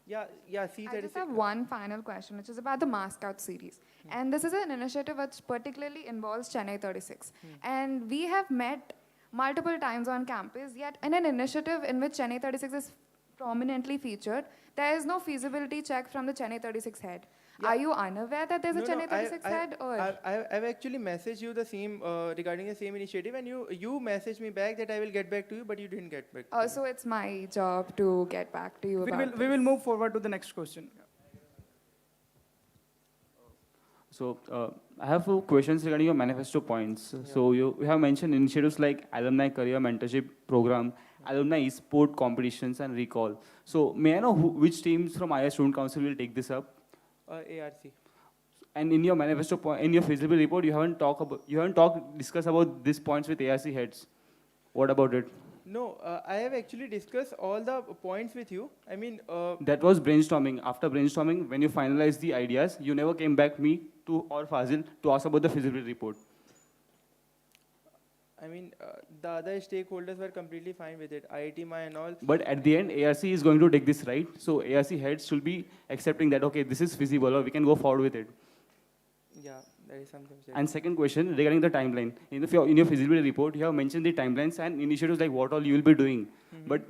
Yeah, I just have one final question, which is about the Mask Out series. And this is an initiative which particularly involves Chennai 36. And we have met multiple times on campus, yet in an initiative in which Chennai 36 is prominently featured, there is no feasibility check from the Chennai 36 head. Are you unaware that there's a Chennai 36 head? Or I've actually messaged you the same, regarding the same initiative, and you messaged me back that I will get back to you, but you didn't get back. so it's my job to get back to you about We will move forward to the next question. So I have few questions regarding your manifesto points. So you have mentioned initiatives like alumni career mentorship program, alumni e-sport competitions, and recall. So may I know which teams from IIT Student Council will take this up? ARC. And in your manifesto point, in your feasibility report, you haven't discussed about these points with ARC heads. What about it? No, I have actually discussed all the points with you. I mean... that was brainstorming. After brainstorming, when you finalized the ideas, you never came back or Fazil to ask about the feasibility report. I mean, the other stakeholders were completely fine with it. IIT MA and all. But at the end, ARC is going to take this, right? So ARC heads should be accepting that, okay, this is feasible or we can go forward with it. Yeah, that is something. And second question regarding the timeline. In your feasibility report, you have mentioned the timelines and initiatives like what all you will be doing. But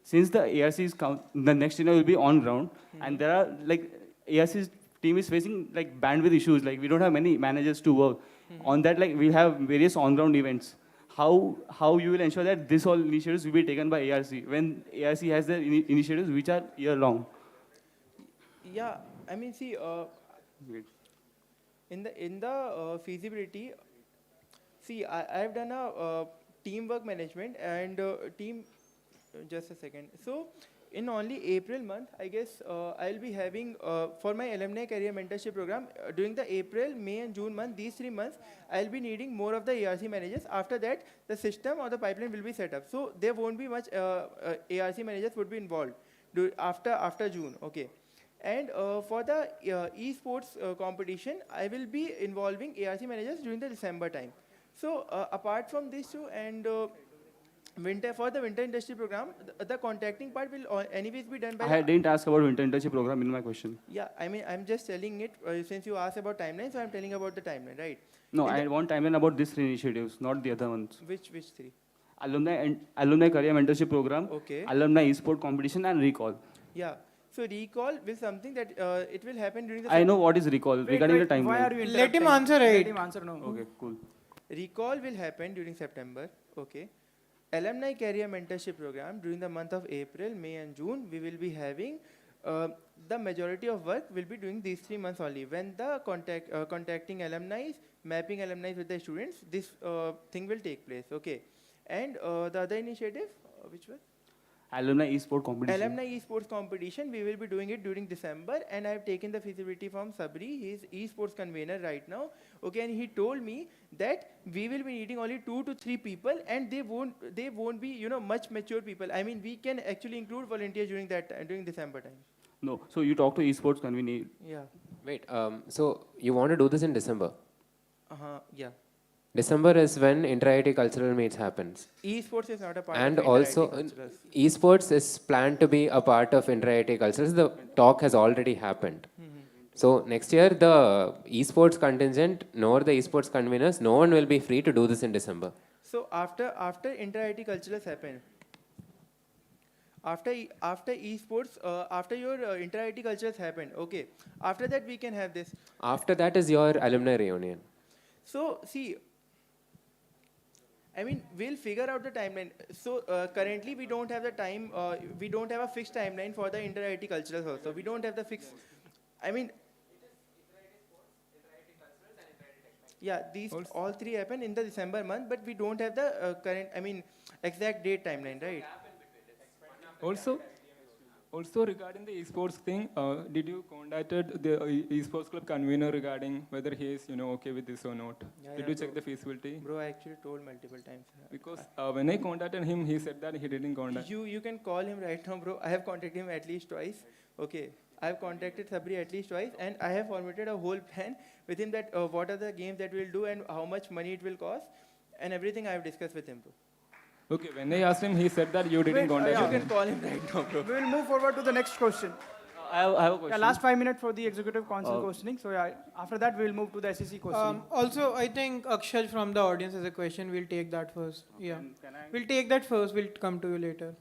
since the ARC is the next year will be on ground, and there are like ARC's team is facing like bandwidth issues. Like we don't have many managers to work on that. Like we have various on-ground events. How you will ensure that this all initiatives will be taken by ARC when ARC has their initiatives which are year long? Yeah, I mean, see, in the feasibility, see, I've done a teamwork management and team. Just a second. So, in only April month, I guess I'll be having for my alumni career mentorship program during the April, May, and June month. These 3 months, I'll be needing more of the ARC managers. After that, the system or the pipeline will be set up. So there won't be much ARC managers would be involved after June. Okay. And for the esports competition, I will be involving ARC managers during the December time. So apart from these two and for the winter industry program, the contacting part will anyways be done by. I didn't ask about winter internship program in my question. Yeah, I mean, I'm just telling it since you asked about timeline, so I'm telling about the timeline, right? No, I want timeline about these 3 initiatives, not the other ones. Which 3? Alumni career mentorship program, Okay. alumni esport competition, and recall. Yeah. So recall will something that it will happen during the. I know what is recall regarding the timeline. Why are you Let him interrupting? answer Let right. him answer no. Okay, cool. Recall will happen during September. Okay. Alumni career mentorship program during the month of April, May, and June. We will be having the majority of work will be doing these 3 months only. When the contacting alumni, mapping alumni with the students, this thing will take place. Okay. And the other initiative, which was? Alumni esport competition. Alumni esports competition, we will be doing it during December, and I have taken the feasibility from Sabri. He is esports convener right now. Okay, and he told me that we will be needing only 2 to 3 people, and they won't be much mature people. I mean, we can actually include volunteers during December time. No, so you talk to esports convener. Yeah. Wait, so you want to do this in December? Yeah. December is when inter-IIT cultural meets happens. Esports is not a part And of also, esports is planned to be a part of inter-IIT cultures. The talk has already happened. So next year, the esports contingent, nor the esports conveners, no one will be free to do this in December. So after inter-IIT cultures happen, after esports, after your inter-IIT cultures happen, okay. After that, we can have this. After that is your alumni reunion. So see, I mean, we'll figure out the timeline. So currently, we don't have the time. We don't have a fixed timeline for the inter-IIT cultures also. We don't have the fixed. I mean, yeah, these all 3 happen in the December month, but we don't have the current. I mean, exact date timeline, right? Also regarding the esports thing, did you contacted the esports club convener regarding whether he is okay with this or not? Did you check the feasibility? Bro, I actually told multiple times. Because when I contacted him, he said that he didn't contact. You can call him right now, bro. I have contacted him at least twice. Okay. I have contacted Sabri at least twice, and I have formulated a whole plan with him that what are the games that we'll do and how much money it will cost, and everything I have discussed with him, bro. Okay, when I asked him, he said that you didn't contact him. You can call him right now, bro. We will move forward to the next question. I have a question. Yeah, last 5 minutes for the executive council questioning. So yeah, after that we will move to the SEC questioning. Also, I think Akshaj from the audience has a question. We'll take that first. Yeah. We'll take that first. We'll come to you later.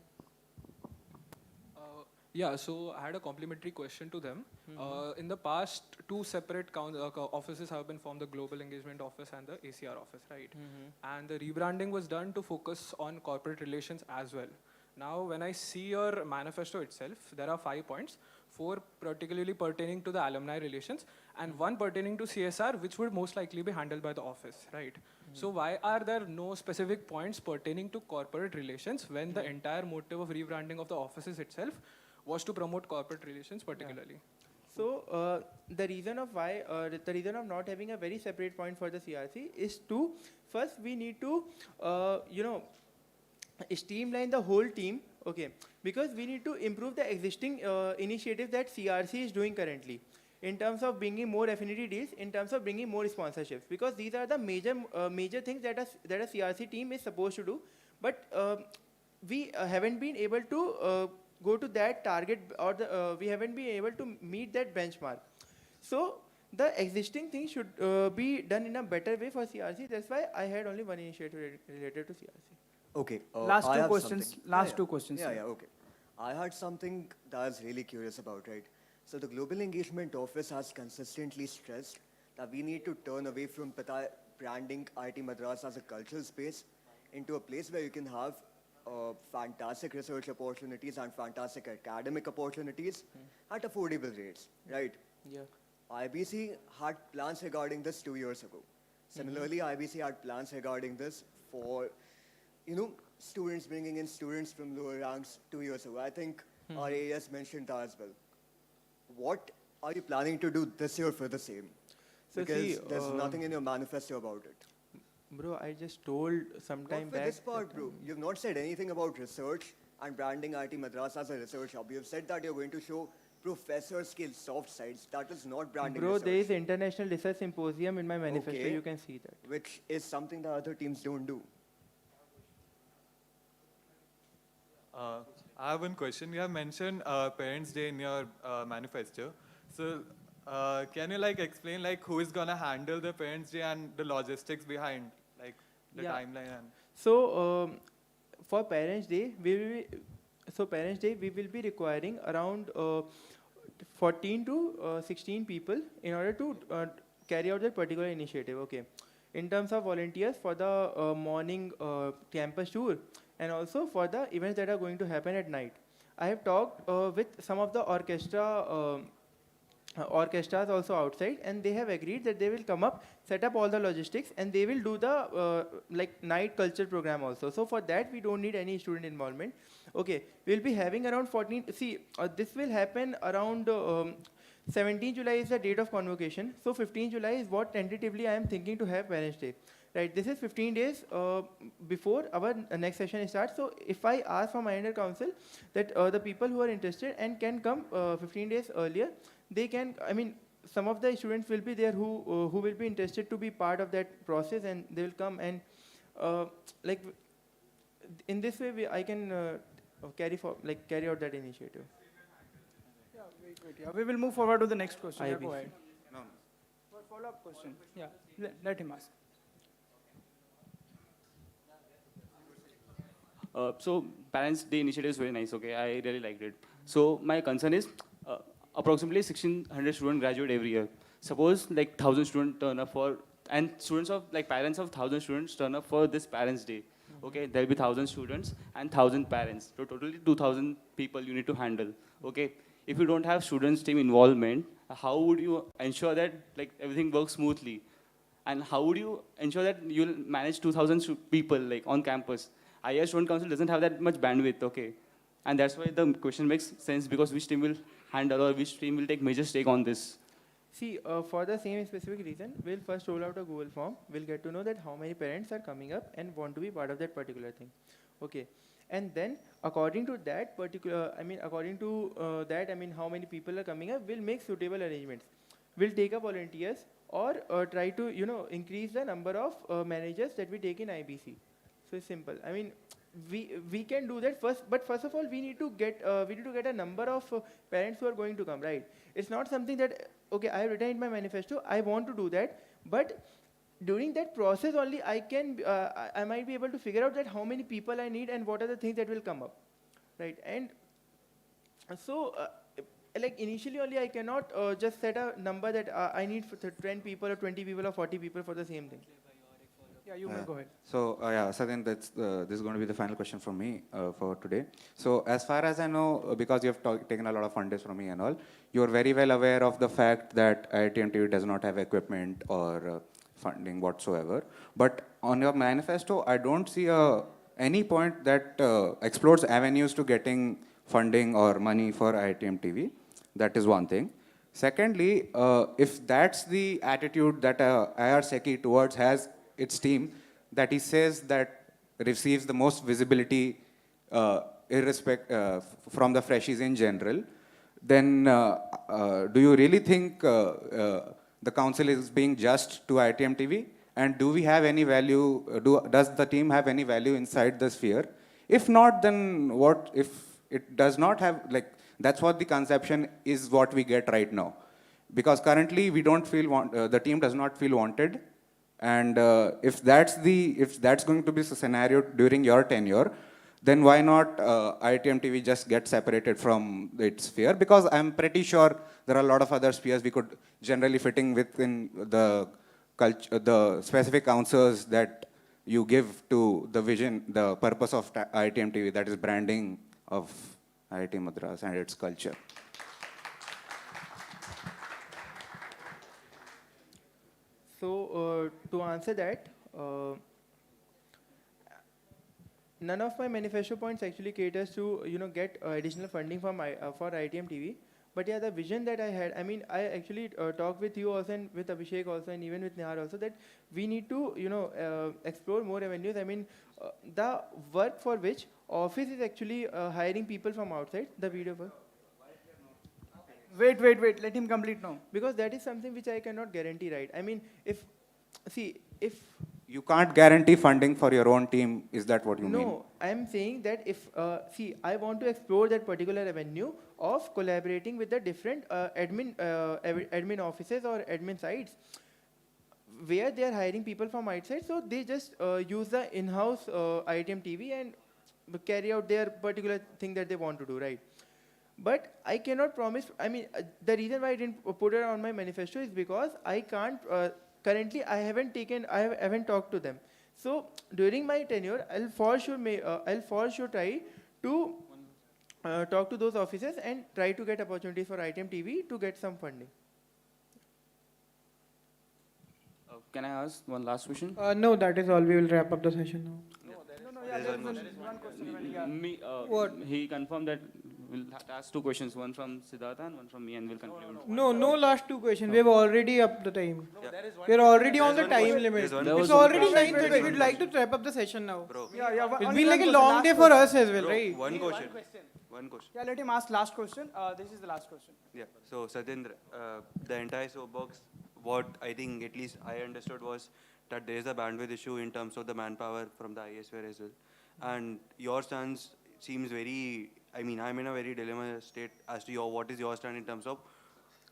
Yeah, so I had a complimentary question to them. In the past, 2 separate offices have been formed, the Global Engagement Office and the ACR office, right? And the rebranding was done to focus on corporate relations as well. Now, when I see your manifesto itself, there are 5 points, 4 particularly pertaining to the alumni relations, and 1 pertaining to CSR, which would most likely be handled by the office, right? So why are there no specific points pertaining to corporate relations when the entire motive of rebranding of the offices itself was to promote corporate relations particularly? So the reason of not having a very separate point for the CRC is to, first we need to, streamline the whole team, okay? Because we need to improve the existing initiatives that CRC is doing currently in terms of bringing more affinity deals, in terms of bringing more sponsorships, because these are the major things that a CRC team is supposed to do, but we haven't been able to go to that target, or we haven't been able to meet that benchmark. So the existing things should be done in a better way for CRC. That's why I had only 1 initiative related to CRC. Okay. Last I 2 have questions. something. Last 2 questions. Yeah, okay. I had something that I was really curious about, right? So the Global Engagement Office has consistently stressed that we need to turn away from branding IIT Madras as a cultural space into a place where you can have fantastic research opportunities and fantastic academic opportunities at affordable rates, right? Yeah. IBC had plans regarding this 2 years ago. Similarly, IBC had plans regarding this for, students bringing in students from lower ranks 2 years ago. I think our AS mentioned that as well. What are you planning to do this year for the same? So Because see, there's nothing in your manifesto about it. Bro, I just told some time Not for back. this part, bro. You've not said anything about research and branding IIT Madras as a research hub. You've said that you're going to show professor skill soft sides. That is not branding Bro, research. there is International Research Symposium in my manifesto. Okay. You can see that. Which is something that other teams don't do. I have one question. You have mentioned Parents' Day in your manifesto. So, can you explain who is gonna handle the Parents' Day and the logistics behind, the Yeah. timeline and? So for Parents' Day, we will be requiring around 14 to 16 people in order to carry out that particular initiative. Okay. In terms of volunteers for the morning campus tour and also for the events that are going to happen at night. I have talked with some of the orchestras also outside, and they have agreed that they will come up, set up all the logistics, and they will do the night culture program also. So for that, we don't need any student involvement. Okay, we'll be having around 14. See, this will happen around 17 July is the date of convocation. So 15 July is what tentatively I am thinking to have Parents' Day. Right, this is 15 days before our next session starts. So if I ask from my under council that the people who are interested and can come 15 days earlier, they can, some of the students will be there who will be interested to be part of that process, and they will come and in this way I can carry out that initiative. Yeah, wait. Yeah, we will move forward to the next question. Yeah, IBC. go ahead. No. For follow-up question. Yeah, let him ask. So Parents' Day initiative is very nice, okay, I really liked it. So my concern is approximately 1,600 students graduate every year. Suppose 1,000 students turn up for, and students of, parents of 1,000 students turn up for this Parents' Day. Okay, there'll be 1,000 students and 1,000 parents. So totally 2,000 people you need to handle, okay. If you don't have students' team involvement, how would you ensure that everything works smoothly? And how would you ensure that you'll manage 2,000 people on campus? IIT Student Council doesn't have that much bandwidth, okay? And that's why the question makes sense, because which team will handle or which team will take major stake on this? See, for the same specific reason, we'll first roll out a Google form. We'll get to know that how many parents are coming up and want to be part of that particular thing. Okay. And then, according to that particular, how many people are coming up, we'll make suitable arrangements. We'll take up volunteers or try to, increase the number of managers that we take in IBC. So it's simple. We can do that first, but first of all, we need to get a number of parents who are going to come, right? It's not something that, okay, I have written in my manifesto, I want to do that, but during that process only, I might be able to figure out that how many people I need and what are the things that will come up, right? And so, initially only, I cannot just set a number that I need for 10 people or 20 people or 40 people for the same thing. Yeah, you may go ahead. So, Sathin, this is going to be the final question from me for today. So, as far as I know, because you have taken a lot of funders from me and all, you are very well aware of the fact that IIT does not have equipment or funding whatsoever. But on your manifesto, I don't see any point that explores avenues to getting funding or money for IIT. That is one thing. Secondly, if that's the attitude that IR Seki towards has its team, that he says that receives the most visibility from the freshies in general, then do you really think the council is being just to IIT? And do we have any value, does the team have any value inside the sphere? If not, then what if it does not have, that's what the conception is what we get right now. Because currently we don't feel, the team does not feel wanted. And if that's going to be the scenario during your tenure, then why not IIT just get separated from its sphere? Because I'm pretty sure there are a lot of other spheres we could generally fitting within the specific councils that you give to the vision, the purpose of IITM TV, that is branding of IIT Madras and its culture? So to answer that, none of my manifesto points actually caters to get additional funding from for IITM TV. But yeah, the vision that I had, I mean, I actually talked with you also and with Abhishek also and even with Nihar also that we need to explore more avenues. I mean, the work for which office is actually hiring people from outside, the video work. Wait. Let him complete now. Because that is something which I cannot guarantee, right? I mean, if you can't guarantee funding for your own team, is that what you mean? No, I'm saying that if, I want to explore that particular avenue of collaborating with the different admin offices or admin sites where they are hiring people from outside, so they just use the in-house IITM TV and carry out their particular thing that they want to do, right? But I cannot promise, I mean, the reason why I didn't put it on my manifesto is because I can't, currently I haven't talked to them. So during my tenure, I'll for sure try to talk to those offices and try to get opportunities for IITM TV to get some funding. Can I ask one last question? No, that is all. We will wrap up the session now. What? He confirmed that we'll have to ask two questions, one from Siddhartha and one from me, and we'll conclude. No, last two questions. We have already up the time. We're already on the time limit. It's already 9:30. We'd like to wrap up the session now. It'll be like a long day for us as well, right? One question. Yeah, let him ask last question. This is the last question. Yeah. So Satyendra, the entire soapbox, what I think at least I understood was that there is a bandwidth issue in terms of the manpower from the ISWare as well. And your stance seems very, I mean, I'm in a very dilemma state as to what is your stand in terms of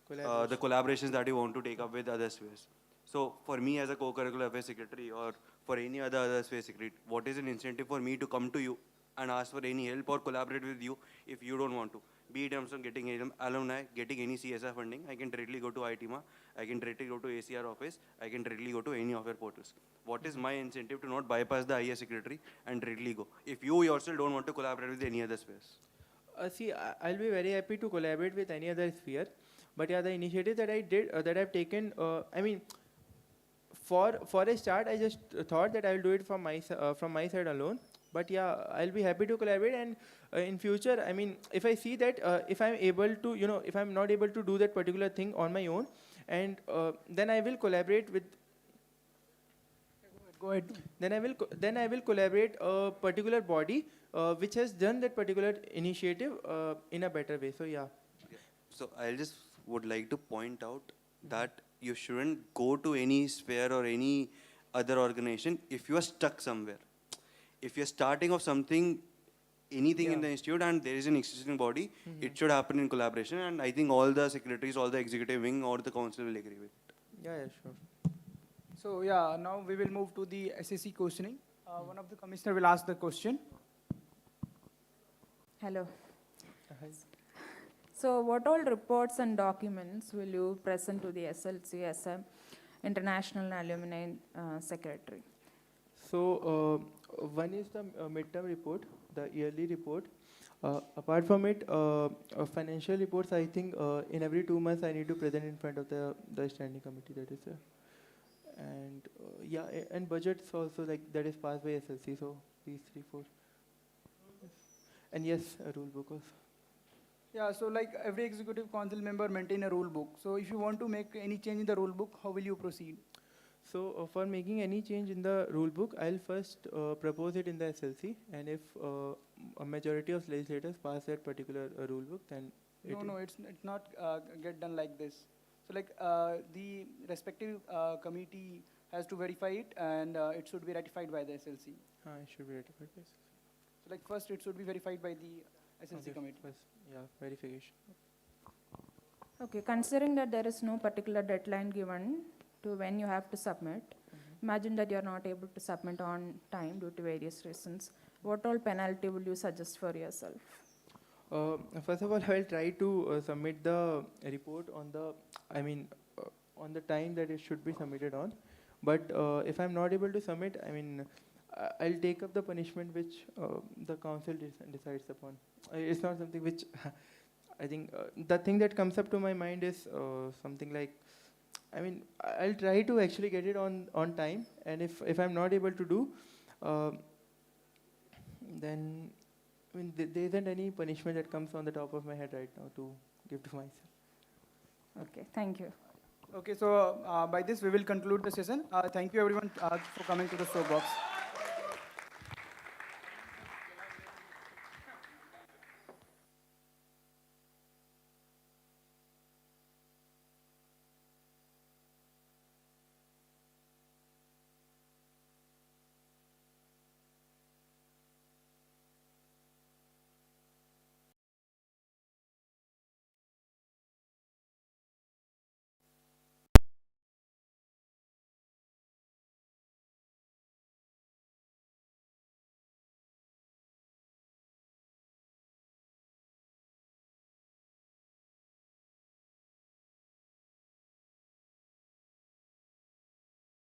the collaborations that you want to take up with other spheres. So for me as a co-curricular affairs secretary or for any other sphere secretary, what is an incentive for me to come to you and ask for any help or collaborate with you if you don't want to? Be it in terms of getting alumni, getting any CSR funding, I can directly go to ITMA, I can directly go to ACR office, I can directly go to any of your portals. What is my incentive to not bypass the IS secretary and directly go, if you yourself don't want to collaborate with any other spheres? I'll be very happy to collaborate with any other sphere. But yeah, the initiative that I did, that I've taken, I mean, for a start, I just thought that I'll do it from my side alone. But yeah, I'll be happy to collaborate, and in future, I mean, if I see that if I'm able to, if I'm not able to do that particular thing on my own, and then I will collaborate with. Go ahead. Then I will collaborate a particular body which has done that particular initiative in a better way. So yeah. So I just would like to point out that you shouldn't go to any sphere or any other organization if you are stuck somewhere. If you're starting off something, anything in the institute and there is an existing body, it should happen in collaboration, and I think all the secretaries, all the executive wing or the council will agree with it. Yeah, sure. So yeah, now we will move to the SSC questioning. One of the commissioner will ask the question. Hello. So what all reports and documents will you present to the SLC as a International Alumni Secretary? So one is the midterm report, the yearly report. Apart from it, financial reports, I think in every 2 months I need to present in front of the standing committee that is there. And yeah, and budgets also, like that is passed by SLC, so these 3, 4. And yes, a rule book also. Yeah, so like every executive council member maintain a rule book. So if you want to make any change in the rule book, how will you proceed? So for making any change in the rule book, I'll first propose it in the SLC, and if a majority of legislators pass that particular rule book, then No, it's not get done like this. So like the respective committee has to verify it, and it should be ratified by the SLC. It should be ratified by SLC. So like first it should be verified by the SLC committee. First, yeah, verification. Okay, considering that there is no particular deadline given to when you have to submit, imagine that you are not able to submit on time due to various reasons. What all penalty will you suggest for yourself? First of all, I will try to submit the report on the, on the time that it should be submitted on. But if I'm not able to submit, I mean, I'll take up the punishment which the council decides upon. It's not something which I think the thing that comes up to my mind is something like, I mean, I'll try to actually get it on time, and if I'm not able to do, then I mean there isn't any punishment that comes on the top of my head right now to give to myself. Okay, thank you. Okay, so by this we will conclude the session. Thank you everyone for coming to the SOAPBOX.